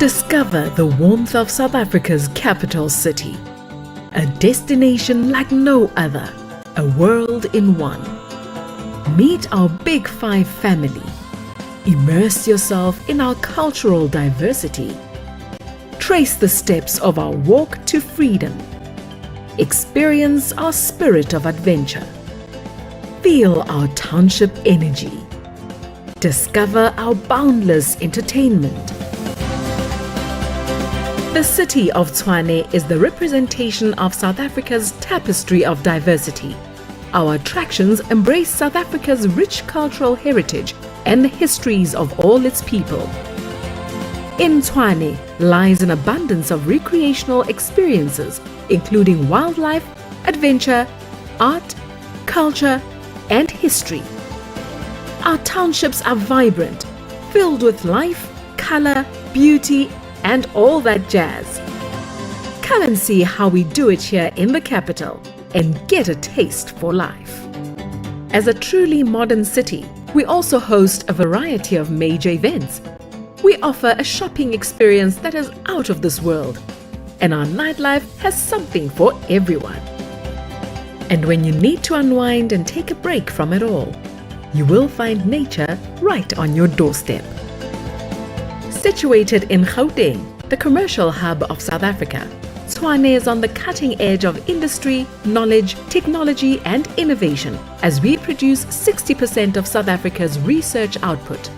Discover the warmth of South Africa's capital city. A destination like no other. A world in one. Meet our Big Five family. Immerse yourself in our cultural diversity. Trace the steps of our walk to freedom. Experience our spirit of adventure. Feel our township energy. Discover our boundless entertainment. The city of Tshwane is the representation of South Africa's tapestry of diversity. Our attractions embrace South Africa's rich cultural heritage and the histories of all its people. In Tshwane lies an abundance of recreational experiences, including wildlife, adventure, art, culture, and history. Our townships are vibrant, filled with life, color, beauty, and all that jazz. Come and see how we do it here in the capital and get a taste for life. As a truly modern city, we also host a variety of major events. We offer a shopping experience that is out of this world, and our nightlife has something for everyone. And when you need to unwind and take a break from it all, you will find nature right on your doorstep. Situated in Gauteng, the commercial hub of South Africa, Tshwane is on the cutting edge of industry, knowledge, technology and innovation as we produce 60% of South Africa's research output.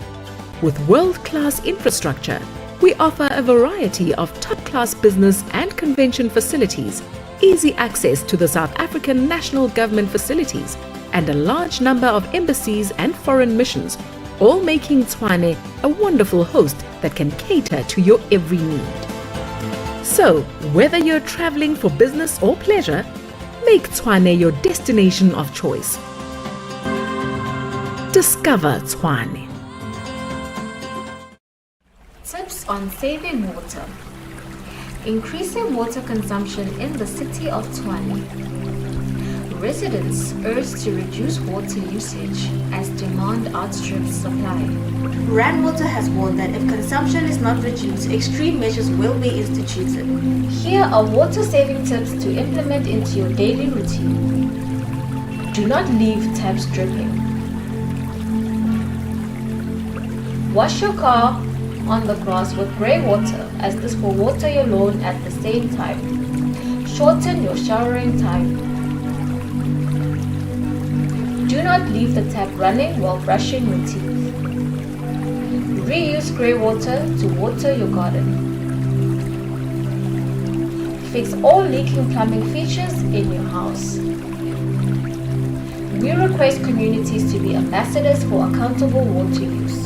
With world-class infrastructure, we offer a variety of top-class business and convention facilities, easy access to the South African national government facilities, and a large number of embassies and foreign missions, all making Tshwane a wonderful host that can cater to your every need. So, whether you're traveling for business or pleasure, make Tshwane your destination of choice. Discover Tshwane. Tips on saving water. Increasing water consumption in the city of Tshwane. Residents urged to reduce water usage as demand outstrips supply. Rand Water has warned that if consumption is not reduced, extreme measures will be instituted. Here are water-saving tips to implement into your daily routine. Do not leave taps dripping. Wash your car on the grass with grey water, as this will water your lawn at the same time. Shorten your showering time. Do not leave the tap running while brushing your teeth. Reuse grey water to water your garden. Fix all leaking plumbing features in your house. We request communities to be ambassadors for accountable water use.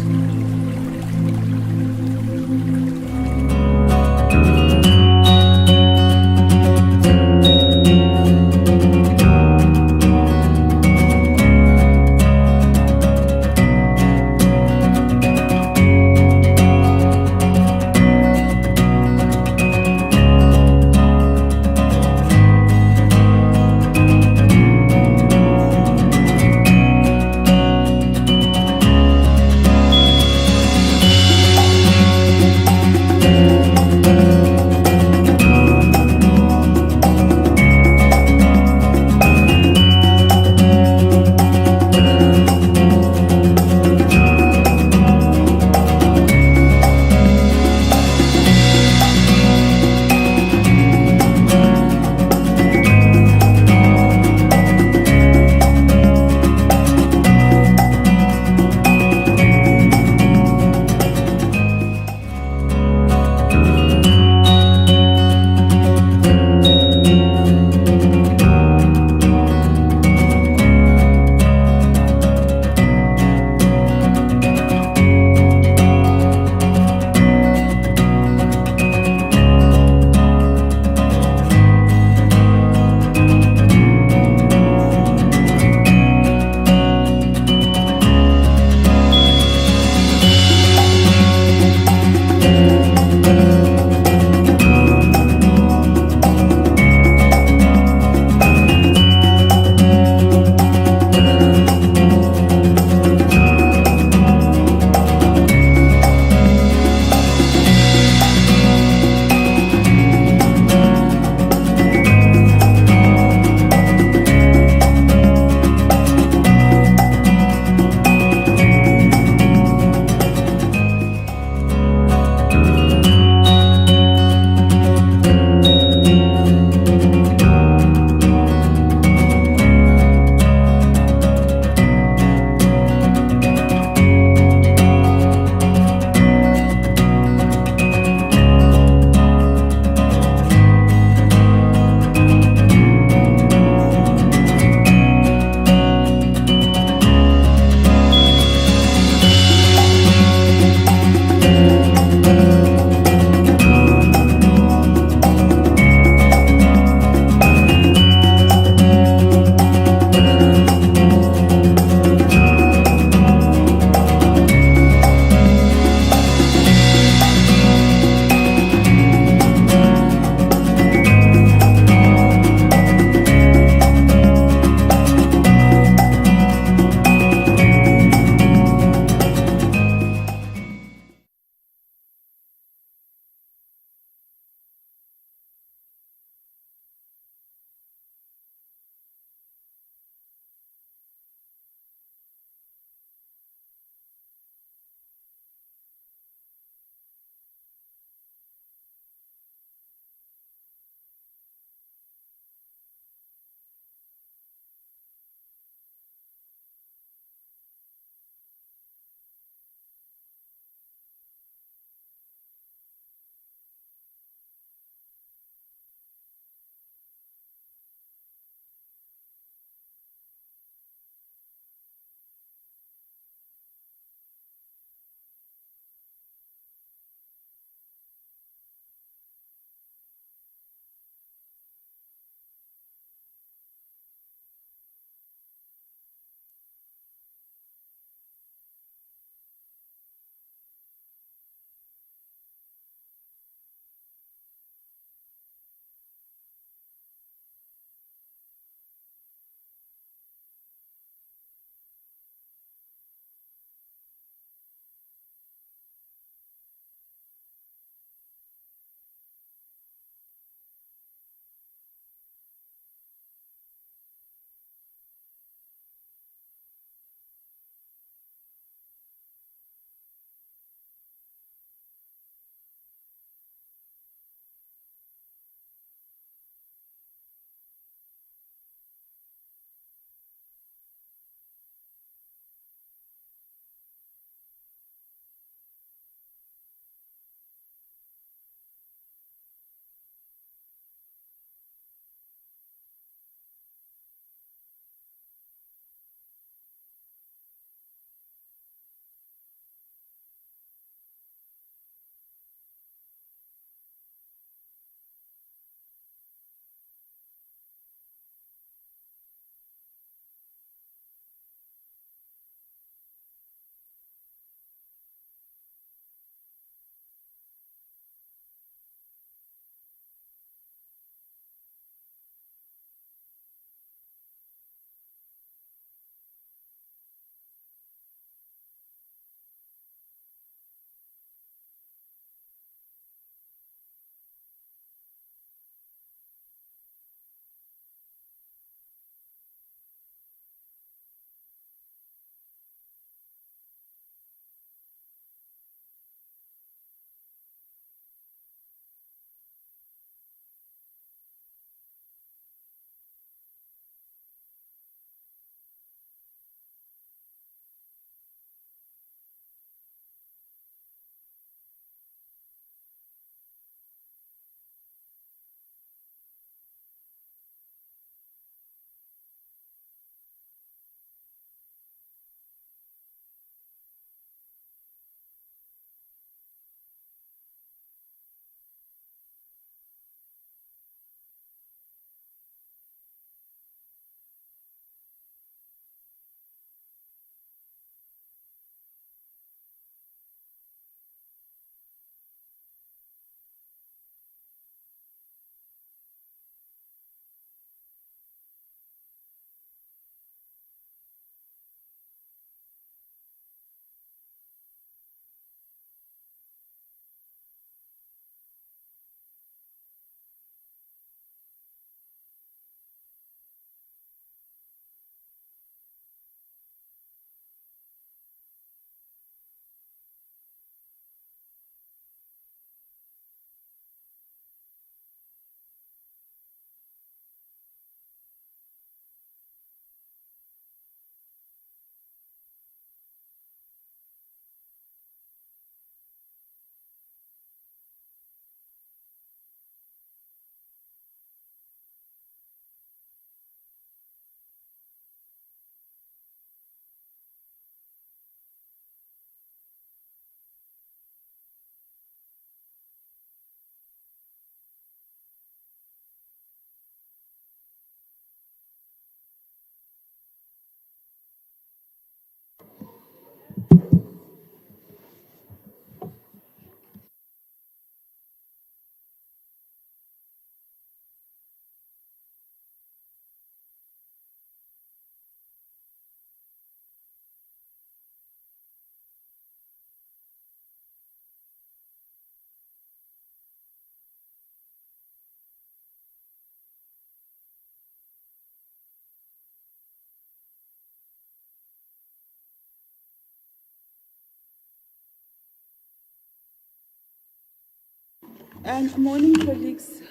Morning, colleagues.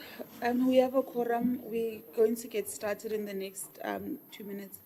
We have a quorum. We're going to get started in the next 2 minutes.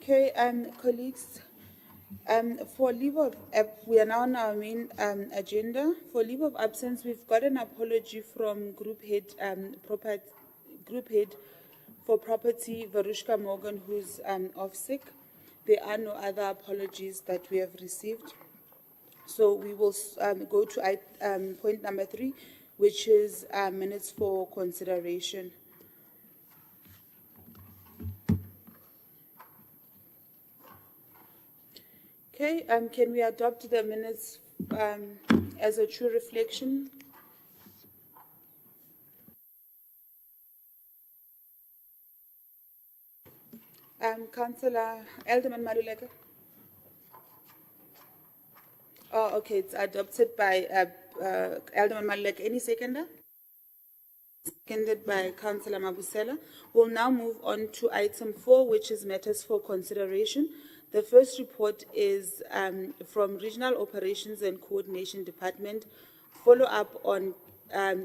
Okay, colleagues, for leave of we are now on our main agenda. For leave of absence, we've got an apology from Group Head for Property, Varushka Morgan, who's off sick. There are no other apologies that we have received. So we will go to point number 3, which is minutes for consideration. Okay, can we adopt the minutes as a true reflection? Councillor Alderman Maluleka? Oh, okay, it's adopted by Alderman Maluleka. Any seconder? Seconded by Councillor Mabusela. We'll now move on to item 4, which is matters for consideration. The first report is from Regional Operations and Coordination Department, follow-up on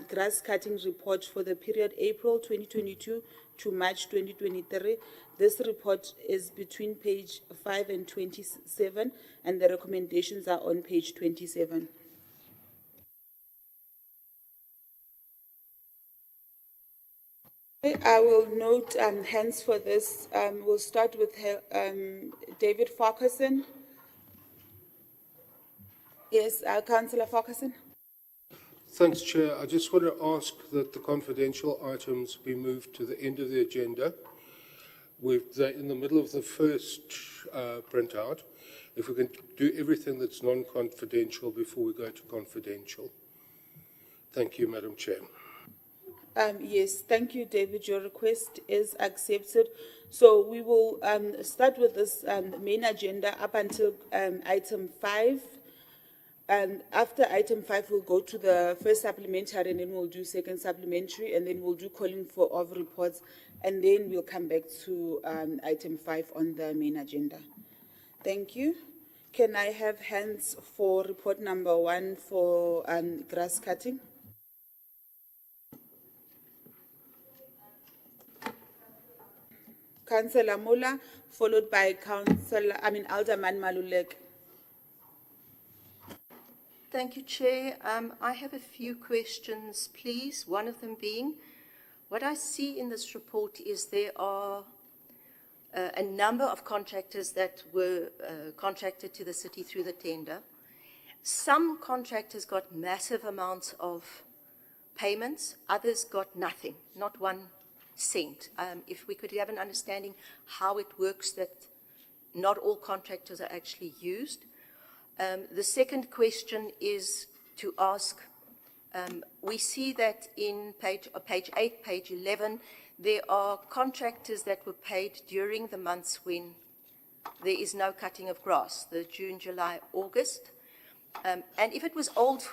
grass cutting report for the period April 2022 to March 2023. This report is between page 5 and 27, and the recommendations are on page 27. I will note hands for this. We'll start with David Farquharson. Yes, Councillor Farquharson. Thanks, Chair. I just want to ask that the confidential items be moved to the end of the agenda. They're in the middle of the first printout. If we can do everything that's non-confidential before we go to confidential. Thank you, Madam Chair. Yes, thank you, David. Your request is accepted. So we will start with this main agenda up until item 5. And after item 5, we'll go to the first supplementary, and then we'll do second supplementary, and then we'll do calling for of reports, and then we'll come back to item 5 on the main agenda. Thank you. Can I have hands for report number 1 for grass cutting? Councillor Mula, followed by Alderman Maluleka. Thank you, Chair. I have a few questions, please. One of them being, what I see in this report is there are a number of contractors that were contracted to the city through the tender. Some contractors got massive amounts of payments, others got nothing, not 1 cent. If we could have an understanding how it works, that not all contractors are actually used. The second question is to ask, we see that in page 8, page 11, there are contractors that were paid during the months when there is no cutting of grass, the June, July, August. And if it was old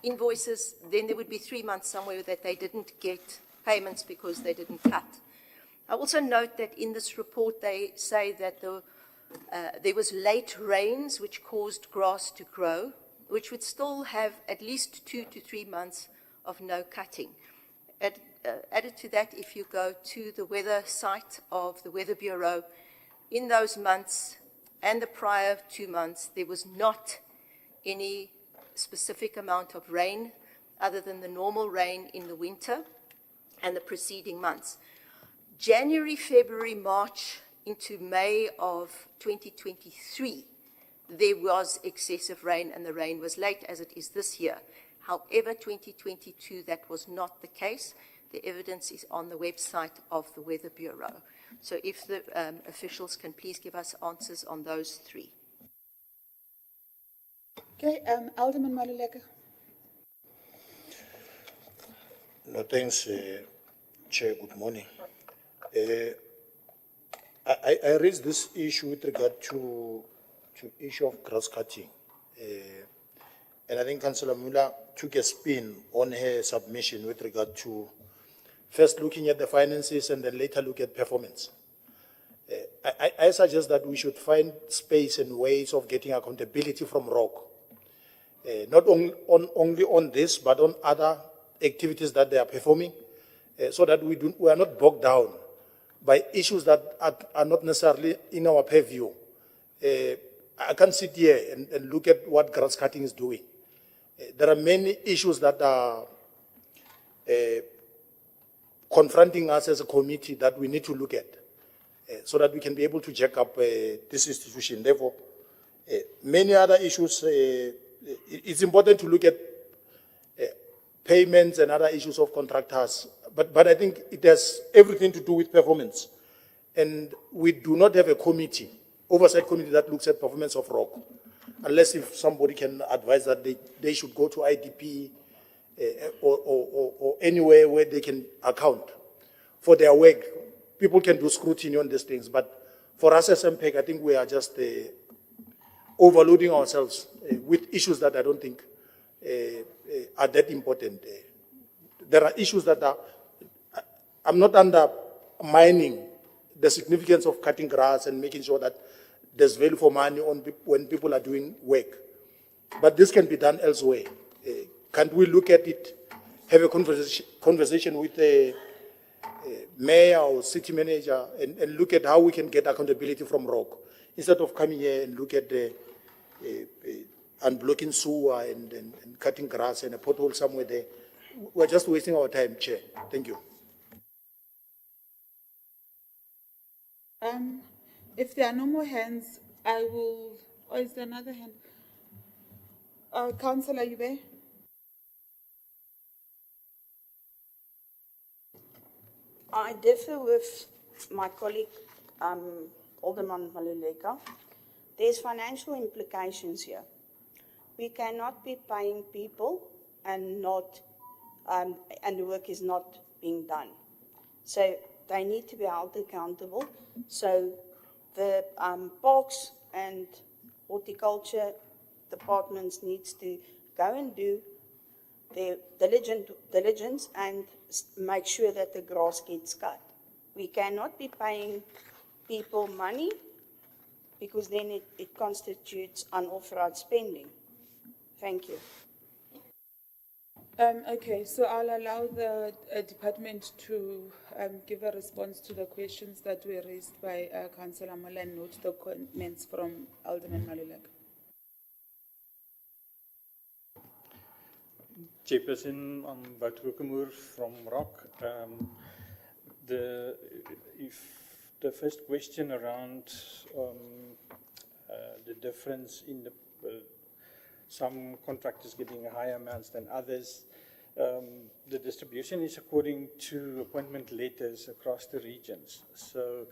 invoices, then there would be 3 months somewhere that they didn't get payments because they didn't cut. I also note that in this report they say that there was late rains which caused grass to grow, which would still have at least 2 to 3 months of no cutting. Added to that, if you go to the weather site of the Weather Bureau, in those months and the prior 2 months, there was not any specific amount of rain other than the normal rain in the winter and the preceding months. January, February, March into May of 2023, there was excessive rain and the rain was late as it is this year. However, 2022, that was not the case. The evidence is on the website of the Weather Bureau. So if the officials can please give us answers on those three. Okay, Alderman Maluleka. No, thanks, Chair. Good morning. I raised this issue with regard to issue of grass cutting. And I think Councillor Muller took a spin on her submission with regard to first looking at the finances and then later look at performance. I suggest that we should find space and ways of getting accountability from ROC. Not only on this, but on other activities that they are performing, so that we are not bogged down by issues that are not necessarily in our purview. I can't sit here and look at what grass cutting is doing. There are many issues that are confronting us as a committee that we need to look at, so that we can be able to jack up this institution. Therefore, many other issues, it's important to look at payments and other issues of contractors, but I think it has everything to do with performance. And we do not have a committee, oversight committee, that looks at performance of ROC, unless if somebody can advise that they should go to IDP or anywhere where they can account for their work. People can do scrutiny on these things, but for us as MPEG, I think we are just overloading ourselves with issues that I don't think are that important. There are issues that I'm not undermining the significance of cutting grass and making sure that there's value for money when people are doing work. But this can be done elsewhere. Can't we look at it, have a conversation with the mayor or city manager and look at how we can get accountability from ROC, instead of coming here and look at the unblocking sewer and cutting grass and a pothole somewhere there. We're just wasting our time, Chair. Thank you. If there are no more hands, I will, or is there another hand? Councillor, are you there? I differ with my colleague, Alderman Maluleka. There's financial implications here. We cannot be paying people and the work is not being done. So they need to be held accountable. So the parks and horticulture departments needs to go and do their diligence and make sure that the grass gets cut. We cannot be paying people money because then it constitutes unauthorized spending. Thank you. Okay, so I'll allow the department to give a response to the questions that were raised by Councillor Mola and note the comments from Alderman Maluleka. Chairperson, I'm Wouter Kokemoer from ROC. The first question around the difference in the some contractors getting higher amounts than others. The distribution is according to appointment letters across the regions. So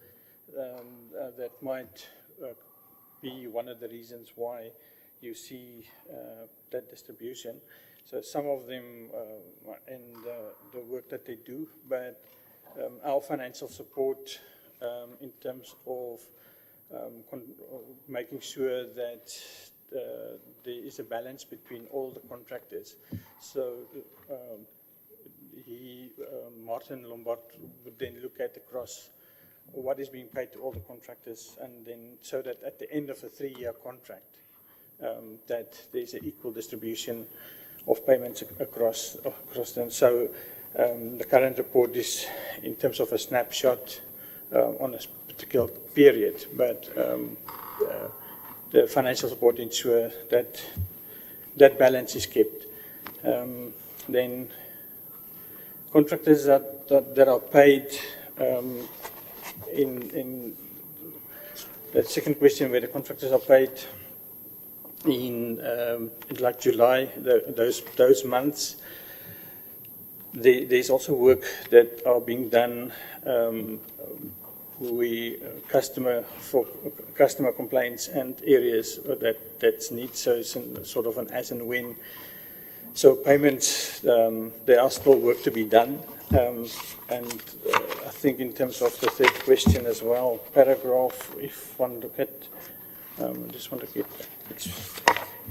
that might be one of the reasons why you see that distribution. So some of them and the work that they do, but our financial support in terms of making sure that there is a balance between all the contractors. So Martin Lombard would then look at across what is being paid to all the contractors, and then so that at the end of a 3-year contract, that there's an equal distribution of payments across them. So the current report is in terms of a snapshot on a particular period, but the financial report ensure that that balance is kept. Then contractors that are paid in the second question, where the contractors are paid in like July, those months, there's also work that are being done. For customer complaints and areas that need, so it's sort of an as and when. So payments, there are still work to be done, and I think in terms of the third question as well, paragraph, if one look at, I just want to get it's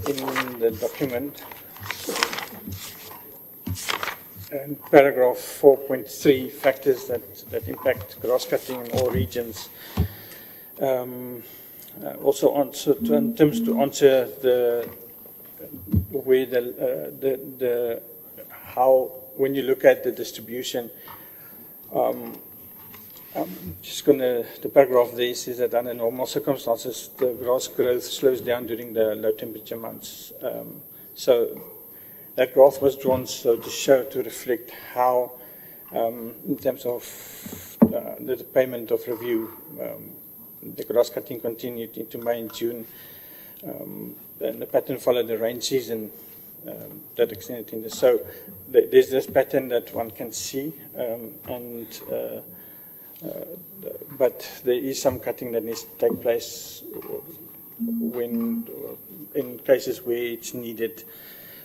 in the document, and paragraph 4.3, factors that impact grass cutting in all regions. Also in terms to answer how, when you look at the distribution, the paragraph there says that under normal circumstances, the grass growth slows down during the low temperature months. So that graph was drawn so to reflect how, in terms of the payment of review, the grass cutting continued into May and June, and the pattern followed the rain season that extended in this. So there's this pattern that one can see, but there is some cutting that needs to take place when, in cases where it's needed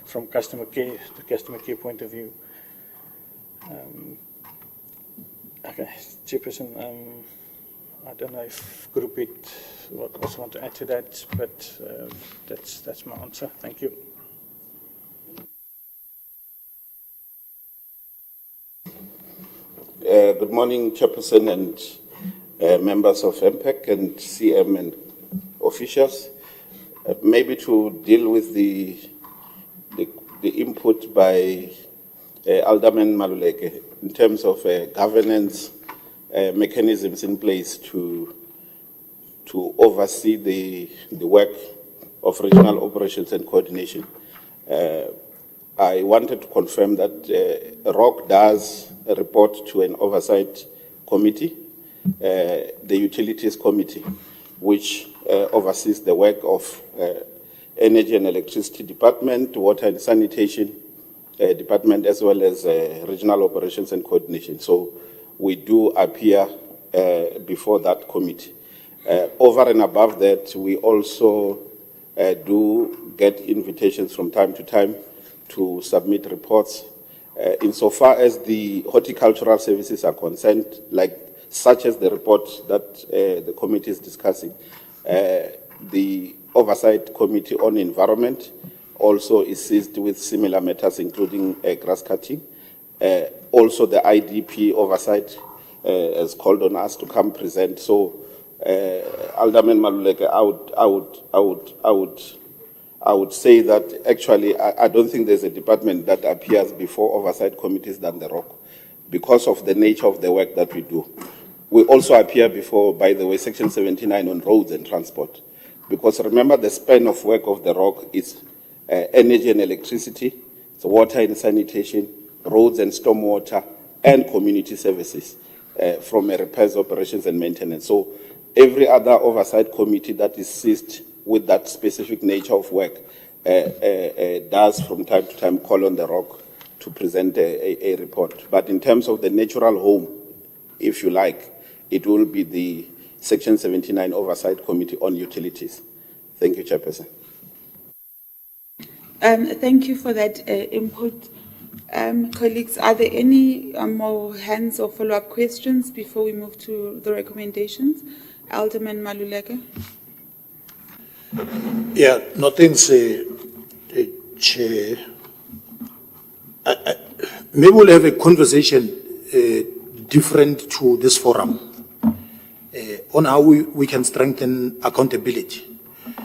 from customer care point of view. Okay, Chairperson, I don't know if Group it also want to add to that, but that's my answer. Thank you. Good morning, Chairperson and members of MPEC and CM and officials. Maybe to deal with the input by Alderman Maluleke in terms of governance mechanisms in place to oversee the work of regional operations and coordination. I wanted to confirm that ROC does report to an oversight committee, the Utilities Committee, which oversees the work of Energy and Electricity Department, Water and Sanitation Department, as well as Regional Operations and Coordination. So we do appear before that committee. Over and above that, we also do get invitations from time to time to submit reports. Insofar as the horticultural services are concerned, such as the report that the committee is discussing, the Oversight Committee on Environment also is seized with similar matters, including grass cutting. Also, the IDP Oversight has called on us to come present. So, Alderman Maluleke, I would say that actually I don't think there's a department that appears before oversight committees than the ROC, because of the nature of the work that we do. We also appear before, by the way, Section 79 on roads and transport, because remember the span of work of the ROC is energy and electricity, so water and sanitation, roads and stormwater, and community services from repairs, operations, and maintenance. So every other oversight committee that is seized with that specific nature of work does from time to time call on the ROC to present a report. But in terms of the natural home, if you like, it will be the Section 79 Oversight Committee on Utilities. Thank you, Chairperson. Thank you for that input. Colleagues, are there any more hands or follow-up questions before we move to the recommendations? Alderman Maluleke. Yeah, no thanks, Chair. Maybe we'll have a conversation different to this forum on how we can strengthen accountability.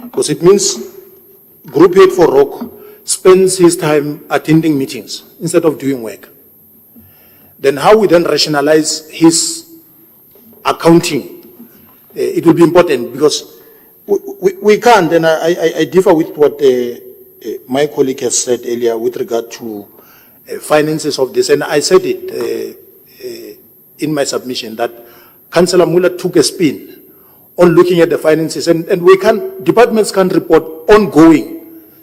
Because it means Group Head for ROC spends his time attending meetings instead of doing work. Then how we then rationalize his accounting, it will be important because we can't, and I differ with what my colleague has said earlier with regard to finances of this, and I said it in my submission that Councillor Muller took a spin on looking at the finances, and departments can report ongoing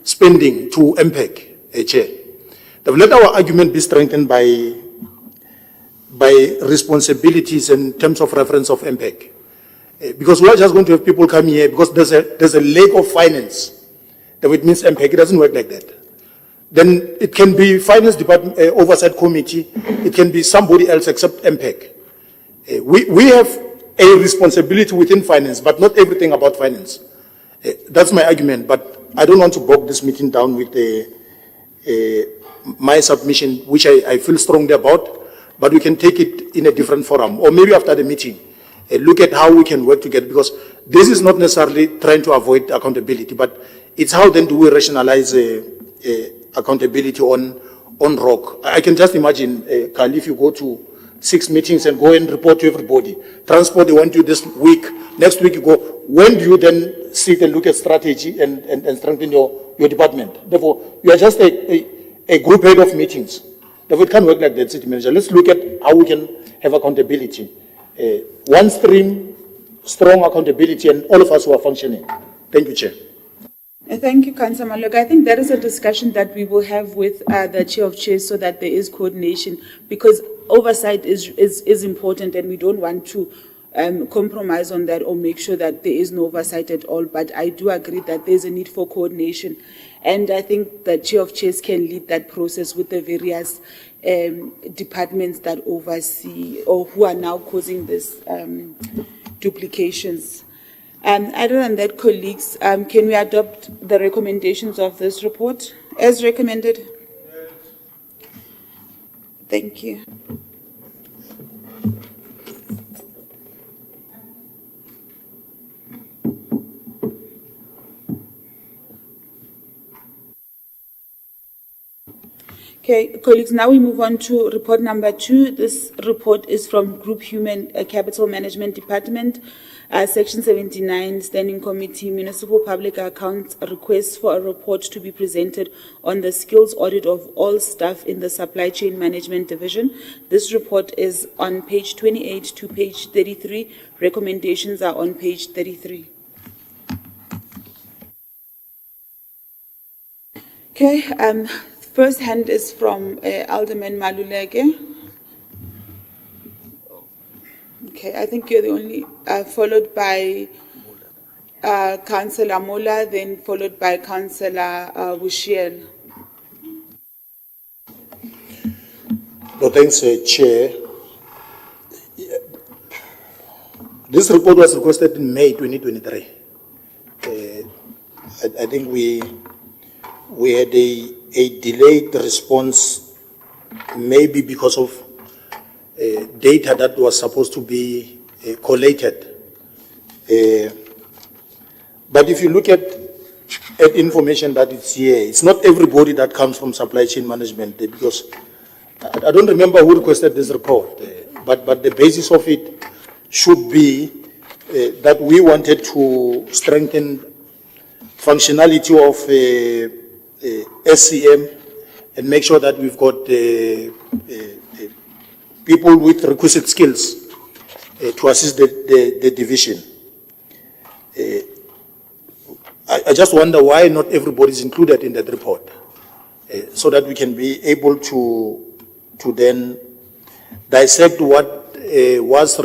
spending to MPEC, Chair. Let our argument be strengthened by responsibilities in terms of reference of MPEC. Because we are just going to have people come here because there's a lack of finance. That it means MPEC, it doesn't work like that. Then it can be finance department, oversight committee, it can be somebody else except MPEC. We have a responsibility within finance, but not everything about finance. That's my argument, but I don't want to bog this meeting down with my submission, which I feel strongly about, but we can take it in a different forum, or maybe after the meeting, look at how we can work together, because this is not necessarily trying to avoid accountability, but it's how then do we rationalize accountability on ROC. I can just imagine, Carl, if you go to 6 meetings and go and report to everybody. Transport, they want you this week. Next week you go. When do you then sit and look at strategy and strengthen your department? Therefore, you are just a group head of meetings. Therefore, it can't work like that, city manager. Let's look at how we can have accountability. One stream, strong accountability, and all of us who are functioning. Thank you, Chair. Thank you, Councillor Maluk. I think that is a discussion that we will have with the Chair of Chairs so that there is coordination, because oversight is important and we don't want to compromise on that or make sure that there is no oversight at all. But I do agree that there's a need for coordination. And I think the Chair of Chairs can lead that process with the various departments that oversee or who are now causing these duplications. Other than that, colleagues, can we adopt the recommendations of this report as recommended? Yes. Thank you. Okay, colleagues, now we move on to report number 2. This report is from Group Human Capital Management Department, Section 79, Standing Committee, Municipal Public Accounts, request for a report to be presented on the skills audit of all staff in the Supply Chain Management Division. This report is on page 28 to page 33. Recommendations are on page 33. Okay, first hand is from Alderman Maluleke. Okay, I think you're the only, followed by Councillor Mola, then followed by Councillor Bushiel. No, thanks, Chair. This report was requested in May 2023. I think we had a delayed response, maybe because of data that was supposed to be collated. But if you look at information that is here, it's not everybody that comes from supply chain management, because I don't remember who requested this report, but the basis of it should be that we wanted to strengthen functionality of SCM and make sure that we've got people with requisite skills to assist the division. I just wonder why not everybody is included in that report, so that we can be able to then dissect what was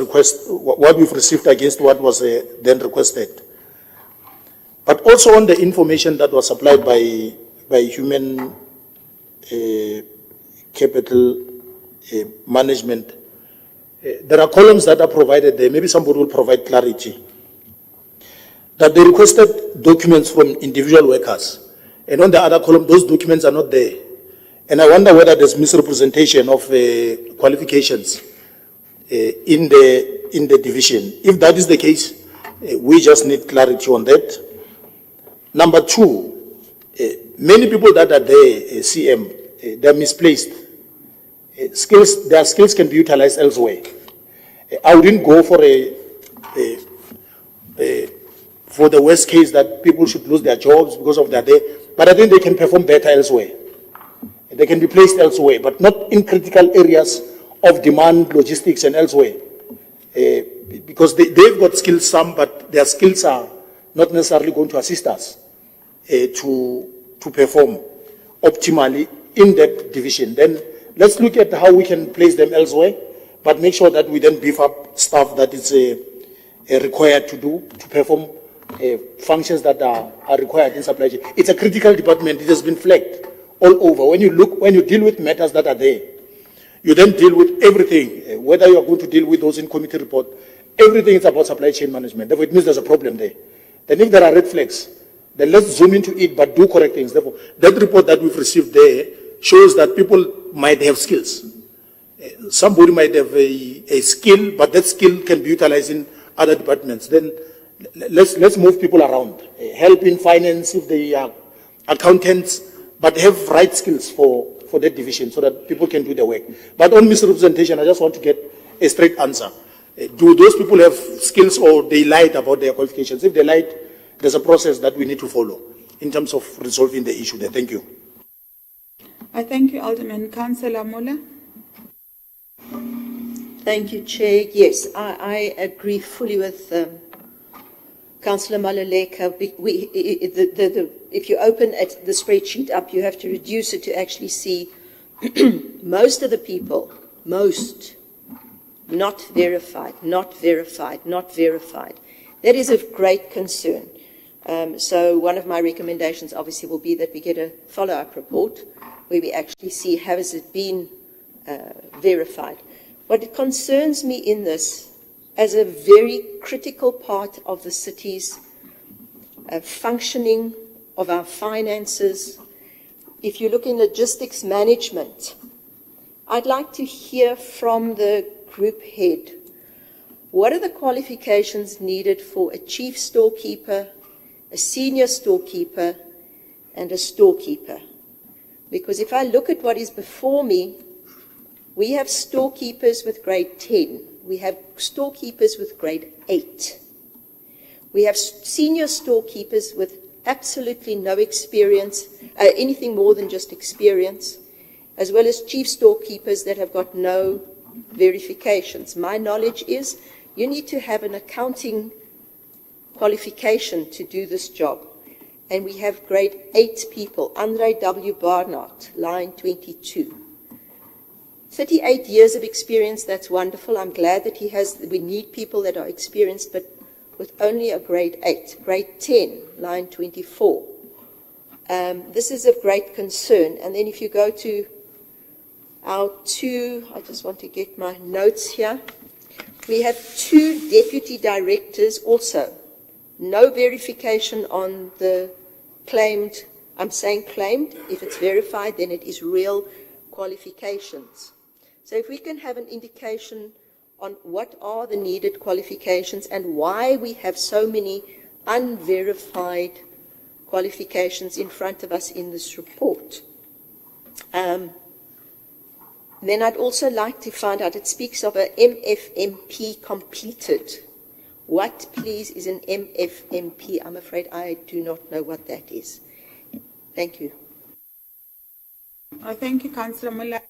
what we've received against what was then requested. But also on the information that was supplied by Human Capital Management, there are columns that are provided there. Maybe somebody will provide clarity. that they requested documents from individual workers. And on the other column, those documents are not there. And I wonder whether there's misrepresentation of qualifications in the division. If that is the case, we just need clarity on that. Number two, many people that are there, CM, they're misplaced. Their skills can be utilized elsewhere. I wouldn't go for the worst case that people should lose their jobs because of their day, but I think they can perform better elsewhere. They can be placed elsewhere, but not in critical areas of demand, logistics, and elsewhere. Because they've got skills, some, but their skills are not necessarily going to assist us to perform optimally in that division. Then let's look at how we can place them elsewhere, but make sure that we then beef up staff that is required to perform functions that are required in supply chain. It's a critical department. It has been flagged all over. When you deal with matters that are there, you then deal with everything, whether you are going to deal with those in committee report, everything is about supply chain management. Therefore, it means there's a problem there. Then if there are red flags, then let's zoom into it, but do correct things. Therefore, that report that we've received there shows that people might have skills. Somebody might have a skill, but that skill can be utilized in other departments. Then let's move people around. Help in finance if they are accountants, but have right skills for that division so that people can do their work. But on misrepresentation, I just want to get a straight answer. Do those people have skills or they lied about their qualifications? If they lied, there's a process that we need to follow in terms of resolving the issue there. Thank you. I thank you, Alderman. Councillor Mola. Thank you, Chair. Yes, I agree fully with Councillor Maluleka. If you open the spreadsheet up, you have to reduce it to actually see most of the people, not verified, not verified, not verified. That is of great concern. So one of my recommendations obviously will be that we get a follow-up report where we actually see has it been verified. What concerns me in this, as a very critical part of the city's functioning of our finances, if you look in logistics management, I'd like to hear from the group head, what are the qualifications needed for a chief storekeeper, a senior storekeeper, and a storekeeper? Because if I look at what is before me, we have storekeepers with grade 10. We have storekeepers with grade 8. We have senior storekeepers with absolutely no experience, anything more than just experience, as well as chief storekeepers that have got no verifications. My knowledge is you need to have an accounting qualification to do this job. And we have grade 8 people. Andre W. Barnard, line 22. 38 years of experience, that's wonderful. I'm glad that we need people that are experienced, but with only a grade 8. Grade 10, line 24. This is of great concern. And then if you go to our two, I just want to get my notes here. We have 2 deputy directors also. No verification on the claimed, I'm saying claimed. If it's verified, then it is real qualifications. So if we can have an indication on what are the needed qualifications and why we have so many unverified qualifications in front of us in this report. Then I'd also like to find out, it speaks of a MFMP completed. What, please, is an MFMP? I'm afraid I do not know what that is. Thank you. Thank you, Councillor Mola.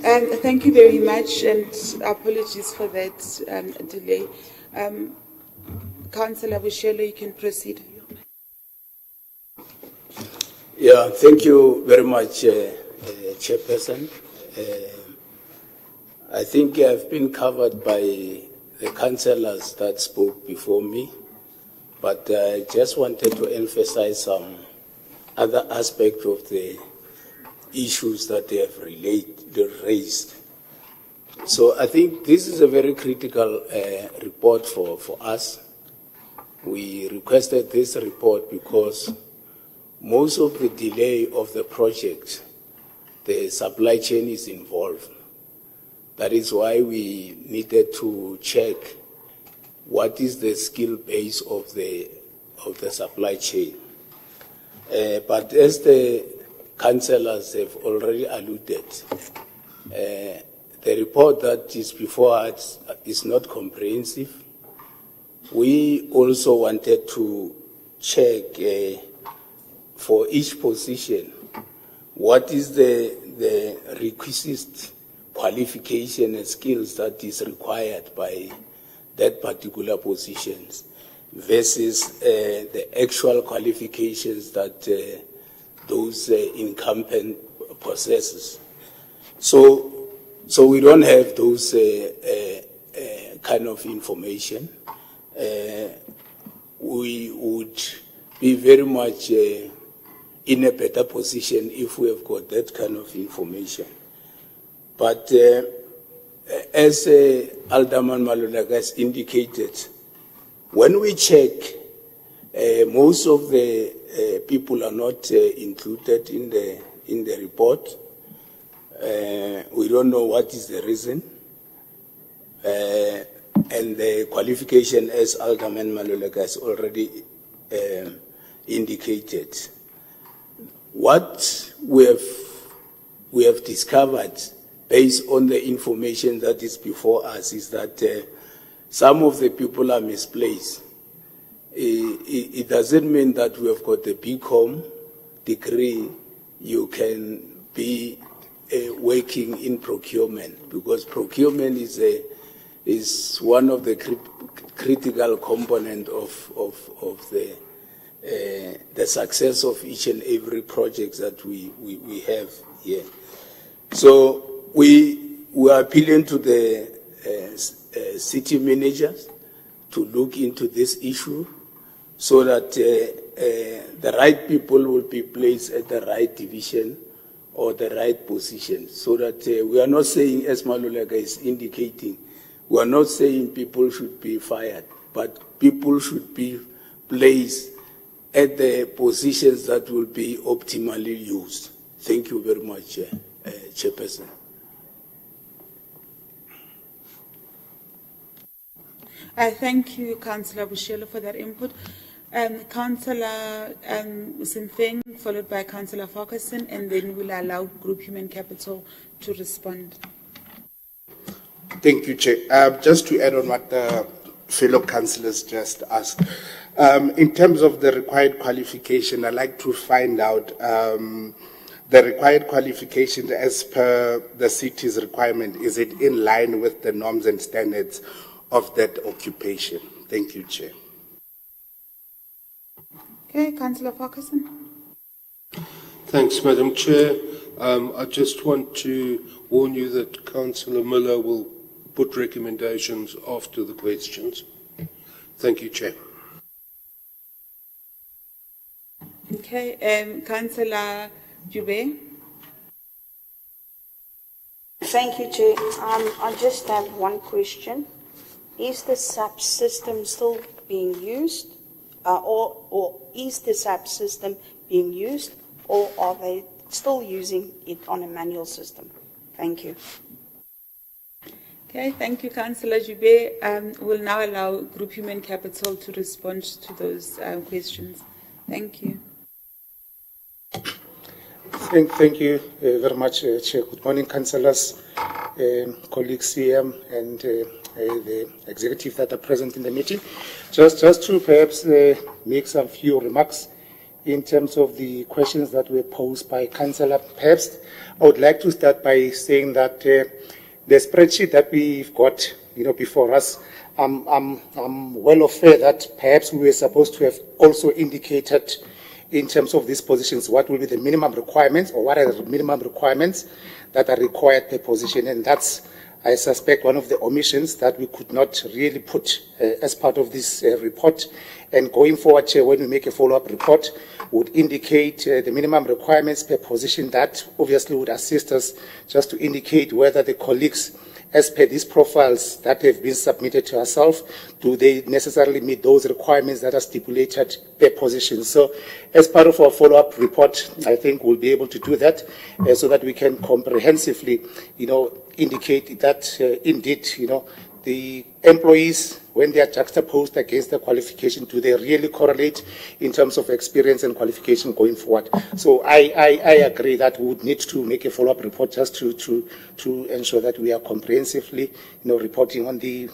Thank you very much, and apologies for that delay. Councillor Bushelo, you can proceed. Yeah, thank you very much, Chairperson. I think I've been covered by the councillors that spoke before me, but I just wanted to emphasize some other aspects of the issues that they have raised. So I think this is a very critical report for us. We requested this report because most of the delay of the project, the supply chain is involved. That is why we needed to check what is the skill base of the supply chain. But as the councillors have already alluded, the report that is before us is not comprehensive. We also wanted to check for each position what is the requisite qualification and skills that is required by that particular positions versus the actual qualifications that those incumbent possesses. So we don't have those kind of information. We would be very much in a better position if we have got that kind of information. But as Alderman Maluleka has indicated, when we check, most of the people are not included in the report. We don't know what is the reason. And the qualification, as Alderman Maluleka has already indicated. What we have discovered based on the information that is before us is that some of the people are misplaced. It doesn't mean that we have got a BCom degree, you can be working in procurement, because procurement is one of the critical component of the success of each and every project that we have here. So we are appealing to the city managers to look into this issue so that the right people will be placed at the right division or the right position, so that we are not saying, as Maluleka is indicating, we are not saying people should be fired, but people should be placed at the positions that will be optimally used. Thank you very much, Chairperson. Thank you, Councillor Bushelo, for that input. Councillor Simfeng, followed by Councillor Farquharson, and then we'll allow Group Human Capital to respond. Thank you, Chair. Just to add on what the fellow councillors just asked, in terms of the required qualification, I'd like to find out the required qualification as per the city's requirement. Is it in line with the norms and standards of that occupation? Thank you, Chair. Okay, Councillor Farquharson. Thanks, Madam Chair. I just want to warn you that Councillor Miller will put recommendations after the questions. Thank you, Chair. Okay, Councillor Jube. Thank you, Chair. I just have one question. Is the subsystem still being used? Or is the subsystem being used, or are they still using it on a manual system? Thank you. Okay, thank you, Councillor Jube. We'll now allow Group Human Capital to respond to those questions. Thank you. Thank you very much, Chair. Good morning, councillors, colleagues, CM, and the executive that are present in the meeting. Just to perhaps make some few remarks. in terms of the questions that were posed by Councillor Pabst. I would like to start by saying that the spreadsheet that we've got, before us, I'm well aware that perhaps we were supposed to have also indicated in terms of these positions what will be the minimum requirements, or what are the minimum requirements that are required per position, and that's, I suspect, one of the omissions that we could not really put as part of this report. And going forward, Chair, when we make a follow-up report, would indicate the minimum requirements per position. That obviously would assist us just to indicate whether the colleagues, as per these profiles that have been submitted to ourselves, do they necessarily meet those requirements that are stipulated per position. So as part of our follow-up report, I think we'll be able to do that so that we can comprehensively, indicate that indeed, the employees, when they are juxtaposed against the qualification, do they really correlate in terms of experience and qualification going forward? So I agree that we would need to make a follow-up report just to ensure that we are comprehensively, reporting on the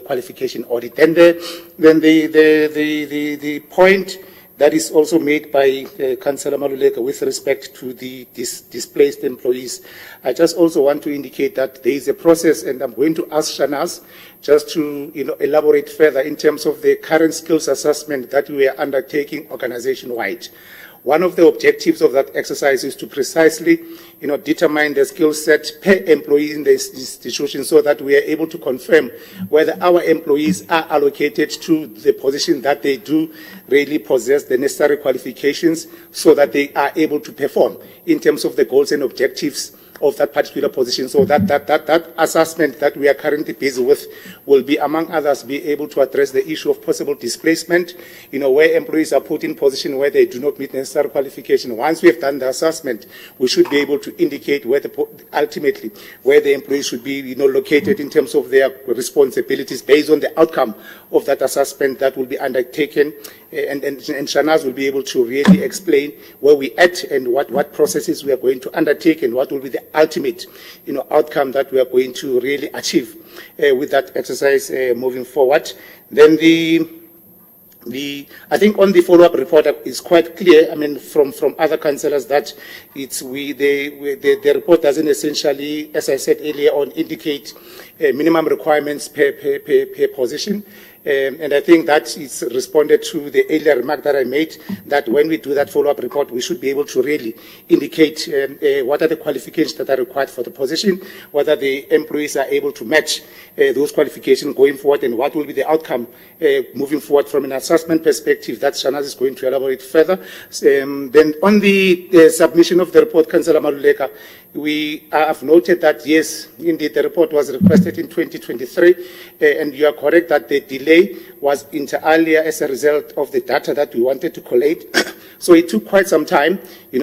qualification audit. And then the point that is also made by Councillor Maluleka with respect to the displaced employees. I just also want to indicate that there is a process, and I'm going to ask Shanaz just to elaborate further in terms of the current skills assessment that we are undertaking organization-wide. One of the objectives of that exercise is to precisely, determine the skill set per employee in the institution, so that we are able to confirm whether our employees are allocated to the position that they do really possess the necessary qualifications, so that they are able to perform in terms of the goals and objectives of that particular position. So that assessment that we are currently busy with will be, among others, be able to address the issue of possible displacement, where employees are put in position where they do not meet necessary qualification. Once we have done the assessment, we should be able to indicate ultimately where the employees should be located in terms of their responsibilities based on the outcome of that assessment that will be undertaken. And Shanaz will be able to really explain where we at and what processes we are going to undertake and what will be the ultimate outcome that we are going to really achieve with that exercise moving forward. Then I think on the follow-up report is quite clear, from other councillors, that the report doesn't essentially, as I said earlier on, indicate minimum requirements per position. And I think that is responded to the earlier remark that I made, that when we do that follow-up report, we should be able to really indicate what are the qualifications that are required for the position, whether the employees are able to match those qualifications going forward, and what will be the outcome moving forward from an assessment perspective. That Shanaz is going to elaborate further. Then on the submission of the report, Councillor Maluleka, we have noted that, yes, indeed, the report was requested in 2023, and you are correct that the delay was inter alia as a result of the data that we wanted to collate. So it took quite some time,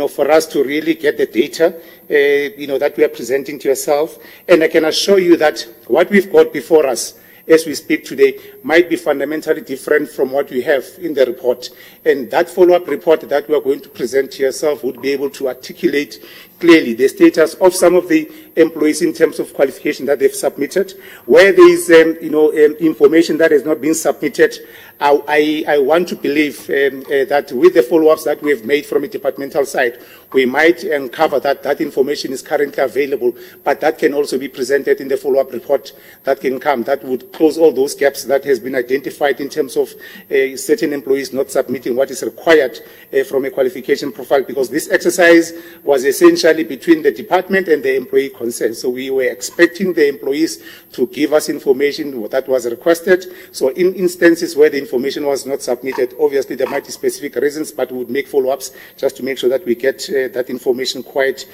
for us to really get the data, that we are presenting to yourself. And I can assure you that what we've got before us as we speak today might be fundamentally different from what we have in the report. And that follow-up report that we are going to present to yourself would be able to articulate clearly the status of some of the employees in terms of qualification that they've submitted. Where there is, information that has not been submitted, I want to believe that with the follow-ups that we have made from a departmental side, we might uncover that information is currently available, but that can also be presented in the follow-up report that can come. That would close all those gaps that has been identified in terms of certain employees not submitting what is required from a qualification profile, because this exercise was essentially between the department and the employee concerned. So we were expecting the employees to give us information that was requested. So in instances where the information was not submitted, obviously there might be specific reasons, but we would make follow-ups just to make sure that we get that information quite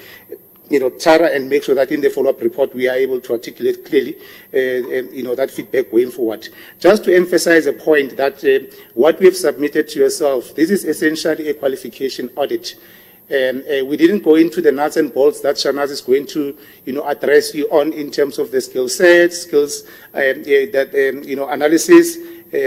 thorough, and make sure that in the follow-up report we are able to articulate clearly that feedback going forward. Just to emphasize a point that what we've submitted to yourself, this is essentially a qualification audit. We didn't go into the nuts and bolts that Shanaz is going to, address you on in terms of the skill sets, skills, analysis,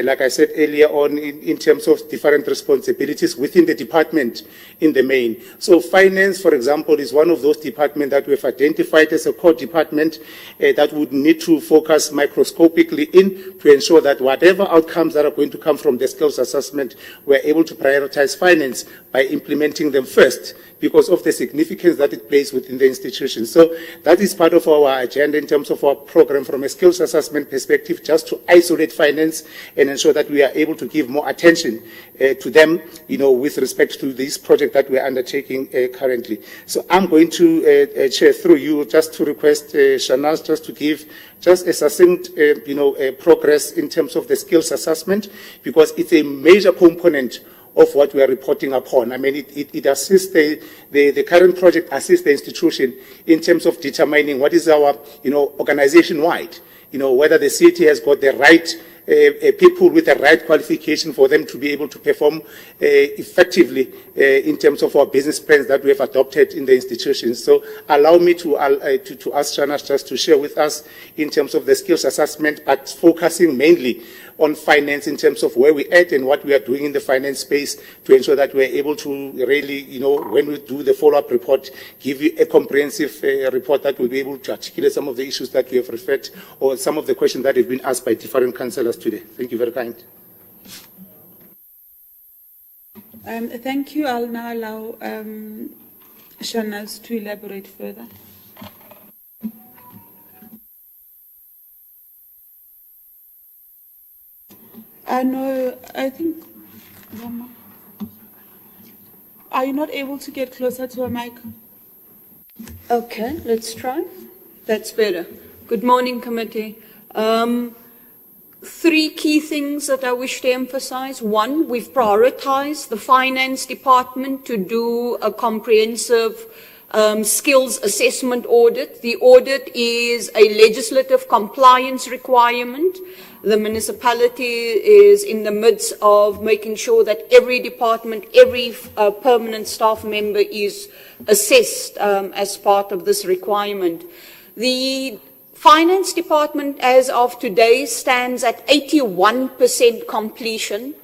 like I said earlier on, in terms of different responsibilities within the department in the main. So finance, for example, is one of those departments that we've identified as a core department that would need to focus microscopically in to ensure that whatever outcomes that are going to come from the skills assessment, we're able to prioritize finance by implementing them first, because of the significance that it plays within the institution. So that is part of our agenda in terms of our program from a skills assessment perspective, just to isolate finance and ensure that we are able to give more attention to them, with respect to this project that we are undertaking currently. So I'm going to, Chair, through you, just to request Shanaz just to give just a succinct, progress in terms of the skills assessment, because it's a major component of what we are reporting upon. I mean, it assists the current project assists the institution in terms of determining what is our, organization-wide, whether the city has got the right people with the right qualification for them to be able to perform effectively in terms of our business plans that we have adopted in the institutions. So allow me to ask Shanas just to share with us in terms of the skills assessment, but focusing mainly on finance in terms of where we're at and what we are doing in the finance space to ensure that we're able to really, when we do the follow-up report, give you a comprehensive report that will be able to articulate some of the issues that we have referred, or some of the questions that have been asked by different councillors today. Thank you very kind. Thank you. I'll now allow Shanaz to elaborate further. No, I think, are you not able to get closer to a mic? Okay, let's try. That's better. Good morning, committee. 3 key things that I wish to emphasize. 1, we've prioritized the finance department to do a comprehensive skills assessment audit. The audit is a legislative compliance requirement. The municipality is in the midst of making sure that every department, every permanent staff member is assessed as part of this requirement. The finance department as of today stands at 81% completion.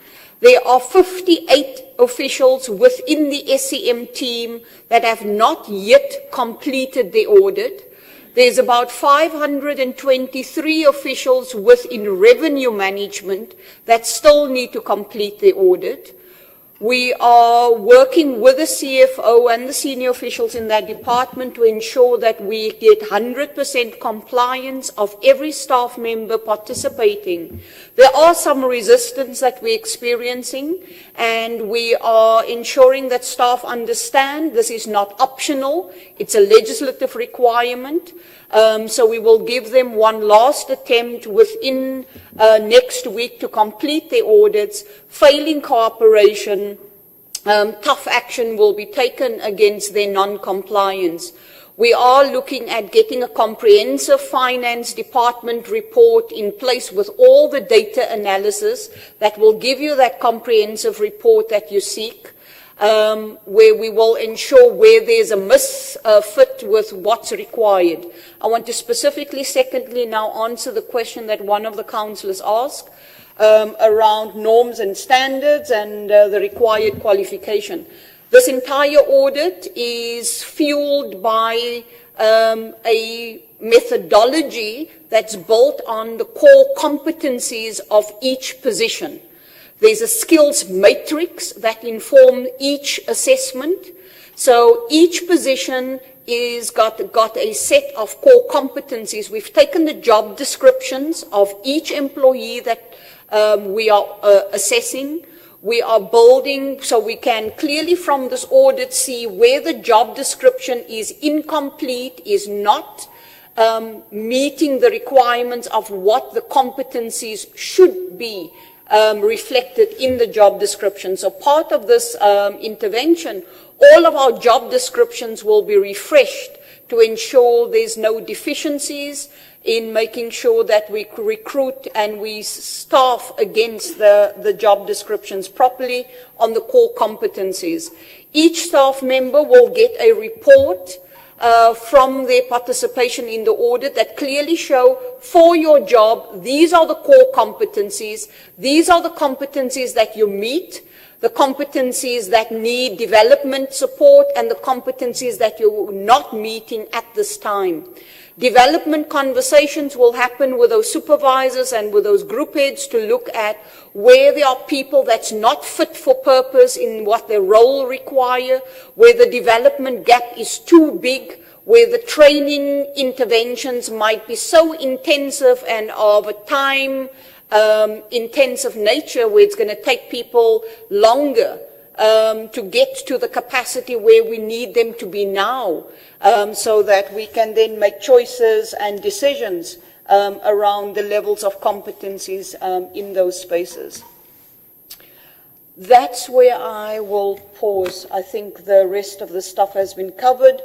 There are 58 officials within the SCM team that have not yet completed the audit. There's about 523 officials within revenue management that still need to complete the audit. We are working with the CFO and the senior officials in that department to ensure that we get 100% compliance of every staff member participating. There are some resistance that we're experiencing, and we are ensuring that staff understand this is not optional, it's a legislative requirement. So we will give them one last attempt within next week to complete their audits. Failing cooperation, tough action will be taken against their non-compliance. We are looking at getting a comprehensive finance department report in place with all the data analysis that will give you that comprehensive report that you seek. Where we will ensure where there's a misfit with what's required. I want to specifically, secondly, now answer the question that one of the councillors asked around norms and standards and the required qualification. This entire audit is fueled by a methodology that's built on the core competencies of each position. There's a skills matrix that informs each assessment. So each position is got a set of core competencies. We've taken the job descriptions of each employee that we are assessing. We are building, so we can clearly from this audit see where the job description is incomplete, is not meeting the requirements of what the competencies should be reflected in the job description. So part of this intervention, all of our job descriptions will be refreshed to ensure there's no deficiencies in making sure that we recruit and we staff against the job descriptions properly on the core competencies. Each staff member will get a report from their participation in the audit that clearly show for your job, these are the core competencies, these are the competencies that you meet, the competencies that need development support, and the competencies that you're not meeting at this time. Development conversations will happen with those supervisors and with those group heads to look at where there are people that's not fit for purpose in what their role require, where the development gap is too big, where the training interventions might be so intensive and of a time intensive nature where it's going to take people longer to get to the capacity where we need them to be now, so that we can then make choices and decisions around the levels of competencies in those spaces. That's where I will pause. I think the rest of the stuff has been covered.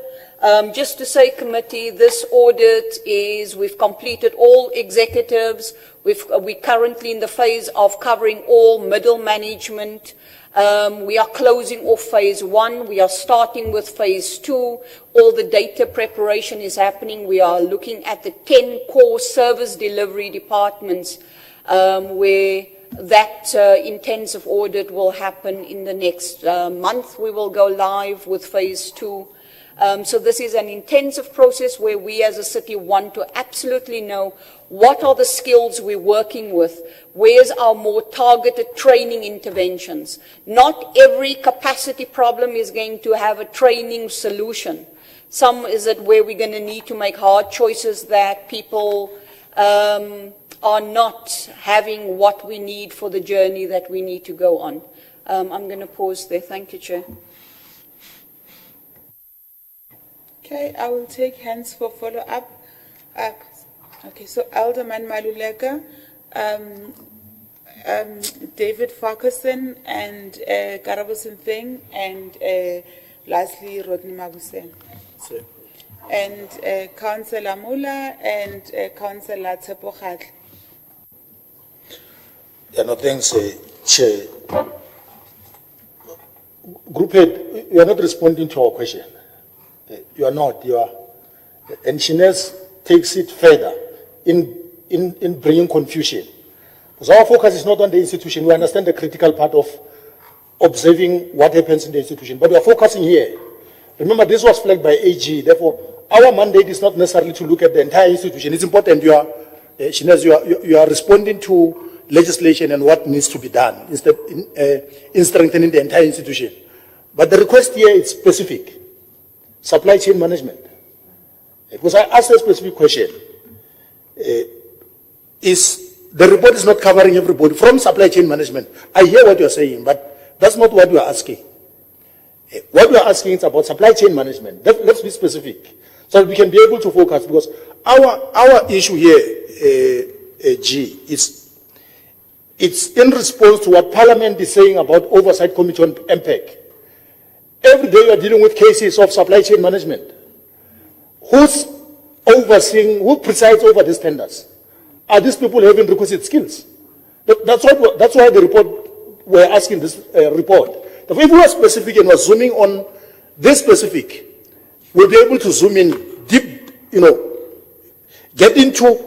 Just to say, committee, this audit is, we've completed all executives. We're currently in the phase of covering all middle management. We are closing off phase 1. We are starting with phase 2. All the data preparation is happening. We are looking at the 10 core service delivery departments where that intensive audit will happen in the next month. We will go live with phase 2. So this is an intensive process where we as a city want to absolutely know what are the skills we're working with, where's our more targeted training interventions. Not every capacity problem is going to have a training solution. Some is it where we're going to need to make hard choices that people are not having what we need for the journey that we need to go on. I'm going to pause there. Thank you, Chair. Okay, I will take hands for follow-up. Okay, so Alderman Maluleka, David Farquharson, and Karabusin Thing, and lastly Rodney Mabuse. And Councillor Mula and Councillor Tsepo Khatli. Yeah, no, thanks, Chair. Group head, you are not responding to our question. You are not. You are, and Shines takes it further in bringing confusion. Because our focus is not on the institution. We understand the critical part of observing what happens in the institution, but we are focusing here. Remember, this was flagged by AG. Therefore, our mandate is not necessarily to look at the entire institution. It's important you are, Shines, you are responding to legislation and what needs to be done instead in strengthening the entire institution. But the request here is specific. Supply chain management. Because I asked a specific question. Is the report is not covering everybody from supply chain management. I hear what you're saying, but that's not what we are asking. What we are asking is about supply chain management. Let's be specific, so that we can be able to focus, because our issue here, G, it's in response to what Parliament is saying about Oversight Committee on MPEC. Every day you are dealing with cases of supply chain management. Who's overseeing, who presides over these tenders? Are these people having requisite skills? That's why the report, we're asking this report. If we were specific and were zooming on this specific, we'll be able to zoom in deep, get into,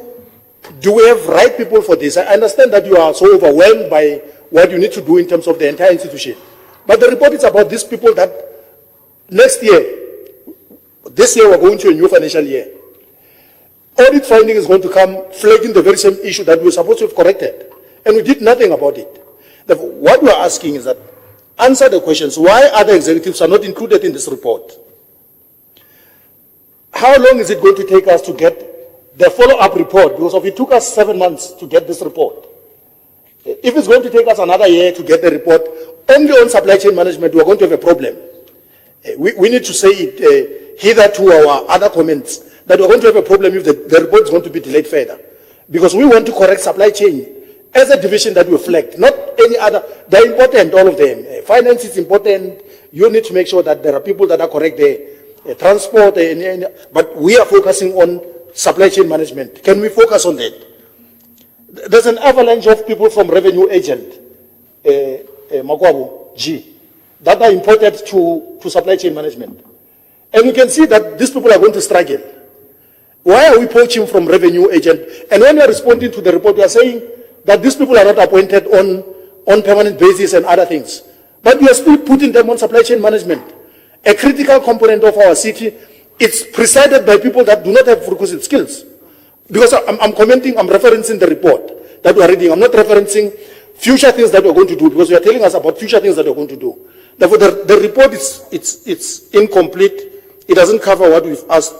do we have right people for this? I understand that you are so overwhelmed by what you need to do in terms of the entire institution. But the report is about these people that next year, this year we're going to a new financial year. Audit finding is going to come flagging the very same issue that we were supposed to have corrected. And we did nothing about it. Therefore, what we're asking is that answer the questions. Why other executives are not included in this report? How long is it going to take us to get the follow-up report? Because it took us 7 months to get this report. If it's going to take us another year to get the report, only on supply chain management, we're going to have a problem. We need to say it hither to our other comments, that we're going to have a problem if the report is going to be delayed further. Because we want to correct supply chain as a division that we flagged, not any other. They're important, all of them. Finance is important. You need to make sure that there are people that are correct there. Transport, but we are focusing on supply chain management. Can we focus on that? There's an avalanche of people from revenue agent, Makwabu, G, that are imported to supply chain management. And you can see that these people are going to struggle. Why are we poaching from revenue agent? And when we are responding to the report, we are saying that these people are not appointed on permanent basis and other things. But we are still putting them on supply chain management. A critical component of our city, it's presided by people that do not have requisite skills. Because I'm commenting, I'm referencing the report that we are reading. I'm not referencing future things that we're going to do, because we are telling us about future things that we're going to do. Therefore, the report it's incomplete. It doesn't cover what we've asked.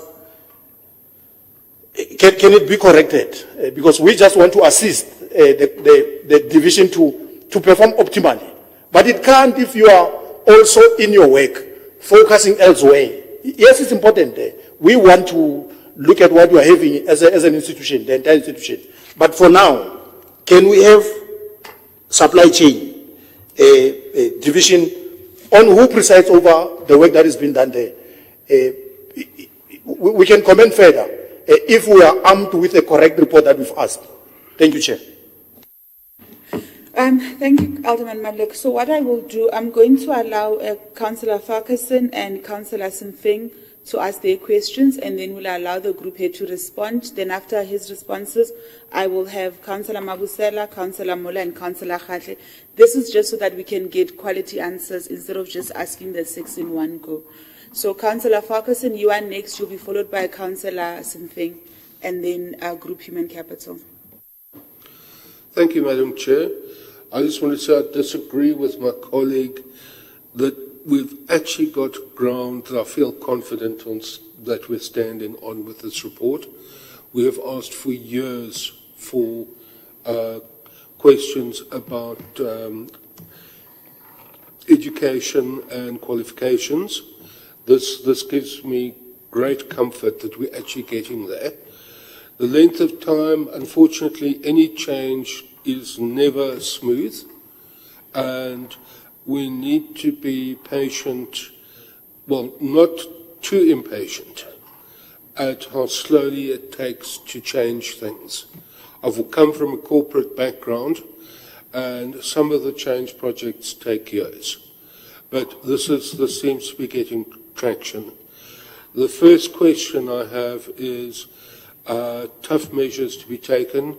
Can it be corrected? Because we just want to assist the division to perform optimally. But it can't if you are also in your work, focusing elsewhere. Yes, it's important. We want to look at what we are having as an institution, the entire institution. But for now, can we have supply chain division on who presides over the work that is being done there? We can comment further if we are armed with a correct report that we've asked. Thank you, Chair. Thank you, Alderman Maluk. So what I will do, I'm going to allow Councillor Farquharson and Councillor Simfing to ask their questions, and then we'll allow the group head to respond. Then after his responses, I will have Councillor Mabusela, Councillor Mola, and Councillor Khatle. This is just so that we can get quality answers instead of just asking the 6 in one go. So Councillor Farquharson, you are next. You'll be followed by Councillor Simfing, and then Group Human Capital. Thank you, Madam Chair. I just want to say I disagree with my colleague that we've actually got ground that I feel confident on, that we're standing on with this report. We have asked for years for questions about education and qualifications. This gives me great comfort that we're actually getting there. The length of time, unfortunately, any change is never smooth, and we need to be patient, well, not too impatient at how slowly it takes to change things. I've come from a corporate background, and some of the change projects take years, but this seems to be getting traction. The first question I have is tough measures to be taken.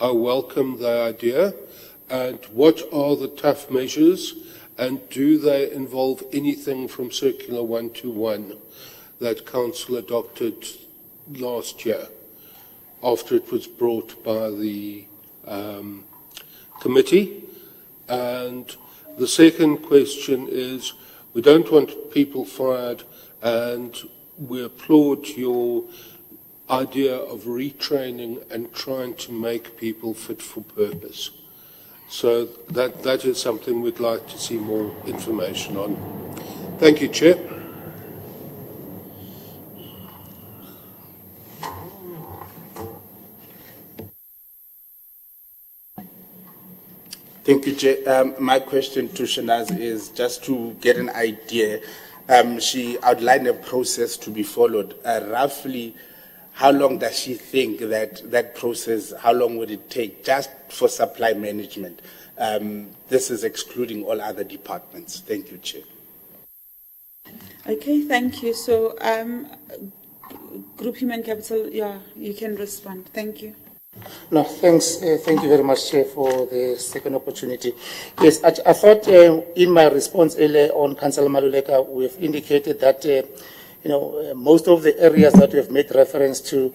I welcome the idea. And what are the tough measures? And do they involve anything from Circular 121 that Council adopted last year after it was brought by the committee? And the second question is, we don't want people fired, and we applaud your idea of retraining and trying to make people fit for purpose. So that is something we'd like to see more information on. Thank you, Chair. Thank you, Chair. My question to Shanaz is just to get an idea. She outlined a process to be followed. Roughly, how long does she think that process, how long would it take just for supply management? This is excluding all other departments. Thank you, Chair. Okay, thank you. So, Group Human Capital, yeah, you can respond. Thank you. No, thanks. Thank you very much, Chair, for the second opportunity. Yes, I thought in my response earlier on, Councillor Maluleka, we've indicated that most of the areas that we have made reference to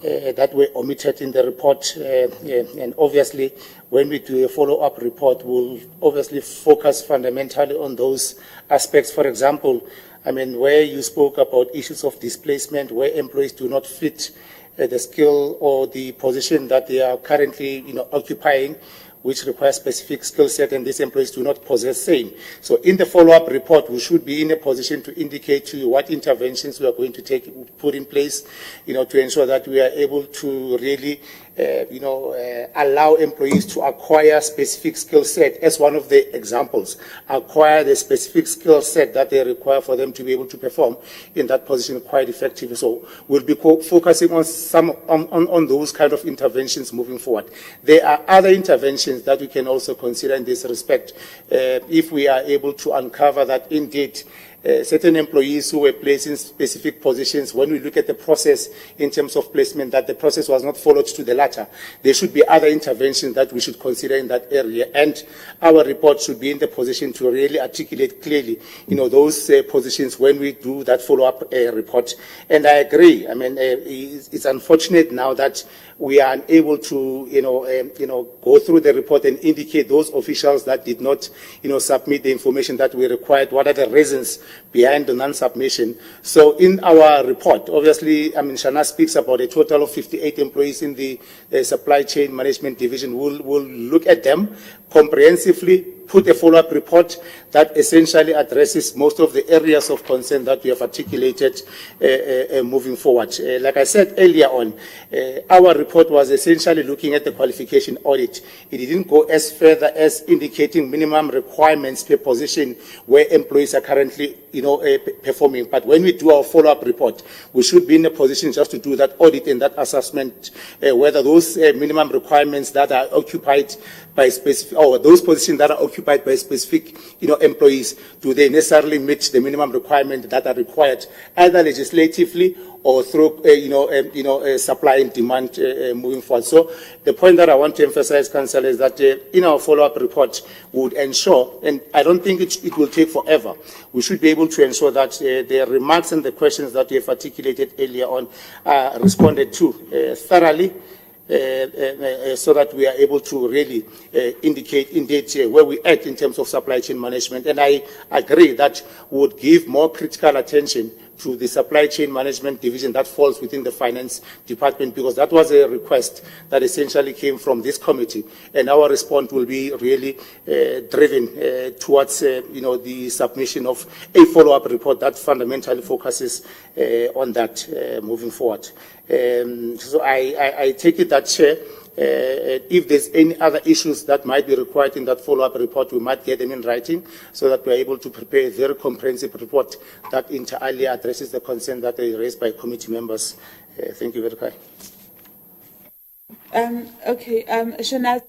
that were omitted in the report, and obviously when we do a follow-up report, we'll obviously focus fundamentally on those aspects. For example, where you spoke about issues of displacement, where employees do not fit the skill or the position that they are currently occupying, which requires specific skill set, and these employees do not possess same. So in the follow-up report, we should be in a position to indicate to you what interventions we are going to put in place, to ensure that we are able to really, allow employees to acquire specific skill set as one of the examples, acquire the specific skill set that they require for them to be able to perform in that position quite effectively. So we'll be focusing on those kind of interventions moving forward. There are other interventions that we can also consider in this respect if we are able to uncover that indeed certain employees who were placed in specific positions. When we look at the process in terms of placement, that the process was not followed to the latter. There should be other interventions that we should consider in that area, and our report should be in the position to really articulate clearly, those positions when we do that follow-up report. And I agree. I mean, it's unfortunate now that we are unable to, go through the report and indicate those officials that did not, submit the information that we required. What are the reasons behind the non-submission? So in our report, obviously, I mean, Shana speaks about a total of 58 employees in the supply chain management division. We'll look at them comprehensively, put a follow-up report that essentially addresses most of the areas of concern that we have articulated moving forward. Like I said earlier on, our report was essentially looking at the qualification audit. It didn't go as further as indicating minimum requirements per position where employees are currently performing. But when we do our follow-up report, we should be in a position just to do that audit and that assessment, whether those minimum requirements that are occupied by specific, or those positions that are occupied by specific, employees, do they necessarily meet the minimum requirement that are required, either legislatively or through, supply and demand moving forward. So the point that I want to emphasize, Council, is that in our follow-up report would ensure, and I don't think it will take forever, we should be able to ensure that the remarks and the questions that we have articulated earlier on are responded to thoroughly, so that we are able to really indicate indeed where we at in terms of supply chain management. And I agree that we would give more critical attention to the supply chain management division that falls within the finance department, because that was a request that essentially came from this committee, and our response will be really driven towards the submission of a follow-up report that fundamentally focuses on that moving forward. So I take it that, Chair, if there's any other issues that might be required in that follow-up report, we might get them in writing so that we're able to prepare a very comprehensive report that entirely addresses the concern that are raised by committee members. Thank you very much. Okay, Shana.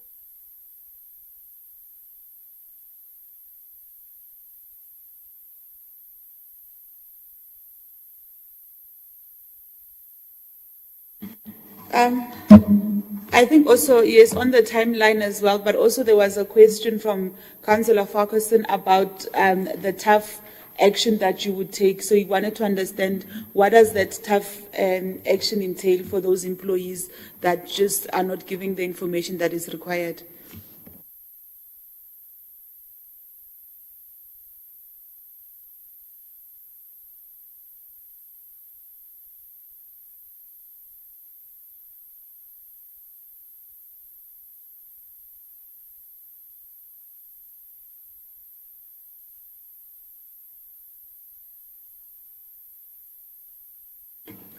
I think also, yes, on the timeline as well, but also there was a question from Councillor Farquharson about the tough action that you would take. So he wanted to understand, what does that tough action entail for those employees that just are not giving the information that is required?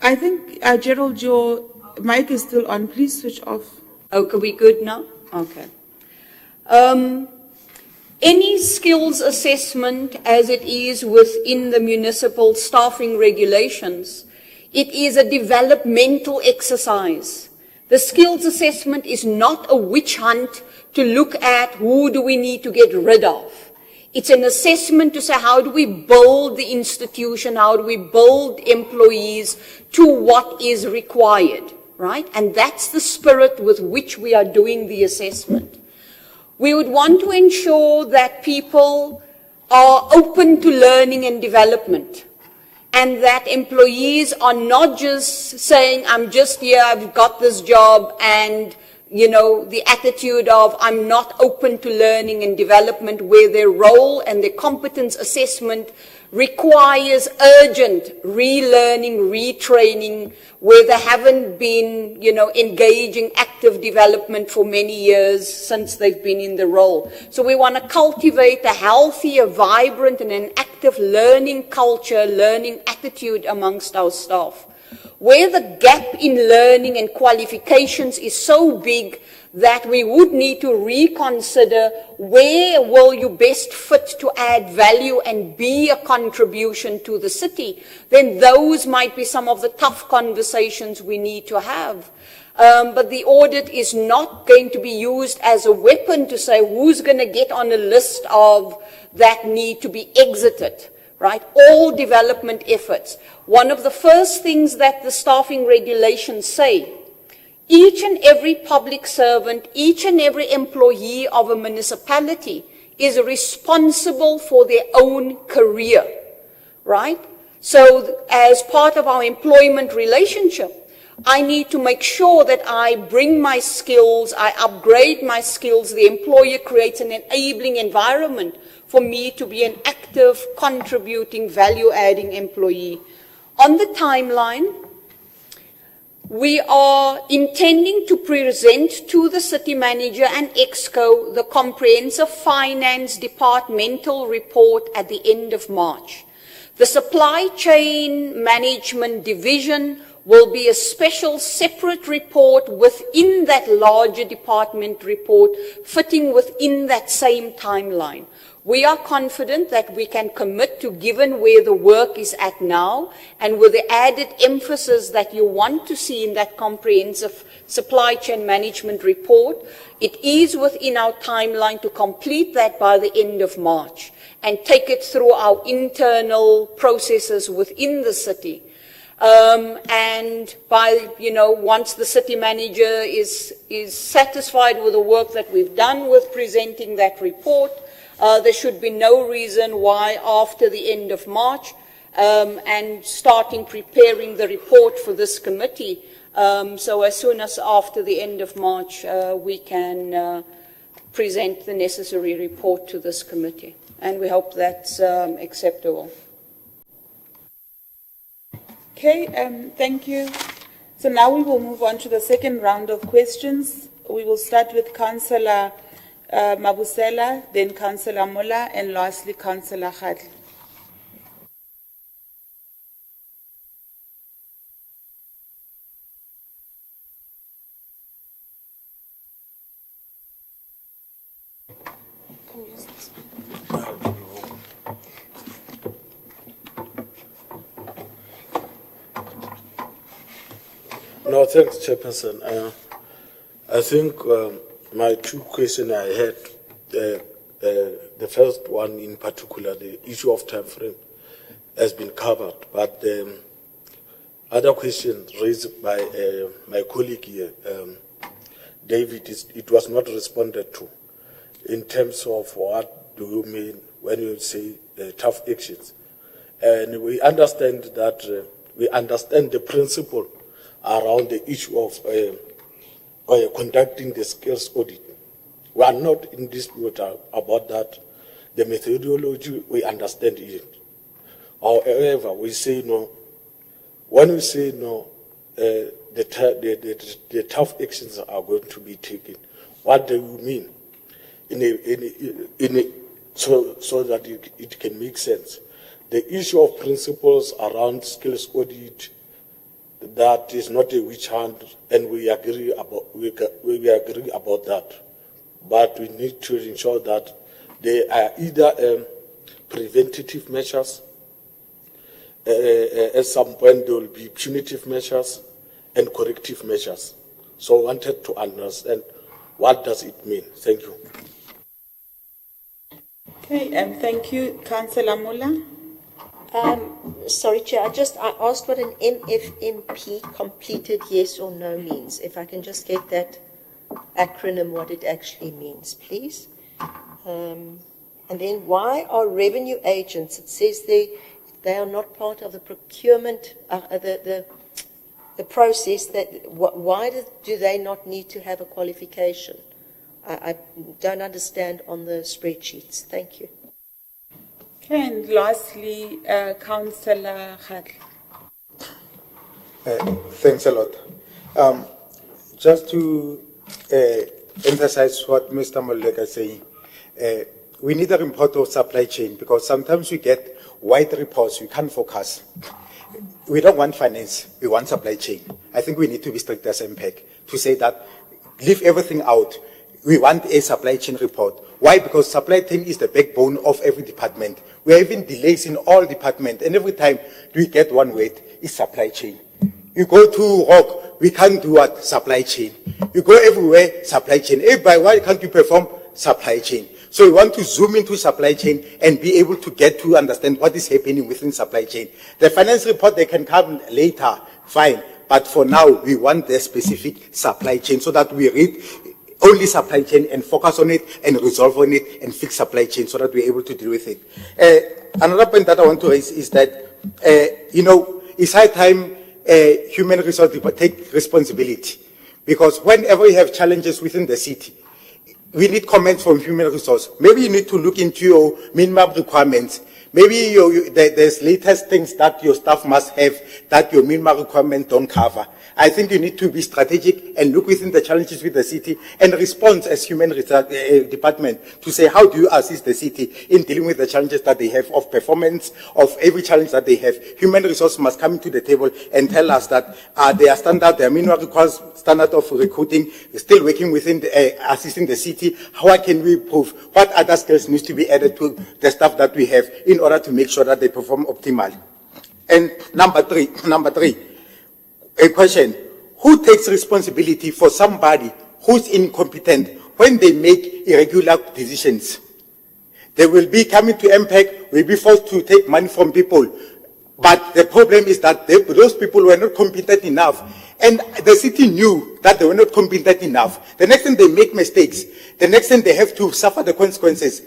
I think, Gerald, your mic is still on. Please switch off. Okay, we good now? Okay. Any skills assessment, as it is within the municipal staffing regulations, it is a developmental exercise. The skills assessment is not a witch hunt to look at who do we need to get rid of. It's an assessment to say, how do we build the institution? How do we build employees to what is required, right? And that's the spirit with which we are doing the assessment. We would want to ensure that people are open to learning and development, and that employees are not just saying, I'm just here, I've got this job, and the attitude of I'm not open to learning and development, where their role and their competence assessment requires urgent relearning, retraining, where they haven't been, engaging active development for many years since they've been in the role. So we want to cultivate a healthy, a vibrant, and an active learning culture, learning attitude amongst our staff. Where the gap in learning and qualifications is so big that we would need to reconsider where will you best fit to add value and be a contribution to the city, then those might be some of the tough conversations we need to have. But the audit is not going to be used as a weapon to say who's going to get on a list of that need to be exited. right? All development efforts. One of the first things that the staffing regulations say, each and every public servant, each and every employee of a municipality is responsible for their own career, right? So as part of our employment relationship, I need to make sure that I bring my skills, I upgrade my skills, the employer creates an enabling environment for me to be an active, contributing, value-adding employee. On the timeline, we are intending to present to the city manager and EXCO the comprehensive finance departmental report at the end of March. The supply chain management division will be a special separate report within that larger department report, fitting within that same timeline. We are confident that we can commit to, given where the work is at now, and with the added emphasis that you want to see in that comprehensive supply chain management report, it is within our timeline to complete that by the end of March and take it through our internal processes within the city. And by, once the city manager is satisfied with the work that we've done with presenting that report, there should be no reason why after the end of March and starting preparing the report for this committee. So as soon as after the end of March, we can present the necessary report to this committee. And we hope that's acceptable. Okay, thank you. So now we will move on to the second round of questions. We will start with Councillor Mabusela, then Councillor Mola, and lastly Councillor Khadli. No, thanks, Chairperson. I think my two questions I had, the first one in particular, the issue of time frame, has been covered. But other questions raised by my colleague here, David, it was not responded to in terms of what do you mean when you say tough actions. And we understand that, we understand the principle around the issue of conducting the skills audit. We are not in dispute about that. The methodology, we understand it. However, we say no. When we say no, the tough actions are going to be taken. What do you mean? So that it can make sense. The issue of principles around skills audit, that is not a witch hunt, and we agree about that. But we need to ensure that they are either preventative measures. At some point there will be punitive measures and corrective measures. So I wanted to understand what does it mean. Thank you. Okay, thank you, Councillor Mola. Sorry, Chair, I asked what an MFMP, completed yes or no, means. If I can just get that acronym, what it actually means, please. And then why are revenue agents, it says they are not part of the procurement, the process, why do they not need to have a qualification? I don't understand on the spreadsheets. Thank you. Okay, and lastly, Councillor Khadli. Thanks a lot. Just to emphasize what Mr. Moleka is saying, we need a report of supply chain because sometimes we get wide reports, we can't focus. We don't want finance, we want supply chain. I think we need to be strict as MPEC to say that, leave everything out. We want a supply chain report. Why? Because supply chain is the backbone of every department. We are having delays in all departments, and every time we get one word, it's supply chain. You go to Rock, we can't do what? Supply chain. You go everywhere, supply chain. Everybody, why can't you perform? Supply chain. So we want to zoom into supply chain and be able to get to understand what is happening within supply chain. The finance report, they can come later, fine. But for now, we want the specific supply chain so that we read only supply chain and focus on it and resolve on it and fix supply chain so that we're able to deal with it. Another point that I want to raise is that, it's high time human resources take responsibility. Because whenever we have challenges within the city, we need comments from human resource. Maybe you need to look into your minimum requirements. Maybe there's latest things that your staff must have that your minimum requirements don't cover. I think you need to be strategic and look within the challenges with the city and respond as human resource department to say, how do you assist the city in dealing with the challenges that they have of performance, of every challenge that they have. Human resource must come to the table and tell us that their standard, their minimum requires standard of recruiting is still working within assisting the city. How can we improve? What other skills needs to be added to the staff that we have in order to make sure that they perform optimally? And number three, a question: who takes responsibility for somebody who's incompetent when they make irregular decisions? They will be coming to MPEC, will be forced to take money from people. But the problem is that those people were not competent enough. And the city knew that they were not competent enough. The next time they make mistakes, the next time they have to suffer the consequences.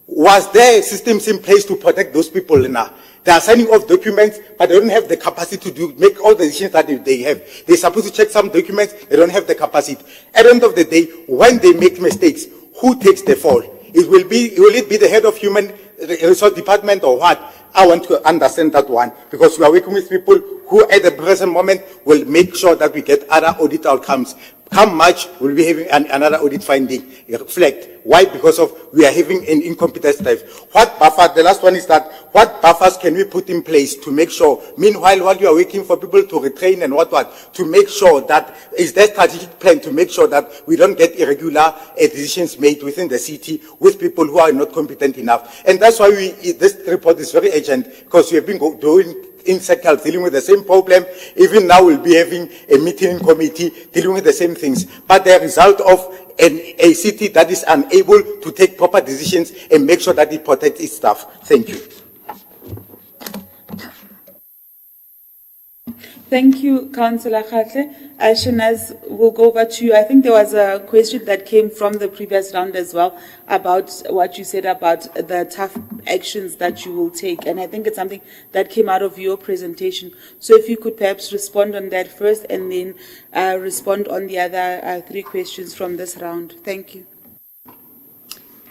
Was there systems in place to protect those people now? They are signing off documents, but they don't have the capacity to make all the decisions that they have. They're supposed to check some documents, they don't have the capacity. At the end of the day, when they make mistakes, who takes the fall? Will it be the head of human resource department or what? I want to understand that one, because we are working with people who at the present moment will make sure that we get other audit outcomes. Come March, we'll be having another audit finding reflect. Why? Because we are having an incompetent staff. What buffer, the last one is that, what buffers can we put in place to make sure, meanwhile, while you are waiting for people to retrain and what, to make sure that, is there a strategic plan to make sure that we don't get irregular decisions made within the city with people who are not competent enough? And that's why this report is very urgent, because we have been doing in circles, dealing with the same problem. Even now we'll be having a meeting committee dealing with the same things. But the result of a city that is unable to take proper decisions and make sure that it protects its staff. Thank you. Thank you, Councillor Khatle. Shanaz, we'll go over to you. I think there was a question that came from the previous round as well about what you said about the tough actions that you will take. And I think it's something that came out of your presentation. So if you could perhaps respond on that first and then respond on the other three questions from this round. Thank you.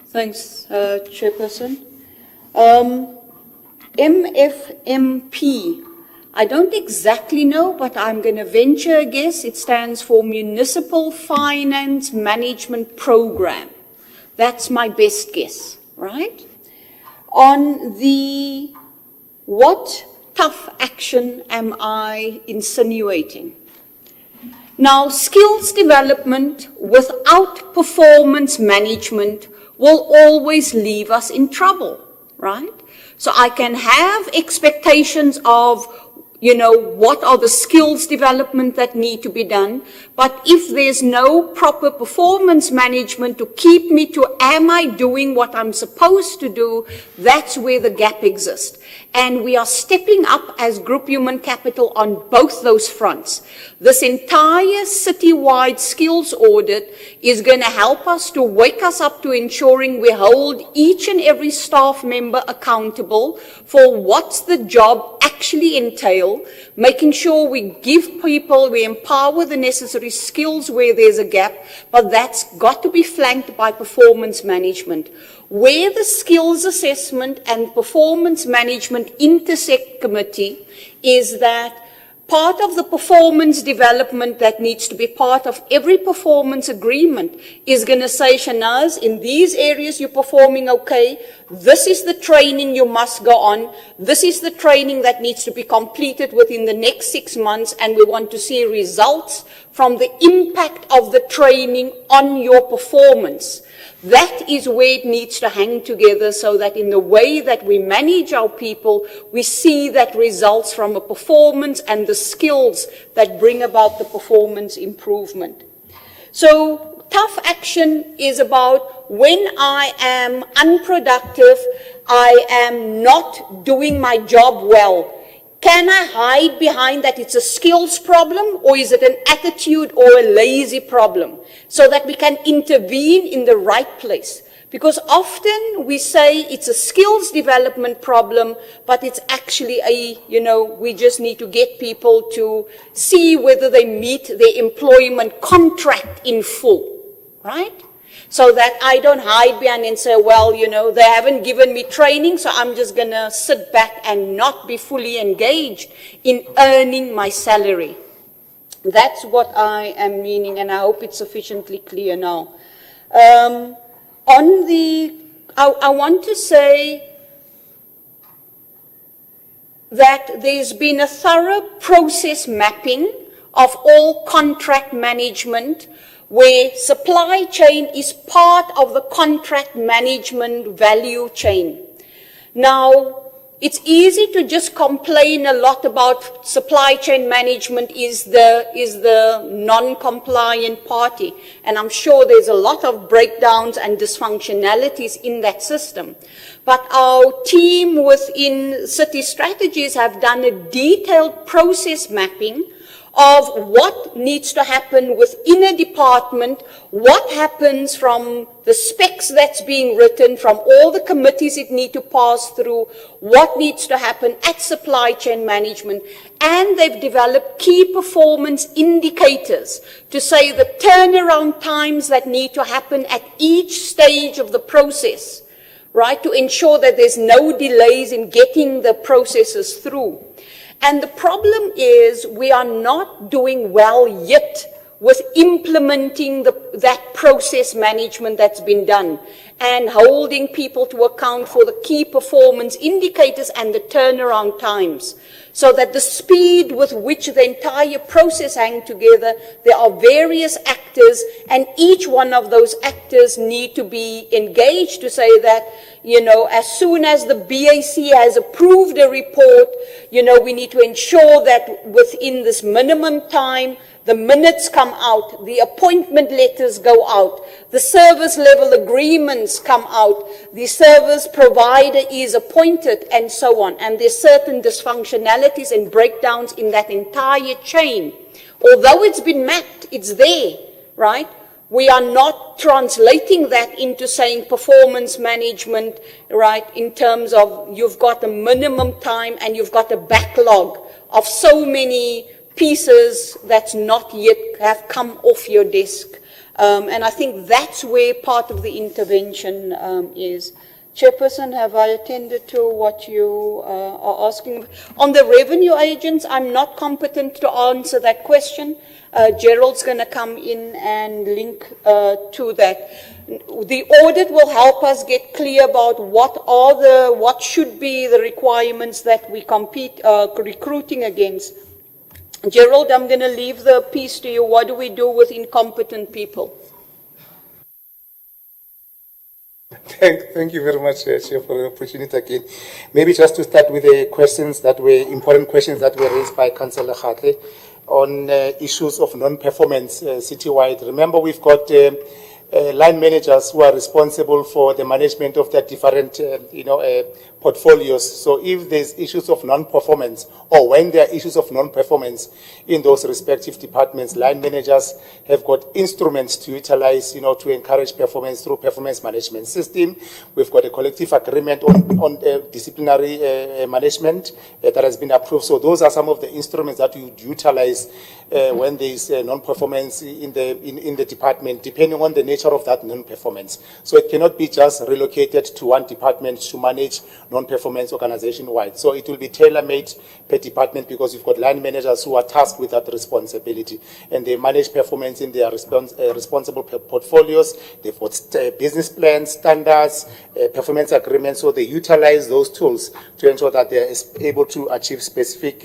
Thanks, Chairperson. MFMP. I don't exactly know, but I'm going to venture a guess. It stands for Municipal Finance Management Program. That's my best guess, right? On the what tough action am I insinuating? Now, skills development without performance management will always leave us in trouble, right? So I can have expectations of what are the skills development that need to be done? But if there's no proper performance management to keep me to, am I doing what I'm supposed to do? That's where the gap exists. And we are stepping up as Group Human Capital on both those fronts. This entire citywide skills audit is going to help us to wake us up to ensuring we hold each and every staff member accountable for what's the job actually entail, making sure we give people, we empower the necessary skills where there's a gap, but that's got to be flanked by performance management. Where the skills assessment and performance management intersect committee is that part of the performance development that needs to be part of every performance agreement is going to say, Shanaz, in these areas you're performing okay. This is the training you must go on. This is the training that needs to be completed within the next 6 months, and we want to see results from the impact of the training on your performance. That is where it needs to hang together, so that in the way that we manage our people, we see that results from a performance and the skills that bring about the performance improvement. So tough action is about when I am unproductive, I am not doing my job well, can I hide behind that it's a skills problem, or is it an attitude or a lazy problem, so that we can intervene in the right place? Because often we say it's a skills development problem, but it's actually we just need to get people to see whether they meet their employment contract in full, right? So that I don't hide behind and say, well, they haven't given me training, so I'm just going to sit back and not be fully engaged in earning my salary. That's what I am meaning, and I hope it's sufficiently clear now. I want to say that there's been a thorough process mapping of all contract management, where supply chain is part of the contract management value chain. Now, it's easy to just complain a lot about supply chain management is the non-compliant party. And I'm sure there's a lot of breakdowns and dysfunctionalities in that system. But our team within City Strategies have done a detailed process mapping of what needs to happen within a department, what happens from the specs that's being written, from all the committees it needs to pass through, what needs to happen at supply chain management. And they've developed key performance indicators to say the turnaround times that need to happen at each stage of the process, right, to ensure that there's no delays in getting the processes through. And the problem is we are not doing well yet with implementing that process management that's been done and holding people to account for the key performance indicators and the turnaround times, so that the speed with which the entire process hangs together, there are various actors, and each one of those actors need to be engaged to say that, as soon as the BAC has approved a report, we need to ensure that within this minimum time, the minutes come out, the appointment letters go out, the service level agreements come out, the service provider is appointed, and so on. And there's certain dysfunctionalities and breakdowns in that entire chain. Although it's been mapped, it's there, right? We are not translating that into saying performance management, right, in terms of you've got a minimum time and you've got a backlog of so many pieces that's not yet have come off your desk. And I think that's where part of the intervention is. Chairperson, have I attended to what you are asking? On the revenue agents, I'm not competent to answer that question. Gerald's going to come in and link to that. The audit will help us get clear about what should be the requirements that we compete recruiting against. Gerald, I'm going to leave the piece to you. What do we do with incompetent people? Thank you very much, Chair, for the opportunity again. Maybe just to start with the important questions that were raised by Councillor Khatle on issues of non-performance citywide. Remember, we've got line managers who are responsible for the management of their different, portfolios. So if there's issues of non-performance, or when there are issues of non-performance in those respective departments, line managers have got instruments to utilize, to encourage performance through performance management system. We've got a collective agreement on disciplinary management that has been approved. So those are some of the instruments that you utilize when there is non-performance in the department, depending on the nature of that non-performance. So it cannot be just relocated to one department to manage non-performance organization-wide. So it will be tailor-made per department, because you've got line managers who are tasked with that responsibility, and they manage performance in their responsible portfolios. They've got business plans, standards, performance agreements, so they utilize those tools to ensure that they are able to achieve specific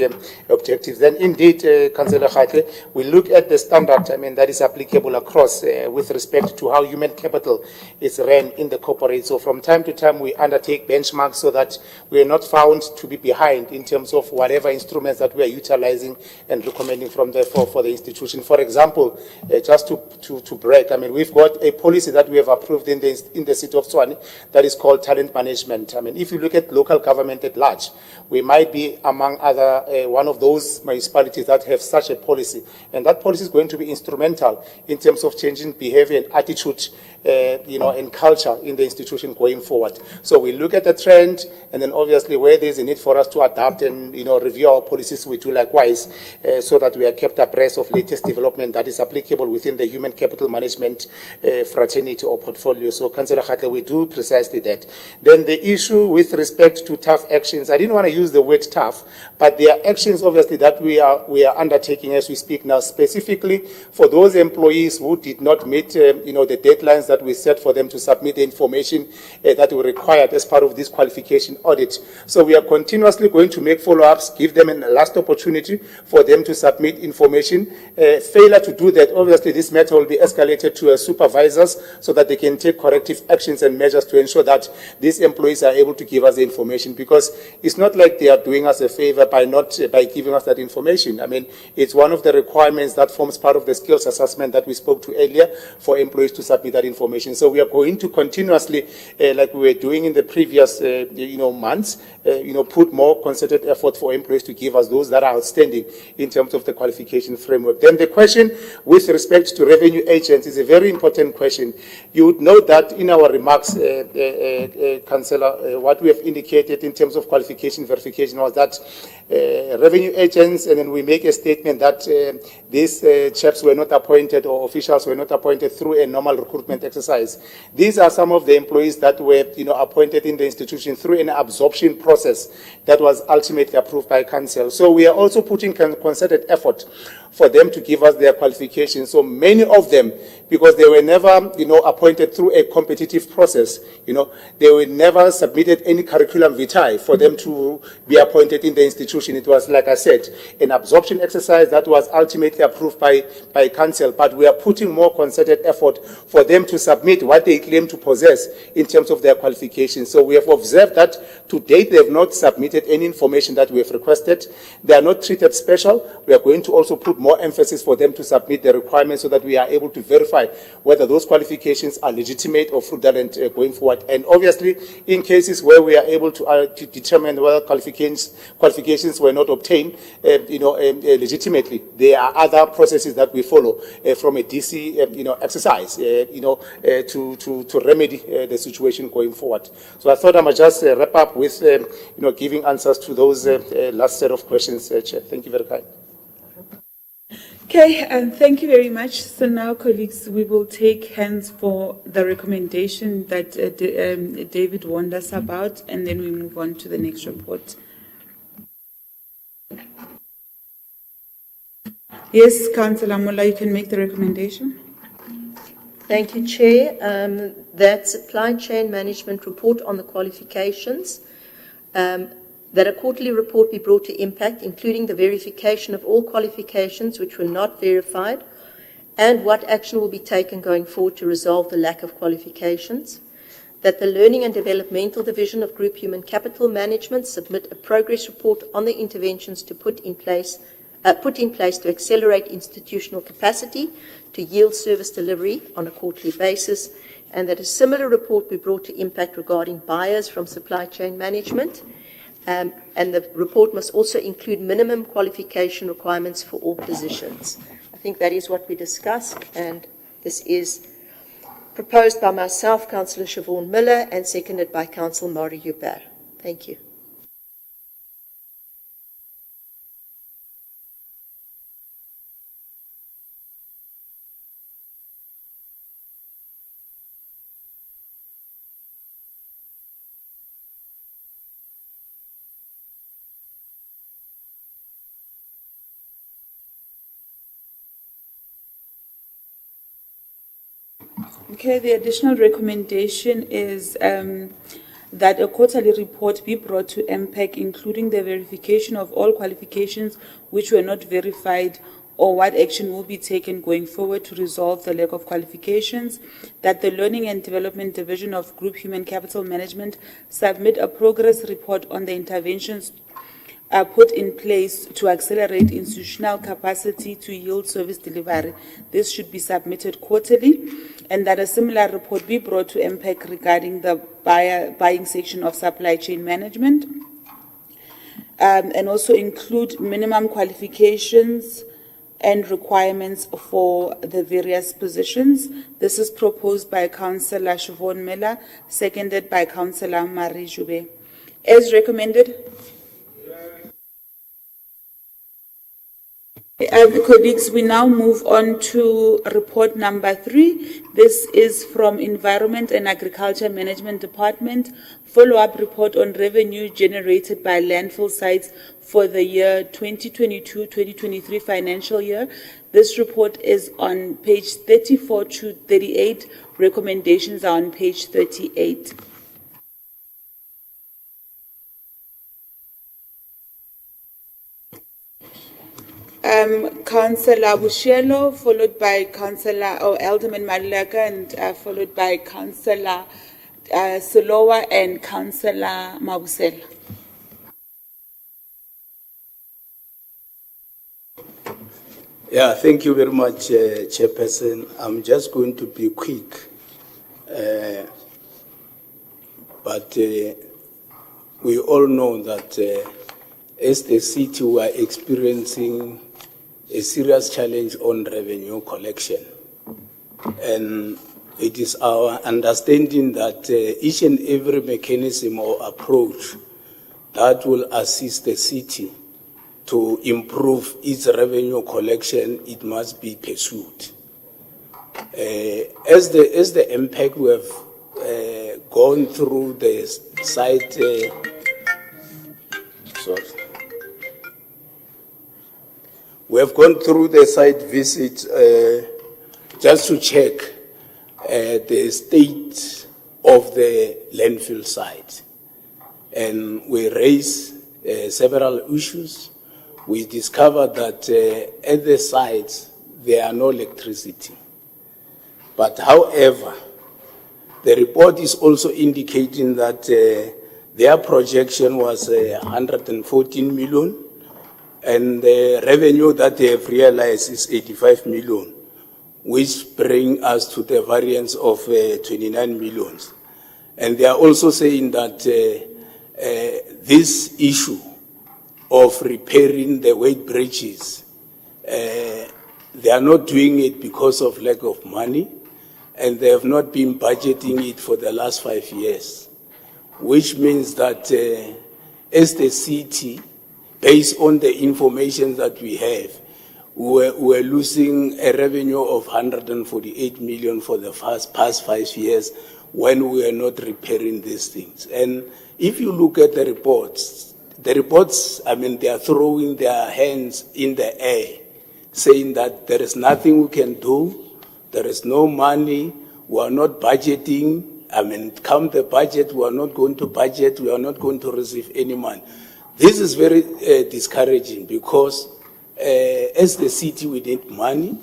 objectives. Then indeed, Councillor Khatle, we look at the standard, that is applicable across with respect to to how human capital is ran in the corporate. So from time to time, we undertake benchmarks so that we are not found to be behind in terms of whatever instruments that we are utilizing and recommending from the, for the institution. For example, just to brag, I mean, we've got a policy that we have approved in the city of Tshwane that is called talent management. I mean, if you look at local government at large, we might be among other one of those municipalities that have such a policy, and that policy is going to be instrumental in terms of changing behavior and attitude, and culture in the institution going forward. So we look at the trend, and then obviously where there's a need for us to adapt and review our policies, we do likewise, so that we are kept abreast of latest development that is applicable within the human capital management fraternity or portfolio. So, Councillor Khatle, we do precisely that. Then the issue with respect to tough actions, I didn't want to use the word tough, but there are actions obviously that we are undertaking as we speak now, specifically for those employees who did not meet the deadlines that we set for them to submit the information that were required as part of this qualification audit. So we are continuously going to make follow-ups, give them a last opportunity for them to submit information. Failure to do that, obviously this matter will be escalated to supervisors so that they can take corrective actions and measures to ensure that these employees are able to give us the information, because it's not like they are doing us a favor by giving us that information. I mean, it's one of the requirements that forms part of the skills assessment that we spoke to earlier for employees to submit that information. So we are going to continuously, like we were doing in the previous months, put more concerted effort for employees to give us those that are outstanding in terms of the qualification framework. Then the question with respect to revenue agents is a very important question. You would note that in our remarks, Councillor, what we have indicated in terms of qualification verification was that revenue agents, and then we make a statement that these chaps were not appointed, or officials were not appointed through a normal recruitment exercise. These are some of the employees that were appointed in the institution through an absorption process that was ultimately approved by council. So we are also putting concerted effort for them to give us their qualifications. So many of them, because they were never, appointed through a competitive process, they were never submitted any curriculum vitae for them to be appointed in the institution. It was, like I said, an absorption exercise that was ultimately approved by council, but we are putting more concerted effort for them to submit what they claim to possess in terms of their qualifications. So we have observed that to date they have not submitted any information that we have requested. They are not treated special. We are going to also put more emphasis for them to submit the requirements so that we are able to verify whether those qualifications are legitimate or fraudulent going forward. And obviously, in cases where we are able to determine whether qualifications were not obtained, legitimately, there are other processes that we follow from a DC, exercise, to remedy the situation going forward. So I thought I might just wrap up with, giving answers to those last set of questions, Chair. Thank you very much. Okay, and thank you very much. So now, colleagues, we will take hands for the recommendation that David warned us about, and then we move on to the next report. Yes, Councillor Mola, you can make the recommendation. Thank you, Chair. That supply chain management report on the qualifications, that a quarterly report be brought to impact, including the verification of all qualifications which were not verified, and what action will be taken going forward to resolve the lack of qualifications. That the Learning and Developmental Division of Group Human Capital Management submit a progress report on the interventions to put in place to accelerate institutional capacity to yield service delivery on a quarterly basis, and that a similar report be brought to impact regarding buyers from supply chain management. And the report must also include minimum qualification requirements for all positions. I think that is what we discussed, and this is proposed by myself, Councillor Siobhan Miller, and seconded by Councillor Marie Hubert. Thank you. Okay, the additional recommendation is that a quarterly report be brought to MPAC, including the verification of all qualifications which were not verified or what action will be taken going forward to resolve the lack of qualifications, that the Learning and Development Division of Group Human Capital Management submit a progress report on the interventions put in place to accelerate institutional capacity to yield service delivery. This should be submitted quarterly, and that a similar report be brought to MPEC regarding the buying section of supply chain management, and also include minimum qualifications and requirements for the various positions. This is proposed by Councillor Siobhan Miller, seconded by Councillor Marie Joubert. As recommended. Colleagues, we now move on to report number 3. This is from Environment and Agriculture Management Department, follow-up report on revenue generated by landfill sites for the year 2022-2023 financial year. This report is on page 34 to 38. Recommendations are on page 38. Councillor Bushielo, followed by Councillor Alderman Maluleka, and followed by Councillor Solowa and Councillor Mabusela. Yeah, thank you very much, Chairperson. I'm just going to be quick, but we all know that as the city we are experiencing a serious challenge on revenue collection. And it is our understanding that each and every mechanism or approach that will assist the city to improve its revenue collection, it must be pursued. As the impact we have gone through the site, we have gone through the site visit just to check the state of the landfill site. And we raised several issues. We discovered that at the sites there are no electricity. But however, the report is also indicating that their projection was 114 million, and the revenue that they have realized is 85 million, which bring us to the variance of 29 million. And they are also saying that this issue of repairing the weight bridges, they are not doing it because of lack of money, and they have not been budgeting it for the last 5 years, which means that as the city, based on the information that we have, we're losing a revenue of 148 million for the past 5 years when we are not repairing these things. And if you look at the reports, I mean, they are throwing their hands in the air, saying that there is nothing we can do, there is no money, we are not budgeting. I mean, come the budget, we are not going to budget, we are not going to receive any money. This is very discouraging because as the city, we need money.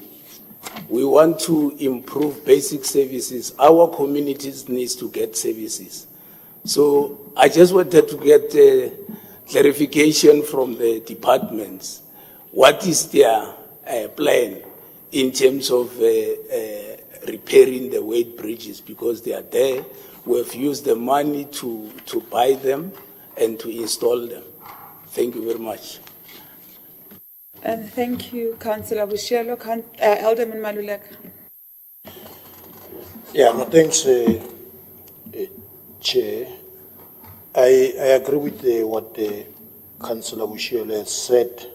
We want to improve basic services. Our communities need to get services. So I just wanted to get clarification from the departments. What is their plan in terms of repairing the weight bridges, because they are there. We have used the money to buy them and to install them. Thank you very much. Thank you, Councillor Bushielo. Alderman Maluleka. Yeah, no, thanks, Chair. I agree with what Councillor Bushielo has said.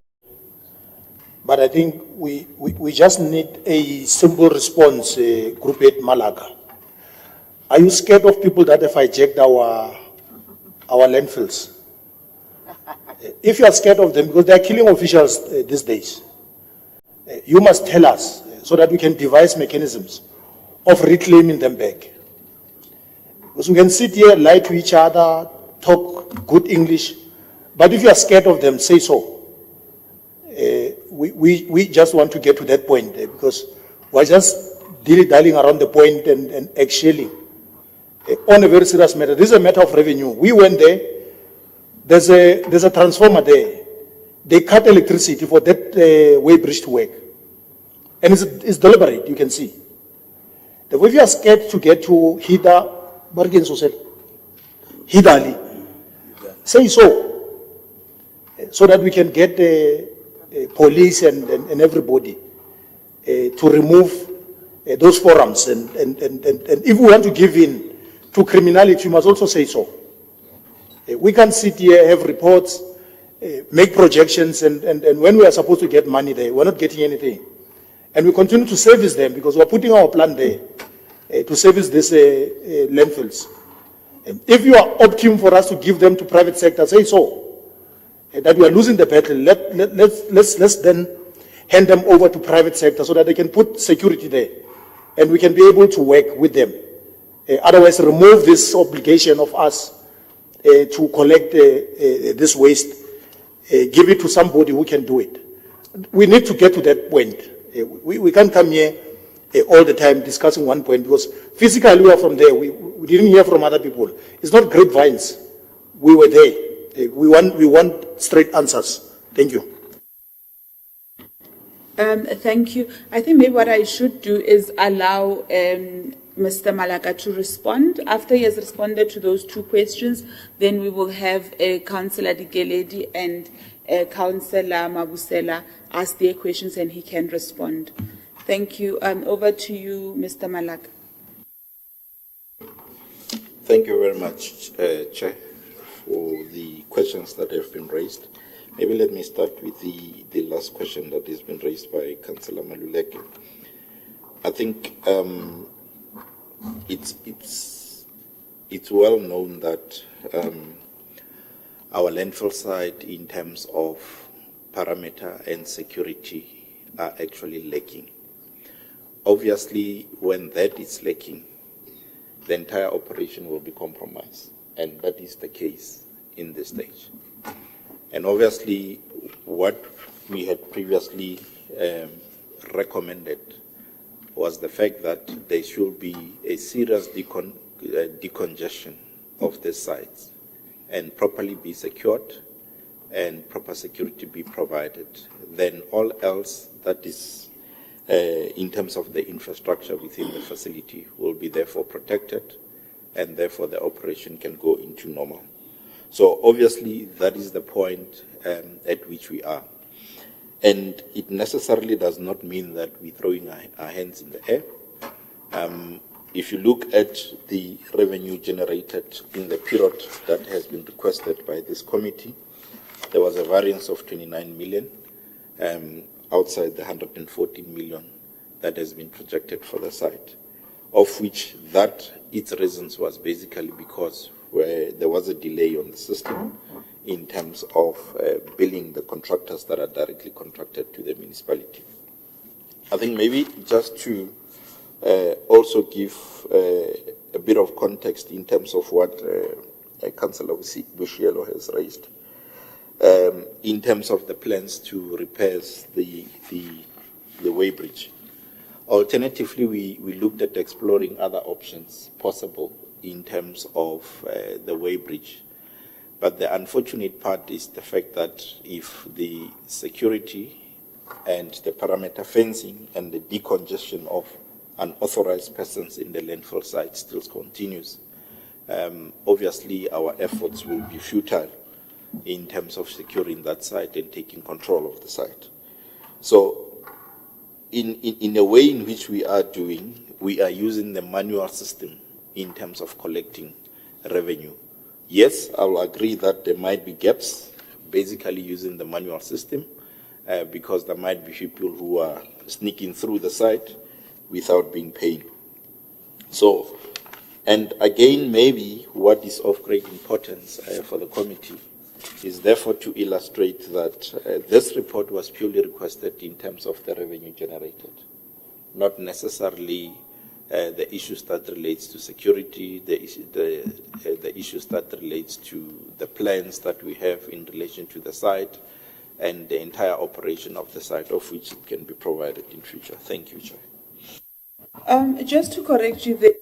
But I think we just need a simple response, Group 8 Malaga. Are you scared of people that have hijacked our landfills? If you are scared of them, because they are killing officials these days, you must tell us so that we can devise mechanisms of reclaiming them back. Because we can sit here, lie to each other, talk good English, but if you are scared of them, say so. we just want to get to that point because we're just dilly-dallying around the point and egg-shelling on a very serious matter. This is a matter of revenue. We went there. There's a transformer there. They cut electricity for that weighbridge to work. And it's deliberate, you can see. If you are scared to get to Hida, Bargain Social, Hidali, say so that we can get police and everybody to remove those forums. And if we want to give in to criminality, you must also say so. We can't sit here, have reports, make projections, and when we are supposed to get money there, we're not getting anything. And we continue to service them because we're putting our plan there to service these landfills. And if you are opting for us to give them to private sector, say so. That we are losing the battle, let's then hand them over to private sector so that they can put security there. And we can be able to work with them. Otherwise, remove this obligation of us to collect this waste, give it to somebody who can do it. We need to get to that point. We can't come here all the time discussing one point because physically we are from there. We didn't hear from other people. It's not grapevines. We were there. We want straight answers. Thank you. Thank you. I think maybe what I should do is allow Mr. Malaka to respond. After he has responded to those two questions, then we will have Councillor Dikeledi and Councillor Mabusela ask their questions and he can respond. Thank you. Over to you, Mr. Malaka. Thank you very much, Chair, for the questions that have been raised. Maybe let me start with the last question that has been raised by Councillor Maluleke. I think it's well known that our landfill site in terms of parameter and security are actually lacking. Obviously, when that is lacking, the entire operation will be compromised, and that is the case in this stage. And obviously, what we had previously recommended was the fact that there should be a serious decongestion of the sites and properly be secured and proper security be provided. Then all else that is in terms of the infrastructure within the facility will be therefore protected, and therefore the operation can go into normal. So obviously that is the point at which we are. And it necessarily does not mean that we're throwing our hands in the air. If you look at the revenue generated in the period that has been requested by this committee, there was a variance of 29 million outside the 114 million that has been projected for the site, of which its reasons was basically because where there was a delay on the system in terms of billing the contractors that are directly contracted to the municipality. I think maybe just to also give a bit of context in terms of what Councillor Bushielo has raised, in terms of the plans to repair the weighbridge. Alternatively, we looked at exploring other options possible in terms of the weighbridge. But the unfortunate part is the fact that if the security and the parameter fencing and the decongestion of unauthorized persons in the landfill site still continues, obviously our efforts will be futile in terms of securing that site and taking control of the site. So in a way in which we are doing, we are using the manual system in terms of collecting revenue. Yes, I will agree that there might be gaps, basically using the manual system, because there might be people who are sneaking through the site without being paid. So, and again, maybe what is of great importance for the committee is therefore to illustrate that this report was purely requested in terms of the revenue generated, not necessarily the issues that relates to security, the issues that relates to the plans that we have in relation to the site, and the entire operation of the site, of which it can be provided in future. Thank you, Chair. Just to correct you, the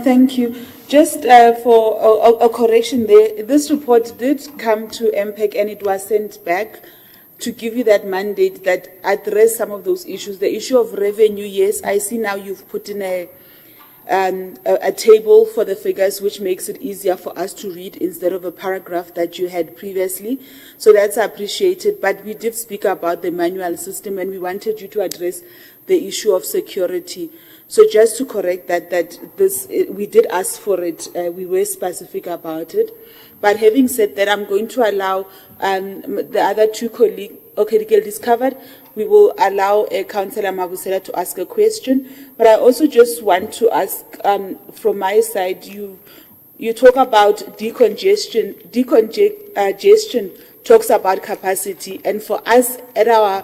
thank you. Just for a correction there, this report did come to MPEC and it was sent back to give you that mandate that address some of those issues. The issue of revenue, yes, I see now you've put in a table for the figures, which makes it easier for us to read instead of a paragraph that you had previously. So that's appreciated. But we did speak about the manual system and we wanted you to address the issue of security. So just to correct that we did ask for it, we were specific about it. But having said that, I'm going to allow the other two colleagues, okay, the guild is covered. We will allow Councillor Mabusela to ask a question. But I also just want to ask, from my side, you talk about decongestion. Decongestion talks about capacity. And for us at our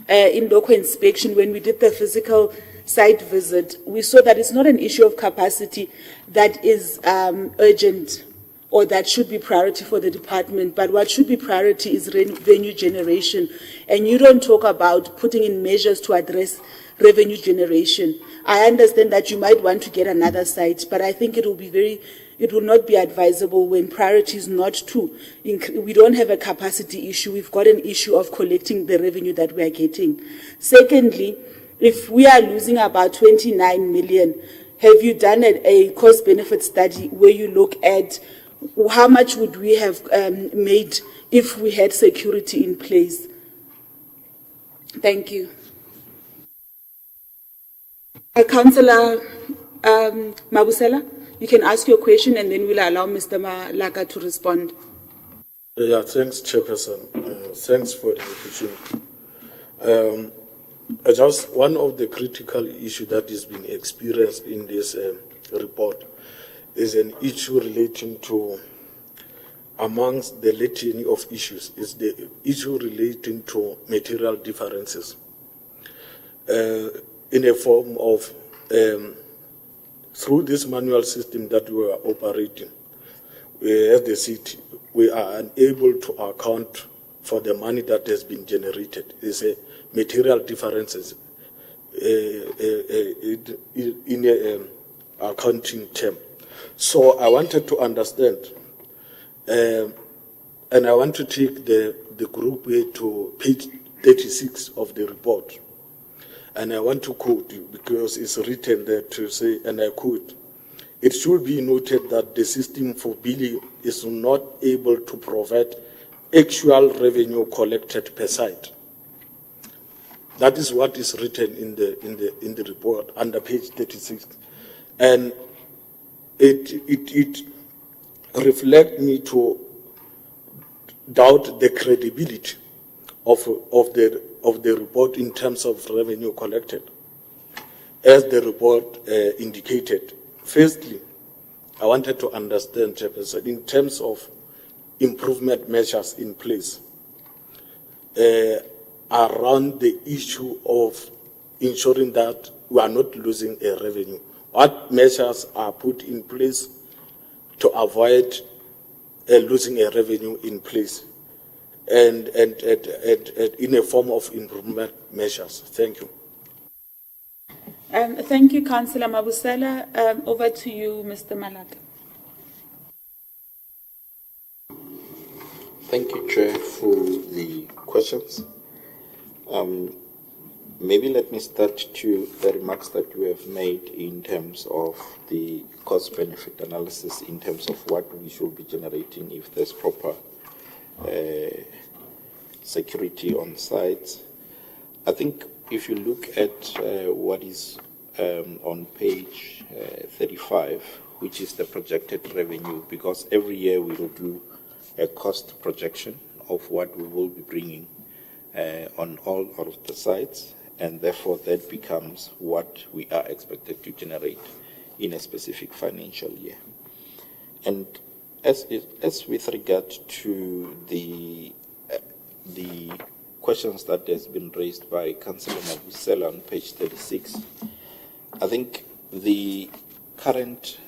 in-loco inspection, when we did the physical site visit, we saw that it's not an issue of capacity that is urgent or that should be priority for the department, but what should be priority is revenue generation. And you don't talk about putting in measures to address revenue generation. I understand that you might want to get another site, but I think it will not be advisable when priority is not to. We don't have a capacity issue. We've got an issue of collecting the revenue that we are getting. Secondly, if we are losing about 29 million, have you done a cost-benefit study where you look at how much would we have made if we had security in place? Thank you. Councillor Mabusela, you can ask your question and then we'll allow Mr. Malaka to respond. Yeah, thanks, Chairperson. Thanks for the opportunity. Just one of the critical issues that is being experienced in this report is an issue relating to, amongst the litany of issues, is the issue relating to material differences in a form of, through this manual system that we are operating, as the city, we are unable to account for the money that has been generated. It's a material differences in an accounting term. So I wanted to understand, and I want to take the group way to page 36 of the report. And I want to quote you because it's written there to say, and I quote, "It should be noted that the system for billing is not able to provide actual revenue collected per site." That is what is written in the report under page 36, and it reflects me to doubt the credibility of the report in terms of revenue collected, as the report indicated. Firstly, I wanted to understand, Chairperson, in terms of improvement measures in place around the issue of ensuring that we are not losing a revenue. What measures are put in place to avoid losing a revenue in place and in a form of improvement measures? Thank you. Thank you, Councillor Mabusela. Over to you, Mr. Malaka. Thank you, Chair, for the questions. Maybe let me start to the remarks that you have made in terms of the cost-benefit analysis, in terms of what we should be generating if there's proper security on site. I think if you look at what is on page 35, which is the projected revenue, because every year we will do a cost projection of what we will be bringing on all of the sites, and therefore that becomes what we are expected to generate in a specific financial year. And as with regard to the questions that has been raised by Councillor Mabusela on page 36, I think the current,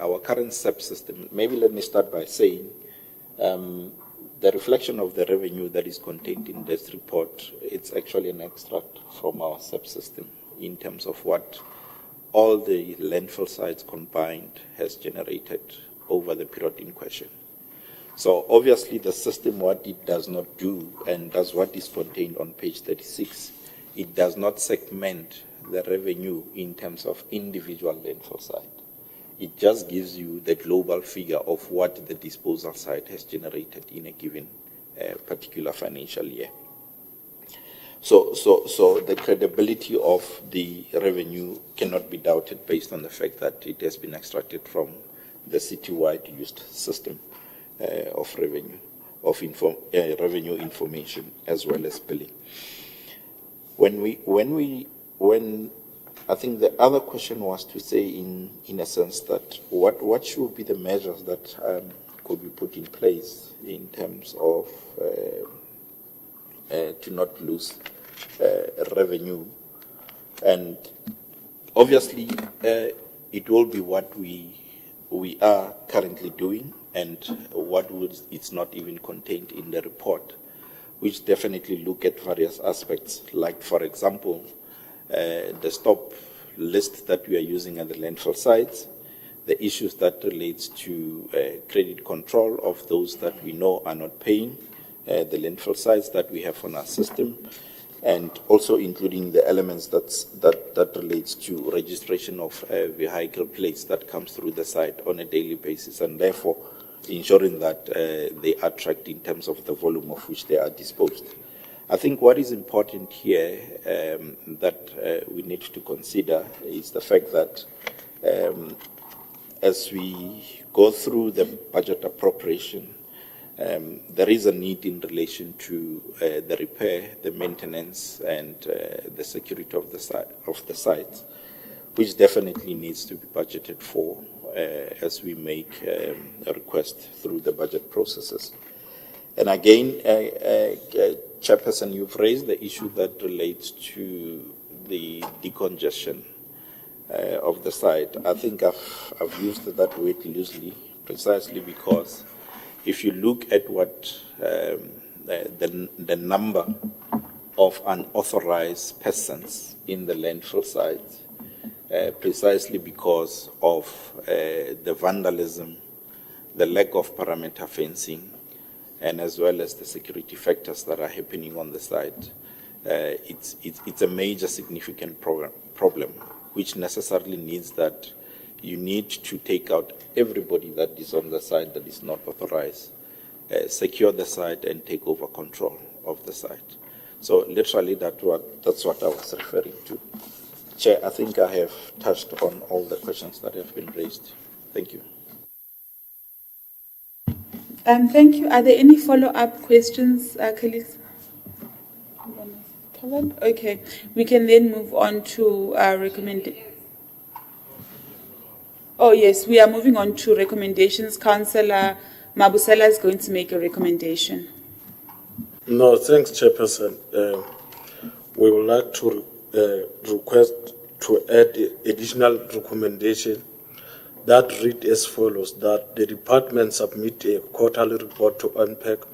our current SAP system, maybe let me start by saying the reflection of the revenue that is contained in this report, it's actually an extract from our SAP system in terms of what all the landfill sites combined has generated over the period in question. So obviously the system, what it does not do, and that's what is contained on page 36, it does not segment the revenue in terms of individual landfill site. It just gives you the global figure of what the disposal site has generated in a given particular financial year. So the credibility of the revenue cannot be doubted based on the fact that it has been extracted from the citywide used system of revenue, of revenue information as well as billing. When I think the other question was to say in a sense that what should be the measures that could be put in place in terms of to not lose revenue, and obviously it will be what we are currently doing and what it's not even contained in the report, which definitely look at various aspects, like for example the stop list that we are using at the landfill sites, the issues that relates to credit control of those that we know are not paying, the landfill sites that we have on our system, and also including the elements that relates to registration of vehicle plates that comes through the site on a daily basis, and therefore ensuring that they are tracked in terms of the volume of which they are disposed. I think what is important here that we need to consider is the fact that as we go through the budget appropriation, there is a need in relation to the repair, the maintenance, and the security of the sites, which definitely needs to be budgeted for as we make a request through the budget processes. And again, Chairperson, you've raised the issue that relates to the decongestion of the site. I think I've used that word loosely, precisely because if you look at what the number of unauthorized persons in the landfill sites, precisely because of the vandalism, the lack of perimeter fencing, and as well as the security factors that are happening on the site, it's a major significant problem, which necessarily needs that you need to take out everybody that is on the site that is not authorized, secure the site, and take over control of the site. So literally that's what I was referring to. Chair, I think I have touched on all the questions that have been raised. Thank you. Thank you. Are there any follow-up questions, colleagues? Covered? Okay. We can then move on to recommendation. Oh, yes, we are moving on to recommendations. Councillor Mabusela is going to make a recommendation. No, thanks, Chairperson. We would like to request to add additional recommendation that read as follows, that the department submit a quarterly report to UNPAC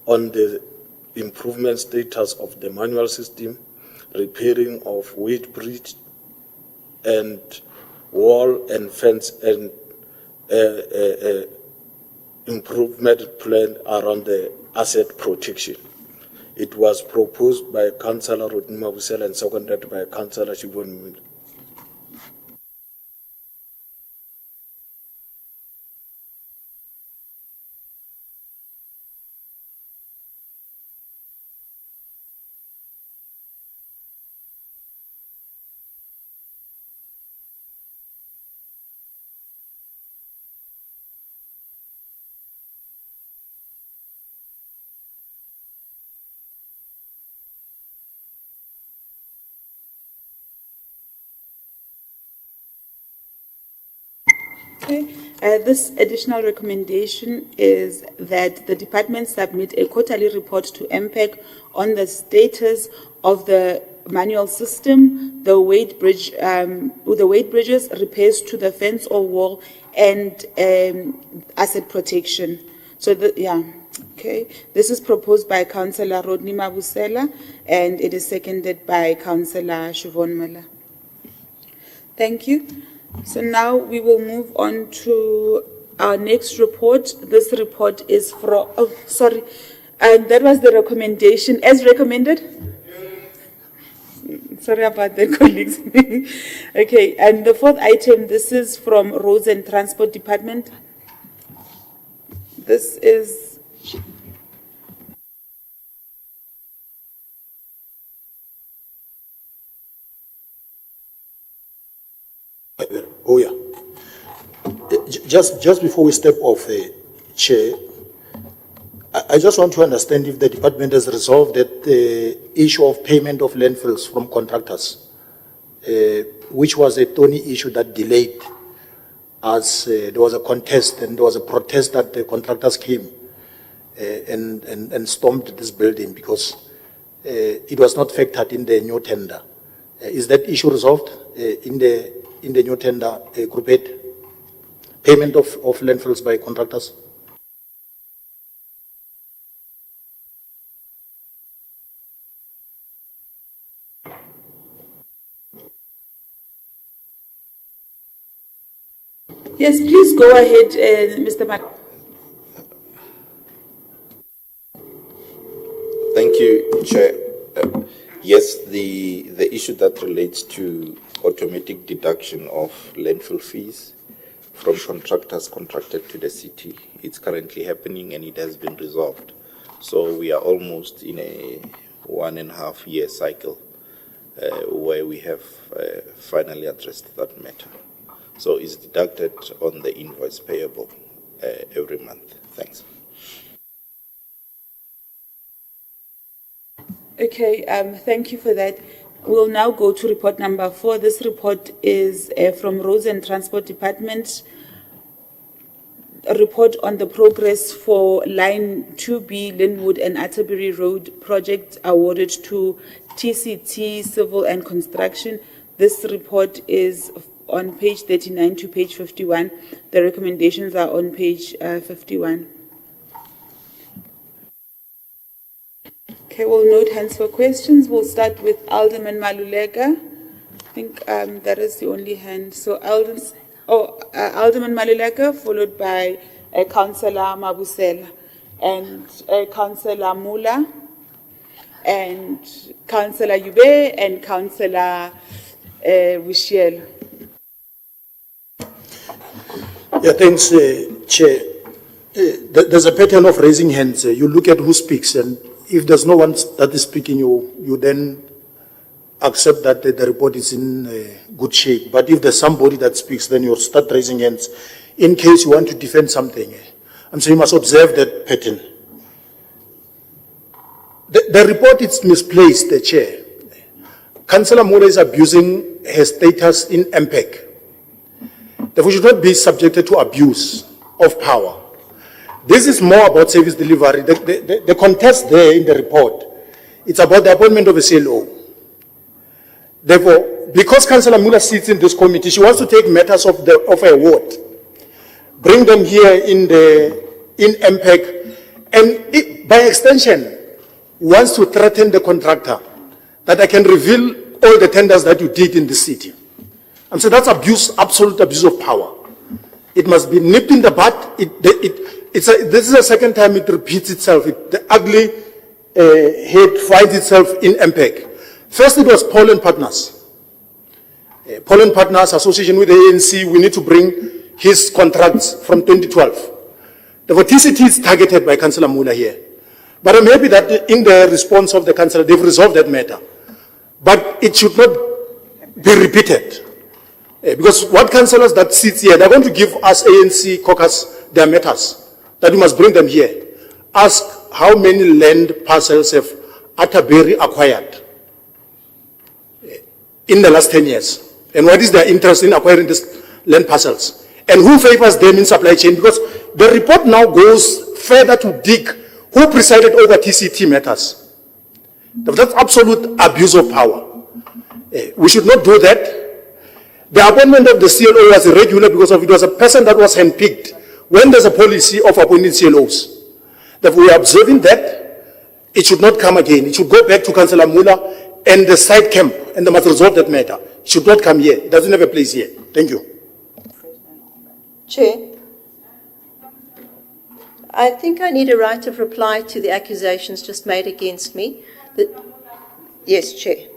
on the improvement status of the manual system, repairing of weight bridge and wall and fence, and improvement plan around the asset protection. It was proposed by Councillor Rodney Mabusela and seconded by Councillor Shibon. Okay. This additional recommendation is that the department submit a quarterly report to MPEC on the status of the manual system, the weight bridges, repairs to the fence or wall, and asset protection. So, okay. This is proposed by Councillor Rodney Mabusela, and it is seconded by Councillor Siobhan Muller. Thank you. So now we will move on to our next report. This report is from, and that was the recommendation as recommended. Sorry about that, colleagues. Okay, and the fourth item, this is from Roads and Transport Department. This is Oh, yeah. Just before we step off, Chair, I just want to understand if the department has resolved that the issue of payment of landfills from contractors, which was a thorny issue that delayed as there was a contest and there was a protest that the contractors came and stormed this building because it was not factored in the new tender. Is that issue resolved in the new tender, Group 8, payment of landfills by contractors? yes, please go ahead, Mr. Mat. Thank you, Chair. Yes, the issue that relates to automatic deduction of landfill fees from contractors contracted to the city, it's currently happening and it has been resolved. So we are almost in a 1.5 year cycle where we have finally addressed that matter. So it's deducted on the invoice payable every month. Thanks. Okay, thank you for that. We'll now go to report number 4. This report is from Roads and Transport Department. A report on the progress for Line 2B, Linwood and Atterbury Road project awarded to TCT Civil and Construction. This report is on page 39 to page 51. The recommendations are on page 51. Okay, we'll note hands for questions. We'll start with Alderman Maluleka. I think that is the only hand. So Alderman Maluleka, followed by Councillor Mabusela, and Councillor Mula, and Councillor Yube, and Councillor Wishiel. Yeah, thanks, Chair. There's a pattern of raising hands. You look at who speaks, and if there's no one that is speaking, you then accept that the report is in good shape. But if there's somebody that speaks, then you start raising hands in case you want to defend something. And so you must observe that pattern. The report is misplaced, the Chair. Councillor Mula is abusing her status in MPEC. Therefore, should not be subjected to abuse of power. This is more about service delivery. The contest there in the report, it's about the appointment of a CLO. Therefore, because Councillor Mula sits in this committee, she wants to take matters of her ward, bring them here in MPEC, and by extension, wants to threaten the contractor that I can reveal all the tenders that you did in the city. And so that's abuse, absolute abuse of power. It must be nipped in the bud. This is the second time it repeats itself. The ugly head finds itself in MPEC. First, it was Paul and Partners. Paul and Partners Association with the ANC, we need to bring his contracts from 2012. Therefore, TCT is targeted by Councillor Mula here. But I'm happy that in the response of the Councillor, they've resolved that matter. But it should not be repeated. Because what councillors that sits here, they're going to give us ANC caucus their matters, that we must bring them here. Ask how many land parcels have Atterbury acquired in the last 10 years. And what is their interest in acquiring these land parcels? and who favors them in supply chain, because the report now goes further to dig who presided over TCT matters. That's absolute abuse of power. We should not do that. The appointment of the CLO was irregular because it was a person that was handpicked when there's a policy of appointing CLOs. Therefore, we are observing that it should not come again. It should go back to Councillor Muller and the side camp, and they must resolve that matter. It should not come here. It doesn't have a place here. Thank you. Chair, I think I need a right of reply to the accusations just made against me. Yes, Chair.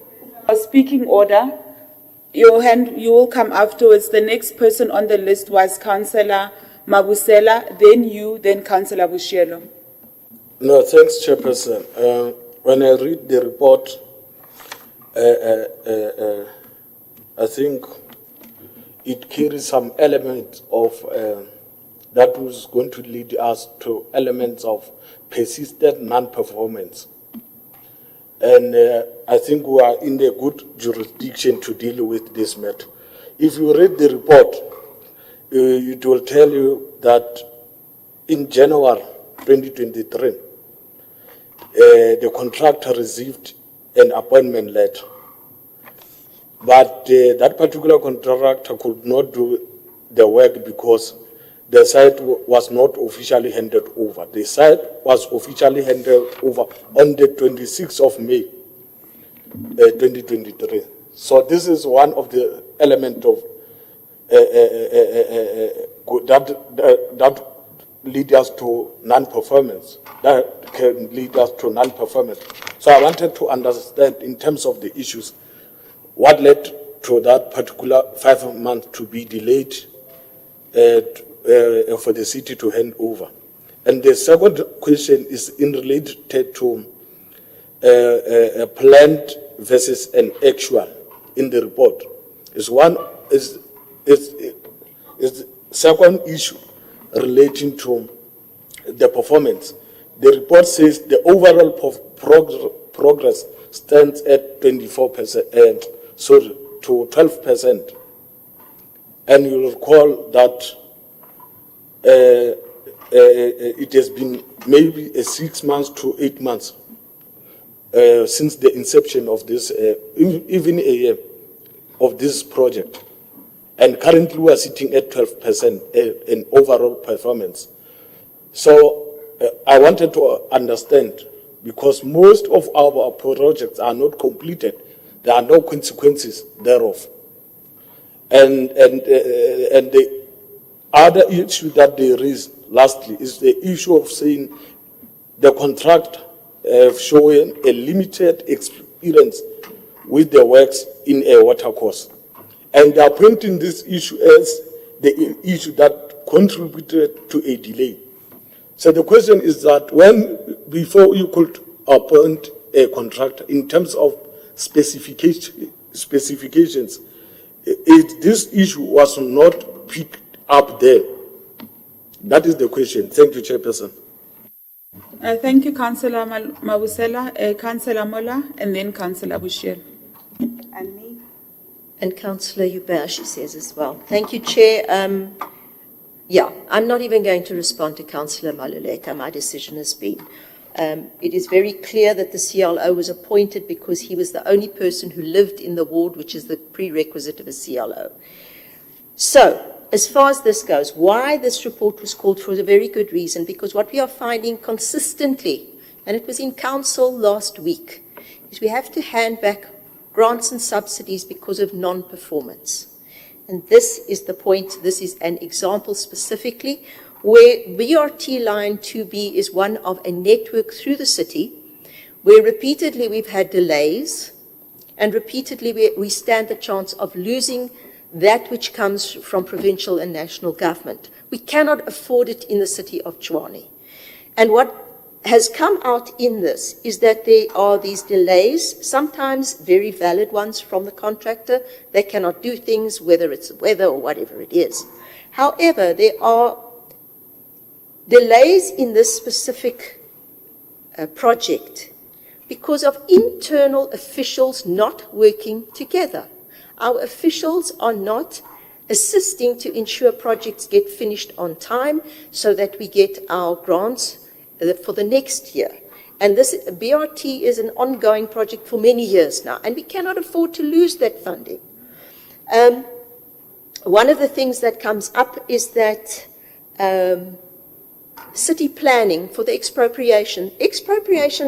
A speaking order. Your hand, you will come afterwards. The next person on the list was Councillor Mabusela, then you, then Councillor Bushielo. No, thanks, Chairperson. When I read the report, I think it carries some elements of that was going to lead us to elements of persistent non-performance. And I think we are in a good jurisdiction to deal with this matter. If you read the report, it will tell you that in January 2023, the contractor received an appointment letter. But that particular contractor could not do the work because the site was not officially handed over. The site was officially handed over on the 26th of May, 2023. So this is one of the elements of that lead us to non-performance. That can lead us to non-performance. So I wanted to understand in terms of the issues, what led to that particular 5 months to be delayed for the city to hand over. And the second question is in related to a planned versus an actual in the report. Is second issue relating to the performance. The report says the overall progress stands at 24%, to 12%. And you'll recall that it has been maybe 6 months to 8 months since the inception of this, even a year of this project. And currently we are sitting at 12% in overall performance. So I wanted to understand, because most of our projects are not completed, there are no consequences thereof. And the other issue that they raised lastly is the issue of saying the contract showing a limited experience with the works in a water course. And they are pointing this issue as the issue that contributed to a delay. So the question is that before you could appoint a contractor in terms of specifications, this issue was not picked up there. That is the question. Thank you, Chairperson. Thank you, Councillor Mabusela, Councillor Mola, and then Councillor Bushiel. And me. And Councillor Hubert, she says as well. Thank you, Chair. I'm not even going to respond to Councillor Maluleka. My decision has been. It is very clear that the CLO was appointed because he was the only person who lived in the ward, which is the prerequisite of a CLO. So, as far as this goes, why this report was called for is a very good reason, because what we are finding consistently, and it was in council last week, is we have to hand back grants and subsidies because of non-performance. And this is the point. This is an example specifically where BRT Line 2B is one of a network through the city where repeatedly we've had delays and repeatedly we stand the chance of losing that which comes from provincial and national government. We cannot afford it in the city of Tshwane. And what has come out in this is that there are these delays, sometimes very valid ones from the contractor. They cannot do things, whether it's the weather or whatever it is. However, there are delays in this specific project because of internal officials not working together. Our officials are not assisting to ensure projects get finished on time so that we get our grants for the next year. And this BRT is an ongoing project for many years now, and we cannot afford to lose that funding. One of the things that comes up is that city planning for the expropriation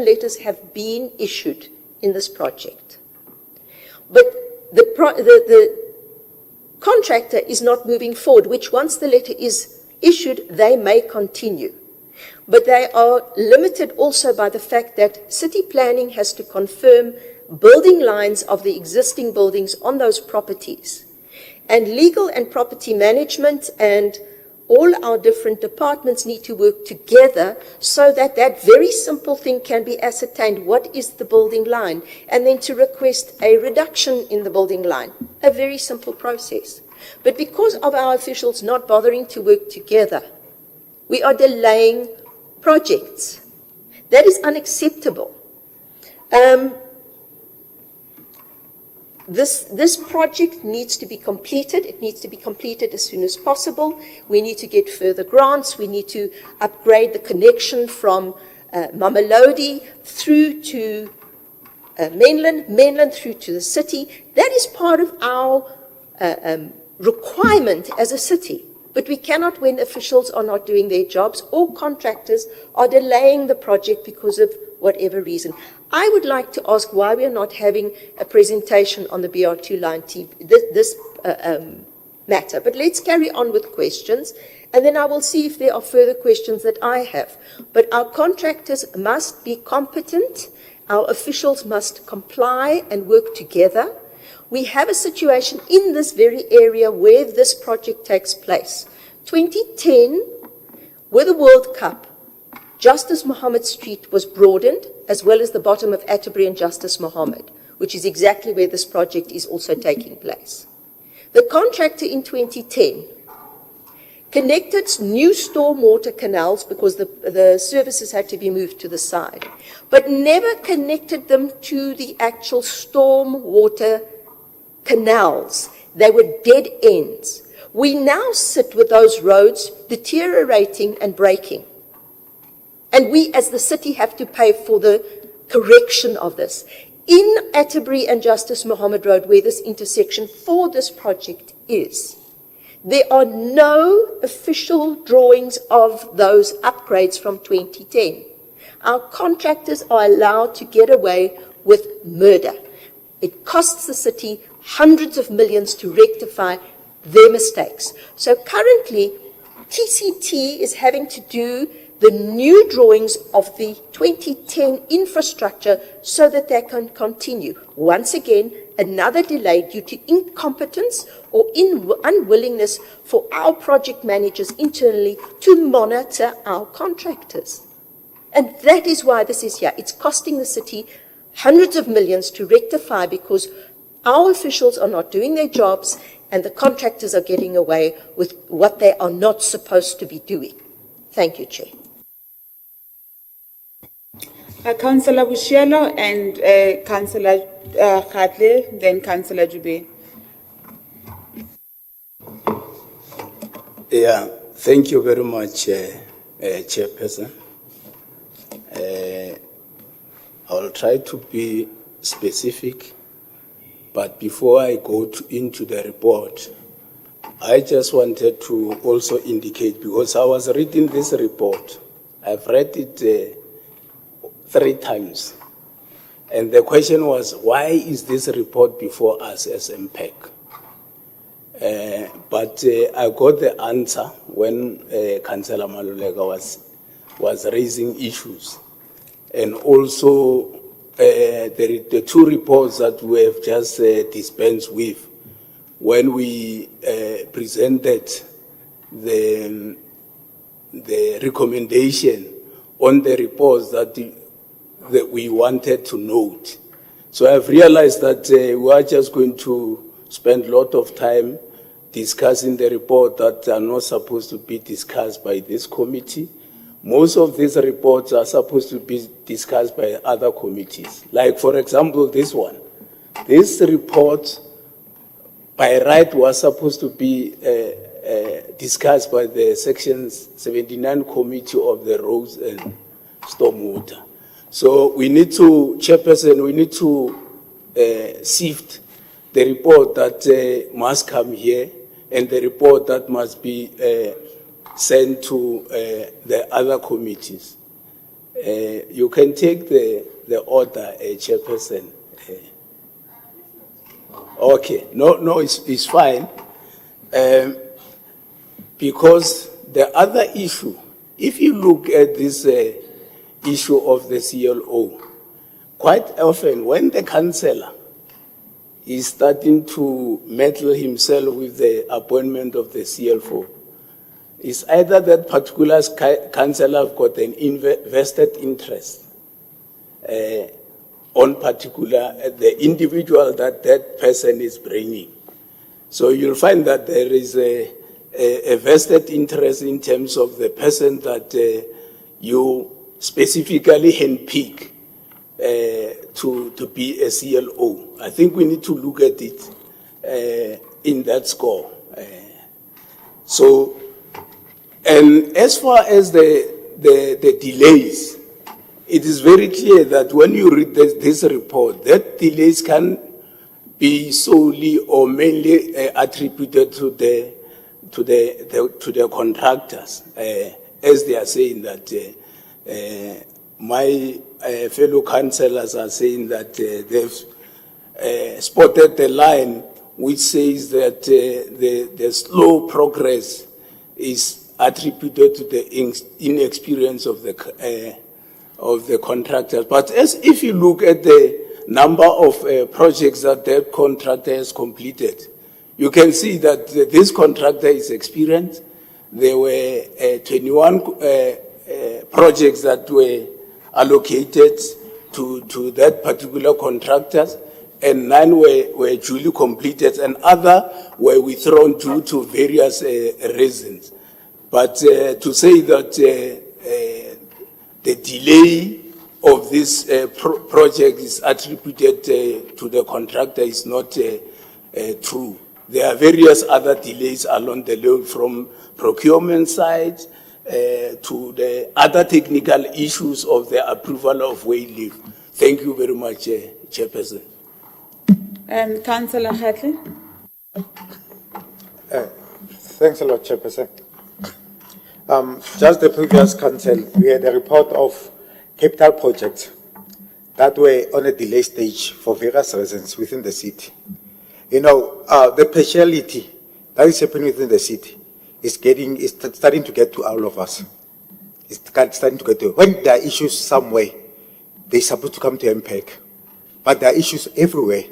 letters have been issued in this project. But the contractor is not moving forward, which once the letter is issued, they may continue. But they are limited also by the fact that city planning has to confirm building lines of the existing buildings on those properties. And legal and property management and all our different departments need to work together so that that very simple thing can be ascertained. What is the building line? And then to request a reduction in the building line. A very simple process. But because of our officials not bothering to work together, we are delaying projects. That is unacceptable. This project needs to be completed. It needs to be completed as soon as possible. We need to get further grants. We need to upgrade the connection from Mamelodi through to mainland through to the city. That is part of our requirement as a city. But we cannot, when officials are not doing their jobs or contractors are delaying the project because of whatever reason. I would like to ask why we are not having a presentation on the BR2 line this matter. But let's carry on with questions, and then I will see if there are further questions that I have. But our contractors must be competent. Our officials must comply and work together. We have a situation in this very area where this project takes place. 2010, with the World Cup, Justice Mohammed Street was broadened, as well as the bottom of Atterbury and Justice Mohammed, which is exactly where this project is also taking place. The contractor in 2010 connected new stormwater canals because the services had to be moved to the side, but never connected them to the actual stormwater canals. They were dead ends. We now sit with those roads deteriorating and breaking. And we as the city have to pay for the correction of this. In Atterbury and Justice Mohammed Road, where this intersection for this project is, there are no official drawings of those upgrades from 2010. Our contractors are allowed to get away with murder. It costs the city hundreds of millions to rectify their mistakes. So currently, TCT is having to do the new drawings of the 2010 infrastructure so that they can continue. Once again, another delay due to incompetence or unwillingness for our project managers internally to monitor our contractors. And that is why this is here. It's costing the city hundreds of millions to rectify because our officials are not doing their jobs and the contractors are getting away with what they are not supposed to be doing. Thank you, Chair. Councillor Bushielo and Councillor Khatle, then Councillor Jube. Yeah, thank you very much, Chairperson. I'll try to be specific, but before I go into the report, I just wanted to also indicate, because I was reading this report, I've read it 3 times. And the question was, why is this report before us as MPEC? But I got the answer when Councillor Maluleka was raising issues. And also the 2 reports that we have just dispensed with when we presented the recommendation on the reports that we wanted to note. So I've realized that we are just going to spend a lot of time discussing the report that are not supposed to be discussed by this committee. Most of these reports are supposed to be discussed by other committees. Like, for example, this one. This report by right was supposed to be discussed by the Section 79 Committee of the Roads and Stormwater. So we need to, Chairperson, we need to sift the report that must come here and the report that must be sent to the other committees. You can take the order, Chairperson. Okay, no, it's fine. Because the other issue, if you look at this issue of the CLO, quite often when the councillor is starting to meddle himself with the appointment of the CL4, it's either that particular councillor have got an vested interest on particular the individual that that person is bringing. So you'll find that there is a vested interest in terms of the person that you specifically handpick to be a CLO. I think we need to look at it in that score. And as far as the delays, it is very clear that when you read this report, that delays can be solely or mainly attributed to the contractors, as they are saying that my fellow councillors are saying that they've spotted the line which says that the slow progress is attributed to the inexperience of the contractors. But if you look at the number of projects that contractor has completed, you can see that this contractor is experienced. There were 21 projects that were allocated to that particular contractors, and 9 were duly completed, and other were withdrawn due to various reasons. But to say that the delay of this project is attributed to the contractor is not true. There are various other delays along the road, from procurement side to the other technical issues of the approval of way leave. Thank you very much, Chairperson. Councillor Hadley. Thanks a lot, Chairperson. Just the previous council, we had a report of capital projects that were on a delay stage for various reasons within the city. You know, the partiality that is happening within the city is starting to get to all of us. It's starting to get to, when there are issues somewhere, they're supposed to come to MPEC. But there are issues everywhere.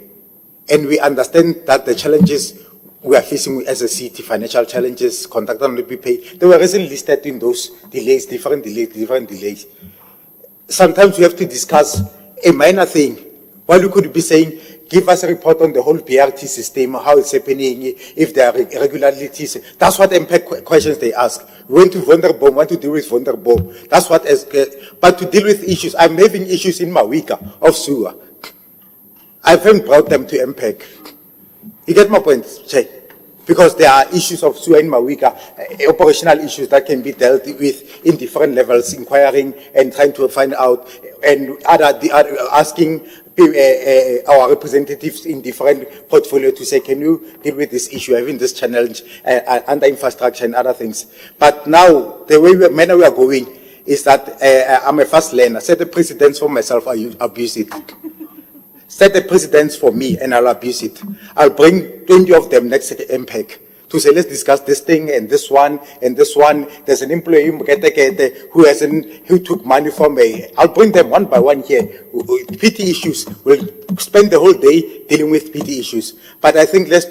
And we understand that the challenges we are facing as a city, financial challenges, contractor not be paid, they were recently listed in those delays, different delays. Sometimes we have to discuss a minor thing, while we could be saying, give us a report on the whole BRT system, how it's happening, if there are irregularities. That's what MPEC questions they ask. We went to Vonderbom, want to deal with Vonderbom. That's what, but to deal with issues, I'm having issues in Mawika of sewer. I haven't brought them to MPEC. You get my point, Che? Because there are issues of sewer in Mawika, operational issues that can be dealt with in different levels, inquiring and trying to find out, and asking our representatives in different portfolios to say, can you deal with this issue, having this challenge under infrastructure and other things. But now, the manner we are going is that I'm a fast learner. Set the precedence for myself, I abuse it. Set the precedence for me, and I'll abuse it. I'll bring 20 of them next to the MPEC to say, let's discuss this thing and this one and this one. There's an employee who took money from me. I'll bring them one by one here. PT issues. We'll spend the whole day dealing with PT issues. But I think let's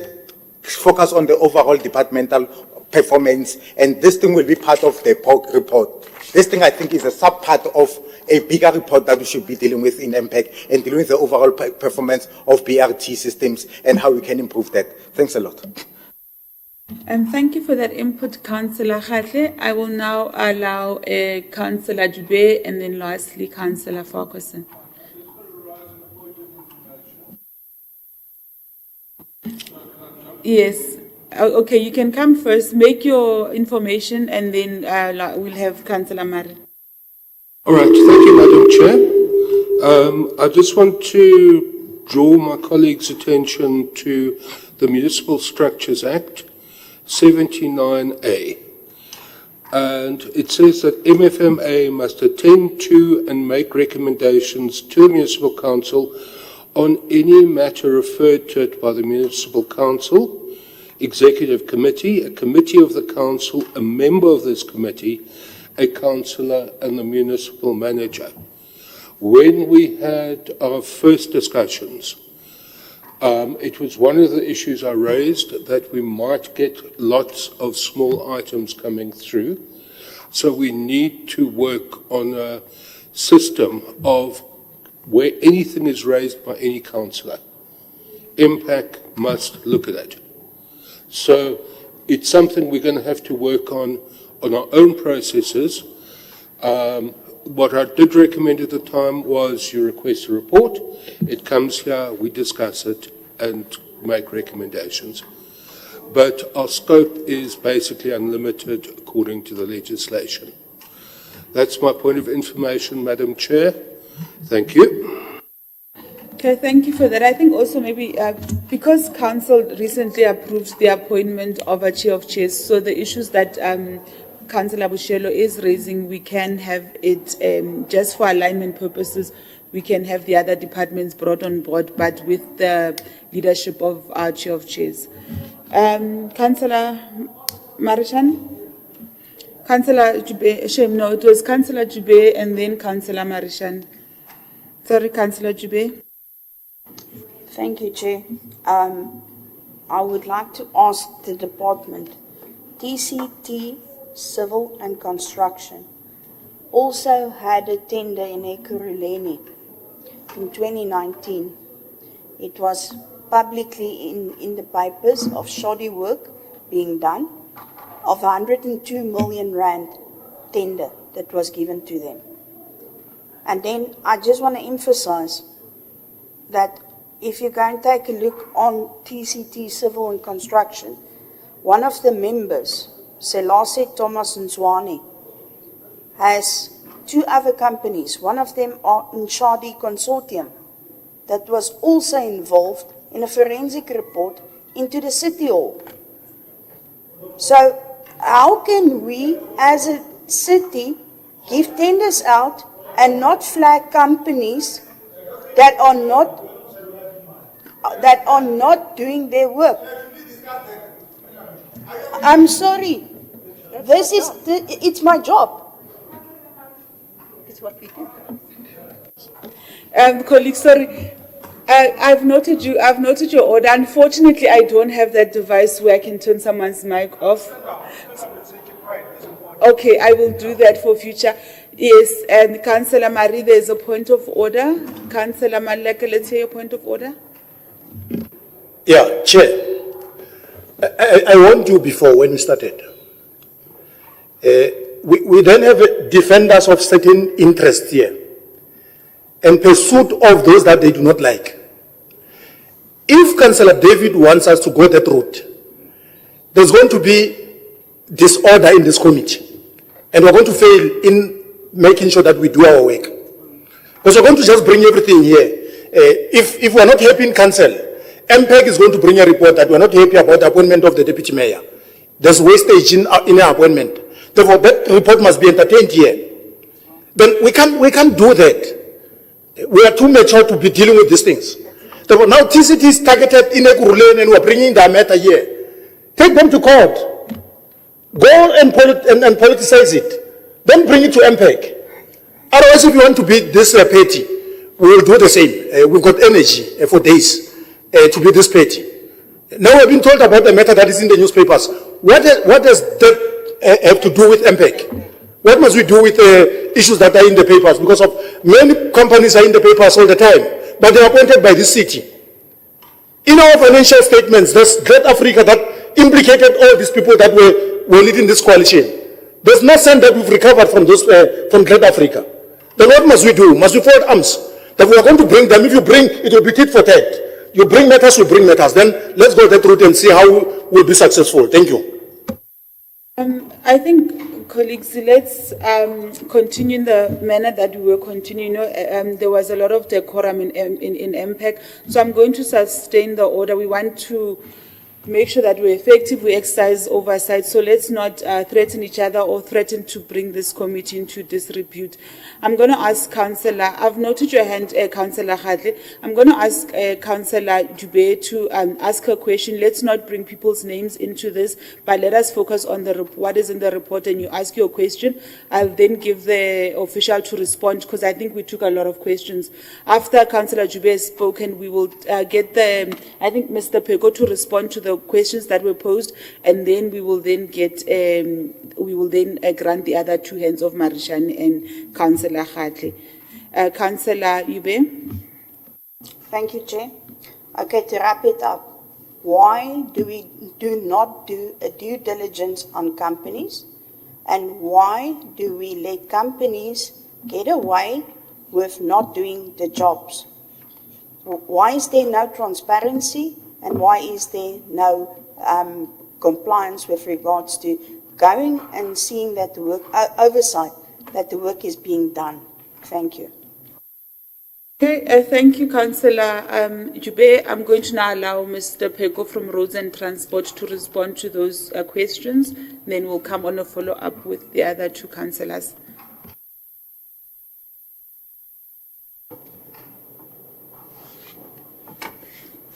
focus on the overall departmental performance, and this thing will be part of the report. This thing, I think, is a sub-part of a bigger report that we should be dealing with in MPEC and dealing with the overall performance of BRT systems and how we can improve that. Thanks a lot. And thank you for that input, Councillor Khatle. I will now allow Councillor Dube and then lastly Councillor Farquharson. Yes. Okay, you can come first, make your information, and then we'll have Councillor Mari. All right, thank you, Madam Chair. I just want to draw my colleagues' attention to the Municipal Structures Act, 79A. And it says that MFMA must attend to and make recommendations to the Municipal Council on any matter referred to it by the Municipal Council, Executive Committee, a committee of the Council, a member of this committee, a councillor, and the municipal manager. When we had our first discussions, it was one of the issues I raised that we might get lots of small items coming through. So we need to work on a system of where anything is raised by any councillor. MPAC must look at it. So it's something we're going to have to work on our own processes. What I did recommend at the time was you request a report. It comes here, we discuss it, and make recommendations. But our scope is basically unlimited according to the legislation. That's my point of information, Madam Chair. Thank you. Okay, thank you for that. I think also maybe because Council recently approved the appointment of a Chair of Chairs, so the issues that Councillor Bushelo is raising, we can have it just for alignment purposes. We can have the other departments brought on board, but with the leadership of our Chair of Chairs. Councillor Marishan? Councillor Jube, shame, no, it was Councillor Jube and then Councillor Marishan. Sorry, Councillor Jube. Thank you, Chair. I would like to ask the department, TCT Civil and Construction also had a tender in Ekurhuleni in 2019. It was publicly in the papers of shoddy work being done of 102 million rand tender that was given to them. And then I just want to emphasize that if you go and take a look on TCT Civil and Construction, one of the members, Selase Thomas Nzwane, has two other companies. One of them are Nshadi Consortium that was also involved in a forensic report into the City Hall. So how can we as a city give tenders out and not flag companies that are not doing their work? I'm sorry. It's my job. It's what we do. Colleague, sorry. I've noted your order. Unfortunately, I don't have that device where I can turn someone's mic off. Okay, I will do that for future. Yes, and Councillor Marie, there's a point of order. Councillor Maleka, let's hear your point of order. Yeah, Chair. I warned you before when we started. We then have defenders of certain interests here and pursuit of those that they do not like. If Councillor David wants us to go that route, there's going to be disorder in this committee, and we're going to fail in making sure that we do our work. Because we're going to just bring everything here. If we're not happy in council, MPEG is going to bring a report that we're not happy about the appointment of the deputy mayor. There's wastage in our appointment. Therefore, that report must be entertained here. Then we can't do that. We are too mature to be dealing with these things. Therefore, now TCT is targeted in Ekurhuleni and we're bringing their matter here. Take them to court. Go and politicize it. Then bring it to MPEG. Otherwise, if you want to be this petty, we will do the same. We've got energy for days to be this petty. Now we've been told about the matter that is in the newspapers. What does that have to do with MPEG? What must we do with issues that are in the papers? Because of many companies are in the papers all the time, but they are appointed by this city. In our financial statements, there's Great Africa that implicated all these people that were leading this coalition. There's no cent that we've recovered from those from Great Africa. Then what must we do? Must we fold arms? That we are going to bring them. If you bring, it will be tit for tat. you bring matters, we bring matters. Then let's go that route and see how we'll be successful. Thank you. I think, colleagues, let's continue in the manner that we were continuing. There was a lot of decorum in MPEC, so I'm going to sustain the order. We want to make sure that we're effective, we exercise oversight, so let's not threaten each other or threaten to bring this committee into disrepute. I'm going to ask Councillor, I've noted your hand, Councillor Hadley. I'm going to ask Councillor Dube to ask her question. Let's not bring people's names into this, but let us focus on what is in the report, and you ask your question. I'll then give the official to respond, because I think we took a lot of questions. After Councillor Dube has spoken, we will get I think Mr. Peko to respond to the questions that were posed, and then we will then get grant the other two hands of Marishani and Councillor Khatle. Councillor Ube. Thank you, Chair. Okay, to wrap it up, why do we not do a due diligence on companies, and why do we let companies get away with not doing the jobs? Why is there no transparency? And why is there no compliance with regards to going and seeing that the work, oversight, that the work is being done? Thank you. Okay, thank you, Councillor Jube. I'm going to now allow Mr. Peko from Roads and Transport to respond to those questions. Then we'll come on a follow-up with the other two councillors.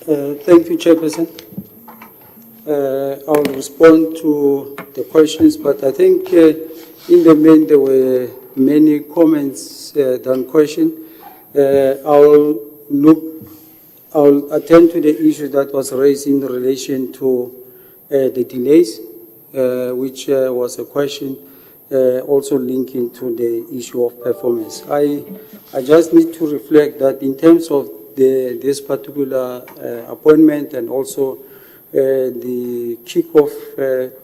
Thank you, Chairperson. I'll respond to the questions, but I think in the main there were many comments than questions. I'll attend to the issue that was raised in relation to the delays, which was a question also linking to the issue of performance. I just need to reflect that in terms of this particular appointment, and also the kick-off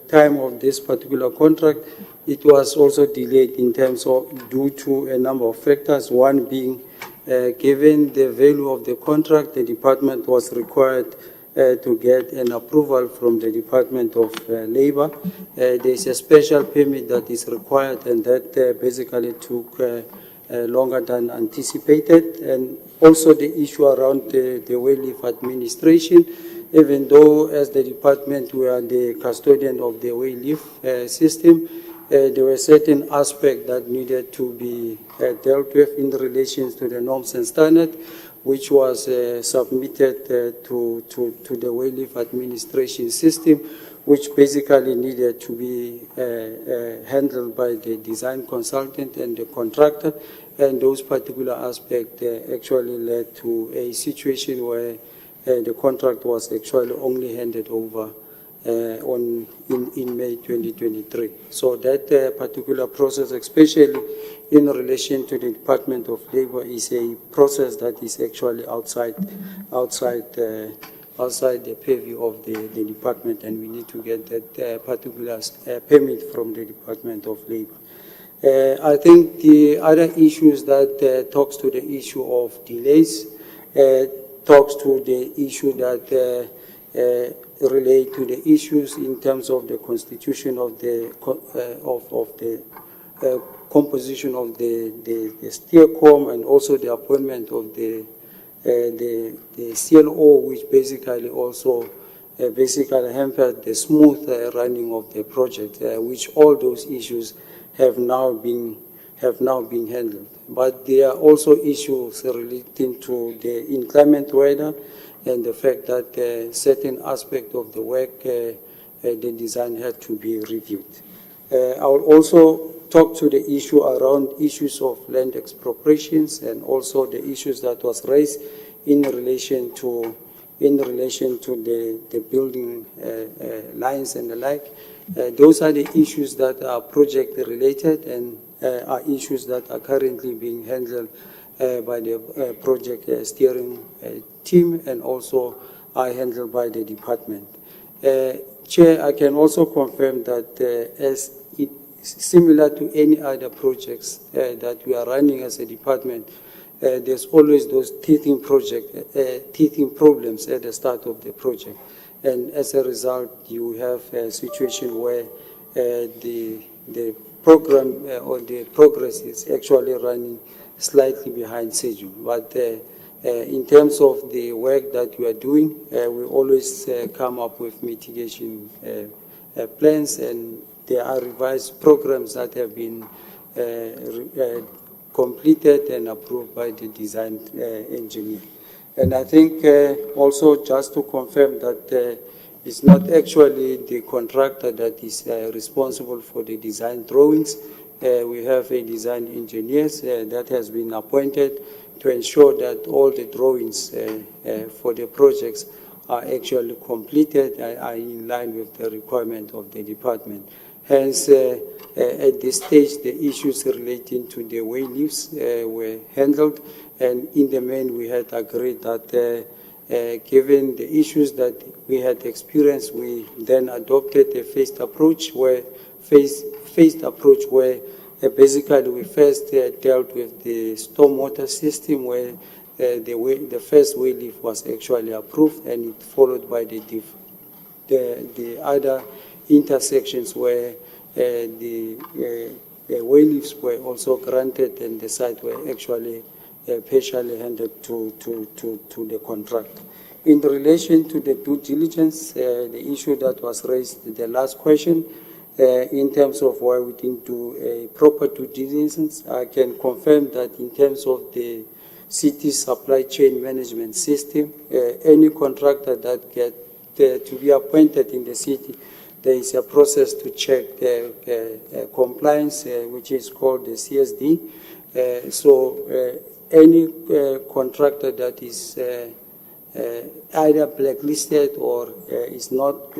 time of this particular contract, it was also delayed in terms of due to a number of factors. One being, given the value of the contract, the department was required to get an approval from the Department of Labor. There's a special permit that is required, and that basically took longer than anticipated. And also the issue around the wayleave administration, even though as the department we are the custodian of the wayleave system, there were certain aspects that needed to be dealt with in relation to the norms and standards, which was submitted to the wayleave administration system, which basically needed to be handled by the design consultant and the contractor. And those particular aspects actually led to a situation where the contract was actually only handed over in May 2023. So that particular process, especially in relation to the Department of Labor, is a process that is actually outside the purview of the department, and we need to get that particular permit from the Department of Labor. I think the other issues that talks to the issue of delays, talks to the issue that relate to the issues in terms of the constitution of the composition of the steercom, and also the appointment of the CLO, which basically also hampered the smooth running of the project, which all those issues have now been handled. But there are also issues relating to the inclement weather and the fact that certain aspect of the work, the design had to be reviewed. I will also talk to the issue around issues of land expropriations, and also the issues that was raised in relation to the building lines and the like. Those are the issues that are project related, and are issues that are currently being handled by the project steering team, and also are handled by the department. Chair, I can also confirm that as similar to any other projects that we are running as a department, there's always those teething problems at the start of the project. And as a result, you have a situation where the program or the progress is actually running slightly behind schedule. But in terms of the work that we are doing, we always come up with mitigation plans, and there are revised programs that have been completed and approved by the design engineer. And I think also just to confirm that it's not actually the contractor that is responsible for the design drawings. We have a design engineer that has been appointed to ensure that all the drawings for the projects are actually completed and are in line with the requirement of the department. Hence, at this stage, the issues relating to the way lifts were handled, and in the main, we had agreed that given the issues that we had experienced, we then adopted a phased approach where basically we first dealt with the stormwater system, where the first way lift was actually approved, and it followed by the other intersections where the way lifts were also granted, and the site were actually partially handed to the contract. In relation to the due diligence, the issue that was raised, the last question, in terms of why we didn't do a proper due diligence, I can confirm that in terms of the city supply chain management system, any contractor that gets to be appointed in the city, there is a process to check the compliance, which is called the CSD. So any contractor that is either blacklisted or is not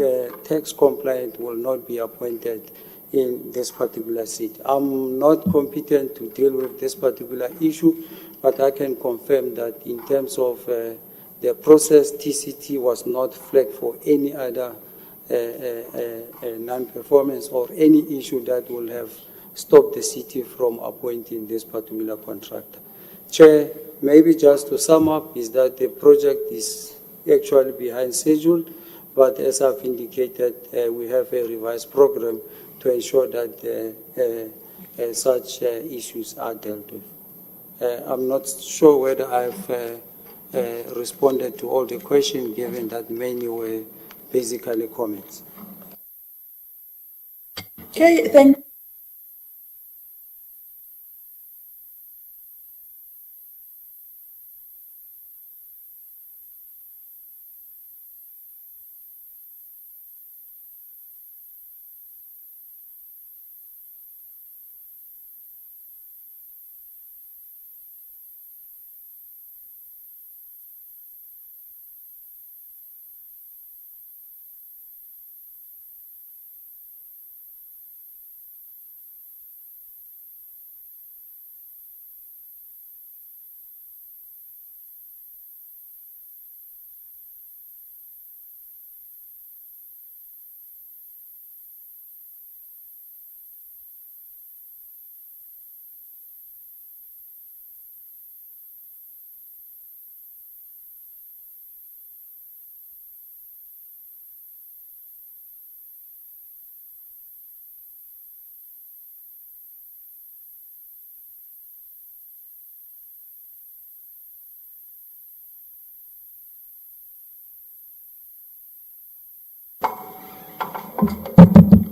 tax compliant will not be appointed in this particular city. I'm not competent to deal with this particular issue, but I can confirm that in terms of the process, TCT was not flagged for any other non-performance or any issue that will have stopped the city from appointing this particular contractor. Chair, maybe just to sum up is that the project is actually behind schedule, but as I've indicated, we have a revised program to ensure that such issues are dealt with. I'm not sure whether I've responded to all the questions, given that many were basically comments. Okay, thank you.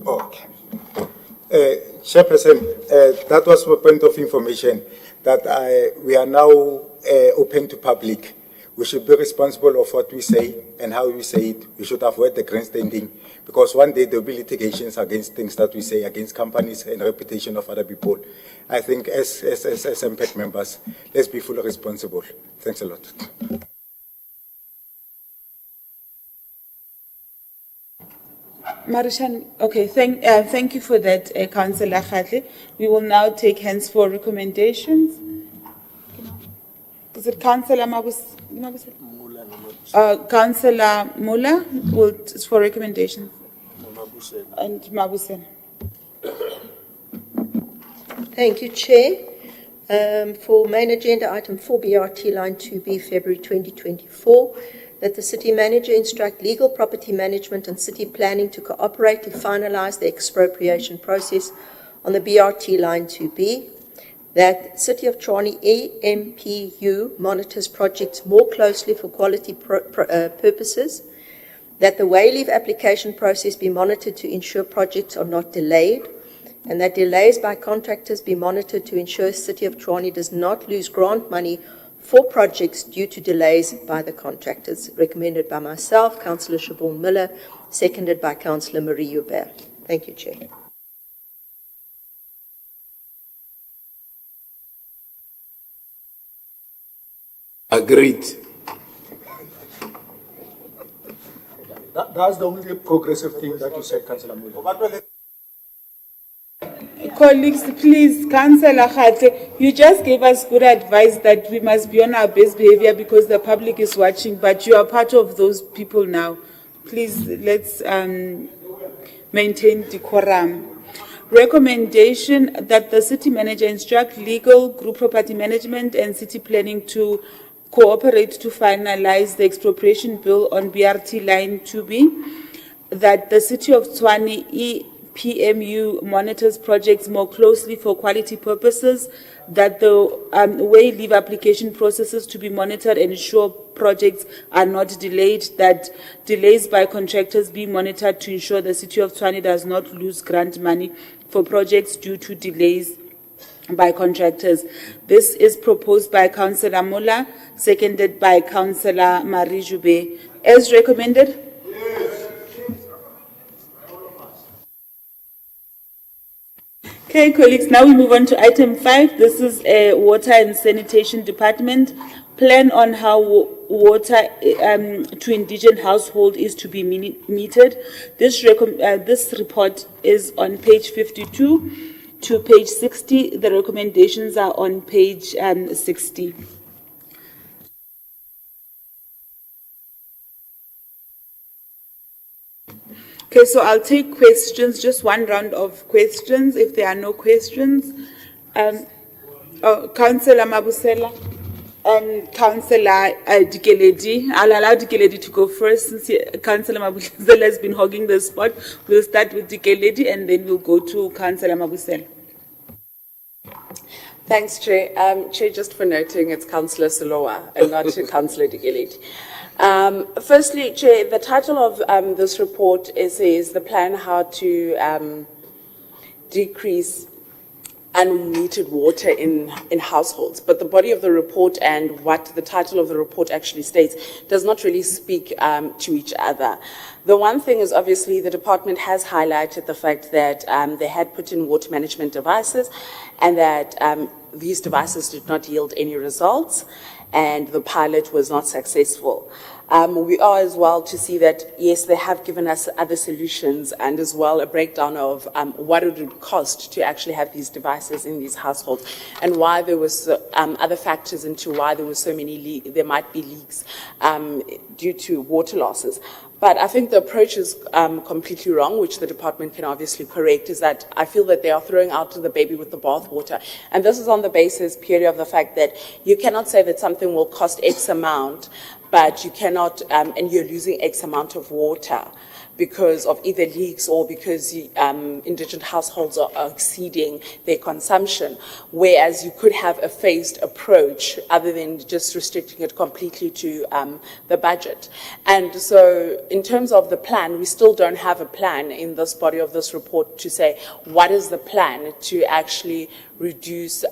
Okay. Chairperson, that was a point of information that we are now open to public. We should be responsible of what we say and how we say it. We should avoid the grandstanding, because one day there will be litigations against things that we say, against companies and reputation of other people. I think as MPAC members, let's be fully responsible. Thanks a lot. Marishan, okay, thank you for that, Councillor Khatle. We will now take hands for recommendations. Is it Councillor Councillor Mula is for recommendations. And Mabusela. Thank you, Chair. For main agenda item 4, BRT line 2B, February 2024, that the city manager instruct legal property management and city planning to cooperate to finalize the expropriation process on the BRT line 2B, that City of Tshwane AMPU monitors projects more closely for quality purposes, that the way leave application process be monitored to ensure projects are not delayed, and that delays by contractors be monitored to ensure City of Tshwane does not lose grant money for projects due to delays by the contractors. Recommended by myself, Councillor Siobhan Miller, seconded by Councillor Marie Hubert. Thank you, Chair. Agreed. That's the only progressive thing that you said, Councillor Muller. Colleagues, please, Councillor Khatle, you just gave us good advice that we must be on our best behavior because the public is watching, but you are part of those people now. Please, let's maintain decorum. Recommendation that the city manager instruct legal, group property management and city planning to cooperate to finalize the expropriation bill on BRT line 2B, that the City of Tshwane PMU monitors projects more closely for quality purposes, that the way leave application processes to be monitored and ensure projects are not delayed, that delays by contractors be monitored to ensure the City of Tshwane does not lose grant money for projects due to delays by contractors. This is proposed by Councillor Muller, seconded by Councillor Marie Joubert. As recommended? Okay, colleagues, now we move on to item 5. This is a Water and Sanitation Department plan on how water to indigent household is to be metered. This report is on page 52 to page 60. The recommendations are on page 60. Okay, so I'll take questions, just one round of questions. If there are no questions, Councillor Mabusela and Councillor Dikeledi. I'll allow Dikeledi to go first since Councillor Mabusela has been hogging the spot. We'll start with Dikeledi and then we'll go to Councillor Mabusela. Thanks, Chair. Chair, just for noting, it's Councillor Siloa and not Councillor Dikeledi. Firstly, Chair, the title of this report is the plan how to decrease unmetered water in households. But the body of the report and what the title of the report actually states does not really speak to each other. The one thing is obviously the department has highlighted the fact that they had put in water management devices and that these devices did not yield any results and the pilot was not successful. We are as well to see that, yes, they have given us other solutions and as well a breakdown of what it would cost to actually have these devices in these households and why there was other factors into why there were so many there might be leaks due to water losses. But I think the approach is completely wrong, which the department can obviously correct, is that I feel that they are throwing out the baby with the bathwater. And this is on the basis purely of the fact that you cannot say that something will cost X amount, but you cannot, and you're losing X amount of water because of either leaks or because indigent households are exceeding their consumption, whereas you could have a phased approach other than just restricting it completely to the budget. And so in terms of the plan, we still don't have a plan in this body of this report to say what is the plan to actually reduce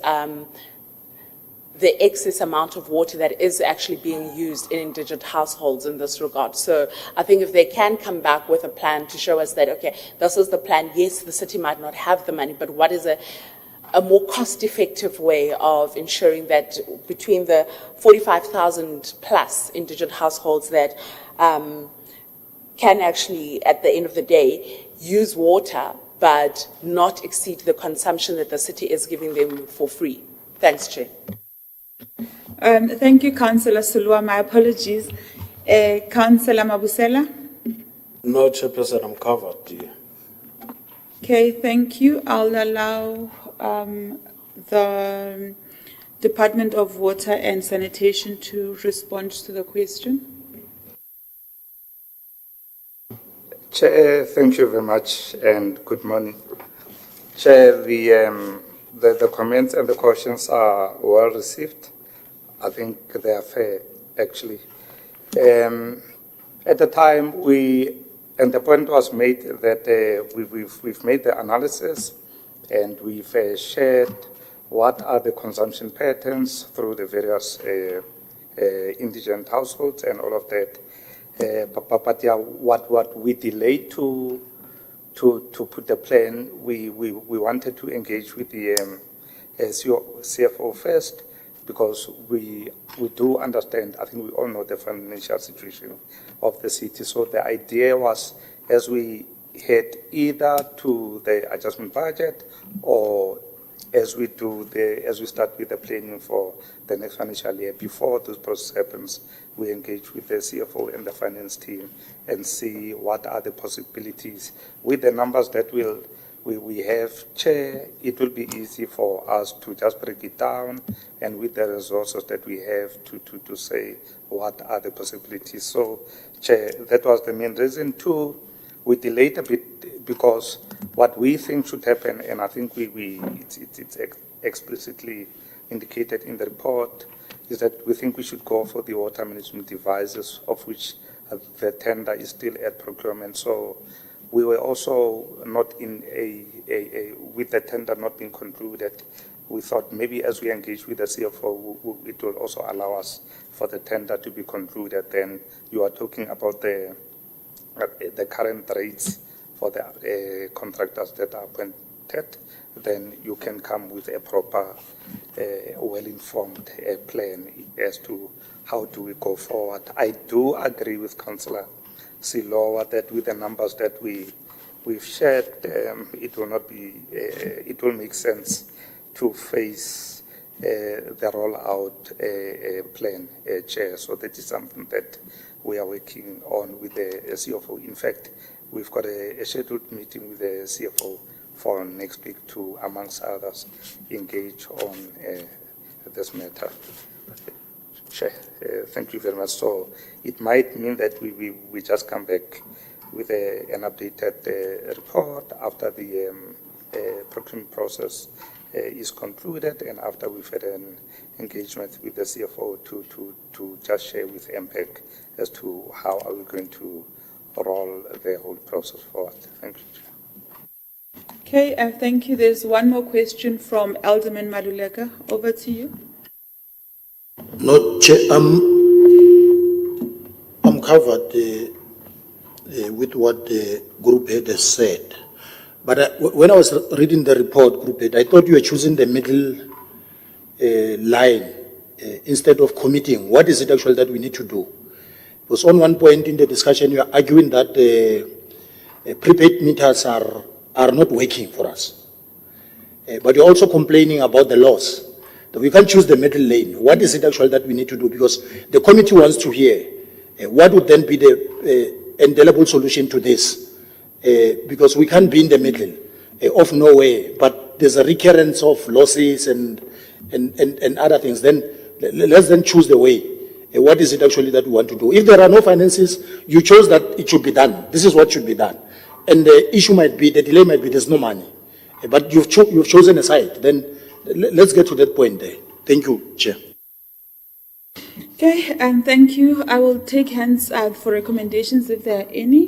the excess amount of water that is actually being used in indigent households in this regard. So I think if they can come back with a plan to show us that, okay, this is the plan, yes, the city might not have the money, but what is a more cost-effective way of ensuring that between the 45,000 plus indigent households that can actually, at the end of the day, use water, but not exceed the consumption that the city is giving them for free. Thanks, Chair. Thank you, Councillor Sulua. My apologies. Councillor Mabusela? No, Chairperson, I'm covered, dear. Okay, thank you. I'll allow the Department of Water and Sanitation to respond to the question. Chair, thank you very much and good morning. Chair, the comments and the questions are well received. I think they are fair, actually. At the time, and the point was made that we've made the analysis and we've shared what are the consumption patterns through the various indigent households and all of that. But yeah, what we delayed to put the plan, we wanted to engage with the CFO first, because we do understand, I think we all know the financial situation of the city. So the idea was, as we head either to the adjustment budget or as we start with the planning for the next financial year, before this process happens, we engage with the CFO and the finance team and see what are the possibilities. With the numbers that we have, Chair, it will be easy for us to just break it down, and with the resources that we have to say what are the possibilities. So, Chair, that was the main reason. Two, we delayed a bit because what we think should happen, and I think it's explicitly indicated in the report, is that we think we should go for the water management devices, of which the tender is still at procurement. So we were also not in with the tender not being concluded, we thought maybe as we engage with the CFO, it will also allow us for the tender to be concluded. Then you are talking about the current rates for the contractors that are appointed, then you can come with a proper, well-informed plan as to how do we go forward. I do agree with Councillor Silowa that with the numbers that we've shared, it will not be, it will make sense to face the rollout plan, Chair. So that is something that we are working on with the CFO. In fact, we've got a scheduled meeting with the CFO for next week to, amongst others, engage on this matter. Chair, thank you very much. So it might mean that we just come back with an updated report after the procurement process is concluded, and after we've had an engagement with the CFO to just share with MPEC as to how are we going to roll the whole process forward. Thank you, Chair. Okay, thank you. There's one more question from Alderman Maluleka. Over to you. No, Chair, I'm covered with what the group head has said. But when I was reading the report, group head, I thought you were choosing the middle line instead of committing. What is it actually that we need to do? Because on one point in the discussion, you are arguing that prepaid meters are not working for us. But you're also complaining about the loss. We can't choose the middle lane. What is it actually that we need to do? Because the committee wants to hear what would then be the indelible solution to this? Because we can't be in the middle of nowhere, but there's a recurrence of losses and other things. Then let's then choose the way. What is it actually that we want to do? If there are no finances, you chose that it should be done. This is what should be done. And the issue might be, the delay might be there's no money. But you've chosen a side. Then let's get to that point there. Thank you, Chair. Okay, and thank you. I will take hands for recommendations if there are any.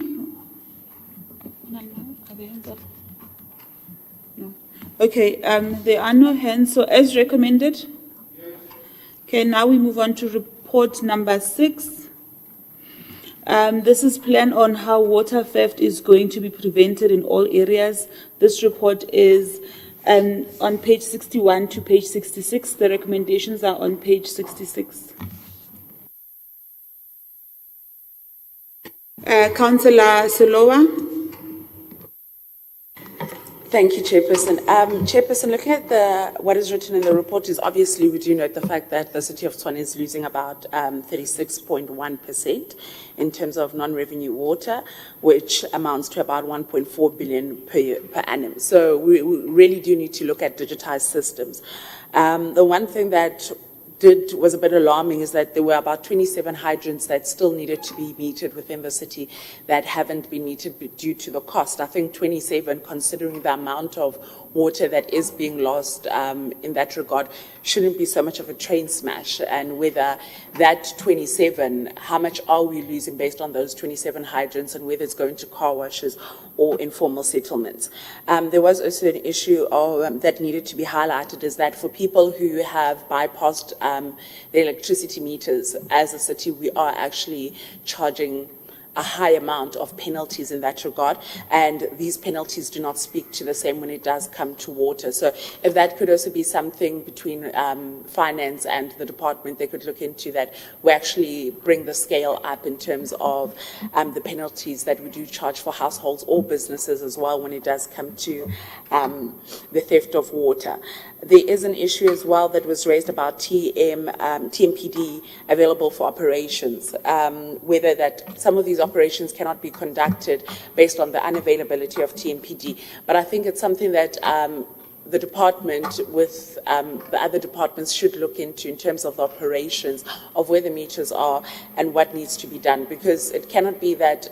Are there hands up? No. Okay, there are no hands. So as recommended. Okay, now we move on to report number 6. This is plan on how water theft is going to be prevented in all areas. This report is on page 61 to page 66. The recommendations are on page 66. Councillor Silowa. Thank you, Chairperson. Chairperson, looking at what is written in the report is obviously we do note the fact that the City of Tshwane is losing about 36.1% in terms of non-revenue water, which amounts to about 1.4 billion per annum. So we really do need to look at digitized systems. The one thing that was a bit alarming is that there were about 27 hydrants that still needed to be metered within the city that haven't been metered due to the cost. I think 27, considering the amount of water that is being lost in that regard, shouldn't be so much of a train smash. And whether that 27, how much are we losing based on those 27 hydrants, and whether it's going to car washes or informal settlements. There was also an issue that needed to be highlighted, is that for people who have bypassed the electricity meters, as a city, we are actually charging a high amount of penalties in that regard, and these penalties do not speak to the same when it does come to water. So if that could also be something between finance and the department, they could look into that. We actually bring the scale up in terms of the penalties that we do charge for households or businesses as well when it does come to the theft of water. There is an issue as well that was raised about TMPD available for operations, whether that some of these operations cannot be conducted based on the unavailability of TMPD. But I think it's something that the department with the other departments should look into in terms of the operations of where the meters are and what needs to be done, because it cannot be that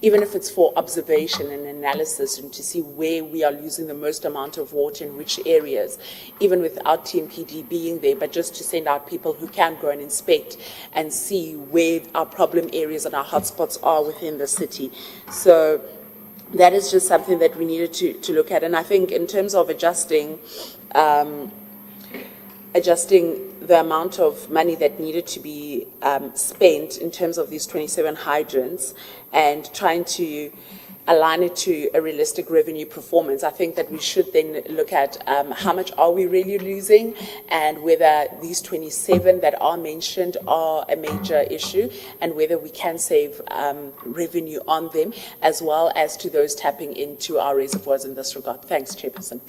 even if it's for observation and analysis and to see where we are losing the most amount of water in which areas, even without TMPD being there, but just to send out people who can go and inspect and see where our problem areas and our hotspots are within the city. So that is just something that we needed to look at. And I think in terms of adjusting the amount of money that needed to be spent in terms of these 27 hydrants and trying to align it to a realistic revenue performance, I think that we should then look at how much are we really losing, and whether these 27 that are mentioned are a major issue, and whether we can save revenue on them, as well as to those tapping into our reservoirs in this regard. Thanks, Chairperson.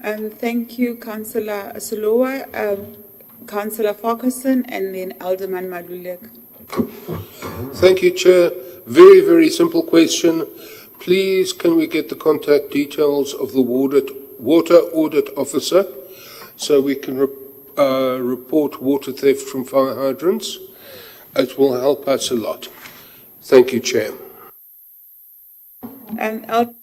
Thank you, Councillor Solowa, Councillor Farquharson, and then Alderman Maluleka. Thank you, Chair. Very, very simple question. Please, can we get the contact details of the water audit officer so we can report water theft from fire hydrants? It will help us a lot. Thank you, Chair. And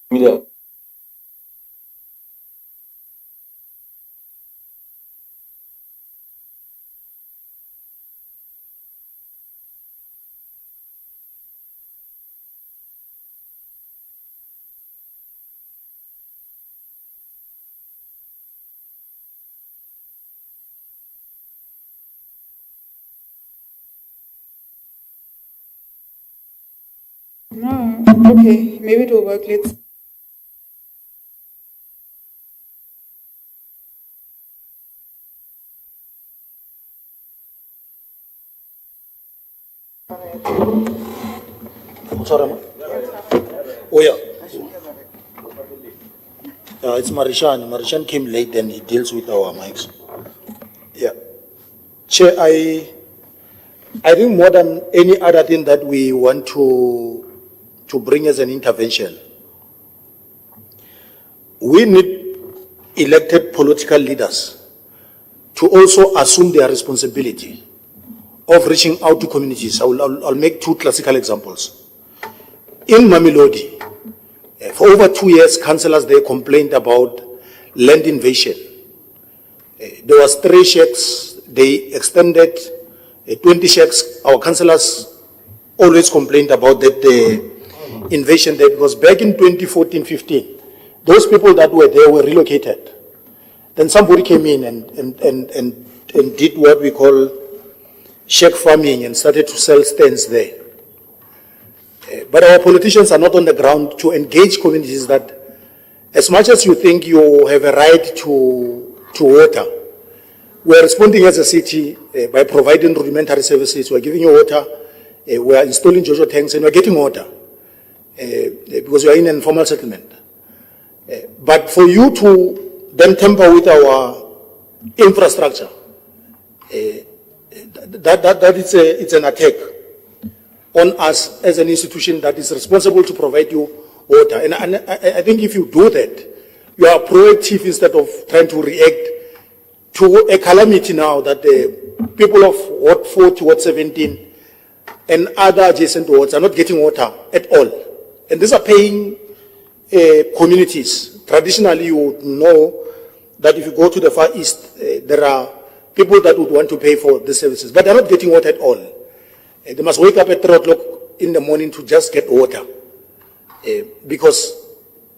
no, okay, maybe it will work. Let's. Oh yeah. It's Marishan. Marishan came late and he deals with our mics. Yeah. Chair, I think more than any other thing that we want to bring as an intervention, we need elected political leaders to also assume their responsibility of reaching out to communities. I'll make two classical examples. In Mamelodi, for over 2 years, councillors there complained about land invasion. There was 3 shacks, they extended 20 shacks. Our councillors always complained about that invasion there, because back in 2014-15, those people that were there were relocated. Then somebody came in and did what we call shack farming and started to sell stands there. But our politicians are not on the ground to engage communities that, as much as you think you have a right to water, we are responding as a city by providing rudimentary services. We are giving you water, we are installing JoJo tanks, and we are getting water because we are in an informal settlement. But for you to then tamper with our infrastructure, it's an attack on us as an institution that is responsible to provide you water. And I think if you do that, you are proactive instead of trying to react to a calamity now that the people of Ward 40, Ward 17, and other adjacent wards are not getting water at all. And these are paying communities. Traditionally, you would know that if you go to the Far East, there are people that would want to pay for the services, but they're not getting water at all. They must wake up at 3 o'clock in the morning to just get water because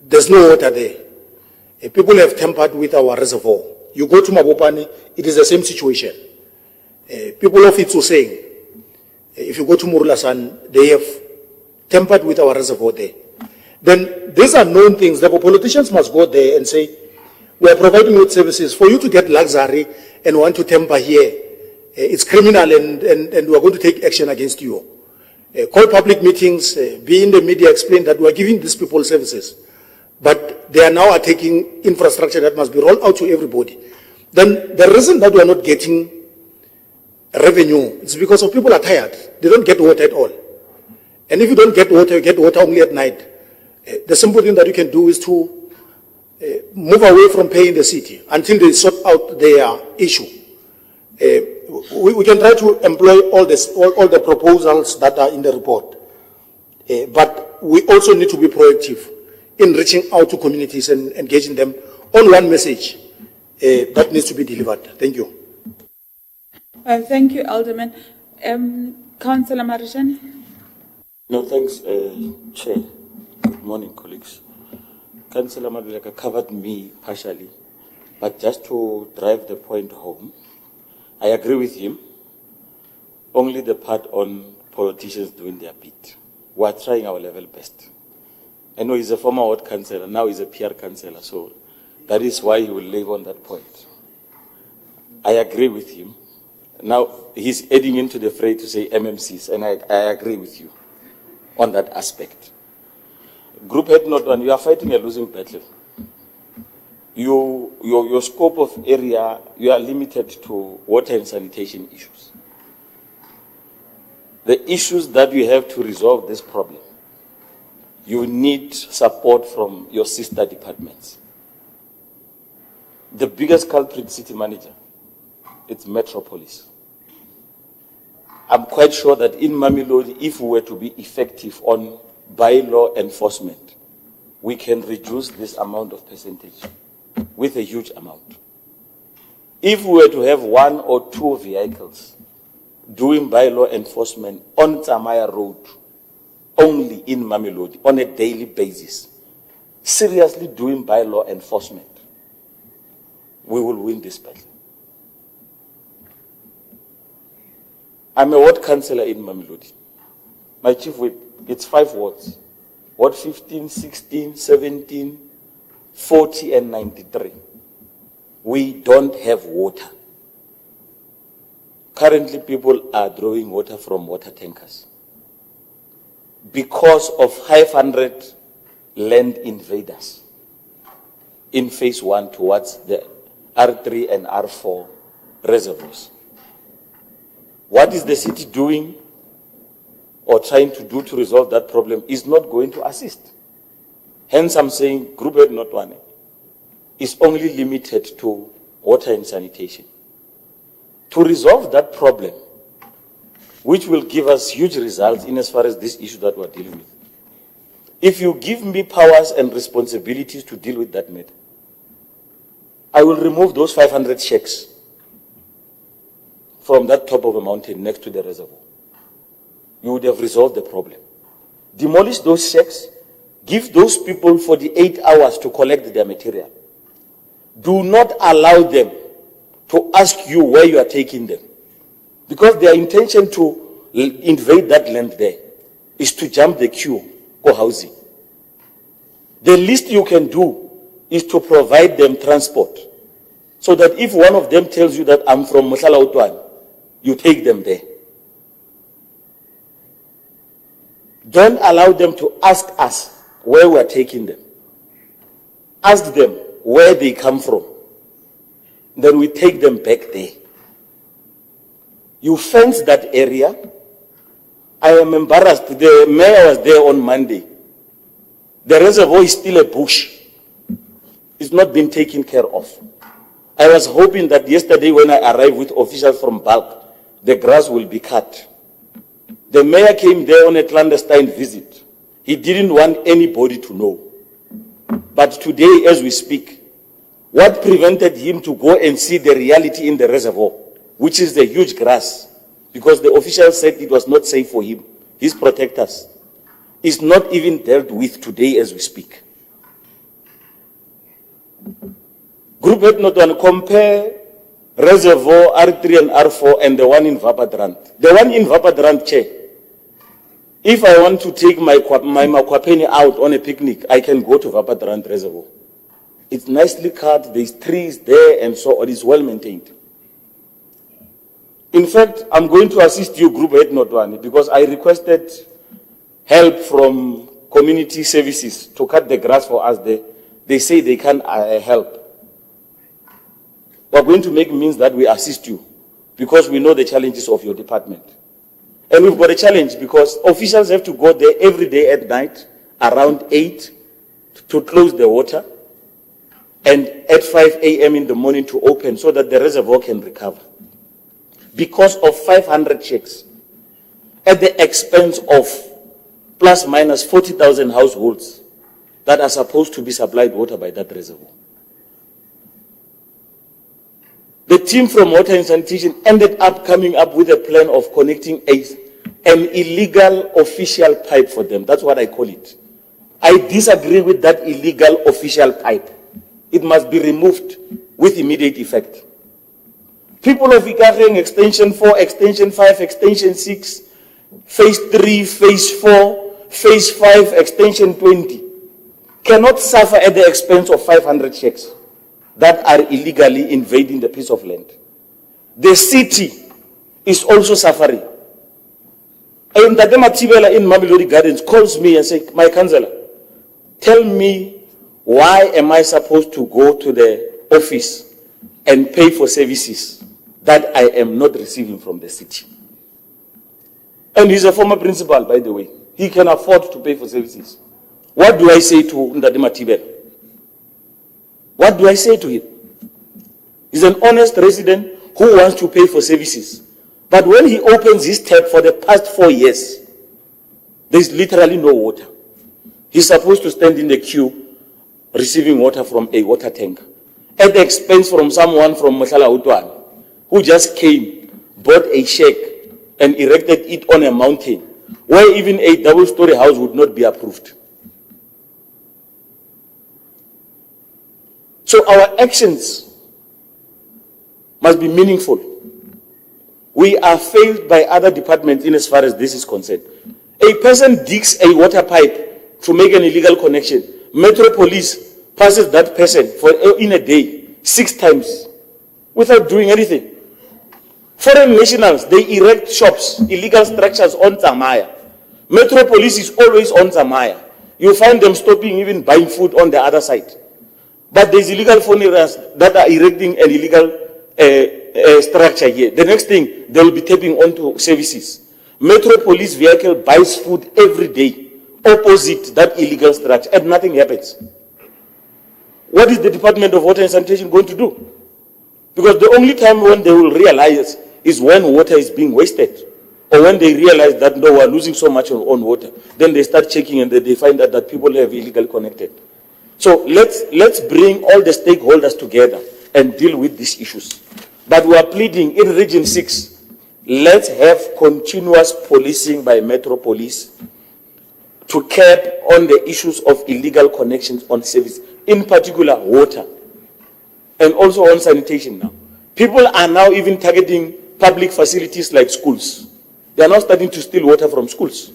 there's no water there. People have tampered with our reservoir. You go to Mabopane, it is the same situation. People of Itso saying, if you go to Murulasan, they have tampered with our reservoir there. Then these are known things. Therefore, politicians must go there and say, we are providing with services for you to get luxury and want to tamper here. It's criminal and we are going to take action against you. Call public meetings, be in the media, explain that we are giving these people services. But they are now taking infrastructure that must be rolled out to everybody. Then the reason that we are not getting revenue is because of people are tired. They don't get water at all. And if you don't get water, you get water only at night. The simple thing that you can do is to move away from paying the city until they sort out their issue. We can try to employ all the proposals that are in the report. But we also need to be proactive in reaching out to communities and engaging them on one message that needs to be delivered. Thank you. Thank you, Alderman. Councillor Marishan. No, thanks, Chair. Good morning, colleagues. Councillor Maduleka covered me partially, but just to drive the point home, I agree with him. Only the part on politicians doing their bit. We are trying our level best. I know he's a former ward councillor, now he's a PR councillor, so that is why he will live on that point. I agree with him. Now he's adding into the fray to say MMCs, and I agree with you on that aspect. Group head not one, you are fighting a losing battle. Your scope of area, you are limited to water and sanitation issues. The issues that you have to resolve this problem, you need support from your sister departments. The biggest culprit, city manager, it's Metropolis. I'm quite sure that in Mamelodi, if we were to be effective on bylaw enforcement, we can reduce this amount of percentage with a huge amount. If we were to have 1 or 2 vehicles doing bylaw enforcement on Tsamaya Road, only in Mamelodi, on a daily basis, seriously doing bylaw enforcement, we will win this battle. I'm a ward councillor in Mamelodi. My chief whip, it's 5 wards. Ward 15, 16, 17, 40 and 93. We don't have water. Currently, people are drawing water from water tankers because of 500 land invaders in phase 1 towards the R3 and R4 reservoirs. What is the city doing or trying to do to resolve that problem is not going to assist. Hence, I'm saying group head not one is only limited to water and sanitation. To resolve that problem, which will give us huge results in as far as this issue that we're dealing with. If you give me powers and responsibilities to deal with that matter, I will remove those 500 shacks from that top of a mountain next to the reservoir. You would have resolved the problem. Demolish those shacks, give those people 48 hours to collect their material. Do not allow them to ask you where you are taking them, because their intention to invade that land there is to jump the queue for housing. The least you can do is to provide them transport, so that if one of them tells you that I'm from Mohlala, you take them there. Don't allow them to ask us where we are taking them. Ask them where they come from. Then we take them back there. You fence that area. I am embarrassed. The mayor was there on Monday. The reservoir is still a bush. It's not been taken care of. I was hoping that yesterday when I arrived with officials from Bulk, the grass will be cut. The mayor came there on a clandestine visit. He didn't want anybody to know. But today, as we speak, what prevented him to go and see the reality in the reservoir, which is the huge grass, because the officials said it was not safe for him, his protectors, is not even dealt with today as we speak. Group head not one, compare reservoir R3 and R4 and the one in Vapadrant. The one in Vapadrant, Chair, if I want to take my Makwapeni out on a picnic, I can go to Vapadrant Reservoir. It's nicely cut, there's trees there and so on, it's well maintained. In fact, I'm going to assist you, Group Head Notwani, because I requested help from community services to cut the grass for us there. They say they can help. We're going to make means that we assist you, because we know the challenges of your department. And we've got a challenge because officials have to go there every day at night around 8 to close the water, and at 5 a.m. in the morning to open so that the reservoir can recover. Because of 500 checks at the expense of plus minus 40,000 households that are supposed to be supplied water by that reservoir. The team from Water and Sanitation ended up coming up with a plan of connecting an illegal official pipe for them. That's what I call it. I disagree with that illegal official pipe. It must be removed with immediate effect. People of Ikageng, Extension 4, Extension 5, Extension 6, Phase 3, Phase 4, Phase 5, Extension 20, cannot suffer at the expense of 500 checks that are illegally invading the piece of land. The city is also suffering. And Dadema Tibela in Mamelodi Gardens calls me and says, my councillor, tell me, why am I supposed to go to the office and pay for services that I am not receiving from the city? And he's a former principal, by the way. He can afford to pay for services. What do I say to Ndadema Tibela? What do I say to him? He's an honest resident who wants to pay for services. But when he opens his tap for the past 4 years, there's literally no water. He's supposed to stand in the queue receiving water from a water tank at the expense from someone from Mohlala who just came, bought a shack and erected it on a mountain where even a double-story house would not be approved. So our actions must be meaningful. We are failed by other departments in as far as this is concerned. A person digs a water pipe to make an illegal connection. Metro Police passes that person in a day 6 times without doing anything. Foreign nationals, they erect shops, illegal structures on Zamaya. Metro Police is always on Zamaya. You find them stopping, even buying food on the other side. But there's illegal foreigners that are erecting an illegal structure here. The next thing, they will be tapping onto services. Metro Police vehicle buys food every day opposite that illegal structure, and nothing happens. What is the Department of Water and Sanitation going to do? Because the only time when they will realize is when water is being wasted, or when they realize that no, we're losing so much on water. Then they start checking and they find that people have illegally connected. So let's bring all the stakeholders together and deal with these issues. But we are pleading in Region 6, let's have continuous policing by Metro Police to cap on the issues of illegal connections on service, in particular water, and also on sanitation now. People are now even targeting public facilities like schools. They are now starting to steal water from schools.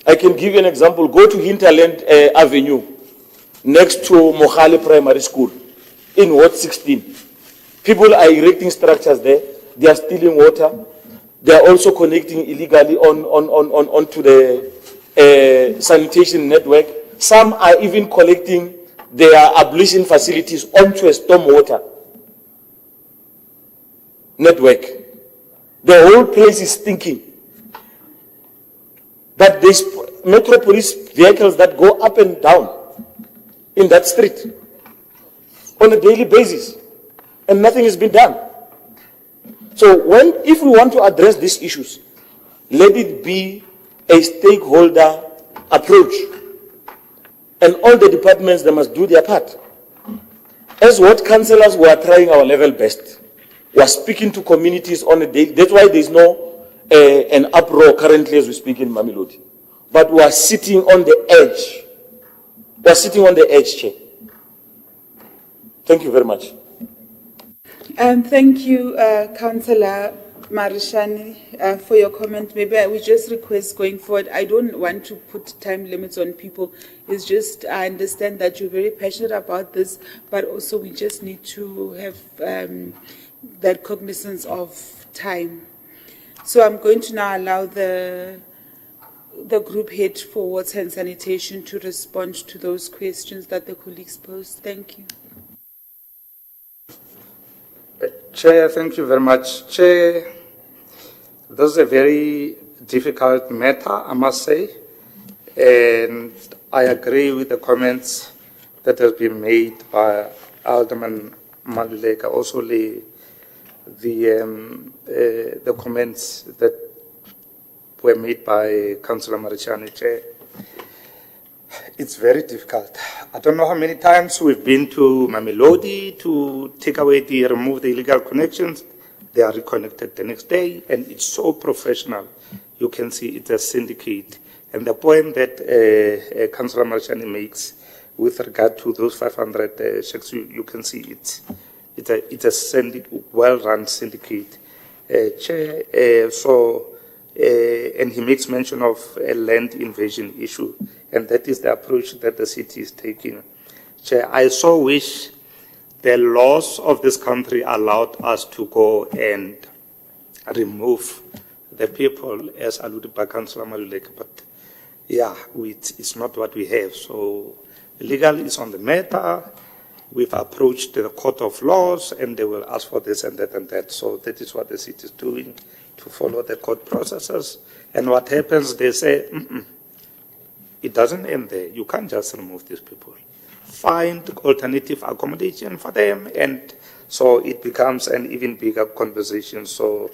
I can give you an example. Go to Hinterland Avenue, next to Mohale Primary School, in Ward 16. People are erecting structures there. They are stealing water. They are also connecting illegally onto the sanitation network. Some are even collecting their ablution facilities onto a stormwater network. The whole place is stinking. But there's Metro Police vehicles that go up and down in that street on a daily basis, and nothing has been done. So if we want to address these issues, let it be a stakeholder approach. And all the departments, they must do their part. As what councillors, we are trying our level best. We are speaking to communities on a daily. That's why there's no an uproar currently as we speak in Mamelodi. But we are sitting on the edge. We are sitting on the edge, Chair. Thank you very much. Thank you, Councillor Marishani, for your comment. Maybe I would just request going forward, I don't want to put time limits on people. It's just, I understand that you're very passionate about this, but also we just need to have that cognizance of time. So I'm going to now allow the group head for water and sanitation to respond to those questions that the colleagues posed. Thank you. Chair, thank you very much. Chair, this is a very difficult matter, I must say, and I agree with the comments that have been made by Alderman Maluleka, also the comments that were made by Councillor Marichani, Chair. It's very difficult. I don't know how many times we've been to Mamelodi to remove the illegal connections. They are reconnected the next day, and it's so professional. You can see it's a syndicate. And the point that Councillor Marichani makes with regard to those 500 checks, you can see it's a well-run syndicate. Chair, and he makes mention of a land invasion issue, and that is the approach that the city is taking. Chair, I so wish the laws of this country allowed us to go and remove the people, as alluded by Councillor Maluleka, but yeah, it's not what we have. So legal is on the matter. We've approached the Court of Laws, and they will ask for this and that and that. So that is what the city is doing, to follow the court processes. And what happens, they say, it doesn't end there. You can't just remove these people. Find alternative accommodation for them, and so it becomes an even bigger conversation. So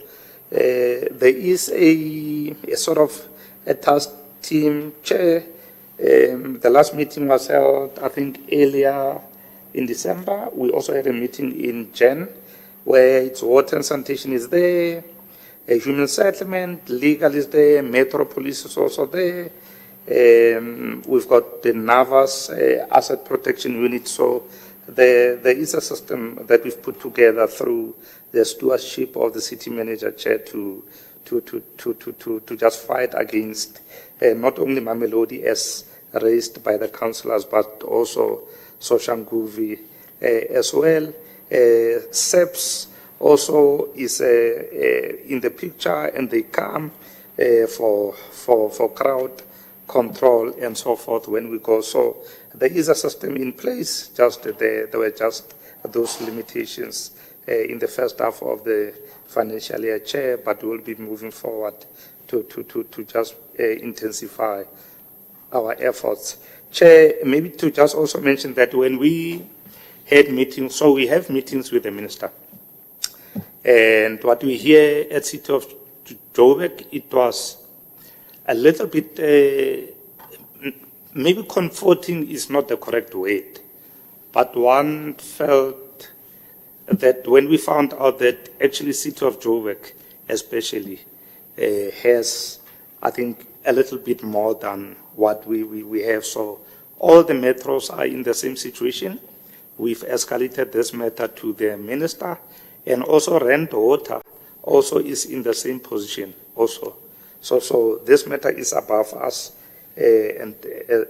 there is a sort of a task team, Chair. The last meeting was held, I think, earlier in December. We also had a meeting in Jan, where it's water and sanitation is there, a human settlement, legal is there, Metro Police is also there. We've got the Navas Asset Protection Unit. So there is a system that we've put together through the stewardship of the city manager, Chair, to just fight against not only Mamelodi as raised by the councillors, but also Soshanguve as well. SEPS also is in the picture, and they come for crowd control and so forth when we go. So there is a system in place, just there were just those limitations in the first half of the financial year, Chair, but we'll be moving forward to just intensify our efforts. Chair, maybe to just also mention that when we had meetings, so we have meetings with the minister, and what we hear at City of Joburg, it was a little bit, maybe comforting is not the correct word, but one felt that when we found out that actually City of Joburg especially has, I think, a little bit more than what we have. So all the metros are in the same situation. We've escalated this matter to the minister, and also Rand Water also is in the same position also. So this matter is above us, And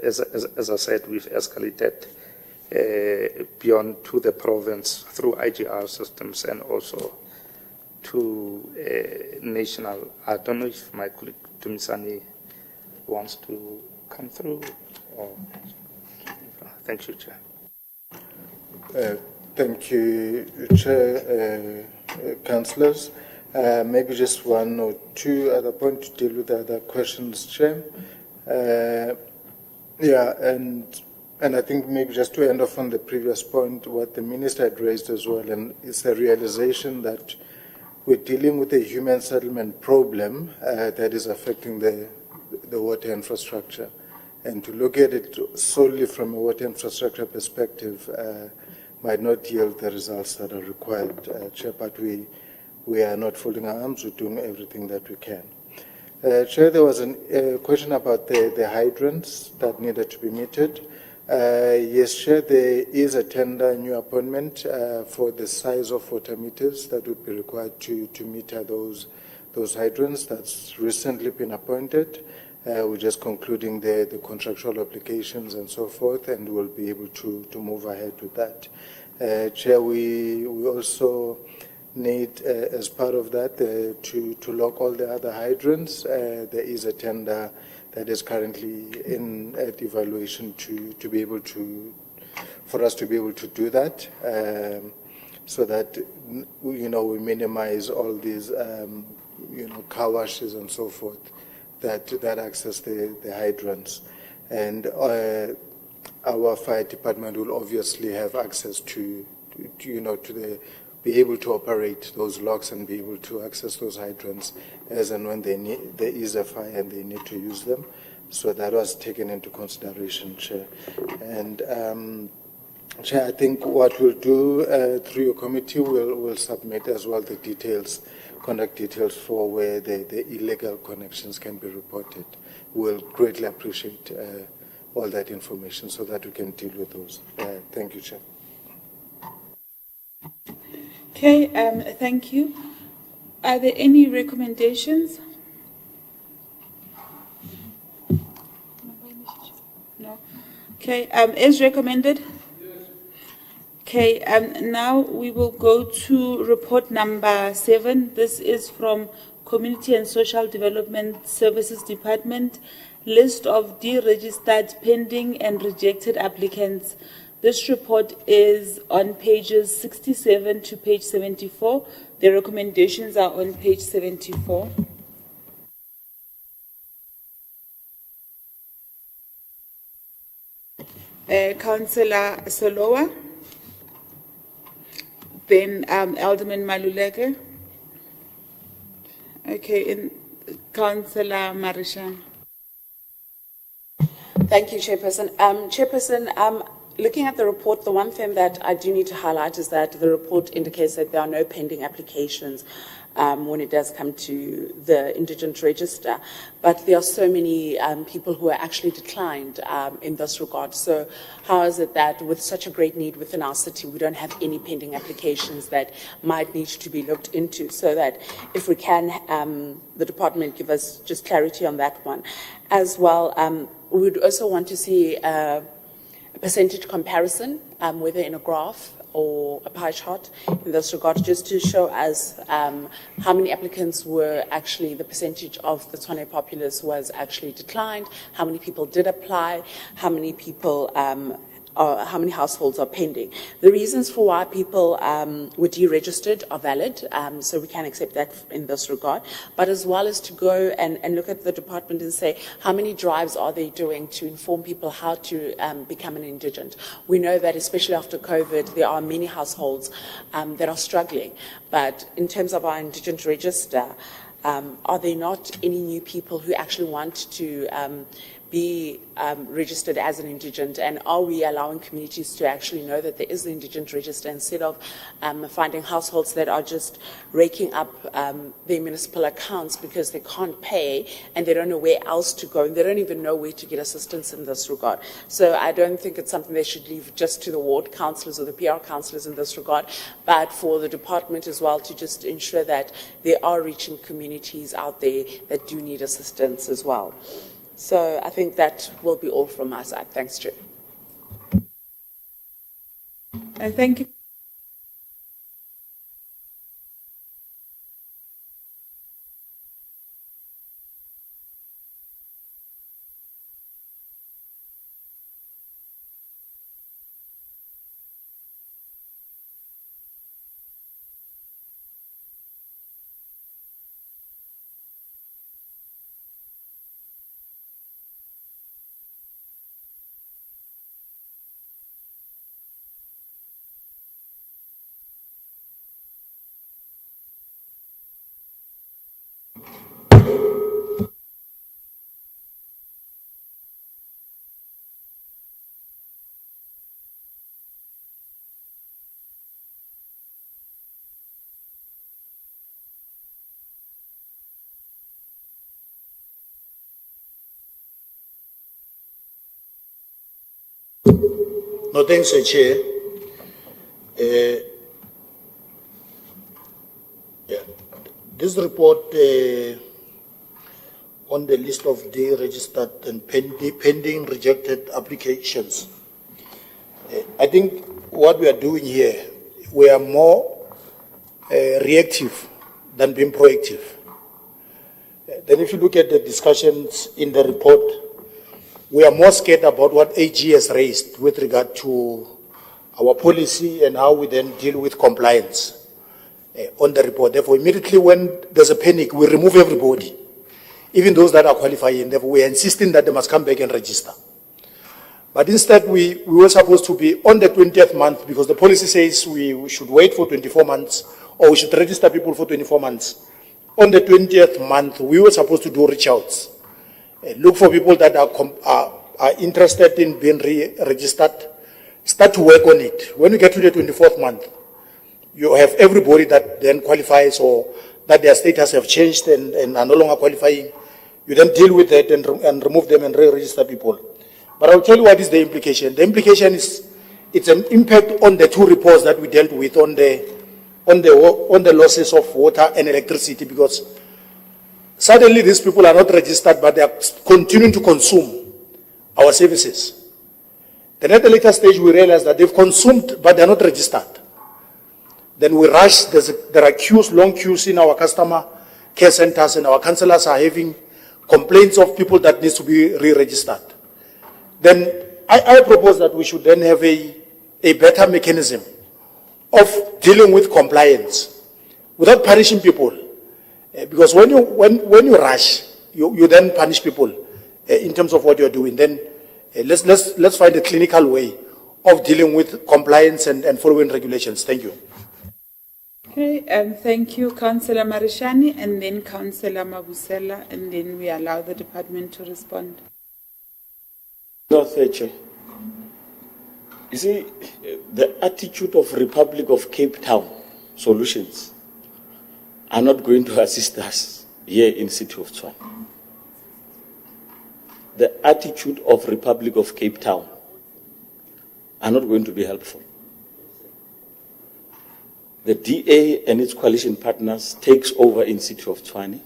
as I said, we've escalated beyond to the province through IGR systems and also to national. I don't know if my colleague Tumisani wants to come through. Or, thank you, Chair. Thank you, Chair, Councillors. Maybe just one or two other points to deal with the other questions, Chair. And I think maybe just to end off on the previous point, what the Minister had raised as well, and it's a realization that we're dealing with a human settlement problem that is affecting the water infrastructure. And to look at it solely from a water infrastructure perspective might not yield the results that are required, Chair, but we are not folding our arms, we're doing everything that we can. Chair, there was a question about the hydrants that needed to be metered. Yes, Chair, there is a tender new appointment for the size of water meters that would be required to meter those hydrants. That's recently been appointed. We're just concluding the contractual applications and so forth, and we'll be able to move ahead with that. Chair, we also need, as part of that, to lock all the other hydrants. There is a tender that is currently at evaluation to be able to, for us to be able to do that, so that we minimize all these car washes and so forth that access the hydrants, and our fire department will obviously have access to be able to operate those locks and be able to access those hydrants as and when there is a fire and they need to use them. So that was taken into consideration, Chair. And Chair, I think what we'll do through your committee, we'll submit as well the details, contact details for where the illegal connections can be reported. We'll greatly appreciate all that information so that we can deal with those. Thank you, Chair. Okay, thank you. Are there any recommendations? No. Okay, as recommended? Okay, now we will go to report number 7. This is from Community and Social Development Services Department, list of deregistered pending and rejected applicants. This report is on pages 67 to page 74. The recommendations are on page 74. Councillor Solowa, then Alderman Maluleke. Okay, and Councillor Marishan. Thank you, Chairperson. Chairperson, looking at the report, the one thing that I do need to highlight is that the report indicates that there are no pending applications when it does come to the indigent register. But there are so many people who are actually declined in this regard. So how is it that with such a great need within our city, we don't have any pending applications that might need to be looked into, so that if we can, the department give us just clarity on that one. As well, we would also want to see a percentage comparison, whether in a graph or a pie chart in this regard, just to show us how many applicants were actually, the percentage of the Tshwane populace was actually declined, how many people did apply, how many people how many households are pending. The reasons for why people were deregistered are valid, so we can accept that in this regard, but as well as to go and look at the department and say, how many drives are they doing to inform people how to become an indigent? We know that especially after COVID, there are many households that are struggling, but in terms of our indigent register, are there not any new people who actually want to be registered as an indigent, and are we allowing communities to actually know that there is an indigent register instead of finding households that are just raking up their municipal accounts because they can't pay and they don't know where else to go and they don't even know where to get assistance in this regard. So I don't think it's something they should leave just to the ward councillors or the PR councillors in this regard, but for the department as well to just ensure that they are reaching communities out there that do need assistance as well. So I think that will be all from my side. Thanks, Chair. Thank you. No, thanks, Chair. This report on the list of deregistered and pending rejected applications. I think what we are doing here, we are more reactive than being proactive. Then if you look at the discussions in the report, we are more scared about what AG has raised with regard to our policy and how we then deal with compliance on the report. Therefore, immediately when there's a panic, we remove everybody, even those that are qualifying. Therefore, we are insisting that they must come back and register. But instead, we were supposed to be on the 20th month because the policy says we should wait for 24 months or we should register people for 24 months. On the 20th month, we were supposed to do reach outs. Look for people that are interested in being registered, start to work on it. When you get to the 24th month, you have everybody that then qualifies or that their status have changed and are no longer qualifying. You then deal with that and remove them and re-register people. But I'll tell you what is the implication. The implication is it's an impact on the two reports that we dealt with on the losses of water and electricity, because suddenly these people are not registered, but they are continuing to consume our services. Then at the later stage, we realize that they've consumed, but they're not registered. Then we rush. There are queues, long queues in our customer care centers, and our councillors are having complaints of people that needs to be re-registered. Then I propose that we should then have a better mechanism of dealing with compliance without punishing people. Because when you rush, you then punish people in terms of what you're doing. Then let's find a clinical way of dealing with compliance and following regulations. Thank you. Okay, thank you, Councillor Marishani, and then Councillor Mabusela, and then we allow the department to respond. No, Chair. You see, the attitude of Republic of Cape Town solutions are not going to assist us here in City of Tshwane. The attitude of Republic of Cape Town are not going to be helpful. The DA and its coalition partners takes over in City of Tshwane,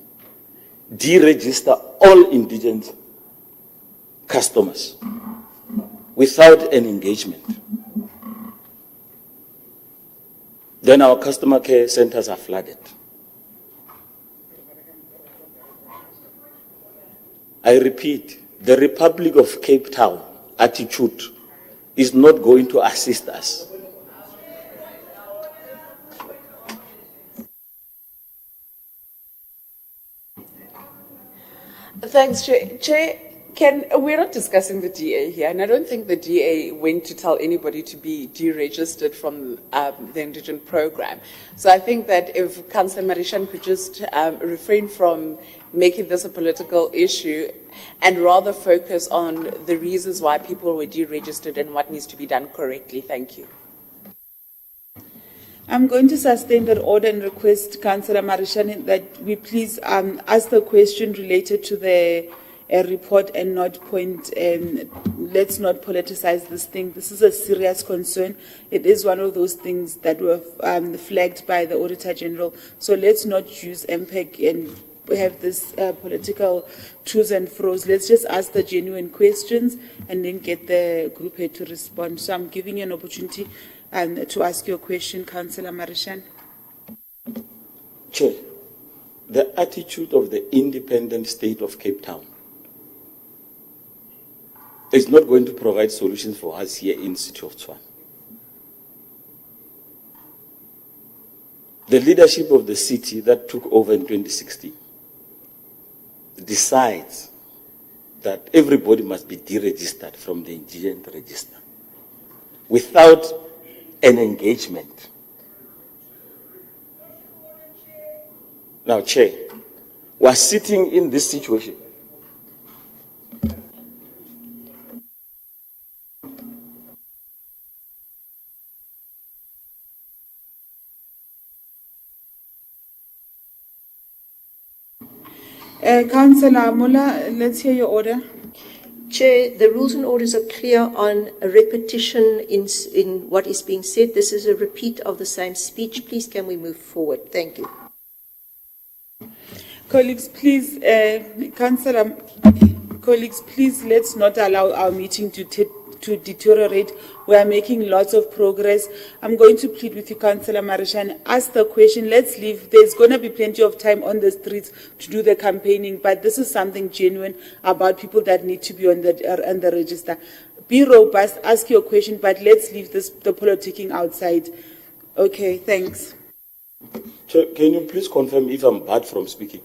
deregister all indigent customers without an engagement. Then our customer care centers are flooded. I repeat, the Republic of Cape Town attitude is not going to assist us. Thanks, Chair. We're not discussing the DA here, and I don't think the DA went to tell anybody to be deregistered from the indigent program. So I think that if Councillor Marishan could just refrain from making this a political issue and rather focus on the reasons why people were deregistered and what needs to be done correctly. Thank you. I'm going to sustain that order and request Councillor Marishani that we please ask the question related to the report and not point, let's not politicize this thing. This is a serious concern. It is one of those things that were flagged by the Auditor General. So let's not use MPEG and have this political to's and fro's. Let's just ask the genuine questions and then get the group head to respond. So I'm giving you an opportunity to ask your question, Councillor Marishan. Chair, the attitude of the independent state of Cape Town is not going to provide solutions for us here in the city of Tshwane. The leadership of the city that took over in 2016 decides that everybody must be deregistered from the indigent register without an engagement. Now, Chair, we're sitting in this situation. Councillor Mula, let's hear your order. Chair, the rules and orders are clear on a repetition in what is being said. This is a repeat of the same speech. Please, can we move forward? Thank you. Colleagues, please, colleagues, please, let's not allow our meeting to deteriorate. We are making lots of progress. I'm going to plead with you, Councillor Marishan. Ask the question. Let's leave. There's going to be plenty of time on the streets to do the campaigning, but this is something genuine about people that need to be on the register. Be robust. Ask your question, but let's leave the politicking outside. Okay, thanks. Chair, can you please confirm if I'm barred from speaking?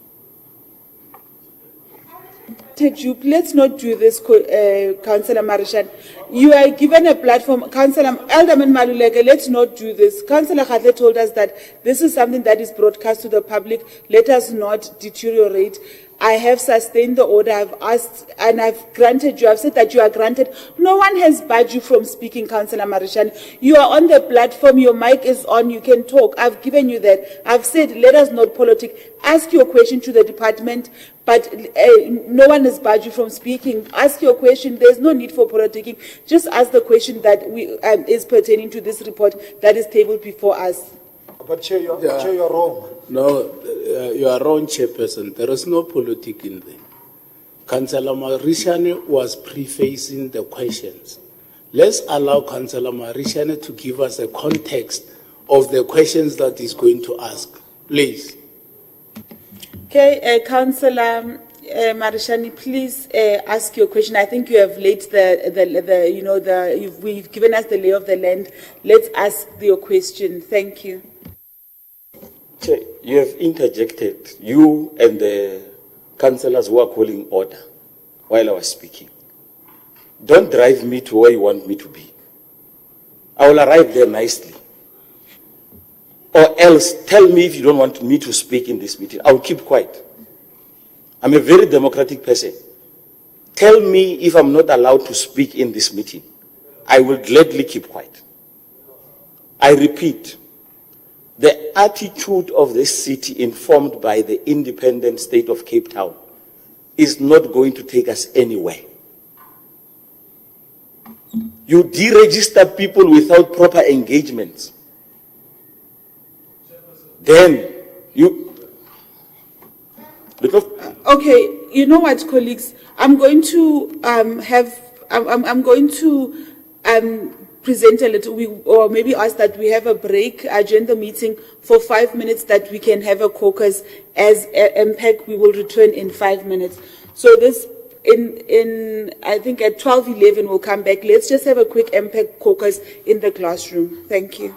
Let's not do this, Councillor Marishan. You are given a platform. Councillor Alderman Maluleke, let's not do this. Councillor Khatle told us that this is something that is broadcast to the public. Let us not deteriorate. I have sustained the order. I've asked and I've granted you. I've said that you are granted. No one has barred you from speaking, Councillor Marishan. You are on the platform. Your mic is on. You can talk. I've given you that. I've said, let us not politic. Ask your question to the department, but no one has barred you from speaking. Ask your question. There's no need for politicking. Just ask the question that is pertaining to this report that is tabled before us. But Chair, you're wrong. No, you are wrong, Chairperson. There is no politic in there. Councillor Marishane was prefacing the questions. Let's allow Councillor Marishane to give us a context of the questions that he's going to ask. Please. Okay, Councillor Marishani, please ask your question. I think you have laid we've given us the lay of the land. Let's ask your question. Thank you. Chair, you have interjected, you and the councillors who are calling order while I was speaking. Don't drive me to where you want me to be. I will arrive there nicely. Or else tell me if you don't want me to speak in this meeting. I will keep quiet. I'm a very democratic person. Tell me if I'm not allowed to speak in this meeting. I will gladly keep quiet. I repeat, the attitude of this city informed by the independent state of Cape Town is not going to take us anywhere. You deregister people without proper engagements. Then you... Okay, you know what, colleagues? I'm going to I'm going to present a little, or maybe ask that we have a break, adjourn the meeting for 5 minutes, that we can have a caucus as MPEC. We will return in 5 minutes. So this, I think at 12:11 we'll come back. Let's just have a quick MPEC caucus in the classroom. Thank you.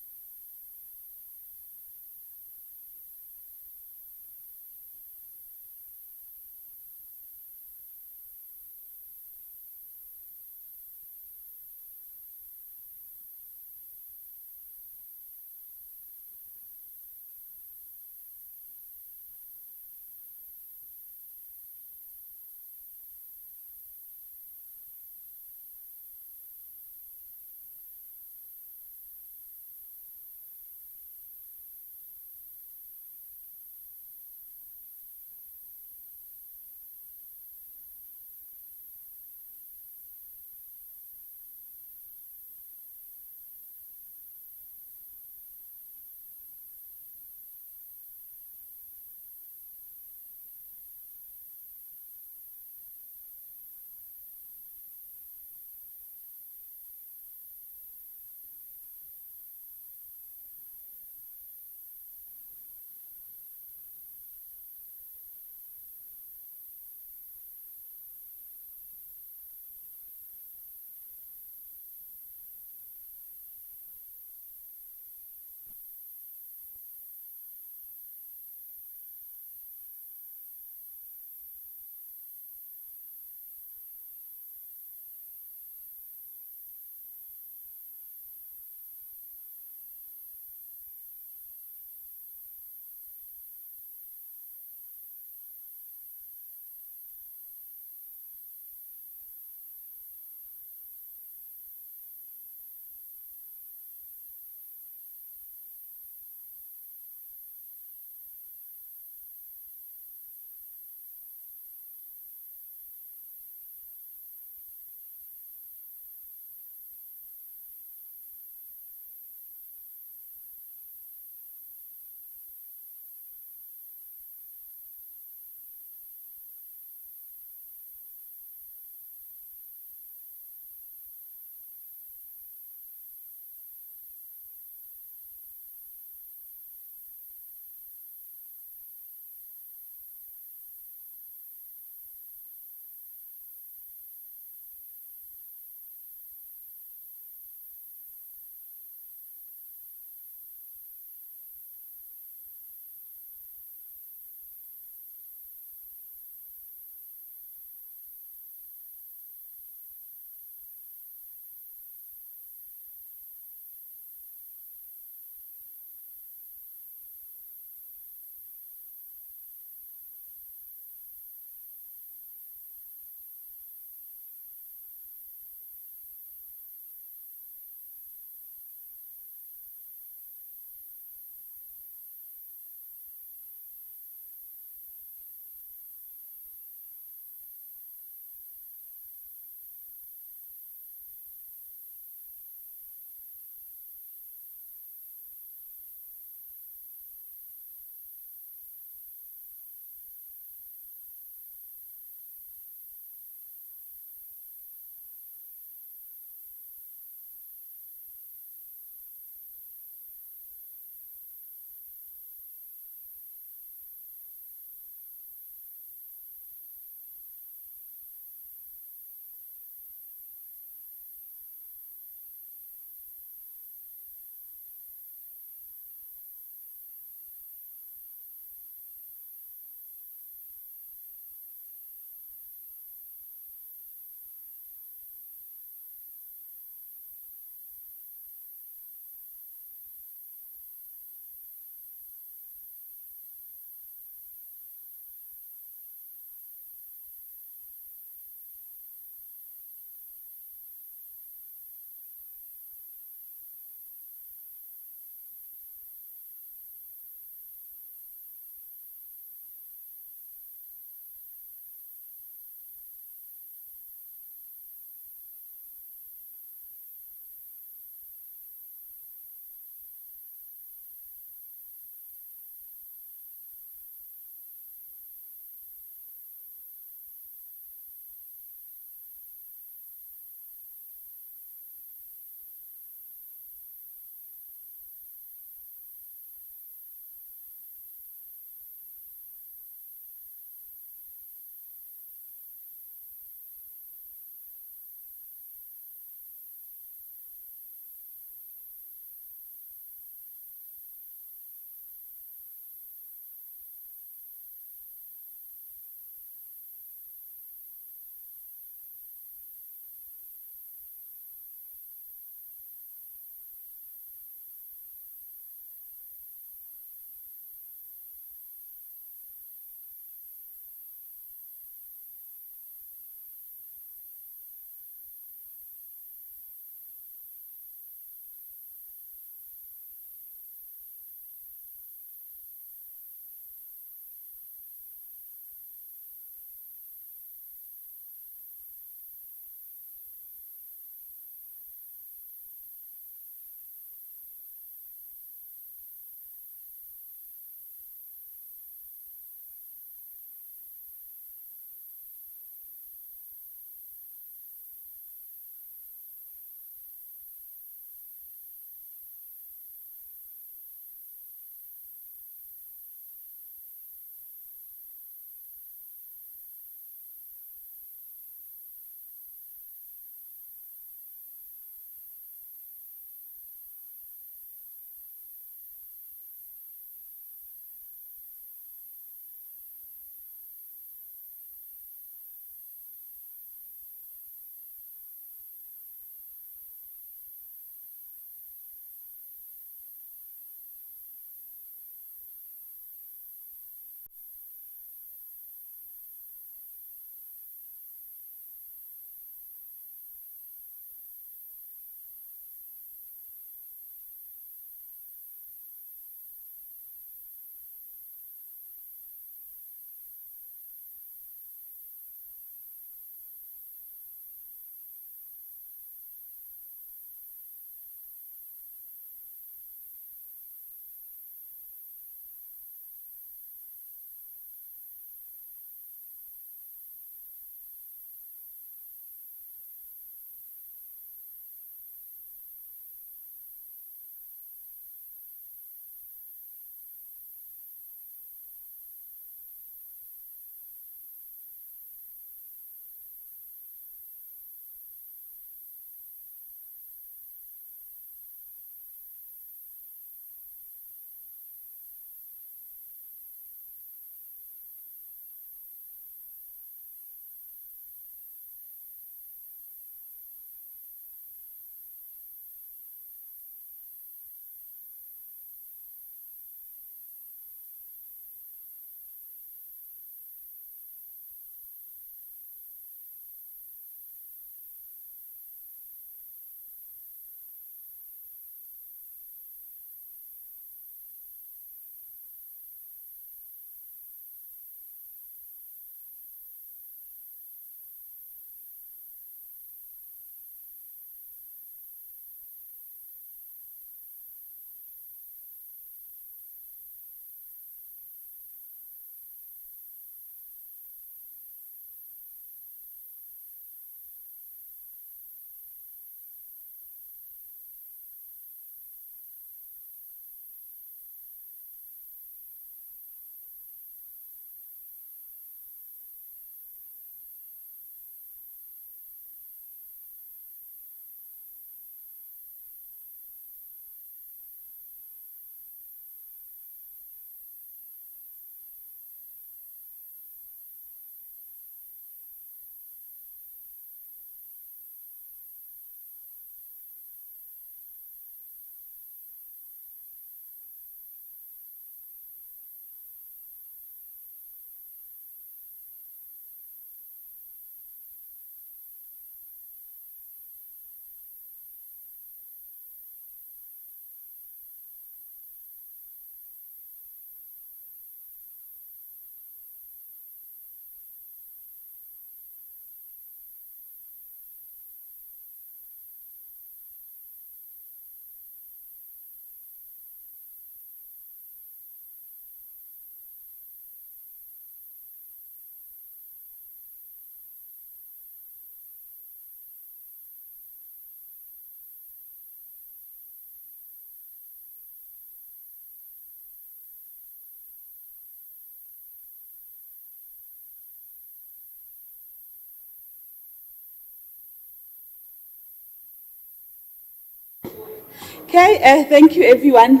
Okay, thank you everyone.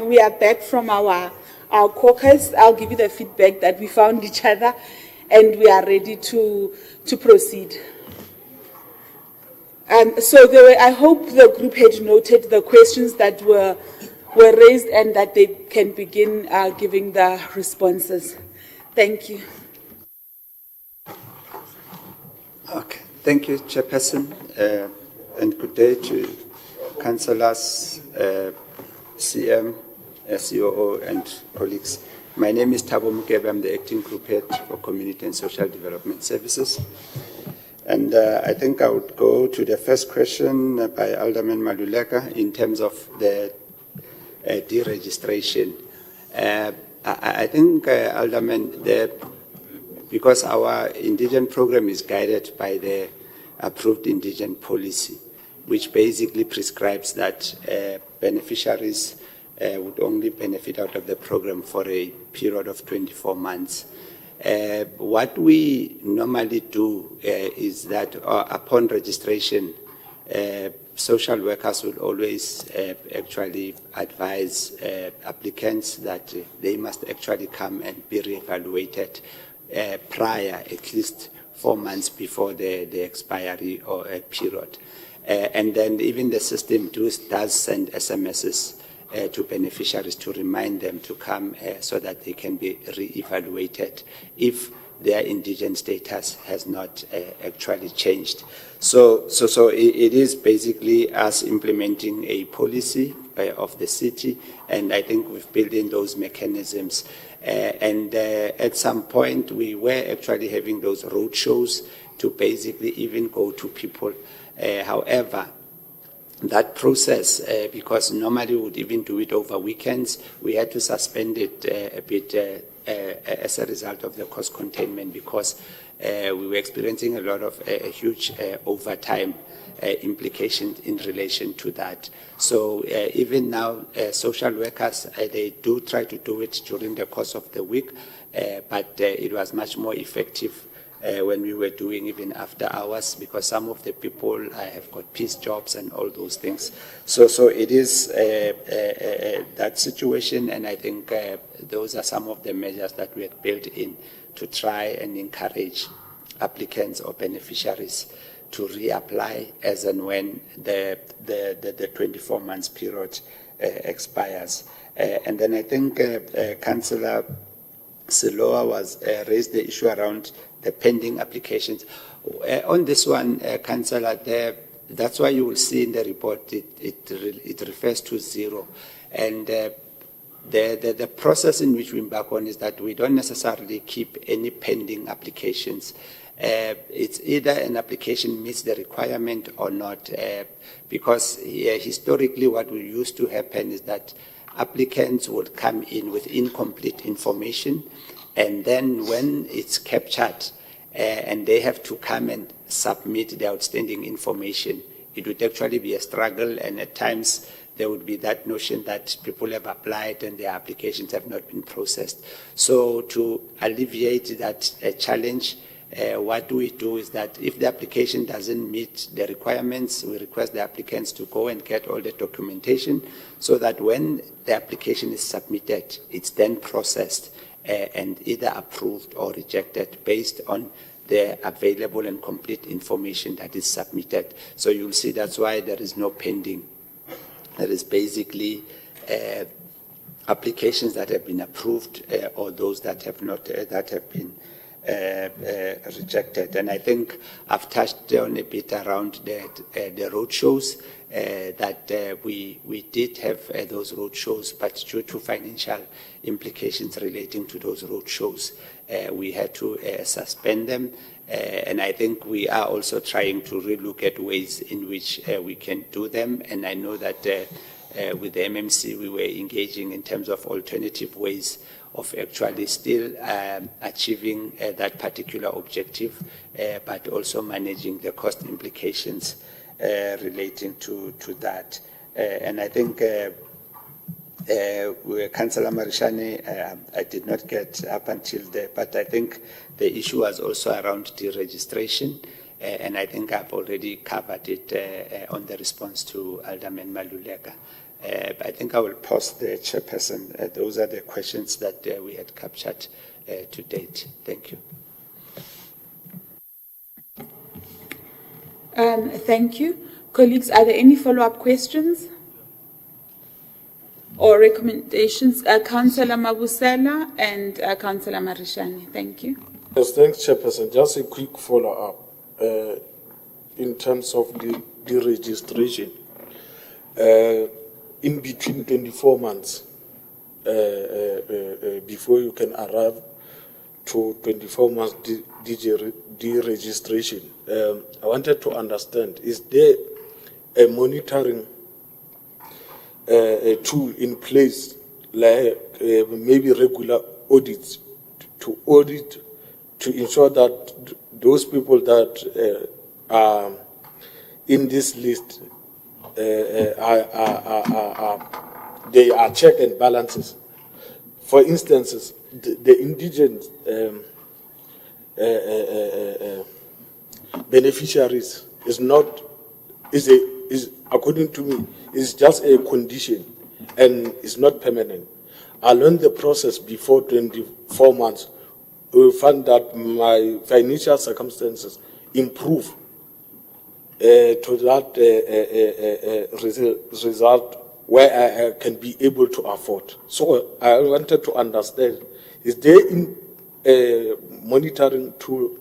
We are back from our caucus. I'll give you the feedback that we found each other and we are ready to proceed. I hope the group had noted the questions that were raised and that they can begin giving the responses. Thank you. Okay, thank you, Chairperson, and good day to councillors, CM, COO, and colleagues. My name is Thabo Mukebe. I'm the Acting Group Head for Community and Social Development Services. And I think I would go to the first question by Alderman Maluleka in terms of the deregistration. I think, Alderman, because our indigent program is guided by the approved indigent policy, which basically prescribes that beneficiaries would only benefit out of the program for a period of 24 months. What we normally do is that upon registration, social workers will always actually advise applicants that they must actually come and be re-evaluated prior, at least 4 months before the expiry or a period. And then even the system does send SMSs to beneficiaries to remind them to come so that they can be re-evaluated if their indigent status has not actually changed. So it is basically us implementing a policy of the city, and I think we've built in those mechanisms. And at some point, we were actually having those roadshows to basically even go to people. However, that process, because normally we would even do it over weekends, we had to suspend it a bit as a result of the cost containment, because we were experiencing a lot of huge overtime implications in relation to that. So even now, social workers, they do try to do it during the course of the week, but it was much more effective when we were doing even after hours, because some of the people have got piece jobs and all those things. So it is that situation, and I think those are some of the measures that we have built in to try and encourage applicants or beneficiaries to reapply as and when the 24 months period expires. And then I think Councillor Siloa was raised the issue around the pending applications. On this one, Councillor, that's why you will see in the report it refers to 0. And the process in which we embark on is that we don't necessarily keep any pending applications. It's either an application meets the requirement or not, because historically what will used to happen is that applicants would come in with incomplete information, and then when it's captured and they have to come and submit the outstanding information, it would actually be a struggle, and at times there would be that notion that people have applied and their applications have not been processed. So to alleviate that challenge, what we do is that if the application doesn't meet the requirements, we request the applicants to go and get all the documentation so that when the application is submitted, it's then processed and either approved or rejected based on the available and complete information that is submitted. So you'll see that's why there is no pending. There is basically applications that have been approved or those that have not, that have been rejected. And I think I've touched on a bit around the road shows, that we did have those road shows, but due to financial implications relating to those road shows, we had to suspend them. And I think we are also trying to relook at ways in which we can do them. And I know that with the MMC, we were engaging in terms of alternative ways of actually still achieving that particular objective, but also managing the cost implications relating to that. And I think Councillor Marishane, I did not get up until there, but I think the issue was also around deregistration. And I think I've already covered it on the response to Alderman Maluleka. I think I will pause there, Chairperson. Those are the questions that we had captured to date. Thank you. Thank you. Colleagues, are there any follow-up questions or recommendations? Councillor Mabusela and Councillor Marishani. Thank you. Yes, thanks, Chairperson. Just a quick follow-up in terms of the deregistration. In between 24 months before you can arrive to 24 months deregistration, I wanted to understand, is there a monitoring tool in place, like maybe regular audits, to audit, to ensure that those people that are in this list they are check and balances. For instance, the indigent beneficiaries is according to me, is just a condition and it's not permanent. Along the process before 24 months, we will find that my financial circumstances improve to that result where I can be able to afford. So I wanted to understand, is there a monitoring tool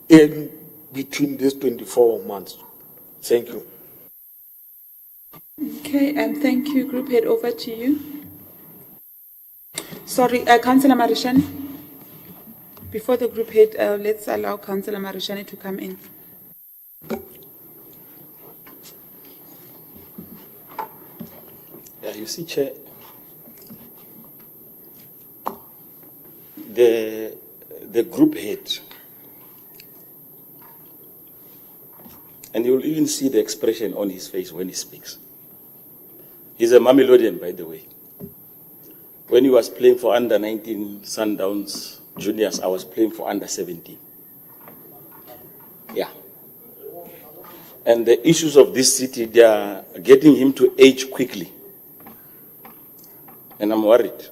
in between these 24 months? Thank you. Okay, thank you. Group head, over to you. Sorry, Councillor Marishani. Before the group head, let's allow Councillor Marishani to come in. Yeah, you see, Chair, the group head, and you'll even see the expression on his face when he speaks. He's a Mamelodian, by the way. When he was playing for under 19 Sundowns Juniors, I was playing for under 17. Yeah. And the issues of this city, they are getting him to age quickly. And I'm worried.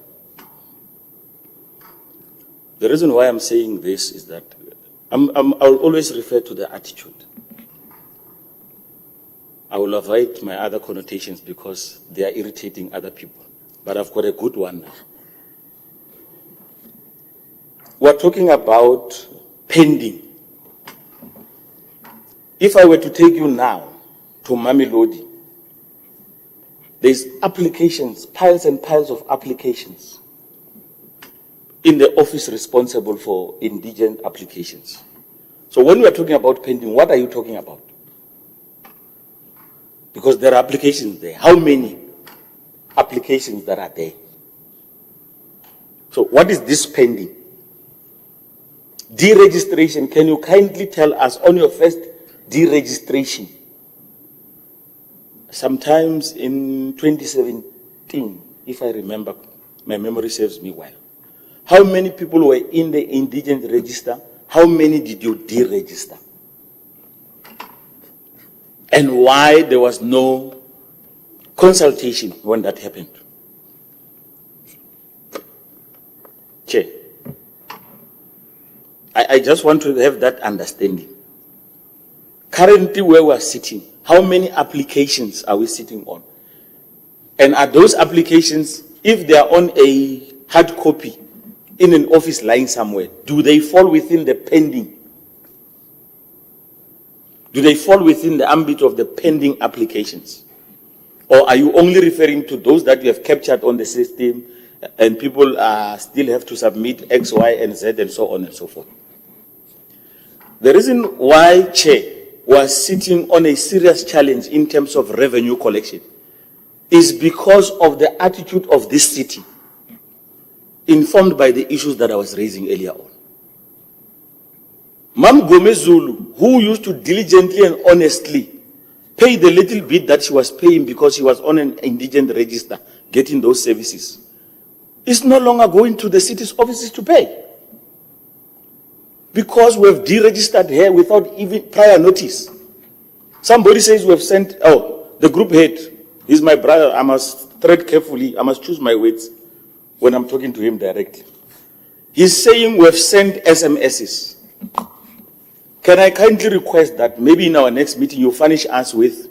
The reason why I'm saying this is that I'll always refer to the attitude. I will avoid my other connotations because they are irritating other people. But I've got a good one now. We're talking about pending. If I were to take you now to Mamelodi, there's applications, piles and piles of applications in the office responsible for indigent applications. So when we are talking about pending, what are you talking about? Because there are applications there. How many applications that are there? So what is this pending? Deregistration, can you kindly tell us on your first deregistration, sometimes in 2017, if I remember, my memory serves me well, how many people were in the indigent register? How many did you deregister? And why there was no consultation when that happened? Chair, I just want to have that understanding. Currently where we are sitting, how many applications are we sitting on? And are those applications, if they are on a hard copy in an office lying somewhere, do they fall within the pending? Do they fall within the ambit of the pending applications? Or are you only referring to those that you have captured on the system and people still have to submit X, Y, and Z and so on and so forth? The reason why Chair was sitting on a serious challenge in terms of revenue collection is because of the attitude of this city, informed by the issues that I was raising earlier on. Mam Gomezulu, who used to diligently and honestly pay the little bit that she was paying because she was on an indigent register, getting those services, is no longer going to the city's offices to pay. because we have deregistered her without even prior notice. Somebody says we have sent, the group head, he's my brother, I must tread carefully, I must choose my words when I'm talking to him directly. He's saying we have sent SMSs. Can I kindly request that maybe in our next meeting you furnish us with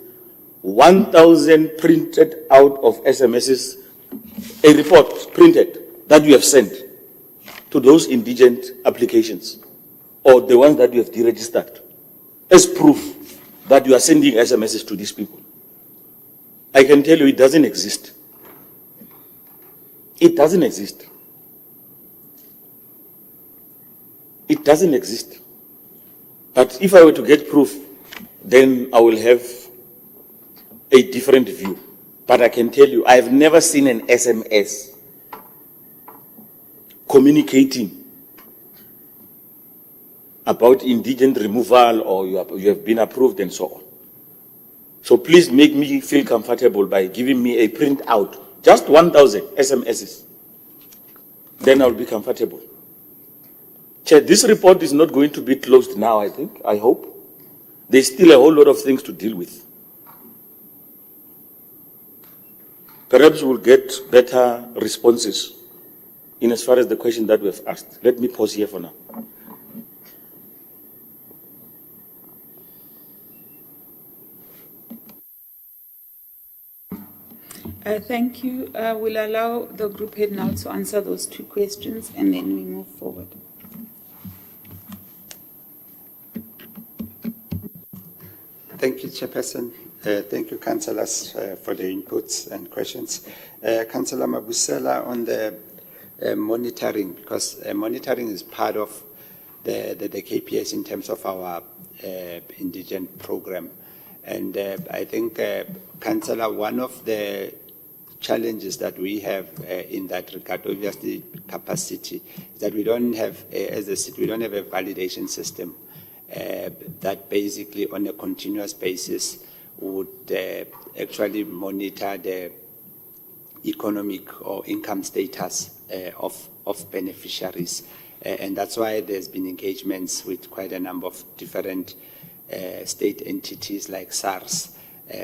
1,000 printed out of SMSs, a report printed that you have sent to those indigent applications or the ones that you have deregistered as proof that you are sending SMSs to these people. I can tell you it doesn't exist. It doesn't exist. It doesn't exist. But if I were to get proof, then I will have a different view. But I can tell you, I have never seen an SMS communicating about indigent removal or you have been approved and so on. So please make me feel comfortable by giving me a print out, just 1,000 SMSs. Then I'll be comfortable. Chair, this report is not going to be closed now, I hope. There's still a whole lot of things to deal with. Perhaps we'll get better responses in as far as the question that we've asked. Let me pause here for now. Thank you. We'll allow the group head now to answer those two questions and then we move forward. Thank you, Chairperson. Thank you, councillors, for the inputs and questions. Councillor Mabusela, on the monitoring, because monitoring is part of the KPIs in terms of our indigent program. And I think, Councillor, one of the challenges that we have in that regard, obviously capacity, is that we don't have, as a city, we don't have a validation system that basically on a continuous basis would actually monitor the economic or income status of beneficiaries. And that's why there's been engagements with quite a number of different state entities like SARS,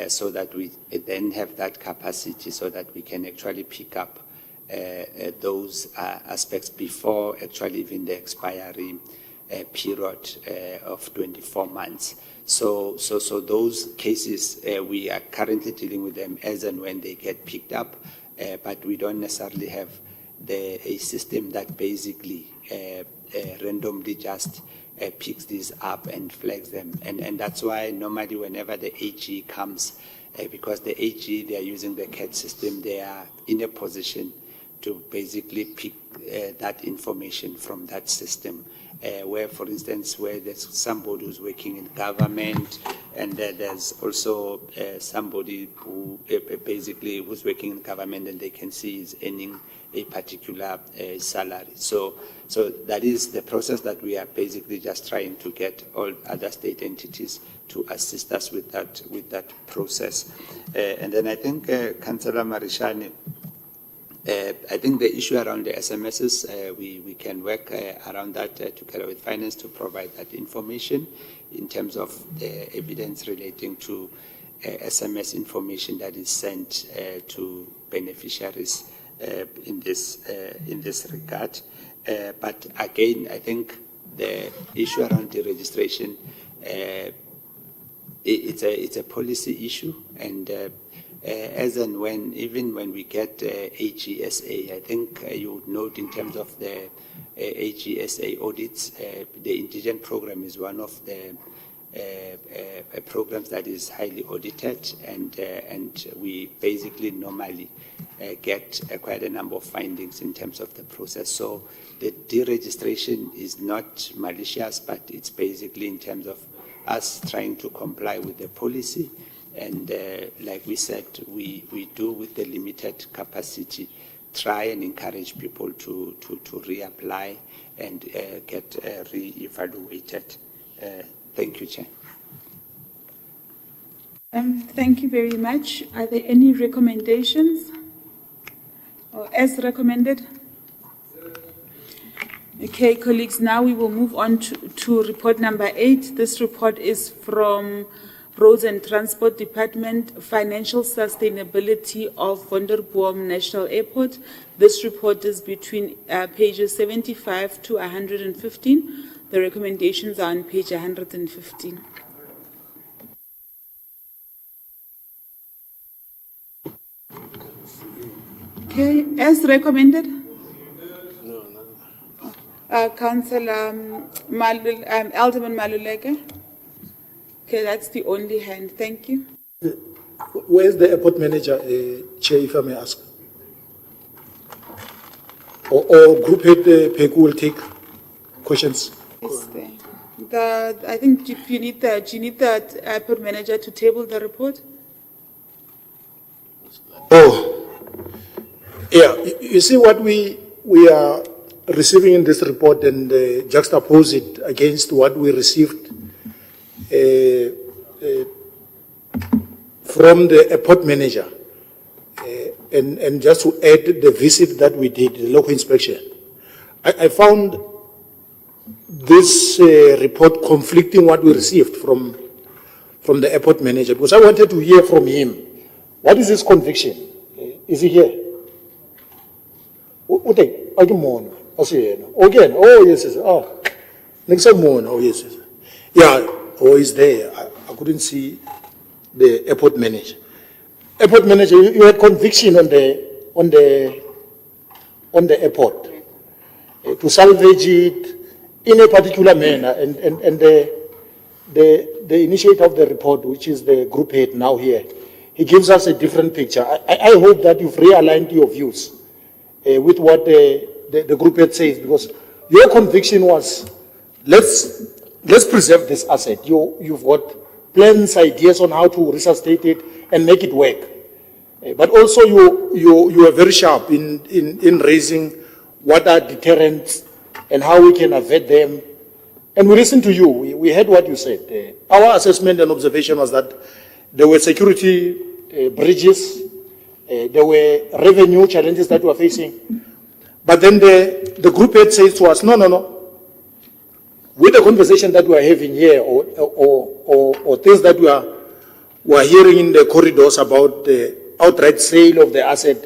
so that we then have that capacity so that we can actually pick up those aspects before actually even the expiry period of 24 months. So those cases, we are currently dealing with them as and when they get picked up, but we don't necessarily have a system that basically randomly just picks these up and flags them. And that's why normally whenever the AG comes, because the AG, they are using the CAT system, they are in a position to basically pick that information from that system. Where, for instance, where there's somebody who's working in government, and there's also somebody who basically who's working in government, and they can see is earning a particular salary. So that is the process that we are basically just trying to get all other state entities to assist us with that process. And then I think Councillor Marishani, I think the issue around the SMSs, we can work around that together with finance to provide that information in terms of the evidence relating to SMS information that is sent to beneficiaries in this regard. But again, I think the issue around the registration, it's a policy issue, and as and when, even when we get AGSA, I think you would note in terms of the AGSA audits, the indigent program is one of the programs that is highly audited, and we basically normally get quite a number of findings in terms of the process. So the deregistration is not malicious, but it's basically in terms of us trying to comply with the policy. And like we said, we do with the limited capacity try and encourage people to reapply and get re-evaluated. Thank you, Chair. Thank you very much. Are there any recommendations? Or as recommended? Okay, colleagues, now we will move on to report number 8. This report is from Roads and Transport Department, Financial Sustainability of Wonderboom National Airport. This report is between pages 75 to 115. The recommendations are on page 115. Okay, as recommended? Councillor Alderman Maluleke? Okay, that's the only hand. Thank you. Where's the airport manager, Chair, if I may ask? Or Group Head Pegu will take questions. Yes, I think do you need the airport manager to table the report? Oh, yeah. You see what we are receiving in this report and juxtapose it against what we received from the airport manager. And just to add the visit that we did, the local inspection, I found this report conflicting what we received from the airport manager, because I wanted to hear from him. What is his conviction? Is he here? Again, oh yes, yes. Oh, next morning, oh yes, yes. Yeah, oh he's there. I couldn't see the airport manager. Airport manager, you had conviction on the airport to salvage it in a particular manner, and the initiator of the report, which is the group head now here, he gives us a different picture. I hope that you've realigned your views with what the group head says, because your conviction was, let's preserve this asset. You've got plans, ideas on how to resuscitate it and make it work. But also you are very sharp in raising what are deterrents and how we can avert them. And we listened to you. We heard what you said. Our assessment and observation was that there were security breaches, there were revenue challenges that we were facing. But then the group head says to us, no. With the conversation that we are having here, or things that we are hearing in the corridors about the outright sale of the asset,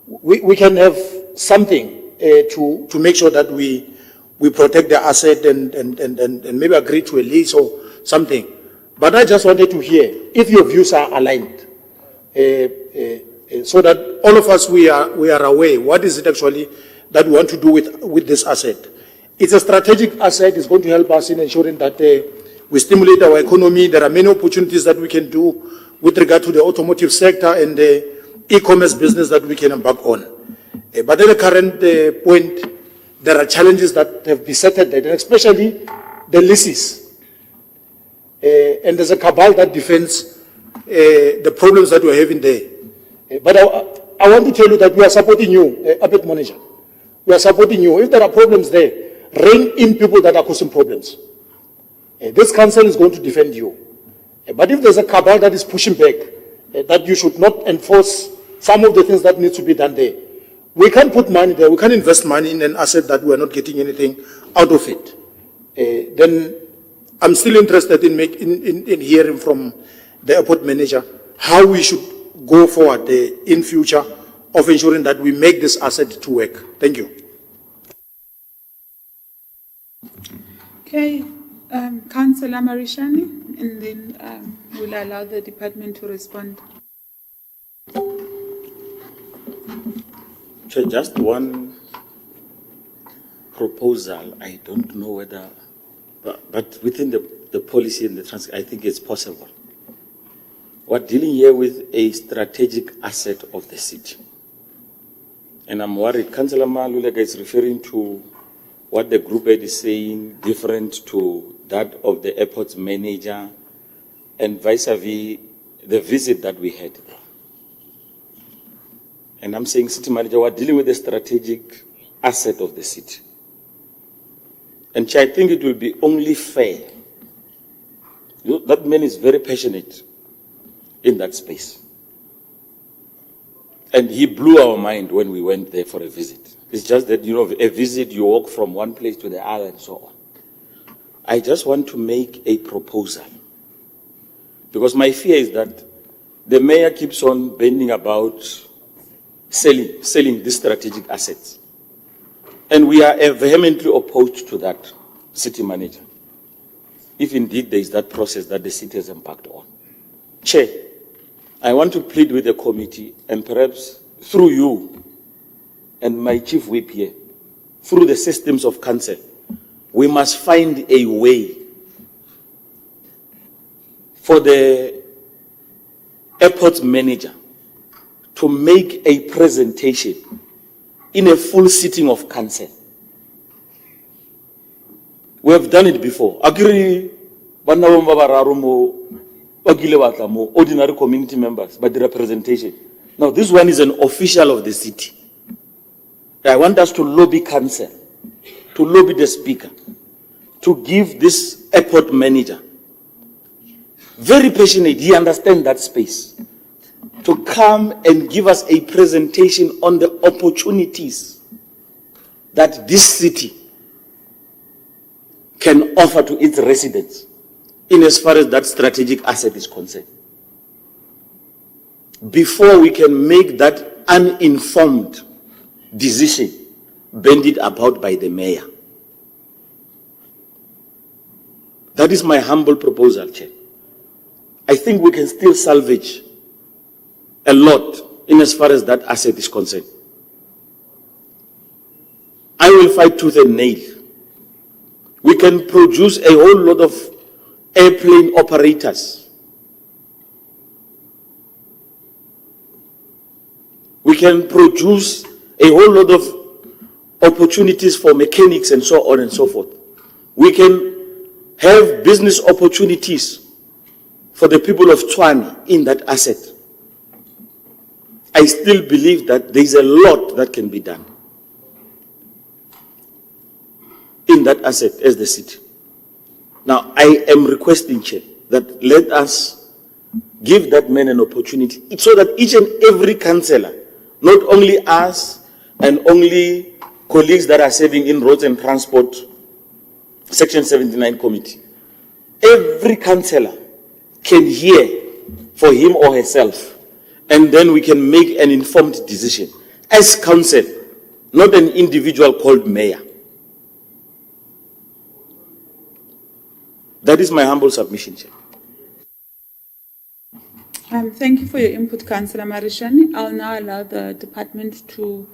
we can have something to make sure that we protect the asset and maybe agree to a lease or something. But I just wanted to hear if your views are aligned, so that all of us we are aware what is it actually that we want to do with this asset. It's a strategic asset. It's going to help us in ensuring that we stimulate our economy. There are many opportunities that we can do with regard to the automotive sector and the e-commerce business that we can embark on. But at the current point, there are challenges that have besetted that, and especially the leases. And there's a cabal that defends the problems that we're having there. But I want to tell you that we are supporting you, airport manager. We are supporting you. If there are problems there, rein in people that are causing problems. This council is going to defend you. But if there's a cabal that is pushing back, that you should not enforce some of the things that need to be done there, we can't put money there. We can't invest money in an asset that we are not getting anything out of it. Then I'm still interested in hearing from the airport manager how we should go forward in future of ensuring that we make this asset to work. Thank you. Okay, Councillor Marishani, and then we'll allow the department to respond. So just one proposal. I don't know whether, but within the policy and the I think it's possible. We're dealing here with a strategic asset of the city. And I'm worried, Councillor Maluleka is referring to what the group head is saying, different to that of the airport manager, and vis-a-vis the visit that we had there. And I'm saying, city manager, we're dealing with a strategic asset of the city. And I think it will be only fair. That man is very passionate in that space. And he blew our mind when we went there for a visit. It's just that, a visit, you walk from one place to the other and so on. I just want to make a proposal. Because my fear is that the mayor keeps on bending about selling these strategic assets. And we are vehemently opposed to that, city manager, if indeed there is that process that the city has embarked on. Chair, I want to plead with the committee, and perhaps through you and my chief whip here, through the systems of council, we must find a way for the airport manager to make a presentation in a full sitting of council. We have done it before. Agree, ordinary community members, but the representation. Now, this one is an official of the city. I want us to lobby council, to lobby the speaker, to give this airport manager, very passionate, he understands that space, to come and give us a presentation on the opportunities that this city can offer to its residents in as far as that strategic asset is concerned. Before we can make that uninformed decision bandied about by the mayor. That is my humble proposal, Chair. I think we can still salvage a lot in as far as that asset is concerned. I will fight tooth and nail. We can produce a whole lot of airplane operators. We can produce a whole lot of opportunities for mechanics and so on and so forth. We can have business opportunities for the people of Tshwane in that asset. I still believe that there is a lot that can be done in that asset as the city. Now, I am requesting, Chair, that let us give that man an opportunity so that each and every councillor, not only us and only colleagues that are serving in roads and transport, Section 79 committee, every councillor can hear for him or herself, and then we can make an informed decision as council, not an individual called mayor. That is my humble submission, Chair. Thank you for your input, Councillor Marishani. I'll now allow the department to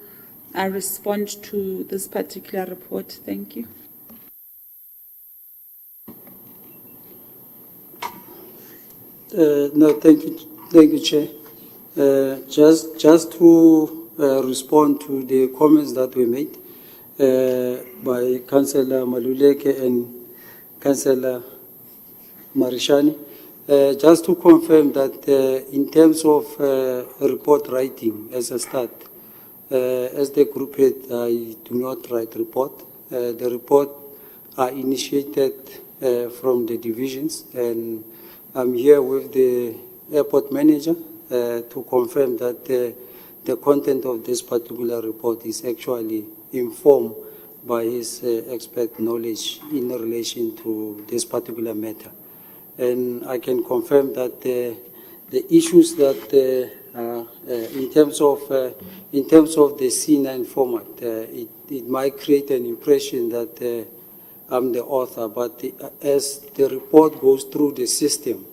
respond to this particular report. Thank you. No, thank you, Chair. Just to respond to the comments that were made by Councillor Maluleke and Councillor Marishani, just to confirm that in terms of report writing as a start, as the group head, I do not write report. The report are initiated from the divisions, and I'm here with the airport manager to confirm that the content of this particular report is actually informed by his expert knowledge in relation to this particular matter. And I can confirm that the issues that in terms of the C9 format, it might create an impression that I'm the author, but as the report goes through the system,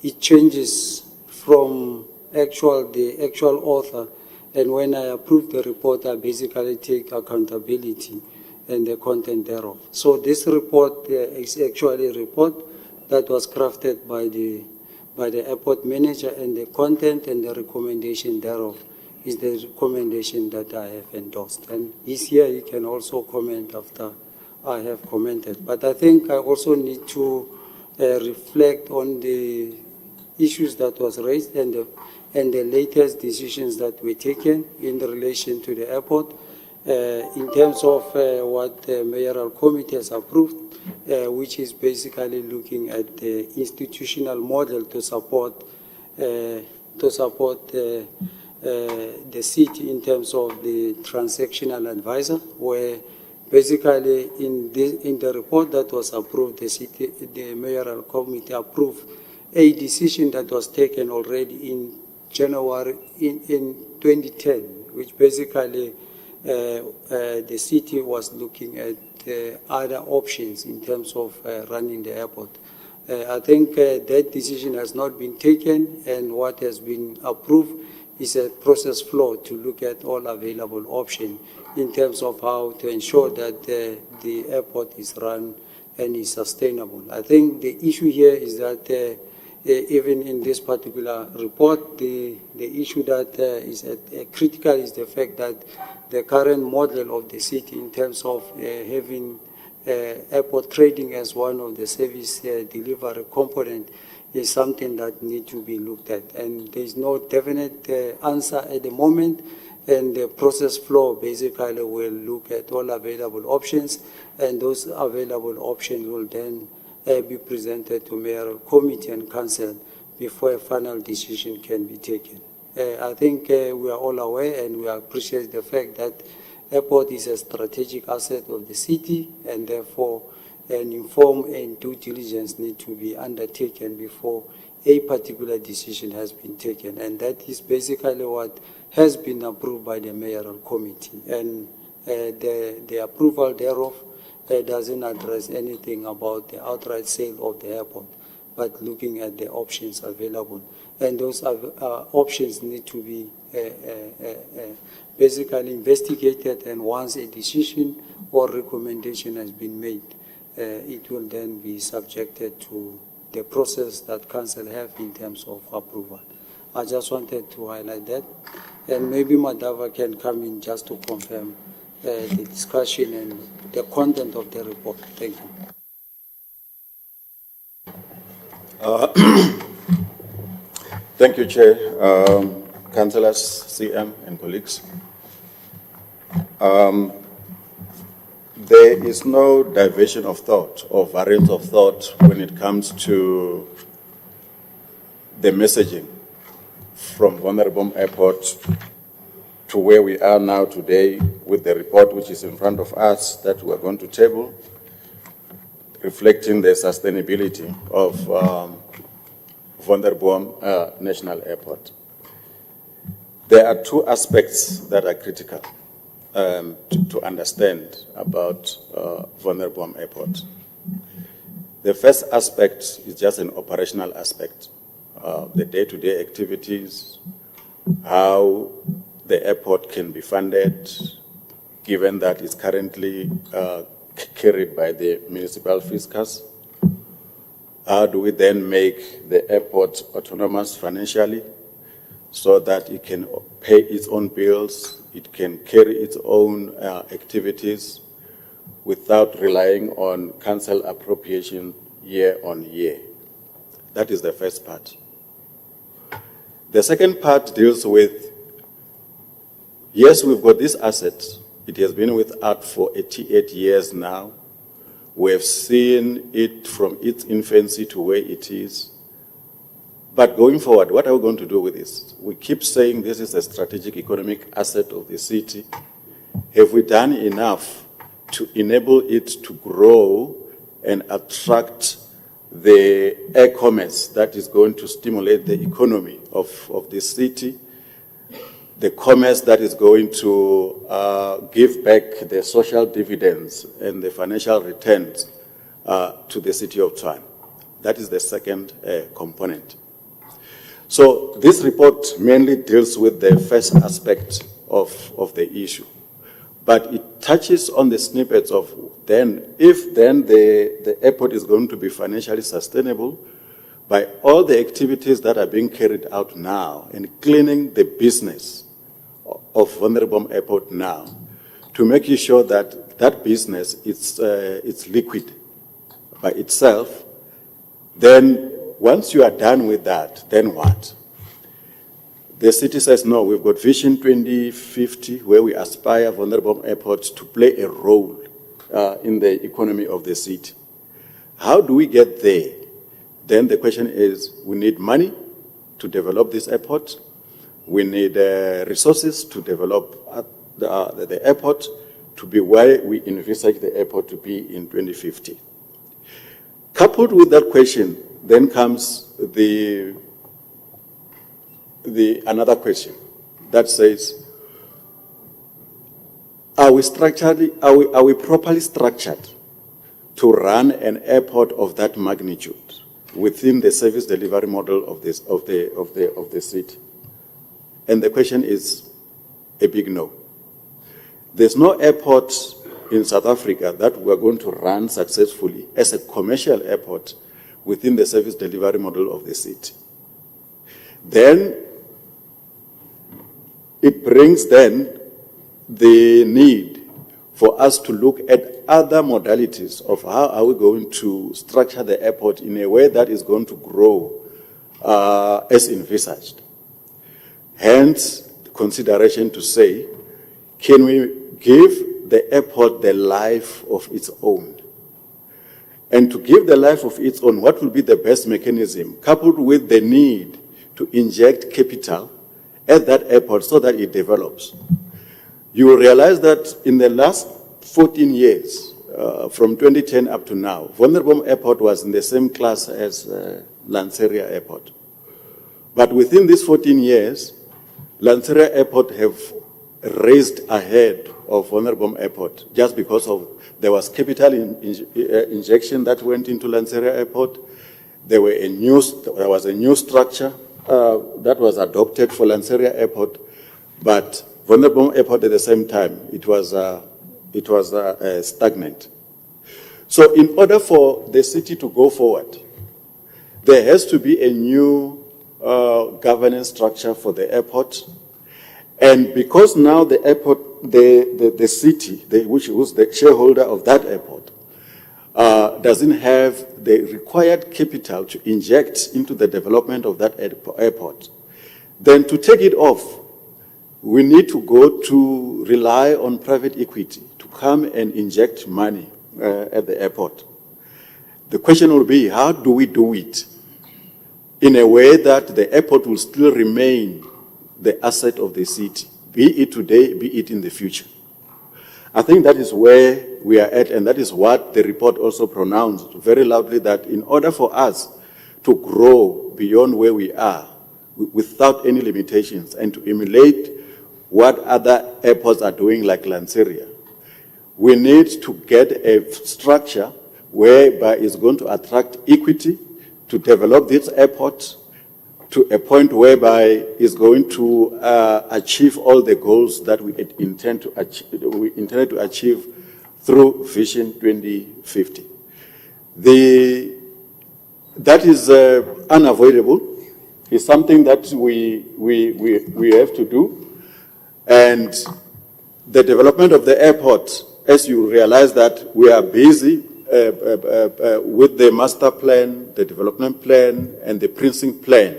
it changes from the actual author, and when I approve the report, I basically take accountability and the content thereof. So this report is actually a report that was crafted by the airport manager, and the content and the recommendation thereof is the recommendation that I have endorsed. And he's here, he can also comment after I have commented. But I think I also need to reflect on the issues that was raised and the latest decisions that were taken in relation to the airport in terms of what the mayoral committee has approved, which is basically looking at the institutional model to support the city in terms of the transactional advisor, where basically in the report that was approved, the mayoral committee approved a decision that was taken already in January in 2010, which basically the city was looking at other options in terms of running the airport. I think that decision has not been taken, and what has been approved is a process flow to look at all available options in terms of how to ensure that the airport is run and is sustainable. I think the issue here is that even in this particular report, the issue that is critical is the fact that the current model of the city in terms of having airport trading as one of the service delivery component is something that needs to be looked at. And there is no definite answer at the moment, and the process flow basically will look at all available options, and those available options will then be presented to mayoral committee and council before a final decision can be taken. I think we are all aware and we appreciate the fact that airport is a strategic asset of the city, and therefore an informed and due diligence need to be undertaken before a particular decision has been taken. And that is basically what has been approved by the mayoral committee. And the approval thereof doesn't address anything about the outright sale of the airport, but looking at the options available. And those options need to be basically investigated, and once a decision or recommendation has been made, it will then be subjected to the process that council have in terms of approval. I just wanted to highlight that, and maybe Madava can come in just to confirm the discussion and the content of the report. Thank you. Thank you, Chair, Councillors, CM, and colleagues. There is no diversion of thought or variance of thought when it comes to the messaging from Vulnerable Airport to where we are now today with the report which is in front of us that we are going to table, reflecting the sustainability of Vulnerable National Airport. There are two aspects that are critical to understand about Vulnerable Airport. The first aspect is just an operational aspect, the day-to-day activities, how the airport can be funded, given that it's currently carried by the municipal fiscus. How do we then make the airport autonomous financially so that it can pay its own bills, it can carry its own activities without relying on council appropriation year on year? That is the first part. The second part deals with, yes, we've got this asset. It has been with us for 88 years now. We have seen it from its infancy to where it is. But going forward, what are we going to do with this? We keep saying this is a strategic economic asset of the city. Have we done enough to enable it to grow and attract the air commerce that is going to stimulate the economy of the city, the commerce that is going to give back the social dividends and the financial returns to the city of Tshwane? That is the second component. So this report mainly deals with the first aspect of the issue, but it touches on the snippets of if the airport is going to be financially sustainable by all the activities that are being carried out now and cleaning the business of Vulnerable Airport now to make sure that that business it's liquid by itself. Then once you are done with that, then what? The city says, no, we've got Vision 2050 where we aspire Vulnerable Airport to play a role in the economy of the city. How do we get there? Then the question is, we need money to develop this airport. We need resources to develop the airport to be where we envisage the airport to be in 2050. Coupled with that question, then comes another question that says, are we properly structured to run an airport of that magnitude within the service delivery model of the city? And the question is a big no. There's no airport in South Africa that we're going to run successfully as a commercial airport within the service delivery model of the city. Then it brings then the need for us to look at other modalities of how are we going to structure the airport in a way that is going to grow as envisaged. Hence, the consideration to say, can we give the airport the life of its own? And to give the life of its own, what will be the best mechanism, coupled with the need to inject capital at that airport so that it develops? You will realize that in the last 14 years, from 2010 up to now, Wonderbom Airport was in the same class as Lanseria Airport. But within these 14 years, Lanseria Airport have raised ahead of Wonderbom Airport just because there was capital injection that went into Lanseria Airport. There was a new structure that was adopted for Lanseria Airport, but Wonderbom Airport at the same time, it was stagnant. So in order for the city to go forward, there has to be a new governance structure for the airport. And because now the airport, the city, which was the shareholder of that airport, doesn't have the required capital to inject into the development of that airport, then to take it off, we need to go to rely on private equity to come and inject money at the airport. The question will be, how do we do it in a way that the airport will still remain the asset of the city, be it today, be it in the future? I think that is where we are at, and that is what the report also pronounced very loudly, that in order for us to grow beyond where we are without any limitations and to emulate what other airports are doing like Lanseria, we need to get a structure whereby it's going to attract equity to develop this airport to a point whereby it's going to achieve all the goals that we intended to achieve through Vision 2050. That is unavoidable. It's something that we have to do. And the development of the airport, as you realize that we are busy with the master plan, the development plan, and the precinct plan,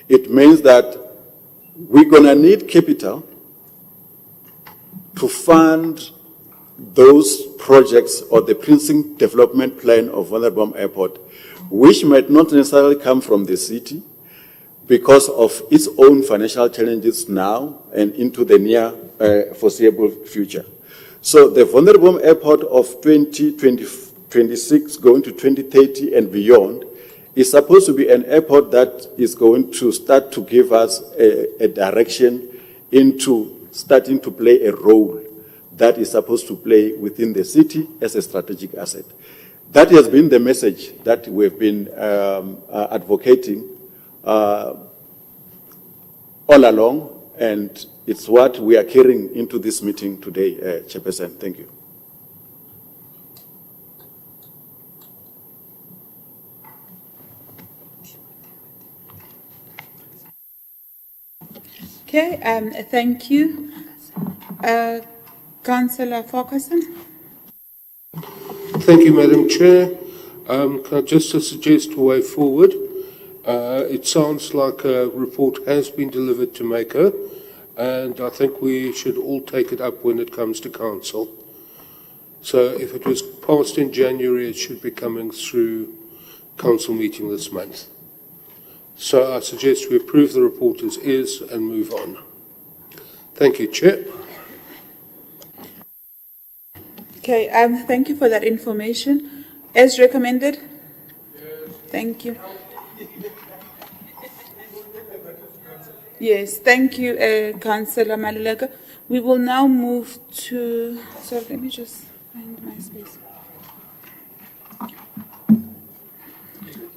it means that we're going to need capital to fund those projects or the precinct development plan of Wonderbom Airport, which might not necessarily come from the city because of its own financial challenges now and into the near foreseeable future. So the Wonderbom Airport of 2026 going to 2030 and beyond is supposed to be an airport that is going to start to give us a direction into starting to play a role that is supposed to play within the city as a strategic asset. That has been the message that we've been advocating all along, and it's what we are carrying into this meeting today, Chairperson. Thank you. Okay, thank you. Councillor Farquharson. Thank you, Madam Chair. Can I just suggest a way forward? It sounds like a report has been delivered to Maker, and I think we should all take it up when it comes to council. So if it was passed in January, it should be coming through council meeting this month. So I suggest we approve the report as is and move on. Thank you, Chair. Okay, thank you for that information. As recommended? Thank you. Yes, thank you, Councillor Maluleka. We will now move to, so let me just find my space.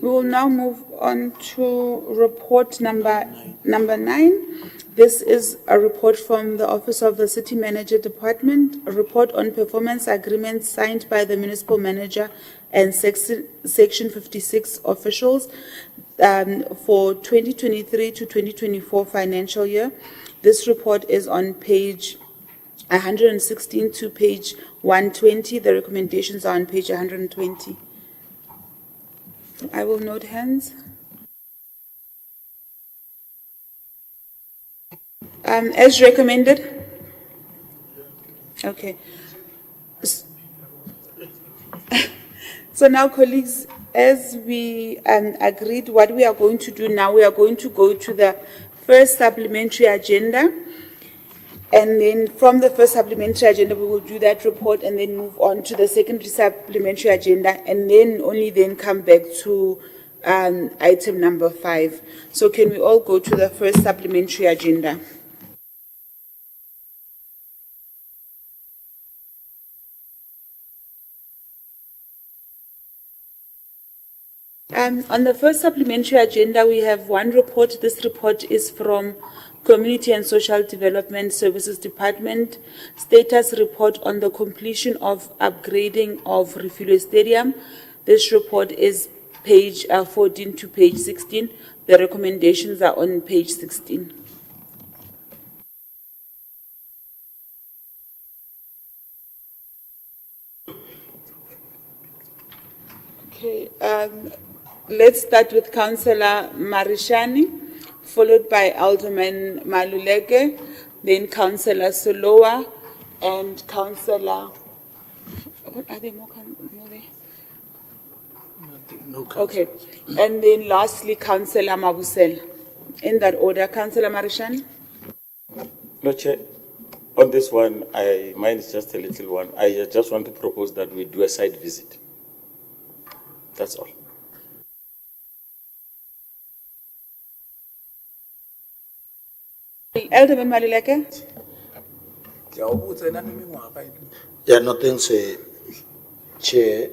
We will now move on to report number 9. This is a report from the Office of the City Manager Department, a report on performance agreements signed by the municipal manager and Section 56 officials for 2023 to 2024 financial year. This report is on page 116 to page 120. The recommendations are on page 120. I will note hands. As recommended? Okay. So now, colleagues, as we agreed, what we are going to do now, we are going to go to the first supplementary agenda. And then from the first supplementary agenda, we will do that report and then move on to the secondary supplementary agenda, and then only then come back to item number 5. So can we all go to the first supplementary agenda? On the first supplementary agenda, we have one report. This report is from Community and Social Development Services Department, status report on the completion of upgrading of Refugee Stadium. This report is page 14 to page 16. The recommendations are on page 16. Okay, let's start with Councillor Marishani, followed by Alderman Maluleke, then Councillor Solowa, and Councillor. What are there more there? No, okay, and then lastly Councillor Mabusela. In that order, Councillor Marishani. No, Chair. On this one, mine is just a little one. I just want to propose that we do a site visit. That's all. Alderman Maluleke. Yeah, nothing, Chair.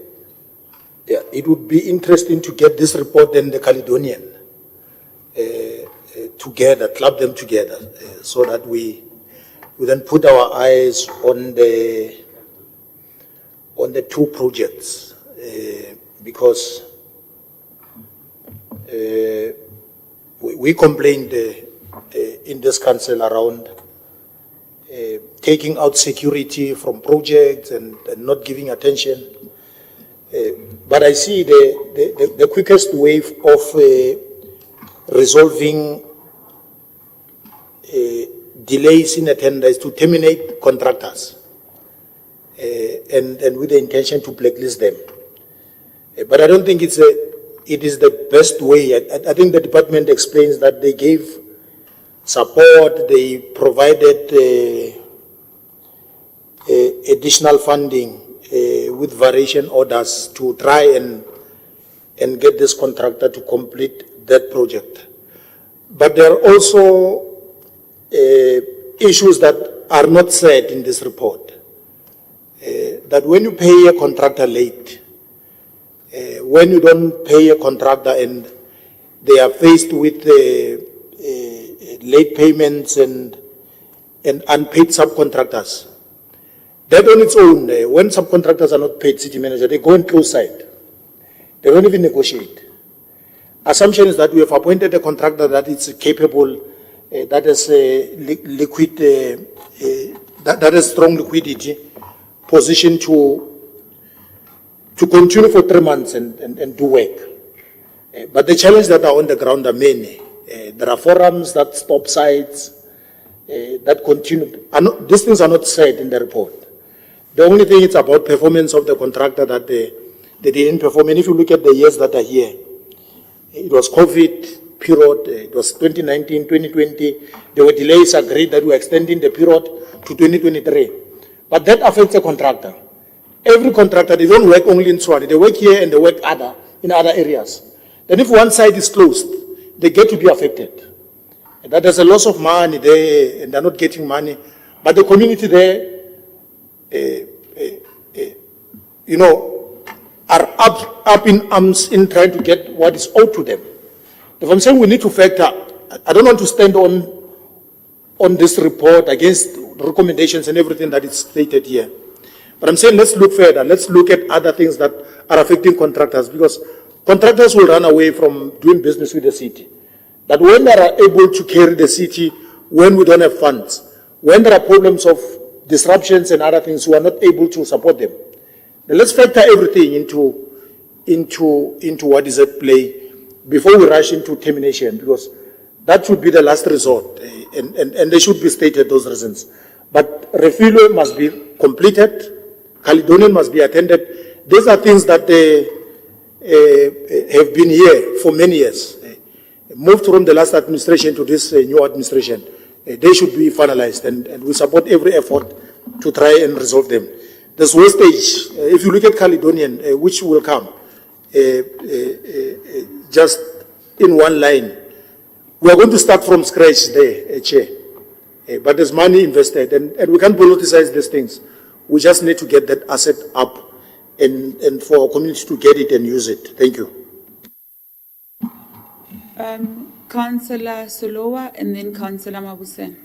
Yeah, it would be interesting to get this report and the Caledonian together, club them together, so that we then put our eyes on the two projects, because we complained in this council around taking out security from projects and not giving attention. But I see the quickest way of resolving delays in attendance is to terminate contractors, and with the intention to blacklist them. But I don't think it is the best way. I think the department explains that they gave support, they provided additional funding with variation orders to try and get this contractor to complete that project. But there are also issues that are not said in this report. That when you pay a contractor late, when you don't pay a contractor and they are faced with late payments and unpaid subcontractors, that on its own, when subcontractors are not paid, city manager, they go and close site. They don't even negotiate. Assumption is that we have appointed a contractor that is capable, that has liquid, that has strong liquidity, position to continue for 3 months and do work. But the challenges that are on the ground are many. There are forums that stop sites, that continue. These things are not said in the report. The only thing is about performance of the contractor, that they didn't perform. And if you look at the years that are here, it was COVID, period. It was 2019, 2020. There were delays agreed that we were extending the period to 2023. But that affects the contractor. Every contractor, they don't work only in Swati. They work here and they work in other areas. Then if one side is closed, they get to be affected. And that there's a loss of money there and they're not getting money. But the community there, are up in arms in trying to get what is owed to them. If I'm saying we need to factor, I don't want to stand on this report against recommendations and everything that is stated here. But I'm saying let's look further. Let's look at other things that are affecting contractors, because contractors will run away from doing business with the city. That when they are able to carry the city, when we don't have funds, when there are problems of disruptions and other things, we are not able to support them. Now let's factor everything into what is at play before we rush into termination, because that should be the last resort, and they should be stated, those reasons. But refuel must be completed, Caledonian must be attended. These are things that have been here for many years. Moved from the last administration to this new administration. They should be finalized, and we support every effort to try and resolve them. There's wastage. If you look at Caledonian, which will come, just in one line, we are going to start from scratch there, Chair. But there's money invested, and we can't politicize these things. We just need to get that asset up and for our community to get it and use it. Thank you. Councillor Solowa and then Councillor Mabuse.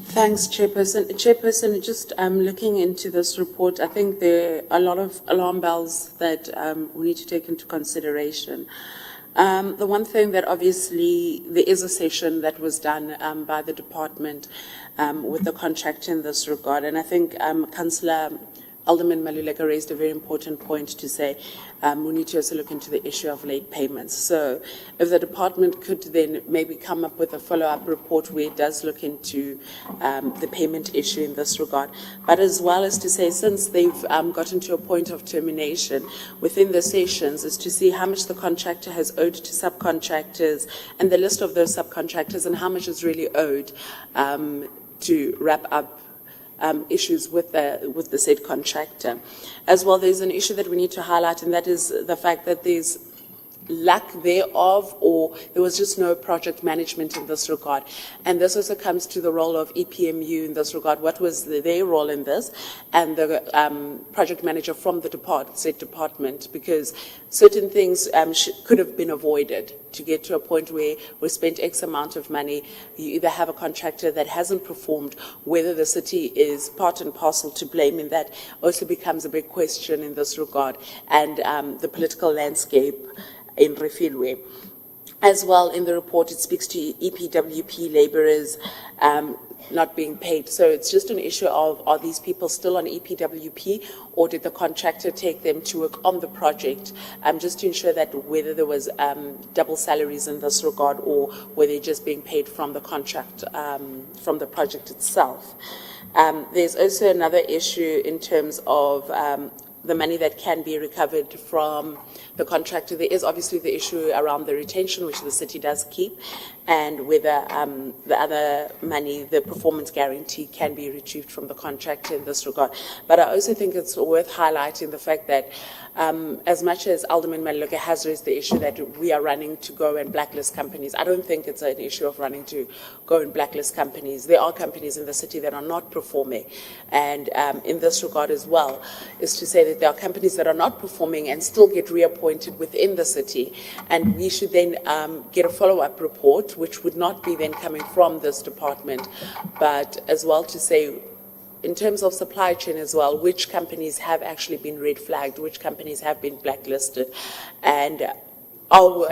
Thanks, Chairperson. Chairperson, just looking into this report, I think there are a lot of alarm bells that we need to take into consideration. The one thing that obviously there is a session that was done by the department with the contractor in this regard, and I think Councillor Alderman Maluleka raised a very important point to say we need to also look into the issue of late payments. So if the department could then maybe come up with a follow-up report where it does look into the payment issue in this regard, but as well as to say, since they've gotten to a point of termination within the sessions, is to see how much the contractor has owed to subcontractors and the list of those subcontractors and how much is really owed to wrap up issues with the said contractor. As well, there's an issue that we need to highlight, and that is the fact that there's lack thereof, or there was just no project management in this regard. And this also comes to the role of EPMU in this regard. What was their role in this? And the project manager from the said department, because certain things could have been avoided to get to a point where we spent X amount of money. You either have a contractor that hasn't performed, whether the city is part and parcel to blame in that also becomes a big question in this regard, and the political landscape in Refilwe. As well, in the report, it speaks to EPWP labourers not being paid. So it's just an issue of, are these people still on EPWP, or did the contractor take them to work on the project, just to ensure that whether there was double salaries in this regard, or were they just being paid from the contract, from the project itself. There's also another issue in terms of the money that can be recovered from the contractor. There is obviously the issue around the retention, which the city does keep, and whether the other money, the performance guarantee, can be retrieved from the contractor in this regard. But I also think it's worth highlighting the fact that as much as Alderman Maluleka has raised the issue that we are running to go and blacklist companies, I don't think it's an issue of running to go and blacklist companies. There are companies in the city that are not performing, and in this regard as well, is to say that there are companies that are not performing and still get reappointed within the city, and we should then get a follow-up report, which would not be then coming from this department, but as well to say, in terms of supply chain as well, which companies have actually been red flagged, which companies have been blacklisted, and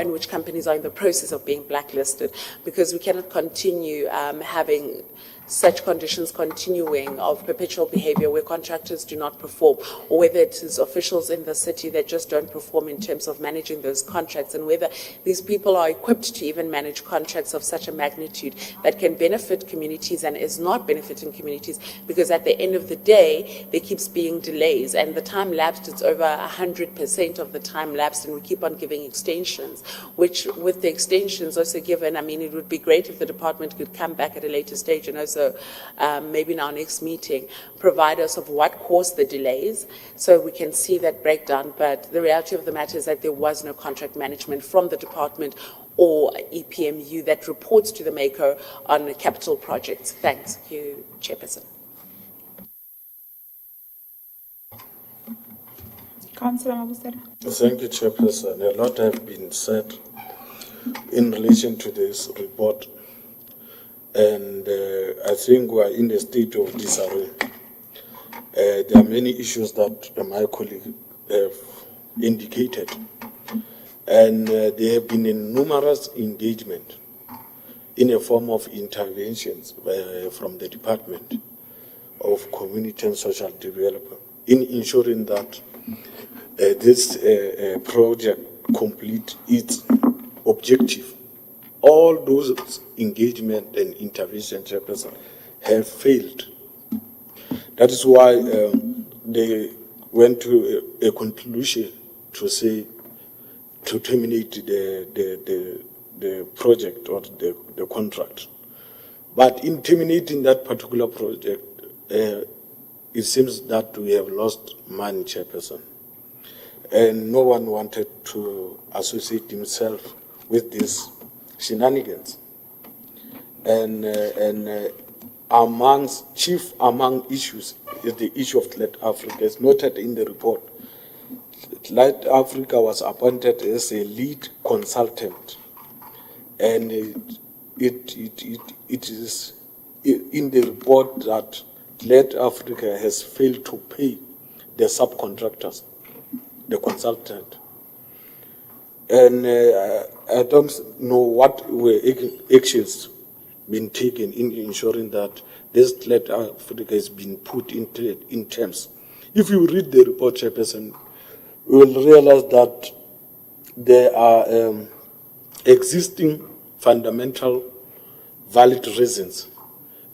which companies are in the process of being blacklisted, because we cannot continue having such conditions continuing of perpetual behavior where contractors do not perform, or whether it is officials in the city that just don't perform in terms of managing those contracts, and whether these people are equipped to even manage contracts of such a magnitude that can benefit communities and is not benefiting communities, because at the end of the day, there keeps being delays, and the time lapsed, it's over 100% of the time lapsed, and we keep on giving extensions, which with the extensions also given, I mean, it would be great if the department could come back at a later stage and also maybe in our next meeting, provide us of what caused the delays so we can see that breakdown. But the reality of the matter is that there was no contract management from the department or EPMU that reports to the MACO on capital projects. Thanks. Thank you, Chairperson. Councillor Mabusela. Thank you, Chairperson. A lot has been said in relation to this report. And I think we are in a state of disarray. There are many issues that my colleague have indicated. And there have been numerous engagement in a form of interventions from the Department of Community and Social Development in ensuring that this project complete its objective. All those engagement and intervention, Chairperson, have failed. That is why they went to a conclusion to say to terminate the project or the contract. But in terminating that particular project, it seems that we have lost money, Chairperson. And no one wanted to associate himself with this shenanigans. And chief among issues is the issue of Let Africa. It's noted in the report. Let Africa was appointed as a lead consultant, and it is in the report that Let Africa has failed to pay the subcontractors, the consultant. And I don't know what were actions been taken in ensuring that this Let Africa has been put in terms. If you read the report, Chairperson, you will realize that there are existing fundamental valid reasons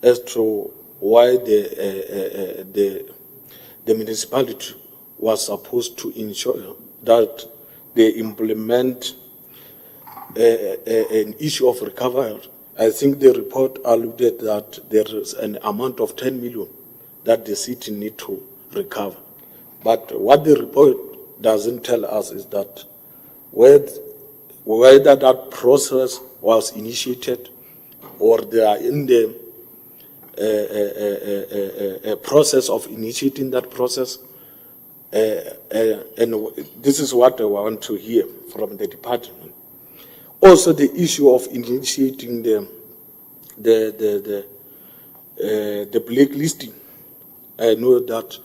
as to why the municipality was supposed to ensure that they implement an issue of recovery. I think the report alluded that there is an amount of 10 million that the city need to recover. But what the report doesn't tell us is that whether that process was initiated or they are in the process of initiating that process. And this is what I want to hear from the department. Also, the issue of initiating the blacklisting. I know that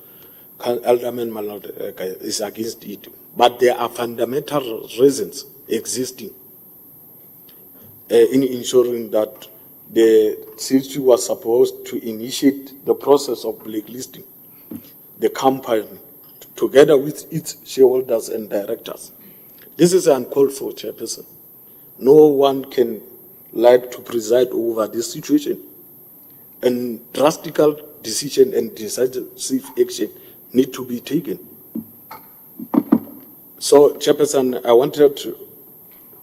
Alderman Malodeka is against it, but there are fundamental reasons existing in ensuring that the city was supposed to initiate the process of blacklisting the company together with its shareholders and directors. This is uncalled for, Chairperson. No one can like to preside over this situation. And drastic decision and decisive action need to be taken. So, Chairperson, I wanted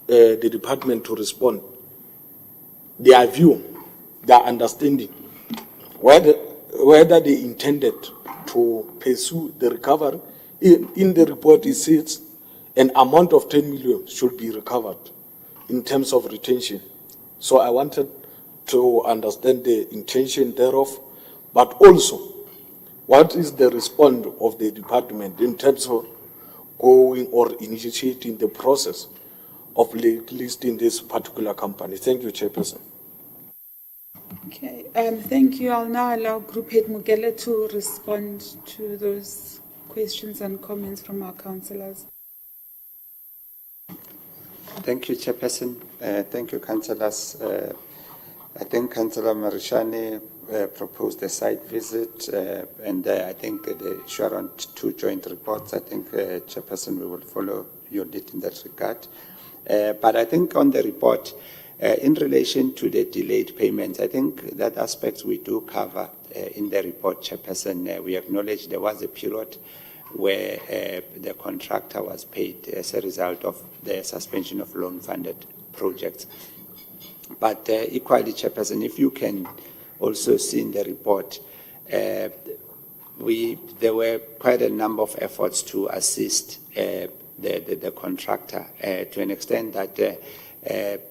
the department to respond. Their view, their understanding, whether they intended to pursue the recovery. In the report, it says an amount of 10 million should be recovered in terms of retention. So I wanted to understand the intention thereof, but also what is the response of the department in terms of going or initiating the process of listing this particular company. Thank you, Chairperson. Okay, thank you. I'll now allow Group Head Mugele to respond to those questions and comments from our councillors. Thank you, Chairperson. Thank you, councillors. I think Councillor Marishani proposed a site visit, and I think the issue around 2 joint reports, I think, Chairperson, we will follow your lead in that regard. But I think on the report, in relation to the delayed payments, I think that aspects we do cover in the report, Chairperson. We acknowledge there was a period where the contractor was paid as a result of the suspension of loan-funded projects. But equally, Chairperson, if you can also see in the report, there were quite a number of efforts to assist the contractor to an extent that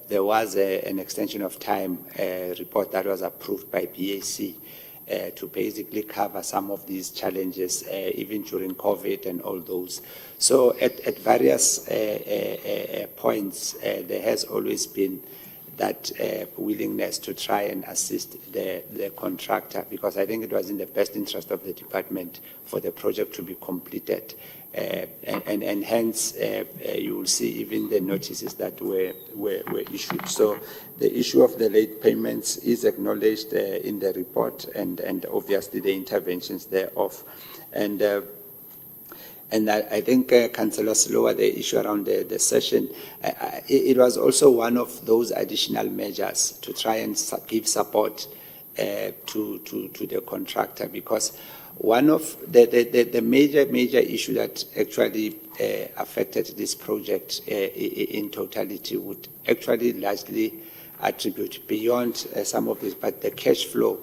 there was an extension of time report that was approved by BAC to basically cover some of these challenges, even during COVID and all those. So at various points, there has always been that willingness to try and assist the contractor, because I think it was in the best interest of the department for the project to be completed. And hence, you will see even the notices that were issued. So the issue of the late payments is acknowledged in the report, and obviously the interventions thereof. And I think, Councillor Slowa, the issue around the session, it was also one of those additional measures to try and give support to the contractor, because one of the major issue that actually affected this project in totality would actually largely attribute beyond some of this, but the cash flow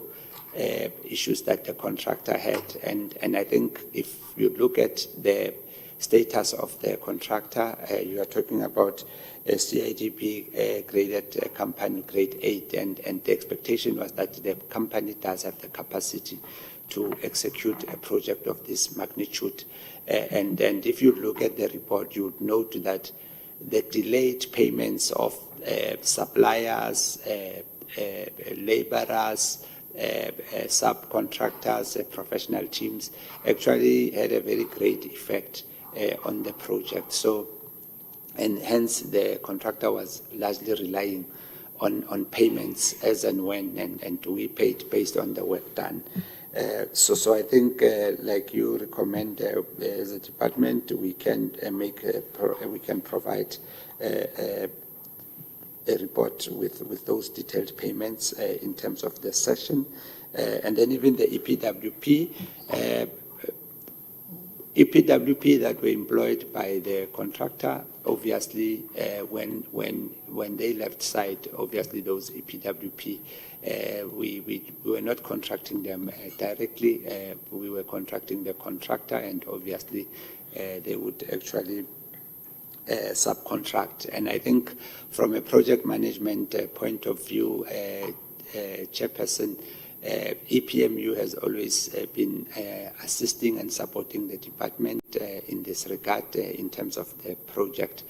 issues that the contractor had. And I think if you look at the status of the contractor, you are talking about a CIDP graded company, grade 8, and the expectation was that the company does have the capacity to execute a project of this magnitude. And if you look at the report, you would note that the delayed payments of suppliers, laborers, subcontractors, professional teams actually had a very great effect on the project. So, and hence the contractor was largely relying on payments as and when, and we paid based on the work done. So I think, like you recommend, as a department, we can we can provide a report with those detailed payments in terms of the session, and then even the EPWP that were employed by the contractor. Obviously, when they left site, obviously those EPWP, we were not contracting them directly. We were contracting the contractor, and obviously they would actually subcontract. And I think from a project management point of view, Chairperson, EPMU has always been assisting and supporting the department in this regard in terms of the project.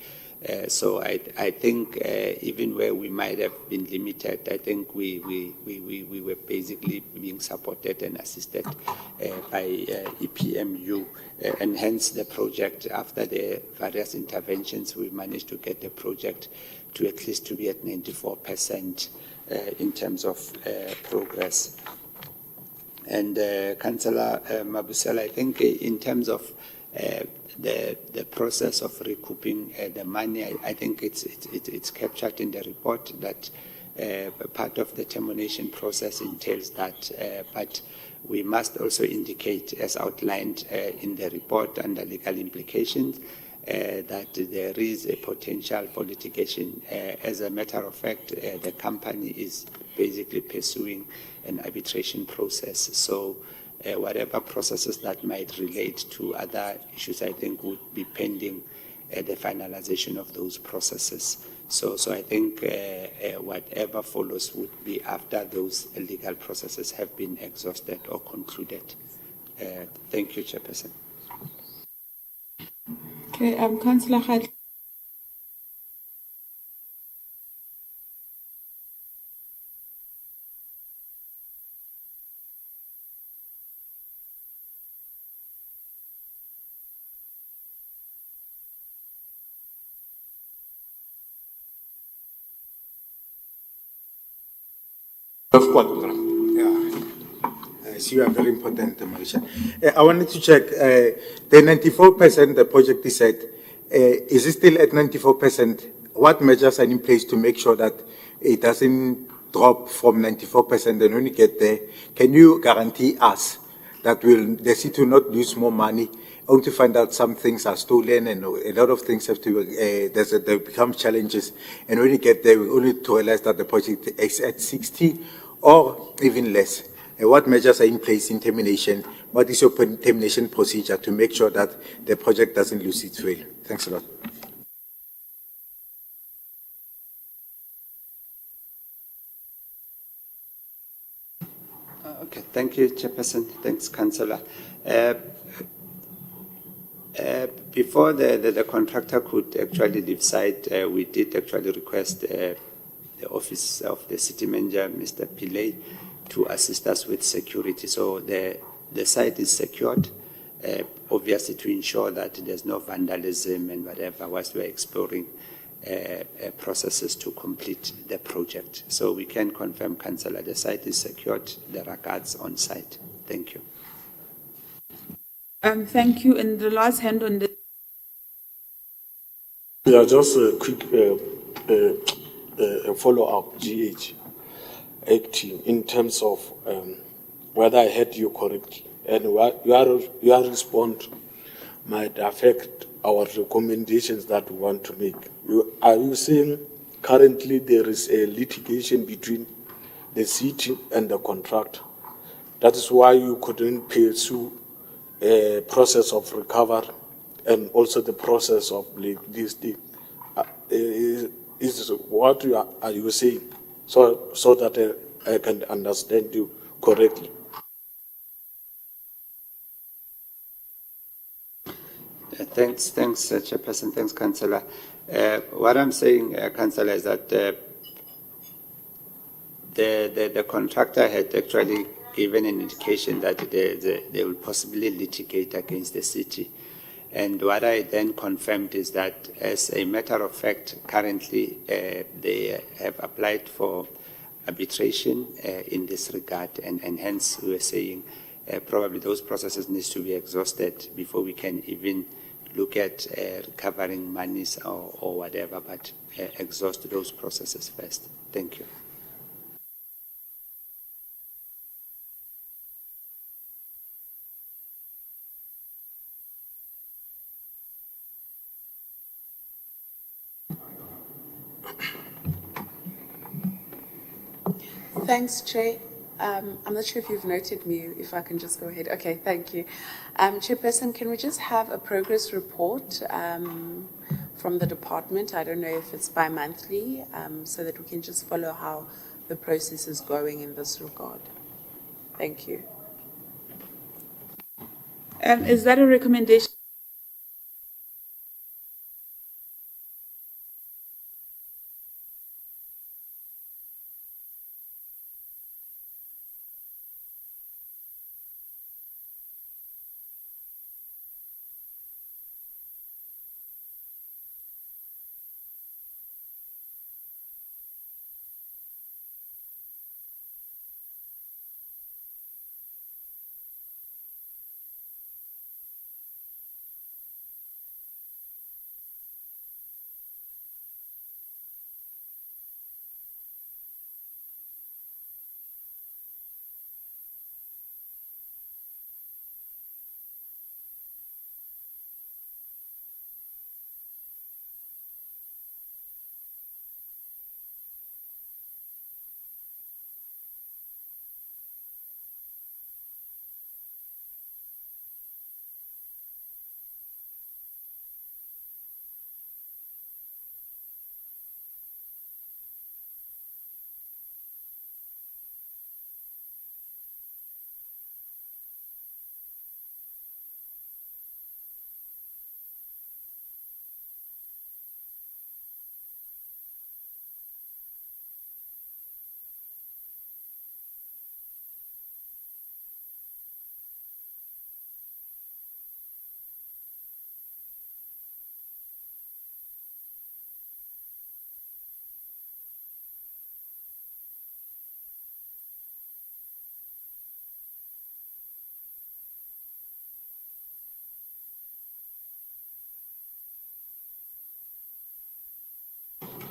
So I think even where we might have been limited, I think we were basically being supported and assisted by EPMU, and hence the project, after the various interventions, we managed to get the project to at least to be at 94% in terms of progress. And Councillor Mabusela, I think in terms of the process of recouping the money, I think it's captured in the report that part of the termination process entails that, but we must also indicate, as outlined in the report under legal implications, that there is a potential for litigation. As a matter of fact, the company is basically pursuing an arbitration process. So whatever processes that might relate to other issues, I think, would be pending the finalization of those processes. So I think whatever follows would be after those legal processes have been exhausted or concluded. Thank you, Chairperson. Okay, Councillor Khat. Yeah. Yes, you are very important, Marisha. I wanted to check, the 94% the project is at, is it still at 94%? What measures are in place to make sure that it doesn't drop from 94% and when you get there? Can you guarantee us that the city will not lose more money, only to find out some things are stolen and a lot of things have to, there become challenges, and when you get there, we only to realize that the project is at 60 or even less? What measures are in place in termination? What is your termination procedure to make sure that the project doesn't lose its way? Thanks a lot. Okay, thank you, Chairperson. Thanks, Councillor. Before the contractor could actually leave site, we did actually request the office of the city manager, Mr. Pillay, to assist us with security. So the site is secured, obviously to ensure that there's no vandalism and whatever, whilst we're exploring processes to complete the project. So we can confirm, Councillor, the site is secured, there are guards on site. Thank you. Thank you. And the last hand on the. Yeah, just a quick follow-up, GH, acting in terms of whether I heard you correctly and your response might affect our recommendations that we want to make. Are you saying currently there is a litigation between the city and the contractor? That is why you couldn't pursue a process of recovery and also the process of listing. Is what are you saying? So that I can understand you correctly. Thanks, Chairperson. Thanks, Councillor. What I'm saying, Councillor, is that the contractor had actually given an indication that they will possibly litigate against the city. And what I then confirmed is that, as a matter of fact, currently they have applied for arbitration in this regard, and hence we were saying probably those processes need to be exhausted before we can even look at recovering monies or whatever, but exhaust those processes first. Thank you. Thanks, Chair. I'm not sure if you've noted me, if I can just go ahead. Okay, thank you. Chairperson, can we just have a progress report from the department? I don't know if it's bi-monthly, so that we can just follow how the process is going in this regard. Thank you. Is that a recommendation?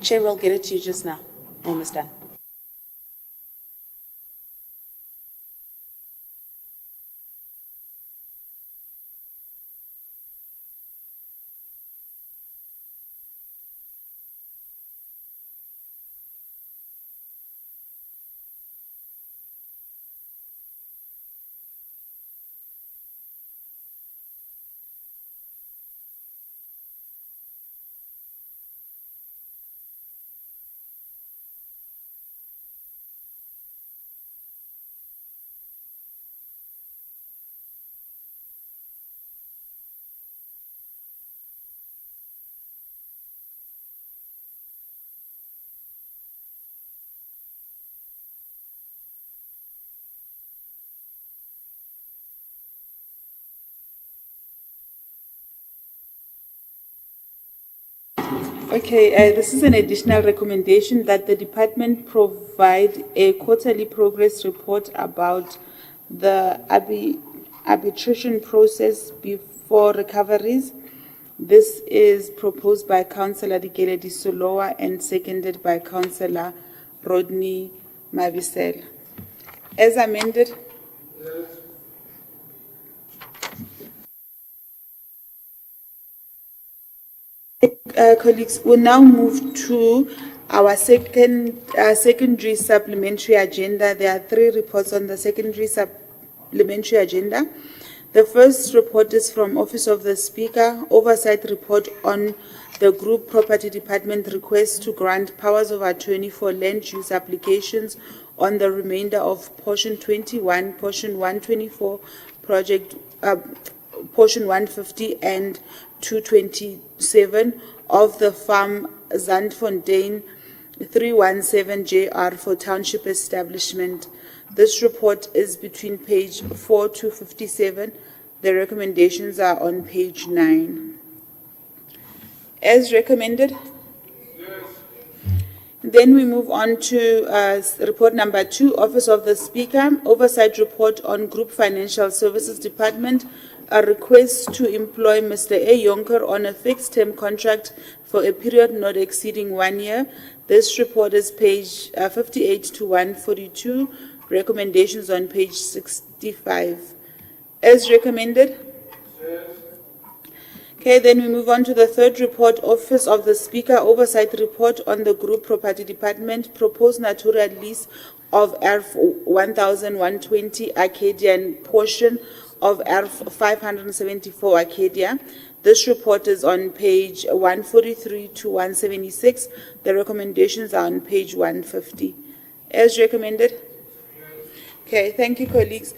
Chair, we'll get it to you just now. Almost done. Okay, this is an additional recommendation that the department provide a quarterly progress report about the arbitration process before recoveries. This is proposed by Councillor Dikeledi Solowa and seconded by Councillor Rodney Mabisela. As amended. Colleagues, we'll now move to our secondary supplementary agenda. There are 3 reports on the secondary supplementary agenda. The first report is from Office of the Speaker, Oversight Report on the Group Property Department request to grant powers of attorney for land use applications on the remainder of Portion 21, Portion 124, Project Portion 150 and 227 of the farm Zandfontein 317 JR for township establishment. This report is between page 4 to 57. The recommendations are on page 9. As recommended. Then we move on to report number 2, Office of the Speaker, Oversight Report on Group Financial Services Department, a request to employ Mr. A. Yonker on a fixed-term contract for a period not exceeding 1 year. This report is page 58 to 142, recommendations on page 65. As recommended. Okay, then we move on to the third report, Office of the Speaker, Oversight Report on the Group Property Department, proposed natural lease of ERF 1120 Arcadian portion of ERF 574 Arcadia. This report is on page 143 to 176. The recommendations are on page 150. As recommended. Okay, thank you, colleagues.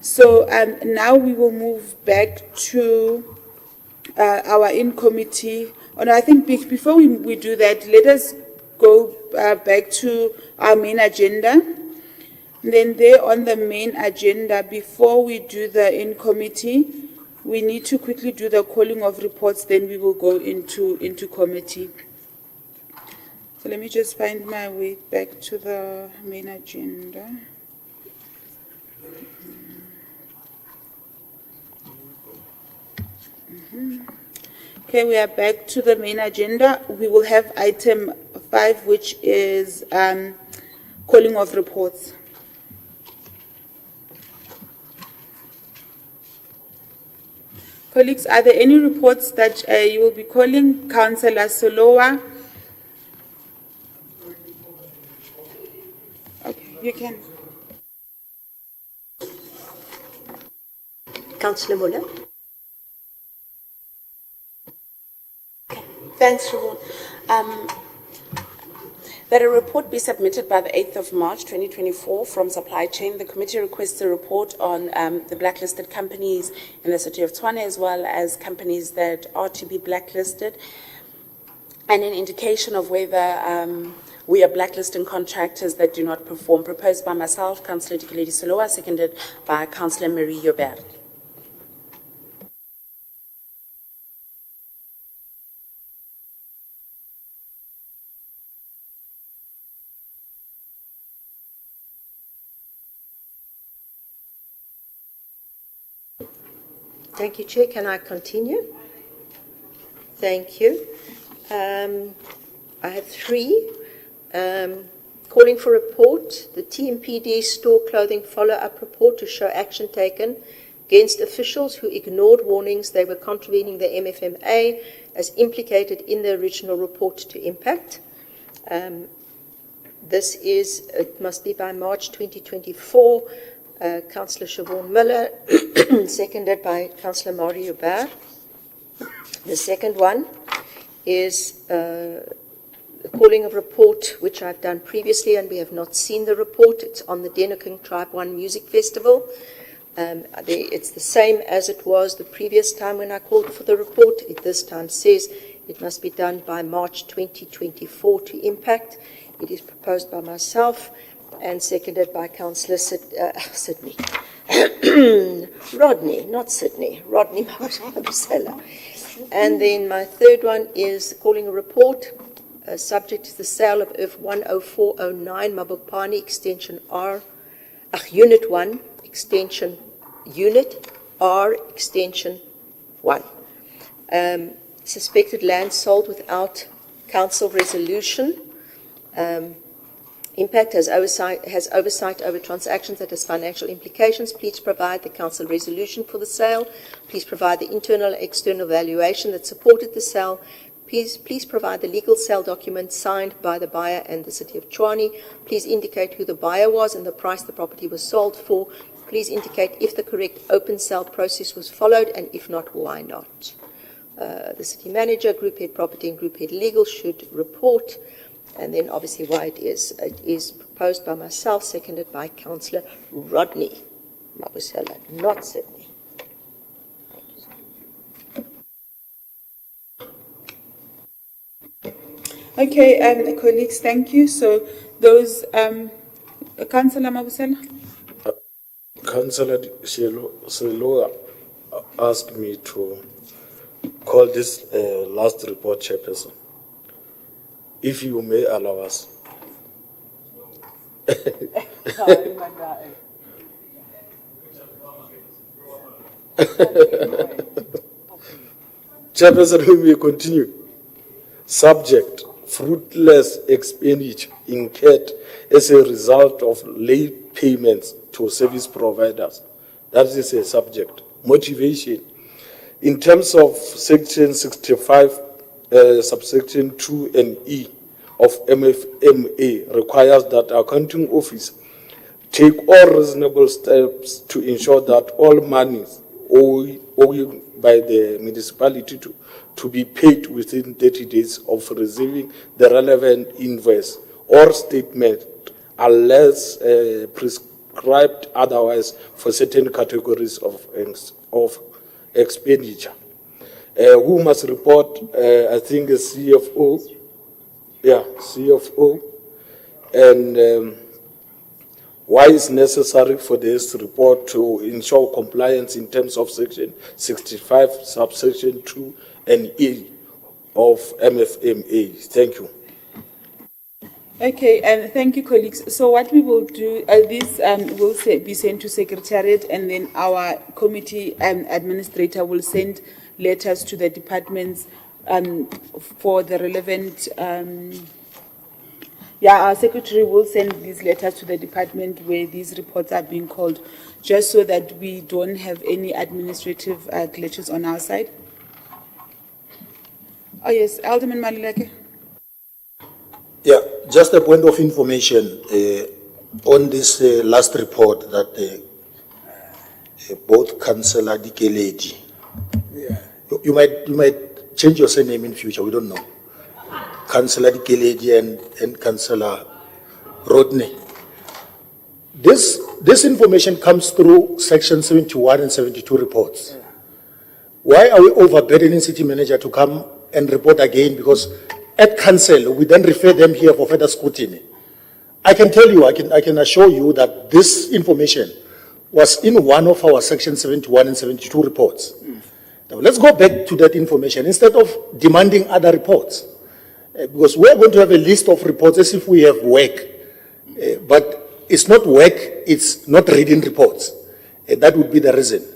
So now we will move back to our in-committee. And I think before we do that, let us go back to our main agenda. And then there on the main agenda, before we do the in-committee, we need to quickly do the calling of reports, then we will go into committee. So let me just find my way back to the main agenda. Okay, we are back to the main agenda. We will have item 5, which is calling of reports. Colleagues, are there any reports that you will be calling? Councillor Solowa. Okay, you can. Councillor Muller. Thanks, Ravon. That a report be submitted by the 8th of March 2024 from Supply Chain. The committee requests a report on the blacklisted companies in the city of Tshwane, as well as companies that are to be blacklisted, and an indication of whether we are blacklisting contractors that do not perform. Proposed by myself, Councillor Dikeledi Solowa, seconded by Councillor Marie Joubert. Thank you, Chair. Can I continue? Thank you. I I have three. Calling for report, the TMPD store clothing follow-up report to show action taken against officials who ignored warnings they were contravening the MFMA as implicated in the original report to impact. It must be by March 2024. Councillor Siobhan Miller, seconded by Councillor Mario Hubert. The second one is the calling of report, which I've done previously, and we have not seen the report. It's on the Denokeng Tribe 1 Music Festival. It's the same as it was the previous time when I called for the report. It this time says it must be done by March 2024 to impact. It is proposed by myself and seconded by Councillor Sydney. Rodney, not Sydney. Rodney Mabusela. And then my third one is calling a report subject to the sale of Earth 10409 Mabopani Extension R, Unit 1, Extension Unit R, Extension 1. Suspected land sold without council resolution. Impact has oversight over transactions that has financial implications. Please provide the council resolution for the sale. Please provide the internal and external valuation that supported the sale. Please provide the legal sale document signed by the buyer and the City of Tshwane. Please indicate who the buyer was and the price the property was sold for. Please indicate if the correct open sale process was followed, and if not, why not. The City Manager, Group Head Property and Group Head Legal should report. And then obviously why it is. It is proposed by myself, seconded by Councillor Rodney Mabusela, not Sydney. Okay, colleagues, thank you. So those, Councillor Mabusela? Councillor Seloa asked me to call this last report chairperson. If you may allow us. Chairperson, we may continue. Subject, fruitless expenditure incurred as a result of late payments to service providers. That is a subject. Motivation. In terms of Section 65, subsection 2 and E of MFMA requires that accounting office take all reasonable steps to ensure that all monies owed by the municipality to be paid within 30 days of receiving the relevant invoice or statement unless prescribed otherwise for certain categories of expenditure. Who must report, I think, a CFO. Yeah, CFO. And why is necessary for this report to ensure compliance in terms of Section 65, subsection 2 and E of MFMA? Thank you. Okay, and thank you, colleagues. So what we will do, this will be sent to Secretariat, and then our committee administrator will send letters to the departments for the relevant, our secretary will send these letters to the department where these reports are being called, just so that we don't have any administrative glitches on our side. Oh yes, Alderman Maluleke. Yeah, just a point of information on this last report that both Councillor Dikeledi, you might change your surname in future, we don't know. Councillor Dikeledi and Councillor Rodney. This information comes through Section 71 and 72 reports. Why are we overburdening City Manager to come and report again? Because at council, we then refer them here for further scrutiny. I can tell you, I can assure you that this information was in one of our Section 71 and 72 reports. Now, let's go back to that information instead of demanding other reports. Because we're going to have a list of reports as if we have work. But it's not work, it's not reading reports. That would be the reason.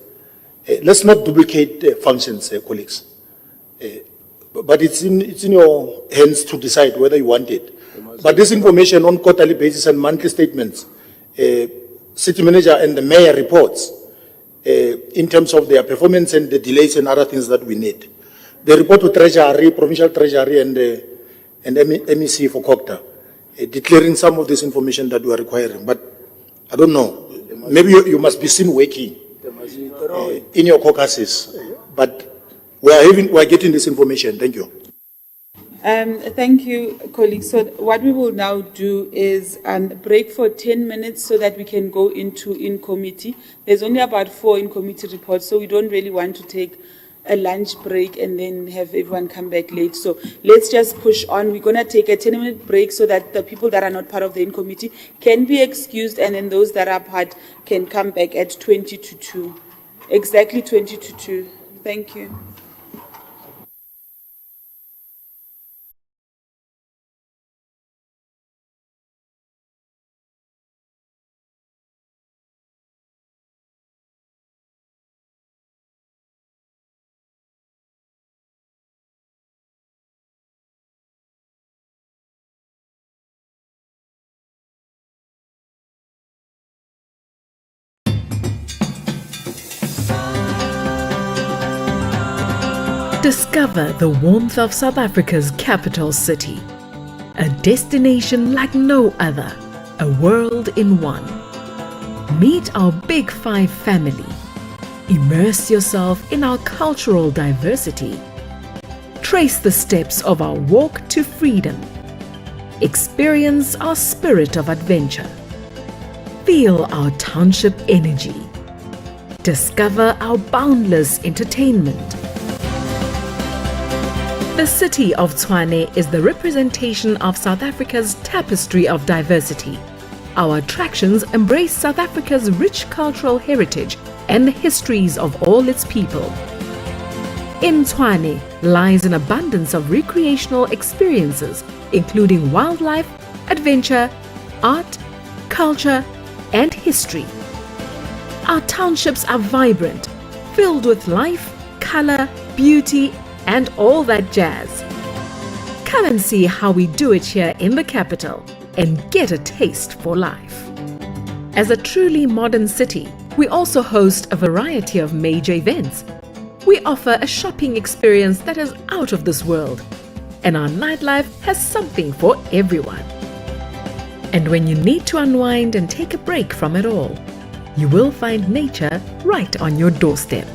Let's not duplicate functions, colleagues. But it's in your hands to decide whether you want it. But this information on quarterly basis and monthly statements, city manager and the mayor reports in terms of their performance and the delays and other things that we need. They report to Treasury, Provincial Treasury and MEC for COCTA, declaring some of this information that we are requiring. But I don't know, maybe you must be seen working in your caucuses. But we are getting this information. Thank you. Thank you, colleagues. So what we will now do is break for 10 minutes so that we can go into in-committee. There's only about 4 in-committee reports, so we don't really want to take a lunch break and then have everyone come back late. So let's just push on. We're going to take a 10-minute break so that the people that are not part of the in-committee can be excused, and then those that are part can come back at 20 to 2. Exactly 20 to 2. Thank you. Discover the warmth of South Africa's capital city. A destination like no other, a world in one. Meet our Big Five family. Immerse yourself in our cultural diversity. Trace the steps of our walk to freedom. Experience our spirit of adventure. Feel our township energy. Discover our boundless entertainment. The city of Tshwane is the representation of South Africa's tapestry of diversity. Our attractions embrace South Africa's rich cultural heritage and the histories of all its people. In Tshwane lies an abundance of recreational experiences, including wildlife, adventure, art, culture, and history. Our townships are vibrant, filled with life, color, beauty, and all that jazz. Come and see how we do it here in the capital and get a taste for life. As a truly modern city, we also host a variety of major events. We offer a shopping experience that is out of this world, and our nightlife has something for everyone. And when you need to unwind and take a break from it all, you will find nature right on your doorstep.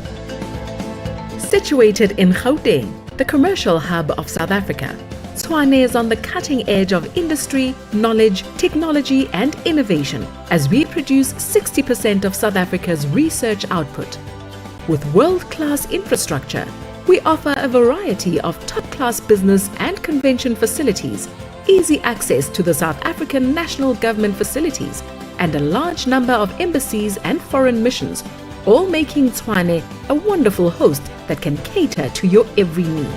Situated in Gauteng, the commercial hub of South Africa, Tshwane is on the cutting edge of industry, knowledge, technology and innovation as we produce 60% of South Africa's research output. With world-class infrastructure, we offer a variety of top-class business and convention facilities, easy access to the South African national government facilities, and a large number of embassies and foreign missions, all making Tshwane a wonderful host that can cater to your every need.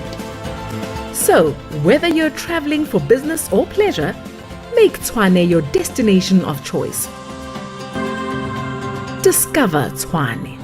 So, whether you're traveling for business or pleasure, make Tshwane your destination of choice. Discover Tshwane.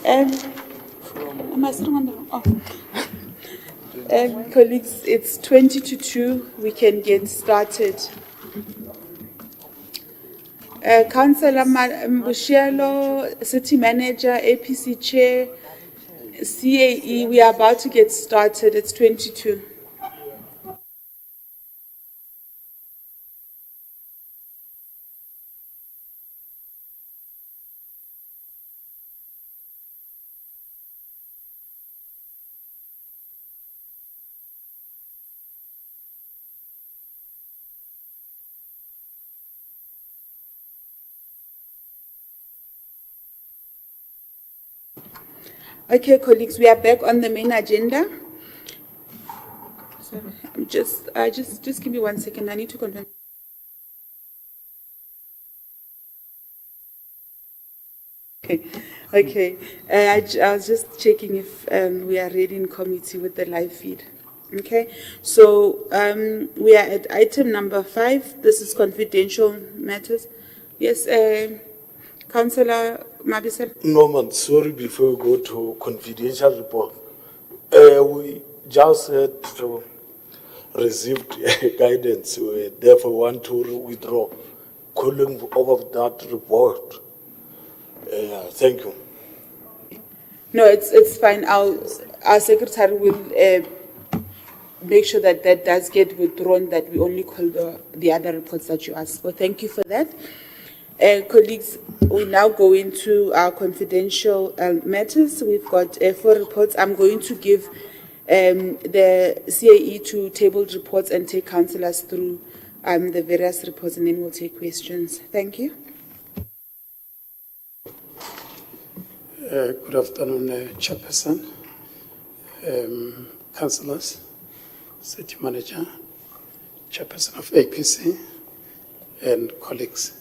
Am I sitting on the wrong? Oh. Colleagues, it's 20 to 2. We can get started. Councillor Mbushielo, City Manager, APC Chair, CAE, we are about to get started. It's 22. Okay, colleagues, we are back on the main agenda. Sorry, just give me 1 second. I need to confirm. Okay. I was just checking if we are ready in committee with the live feed. Okay, so we are at item number 5. This is confidential matters. Yes, Councillor Mabisela. Norman, sorry, before we go to confidential report. We just had received guidance, we therefore want to withdraw calling over that report. Thank you. No, it's fine. Our secretary will make sure that that does get withdrawn, that we only call the other reports that you asked for. Thank you for that. Colleagues, we now go into our confidential matters. We've got 4 reports. I'm going to give the CAE to tabled reports and take councillors through the various reports, and then we'll take questions. Thank you. Good afternoon, Chairperson, councillors, City Manager, Chairperson of APC, and colleagues.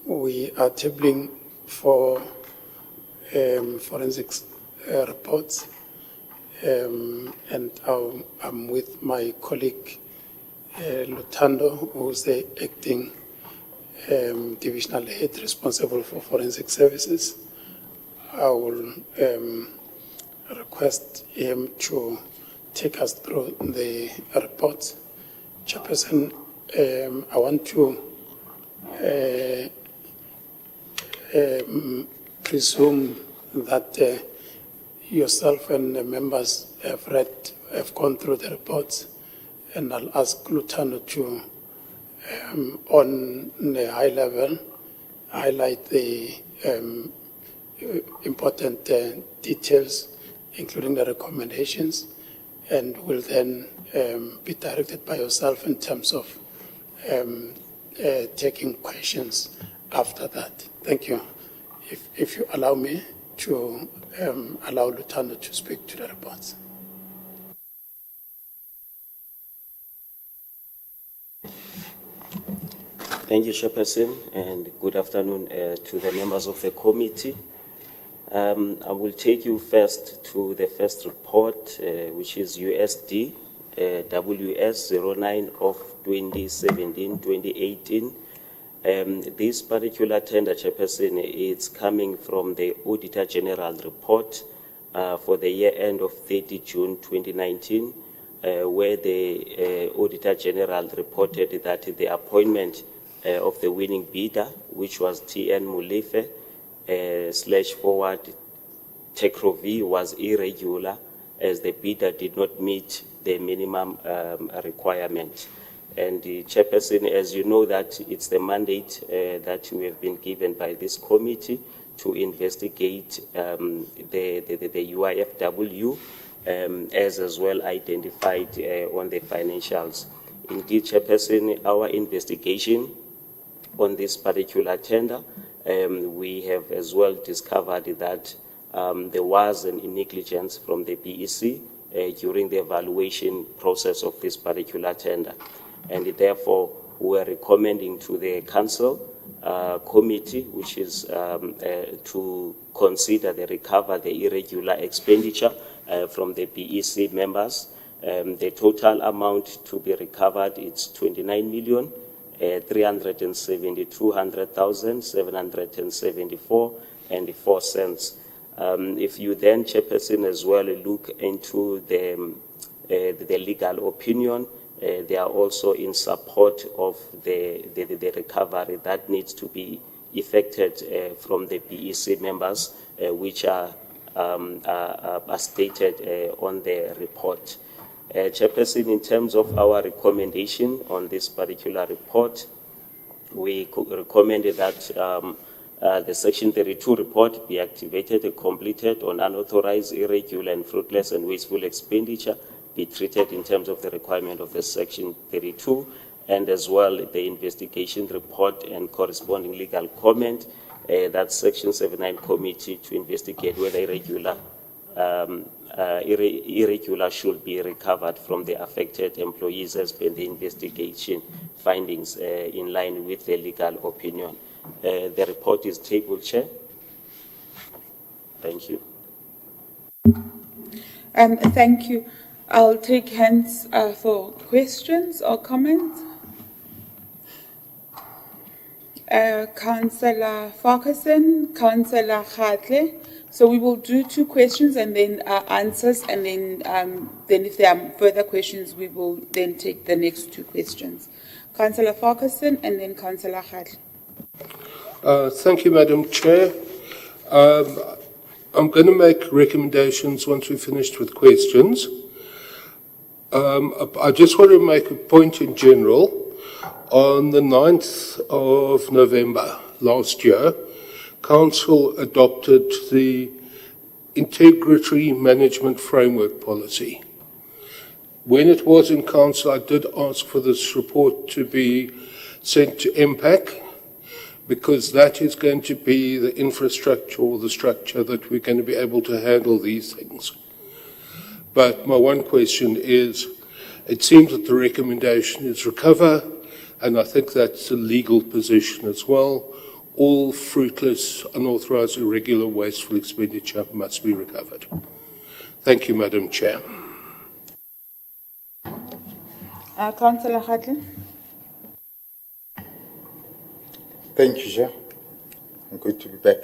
We are tabling for forensics reports, and I'm with my colleague Lutando, who's the acting divisional head responsible for forensic services. I will request him to take us through the reports. Chairperson, I want to presume that yourself and the members have gone through the reports, and I'll ask Lutando to, on the high level, highlight the important details, including the recommendations, and will then be directed by yourself in terms of taking questions after that. Thank you. If you allow me to allow Lutando to speak to the reports. Thank you, Chairperson, and good afternoon to the members of the committee. I will take you first to the first report, which is USD WS 09 of 2017-2018. This particular tender, Chairperson, is coming from the Auditor General report for the year end of 30 June 2019, where the Auditor General reported that the appointment of the winning bidder, which was TN Mulefe / Forward Tekrovi, was irregular as the bidder did not meet the minimum requirement. And the Chairperson, as you know, that it's the mandate that we have been given by this committee to investigate the UIFW as well identified on the financials. Indeed, Chairperson, our investigation on this particular tender, we have as well discovered that there was an negligence from the BEC during the evaluation process of this particular tender. And therefore, we are recommending to the council committee, which is to consider the irregular expenditure from the BEC members. The total amount to be recovered is 29,372,774.04. If you then, Chairperson, as well look into the legal opinion, they are also in support of the recovery that needs to be effected from the BEC members which are stated on the report. Chairperson, in terms of our recommendation on this particular report, we recommended that the Section 32 report be activated and completed on unauthorized, irregular, and fruitless and wasteful expenditure be treated in terms of the requirement of the Section 32, and as well the investigation report and corresponding legal comment that Section 79 committee to investigate whether irregular should be recovered from the affected employees as per the investigation findings in line with the legal opinion. The report is tabled, Chair. Thank you. Thank you. I'll take hands for questions or comments. Councillor Farquharson, Councillor Khatle. So we will do 2 questions and then answers, and then if there are further questions, we will then take the next 2 questions. Councillor Farquharson and then Councillor Khatle. Thank you, Madam Chair. I'm going to make recommendations once we've finished with questions. I just want to make a point in general. On the 9th of November last year, Council adopted the Integrity Management Framework Policy. When it was in Council, I did ask for this report to be sent to MPAC, because that is going to be the infrastructure or the structure that we're going to be able to handle these things. But my one question is, it seems that the recommendation is recover, and I think that's a legal position as well. All fruitless, unauthorized, irregular, wasteful expenditure must be recovered. Thank you, Madam Chair. Councillor Khatle. Thank you, Chair. I'm good to be back.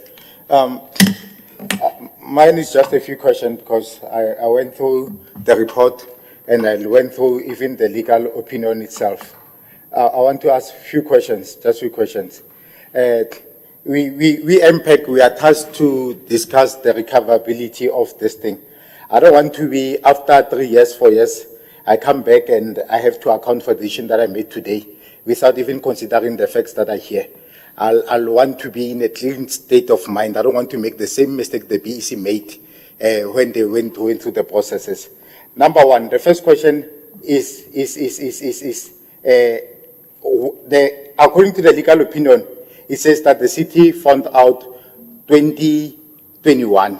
Mine is just a few questions because I went through the report and I went through even the legal opinion itself. I want to ask a few questions, just a few questions. We MPAC, we are tasked to discuss the recoverability of this thing. I don't want to be, after 3 years, 4 years, I come back and I have to account for the decision that I made today without even considering the facts that are here. I'll want to be in a clean state of mind. I don't want to make the same mistake the BEC made when they went through the processes. Number one, the first question is according to the legal opinion, it says that the city found out 2021,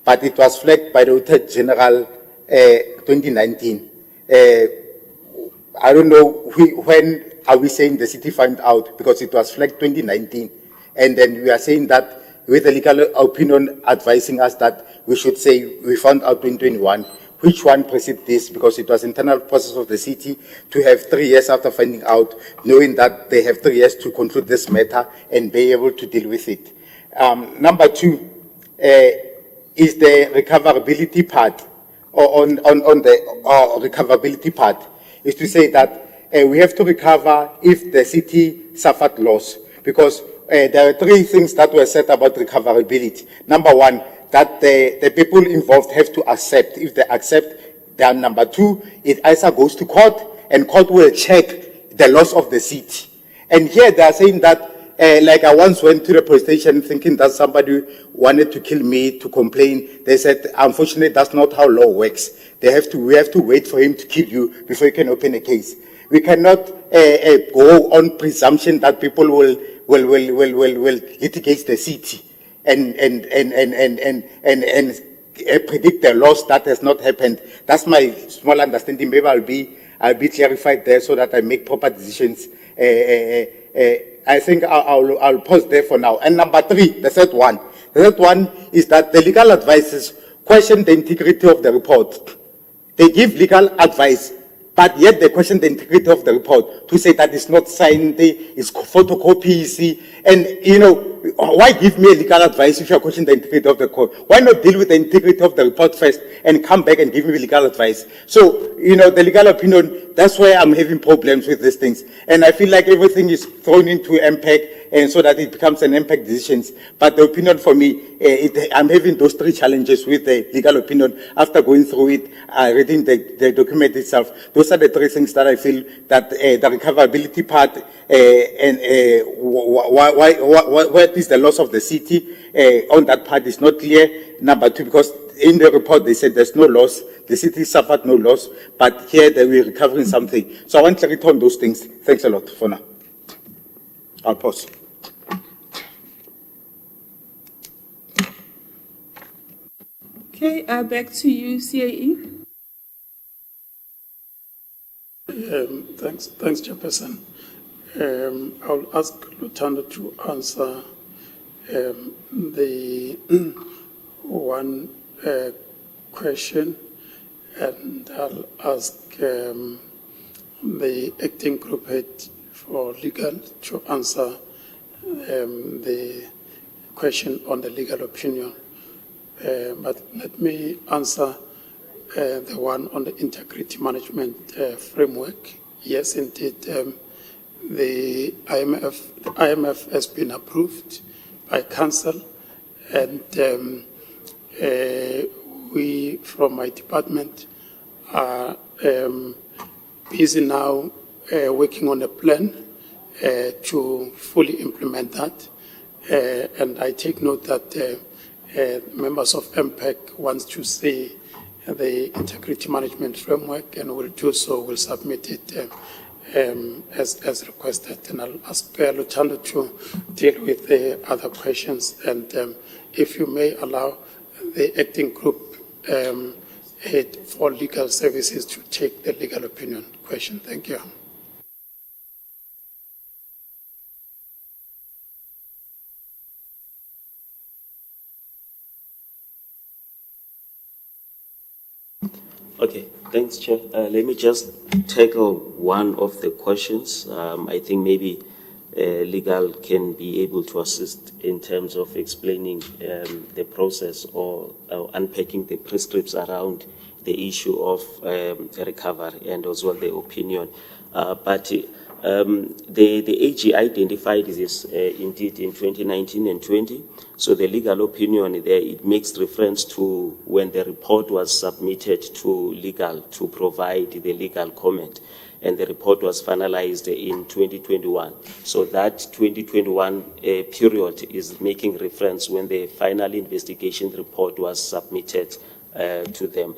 but it was flagged by the Auditor General 2019. I don't know when are we saying the city found out, because it was flagged 2019, and then we are saying that with the legal opinion advising us that we should say we found out 2021. Which one precedes this? Because it was internal process of the city to have 3 years after finding out, knowing that they have 3 years to conclude this matter and be able to deal with it. Number two is the recoverability part, or on the recoverability part, is to say that we have to recover if the city suffered loss, because there are 3 things that were said about recoverability. Number one, that the people involved have to accept. If they accept, then number 2, it either goes to court, and court will check the loss of the city. And here they are saying that, like I once went to the police station thinking that somebody wanted to kill me to complain. They said, unfortunately, that's not how law works. We have to wait for him to kill you before you can open a case. We cannot go on presumption that people will litigate the city and predict the loss that has not happened. That's my small understanding. Maybe I'll be clarified there so that I make proper decisions. I think I'll pause there for now. And number 3, the third one. The third one is that the legal advisors question the integrity of the report. They give legal advice, but yet they question the integrity of the report to say that it's not signed, it's photocopies. And, why give me a legal advice if you're questioning the integrity of the report? Why not deal with the integrity of the report first and come back and give me legal advice? So, the legal opinion, that's why I'm having problems with these things. And I feel like everything is thrown into MPAC and so that it becomes an impact decisions. But the opinion for me, I'm having those three challenges with the legal opinion after going through it, reading the document itself. Those are the three things that I feel that the recoverability part and what is the loss of the city on that part is not clear. Number two, because in the report they said there's no loss, the city suffered no loss, but here they were recovering something. So I want clarity on those things. Thanks a lot for now. I'll pause. Okay, back to you, CAE. Thanks, Chairperson. I'll ask Lutando to answer the one question, and I'll ask the acting group head for legal to answer the question on the legal opinion. But let me answer the one on the integrity management framework. Yes, indeed, the IMF has been approved by Council, and we, from my department, are busy now working on a plan to fully implement that. And I take note that members of MPEC want to see the integrity management framework, and will do so. We'll submit it as requested. And I'll ask Lutando to deal with the other questions. And if you may allow the acting group head for legal services to take the legal opinion question. Thank you. Okay, thanks, Chair. Let me just tackle one of the questions. I think maybe legal can be able to assist in terms of explaining the process or unpacking the prescripts around the issue of recovery and as well the opinion. But the AG identified this indeed in 2019 and 20. So the legal opinion there, it makes reference to when the report was submitted to legal to provide the legal comment. And the report was finalized in 2021. So that 2021 period is making reference when the final investigation report was submitted to them.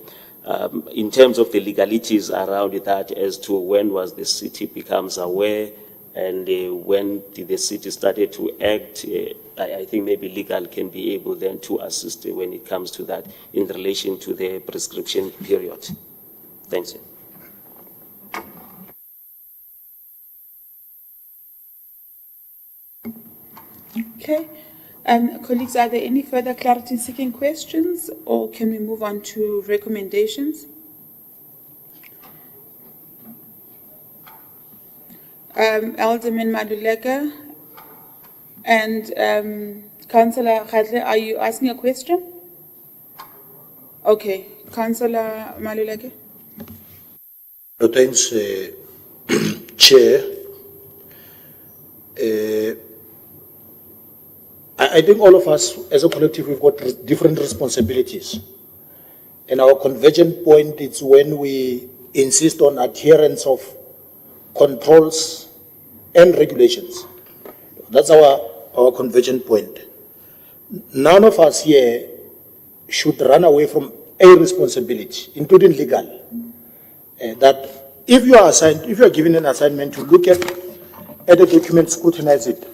In terms of the legalities around that as to when was the city becomes aware and when did the city started to act, I think maybe legal can be able then to assist when it comes to that in relation to the prescription period. Thanks. Okay. Colleagues, are there any further clarity-seeking questions, or can we move on to recommendations? Alderman Maluleka and Councillor Khadle, are you asking a question? Okay. Councillor Maluleka. Thanks, Chair. I think all of us as a collective, we've got different responsibilities. And our convergent point is when we insist on adherence of controls and regulations. That's our convergent point. None of us here should run away from a responsibility, including legal. That if you are given an assignment to look at the document, scrutinize it,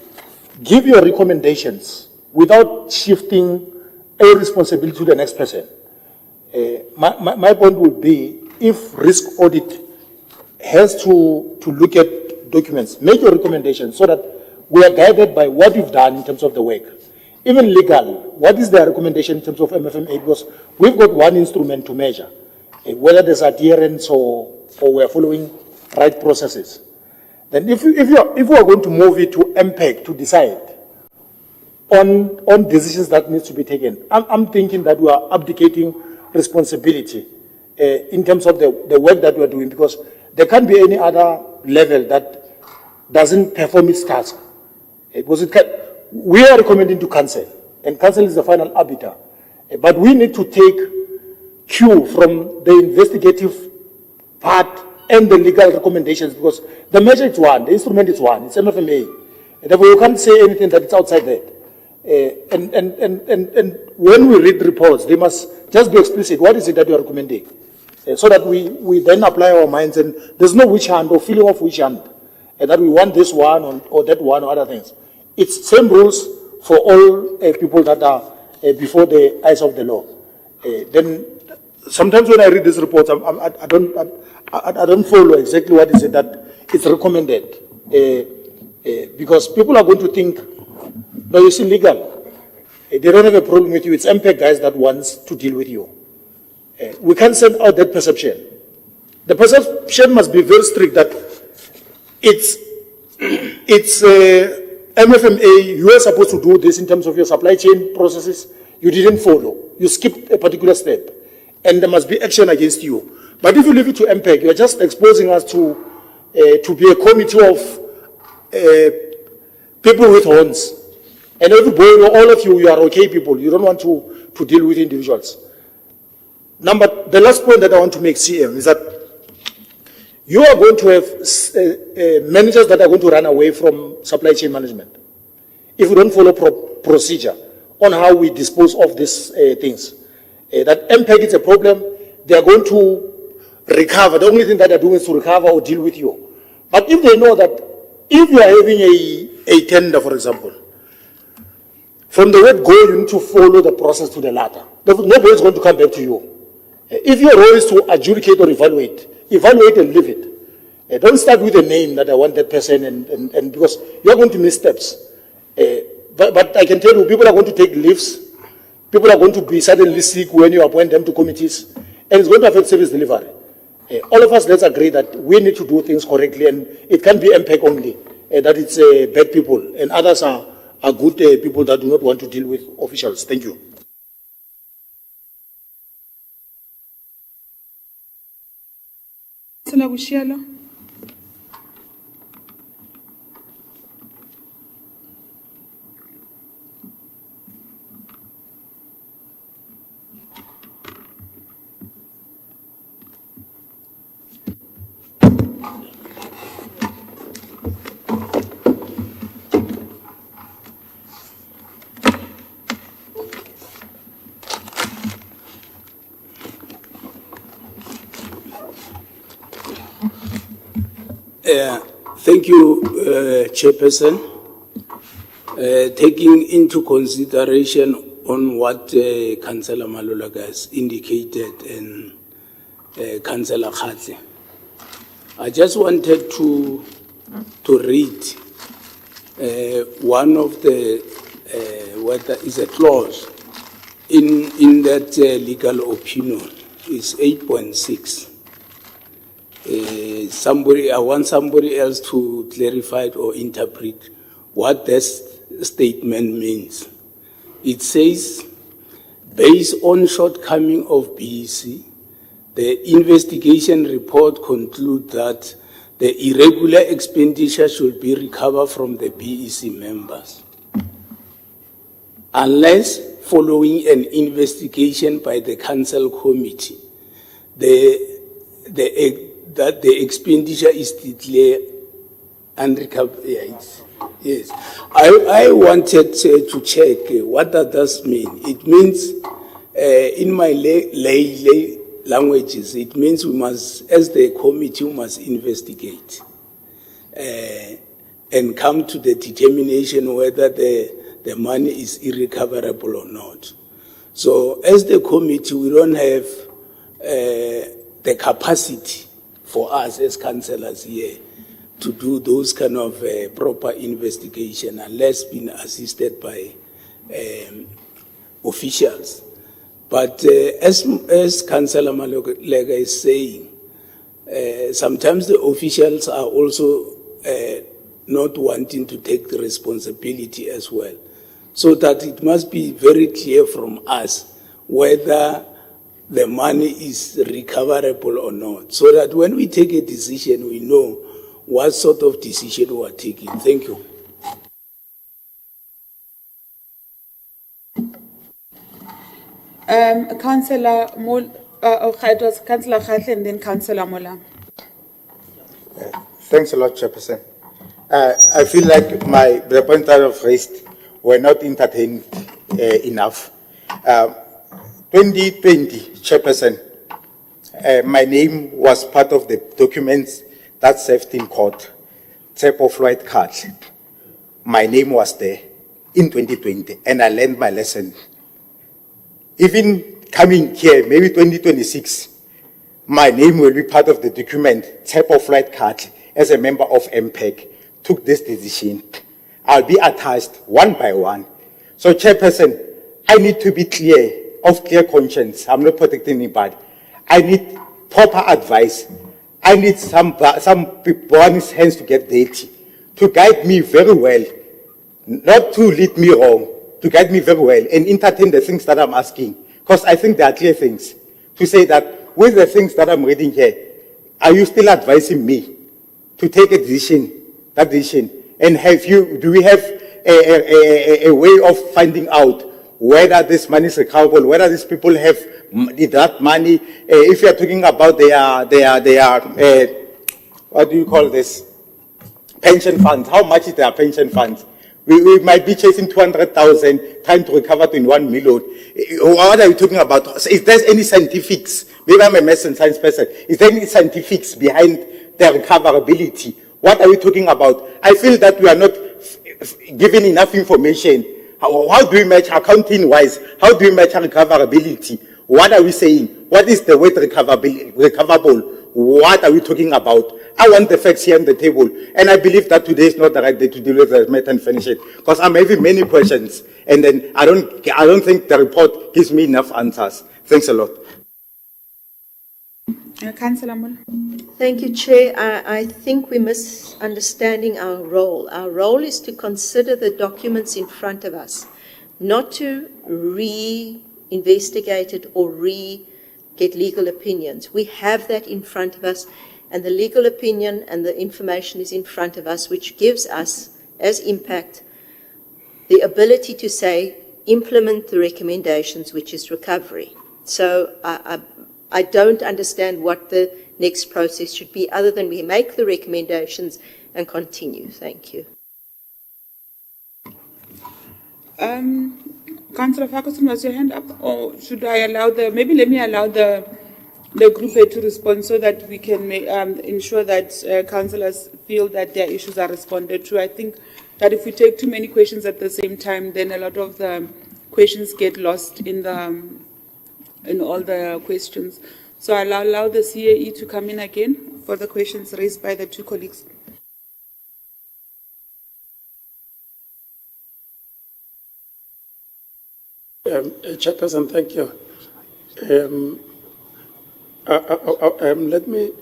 give your recommendations without shifting a responsibility to the next person. My point would be, if risk audit has to look at documents, make your recommendations so that we are guided by what you've done in terms of the work. Even legal, what is their recommendation in terms of MFMA? Because we've got one instrument to measure whether there's adherence or we're following right processes. Then if we are going to move it to MPEC to decide on decisions that need to be taken, I'm thinking that we are abdicating responsibility in terms of the work that we're doing, because there can't be any other level that doesn't perform its task. We are recommending to cancel, and council is the final arbiter. But we need to take cue from the investigative part and the legal recommendations, because the measure is one, the instrument is one, it's MFMA. And therefore, you can't say anything that is outside that. And when we read reports, they must just be explicit. What is it that you are recommending? So that we then apply our minds, and there's no witch hunt or feeling of witch hunt, and that we want this one or that one or other things. It's same rules for all people that are before the eyes of the law. Then sometimes when I read these reports, I don't follow exactly what is it that is recommended, because people are going to think, no, it's illegal. They don't have a problem with you. It's MPEG guys that wants to deal with you. We can't send out that perception. The perception must be very strict that it's MFMA, you are supposed to do this in terms of your supply chain processes. You didn't follow. You skipped a particular step. And there must be action against you. But if you leave it to MPEG, you're just exposing us to be a committee of people with horns. And everybody, all of you, you are okay people. You don't want to deal with individuals. The last point that I want to make, CM, is that you are going to have managers that are going to run away from supply chain management if we don't follow procedure on how we dispose of these things. That MPEG is a problem. They are going to recover. The only thing that they're doing is to recover or deal with you. But if they know that if you are having a tender, for example, from the word go, you need to follow the process to the latter. Nobody is going to come back to you. If your role is to adjudicate or evaluate and leave it. Don't start with a name that I want that person, and because you're going to miss steps. But I can tell you, people are going to take leaves. People are going to be suddenly sick when you appoint them to committees, and it's going to affect service delivery. All of us, let's agree that we need to do things correctly, and it can't be MPEG only, that it's bad people, and others are good people that do not want to deal with officials. Thank you. Councillor Bushielo. Thank you, Chairperson. Taking into consideration on what Councillor Malulaga has indicated and Councillor Khatle, I just wanted to read one of the what is a clause in that legal opinion is 8.6. I want somebody else to clarify it or interpret what this statement means. It says, based on shortcoming of BEC, the investigation report concludes that the irregular expenditure should be recovered from the BEC members. Unless, following an investigation by the council committee, that the expenditure is declared unrecoverable. Yes. I wanted to check what does this mean. It means, in my lay languages, it means we must, as the committee, we must investigate and come to the determination whether the money is irrecoverable or not. So, as the committee, we don't have the capacity for us as councillors here to do those kind of proper investigation unless being assisted by officials. But as Councillor Malulaga is saying, sometimes the officials are also not wanting to take the responsibility as well. So that it must be very clear from us whether the money is recoverable or not, so that when we take a decision, we know what sort of decision we are taking. Thank you. Councillor it was Councillor Khatle and then Councillor Mola. Thanks a lot, Chairperson. I feel like the points I have raised were not entertained enough. 2020, Chairperson, my name was part of the documents that served in court, type of flight card. My name was there in 2020, and I learned my lesson. Even coming here, maybe 2026, my name will be part of the document, type of flight card, as a member of MPEC, took this decision. I'll be attached one by one. So, Chairperson, I need to be clear, of clear conscience. I'm not protecting anybody. I need proper advice. I need someone's hands to get dirty, to guide me very well, not to lead me wrong, to guide me very well and entertain the things that I'm asking. Because I think there are clear things. To say that with the things that I'm reading here, are you still advising me to take a decision, that decision? And do we have a way of finding out whether this money is recoverable, whether these people have that money? If you are talking about their what do you call this? Pension funds. How much is their pension funds? We might be chasing 200,000, trying to recover 21 million. What are you talking about? Is there any scientifics? Maybe I'm a maths and science person. Is there any scientifics behind their recoverability? What are we talking about? I feel that we are not given enough information. How do we match accounting-wise? How do we match recoverability? What are we saying? What is the word recoverable? What are we talking about? I want the facts here on the table. And I believe that today is not the right day to deal with the matter and finish it. Because I'm having many questions. And then I don't think the report gives me enough answers. Thanks a lot. Councillor Mola. Thank you, Chair. I think we're misunderstanding our role. Our role is to consider the documents in front of us, not to re-investigate it or get legal opinions. We have that in front of us, and the legal opinion and the information is in front of us, which gives us, as impact, the ability to say, implement the recommendations, which is recovery. So I don't understand what the next process should be, other than we make the recommendations and continue. Thank you. Councillor Ferguson, was your hand up? Or should I allow maybe let me allow the group head to respond so that we can ensure that councillors feel that their issues are responded to. I think that if we take too many questions at the same time, then a lot of the questions get lost in all the questions. So I'll allow the CAE to come in again for the questions raised by the two colleagues. Chairperson, thank you. Let me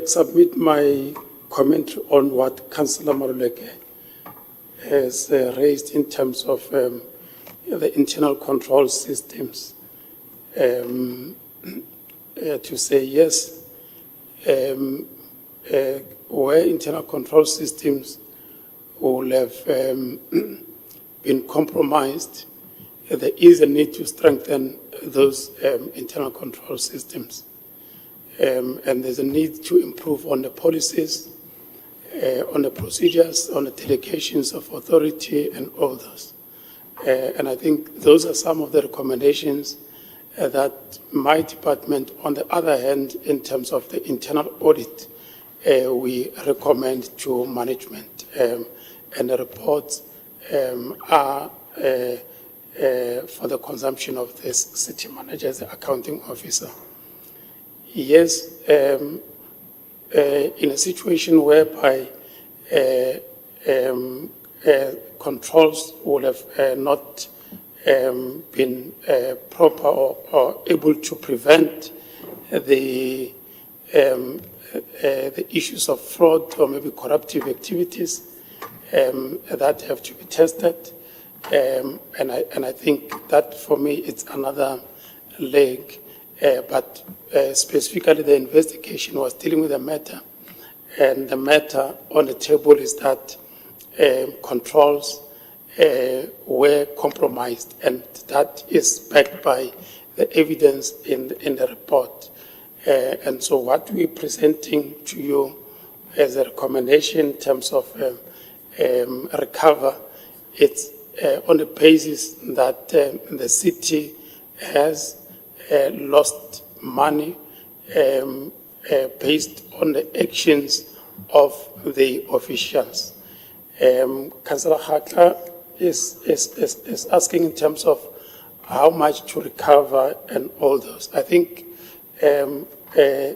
submit my comment on what Councillor Maluleke has raised in terms of the internal control systems. To say yes, where internal control systems will have been compromised, there is a need to strengthen those internal control systems. And there's a need to improve on the policies, on the procedures, on the delegations of authority and all those. And I think those are some of the recommendations that my department, on the other hand, in terms of the internal audit, we recommend to management. And the reports are for the consumption of this city manager as the accounting officer. Yes, in a situation whereby controls would have not been proper or able to prevent the issues of fraud or maybe corruptive activities that have to be tested. And I think that for me it's another leg, but specifically the investigation was dealing with a matter, and the matter on the table is that controls were compromised, and that is backed by the evidence in the report. And so what we're presenting to you as a recommendation in terms of recover, it's on the basis that the city has lost money based on the actions of the officials. Councillor Hakla is asking in terms of how much to recover and all those. I think if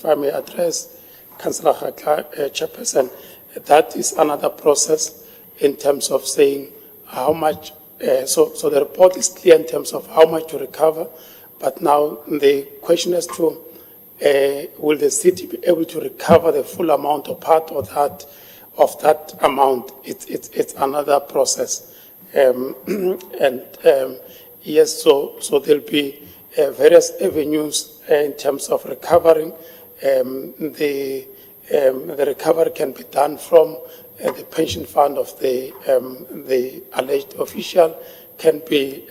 I may address Councillor Hakla, Chairperson, that is another process in terms of saying how much. So the report is clear in terms of how much to recover, but now the question is to will the city be able to recover the full amount or part of that amount? It's another process, yes. So there'll be various avenues in terms of recovering. The recovery can be done from the pension fund of the alleged official, can be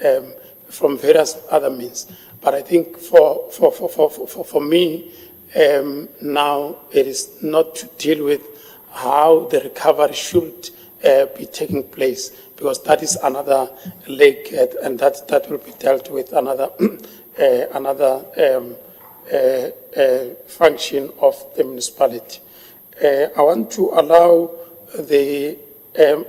from various other means. But I think for me, now it is not to deal with how the recovery should be taking place, because that is another leg, and that will be dealt with another function of the municipality. I want to allow the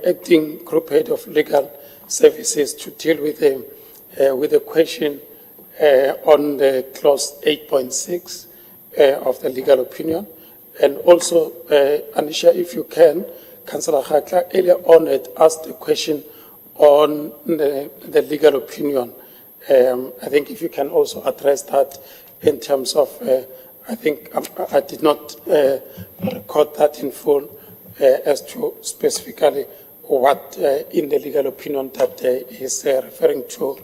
acting group head of legal services to deal with the question on the clause 8.6 of the legal opinion. And also, Anisha, if you can, Councillor Hakla earlier on had asked a question on the legal opinion. I think if you can also address that in terms of, I think I did not record that in full as to specifically what in the legal opinion that is referring to.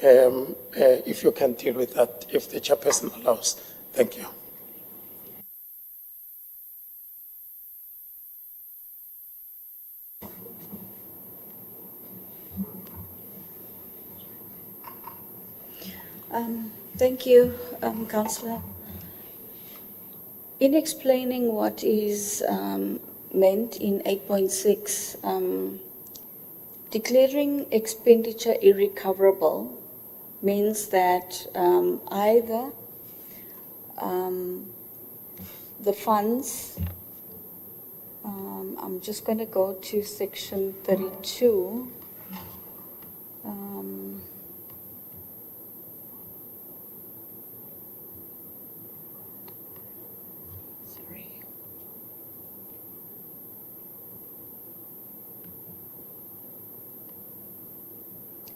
If you can deal with that, if the chairperson allows. Thank you. Thank you, Councillor. In explaining what is meant in 8.6, declaring expenditure irrecoverable means that either the funds, I'm just going to go to section 32.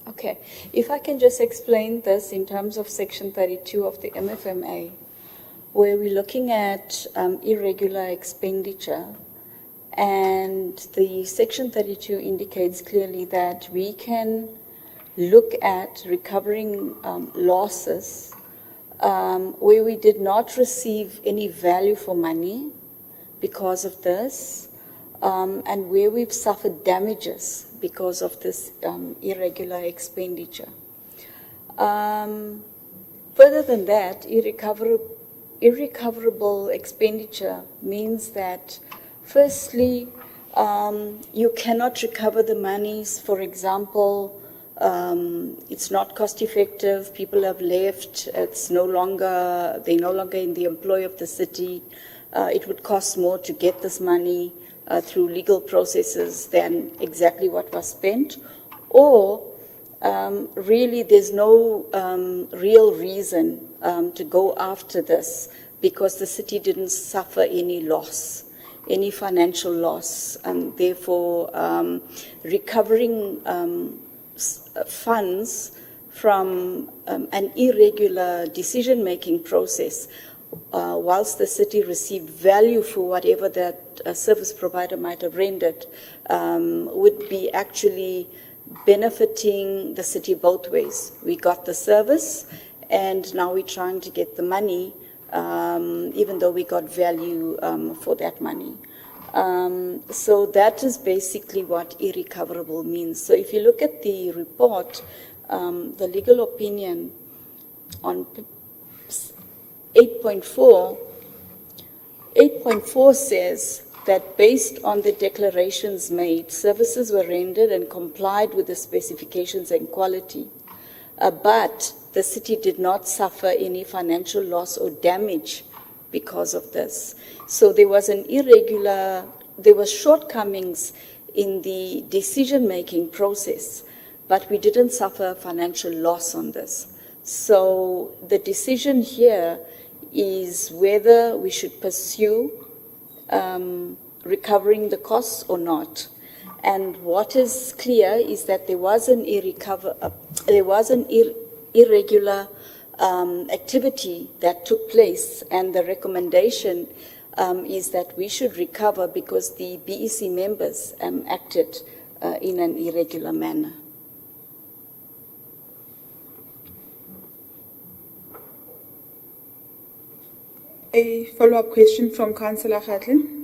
Okay, if I can just explain this in terms of section 32 of the MFMA, where we're looking at irregular expenditure, and the section 32 indicates clearly that we can look at recovering losses where we did not receive any value for money because of this, and where we've suffered damages because of this irregular expenditure. Further than that, irrecoverable expenditure means that, firstly, you cannot recover the monies. For example, it's not cost effective, people have left, they're no longer in the employ of the city. It would cost more to get this money through legal processes than exactly what was spent, or really there's no real reason to go after this because the city didn't suffer any loss, any financial loss, and therefore recovering funds from an irregular decision-making process, whilst the city received value for whatever that service provider might have rendered, would be actually benefiting the city both ways. We got the service, and now we're trying to get the money, even though we got value for that money. So that is basically what irrecoverable means. So if you look at the report, the legal opinion on 8.4 says that based on the declarations made, services were rendered and complied with the specifications and quality, but the city did not suffer any financial loss or damage because of this. So there was there were shortcomings in the decision-making process, but we didn't suffer financial loss on this. So the decision here is whether we should pursue recovering the costs or not. And what is clear is that there was an irregular activity that took place, and the recommendation is that we should recover because the BEC members acted in an irregular manner. A follow-up question from Councillor Khatlin.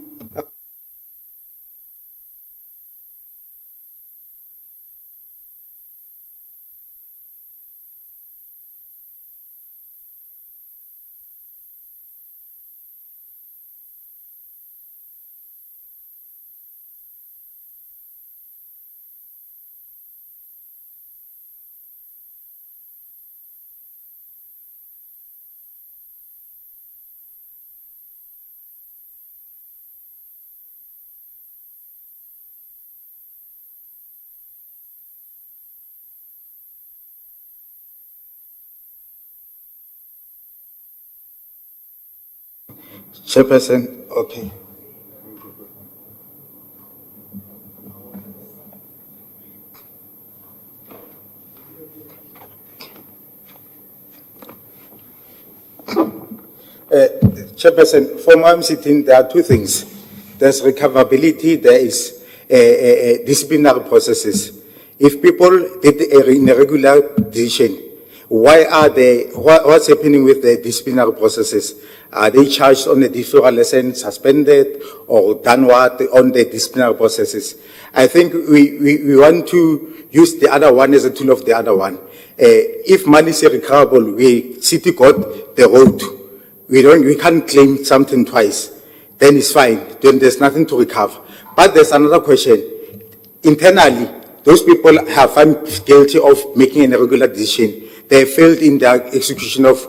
Chairperson, okay. Chairperson, from where I'm sitting, there are two things. There's recoverability, there is disciplinary processes. If people did an irregular decision, what's happening with the disciplinary processes? Are they charged on the deferral license, suspended, or done what on the disciplinary processes? I think we want to use the other one as a tool of the other one. If money is recoverable, city got the road. We can't claim something twice. Then it's fine. Then there's nothing to recover. But there's another question. Internally, those people have found guilty of making an irregular decision. They failed in their execution of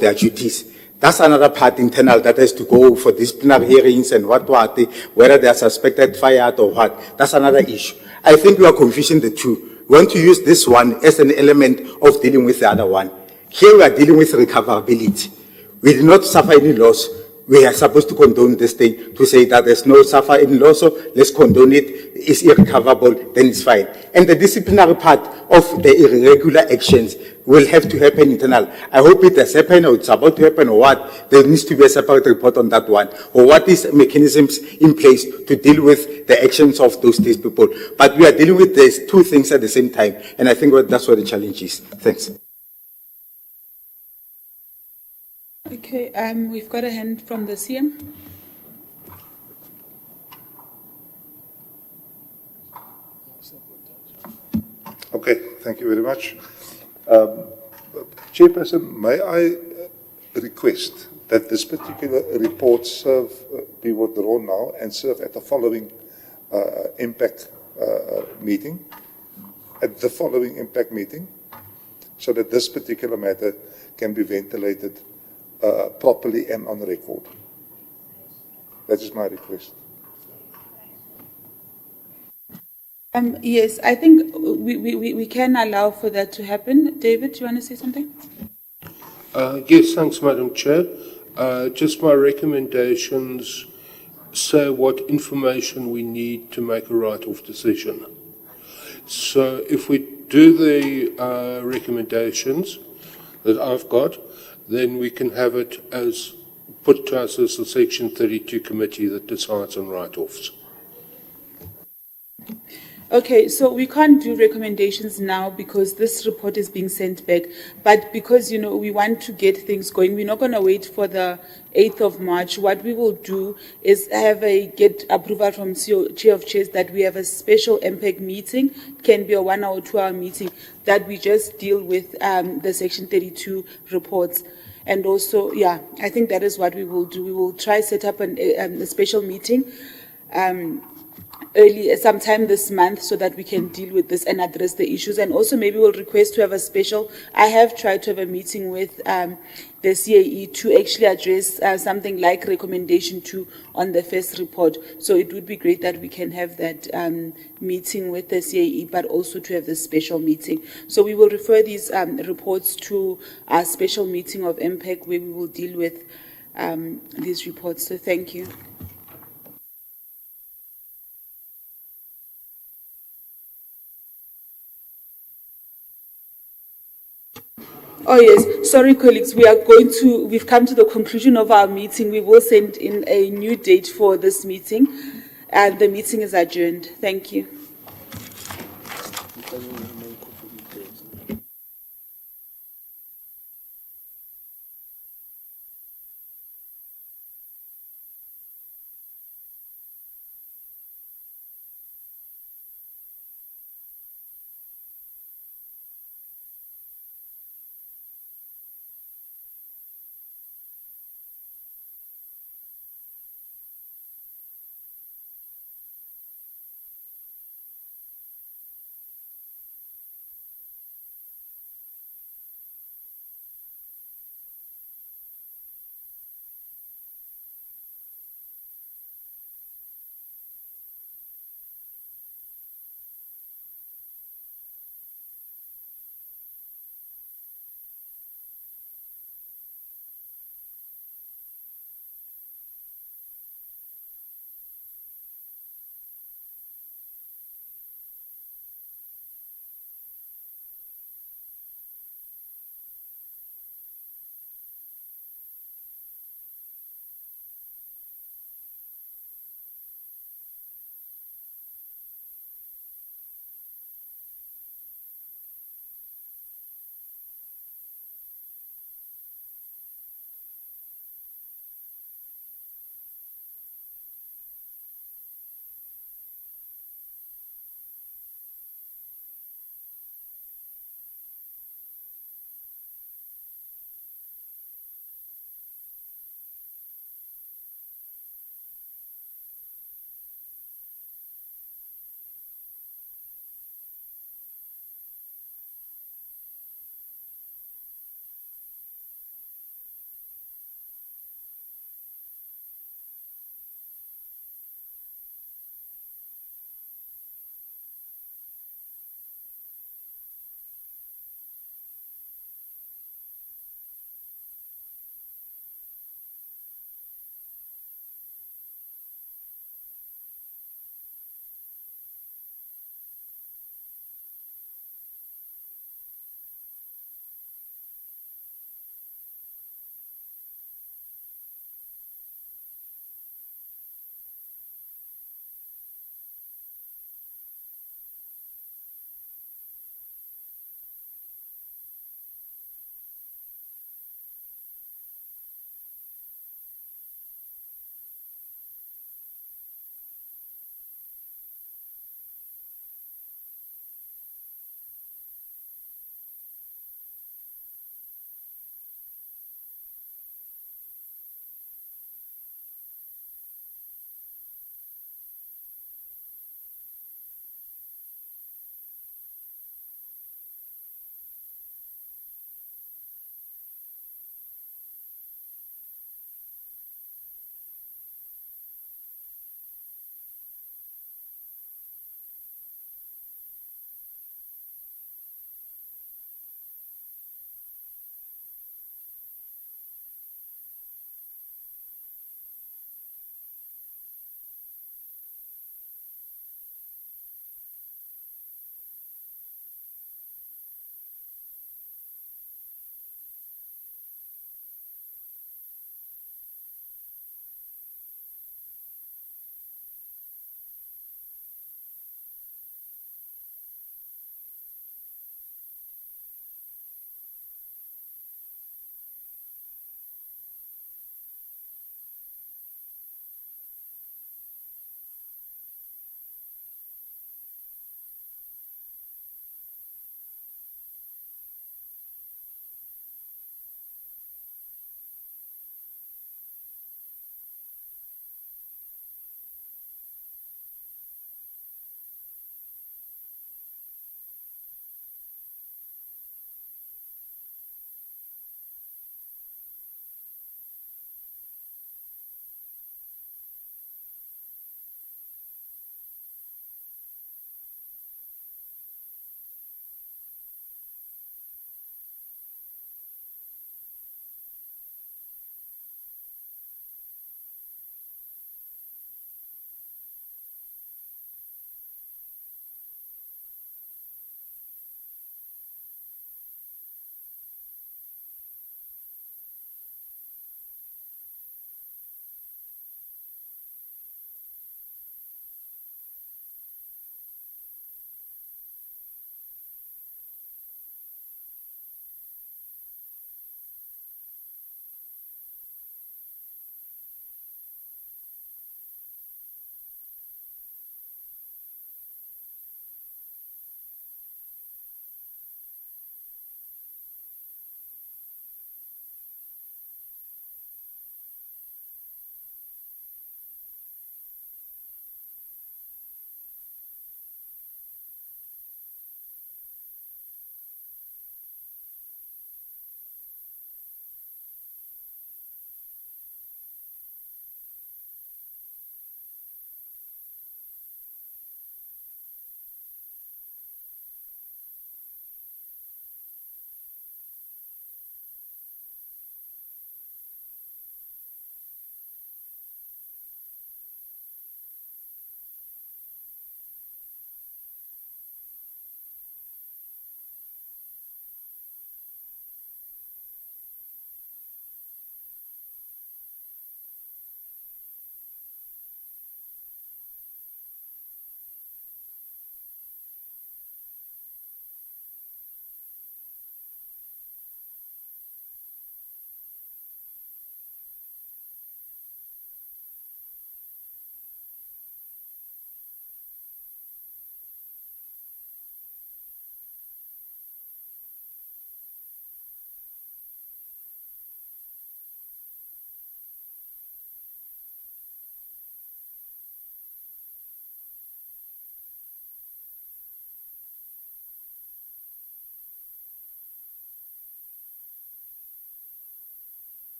their duties. That's another part internal that has to go for disciplinary hearings and whether they are suspected, fired or what. That's another issue. I think we are confusing the two. We want to use this one as an element of dealing with the other one. Here we are dealing with recoverability. We did not suffer any loss. We are supposed to condone this thing to say that there's no suffer any loss, so let's condone it. It's irrecoverable, then it's fine. And the disciplinary part of the irregular actions will have to happen internal. I hope it has happened or it's about to happen or what. There needs to be a separate report on that one. Or what is mechanisms in place to deal with the actions of those people. But we are dealing with these two things at the same time. And I think that's what the challenge is. Thanks. Okay, we've got a hand from the CM. Okay, thank you very much. Chairperson, may I request that this particular report be withdrawn now and serve at the following impact meeting, so that this particular matter can be ventilated properly and on record. That is my request. Yes, I think we can allow for that to happen. David, do you want to say something? Yes, thanks, Madam Chair. Just my recommendations say what information we need to make a write-off decision. So if we do the recommendations that I've got, then we can have it as put to us as the Section 32 committee that decides on write-offs. Okay, so we can't do recommendations now because this report is being sent back. But because, you know, we want to get things going, we're not going to wait for the 8th of March. What we will do is get approval from Chair of Chairs that we have a special MPEG meeting, can be a 1 hour, 2 hour meeting, that we just deal with the Section 32 reports. And also, yeah, I think that is what we will do. We will try set up a special meeting sometime this month so that we can deal with this and address the issues. And also maybe we'll request to have a special, I have tried to have a meeting with the CAE to actually address something like recommendation 2 on the first report. So it would be great that we can have that meeting with the CAE, but also to have the special meeting. So we will refer these reports to our special meeting of MPEG where we will deal with these reports. So thank you. Oh yes, sorry colleagues, we've come to the conclusion of our meeting. We will send in a new date for this meeting and the meeting is adjourned. Thank you.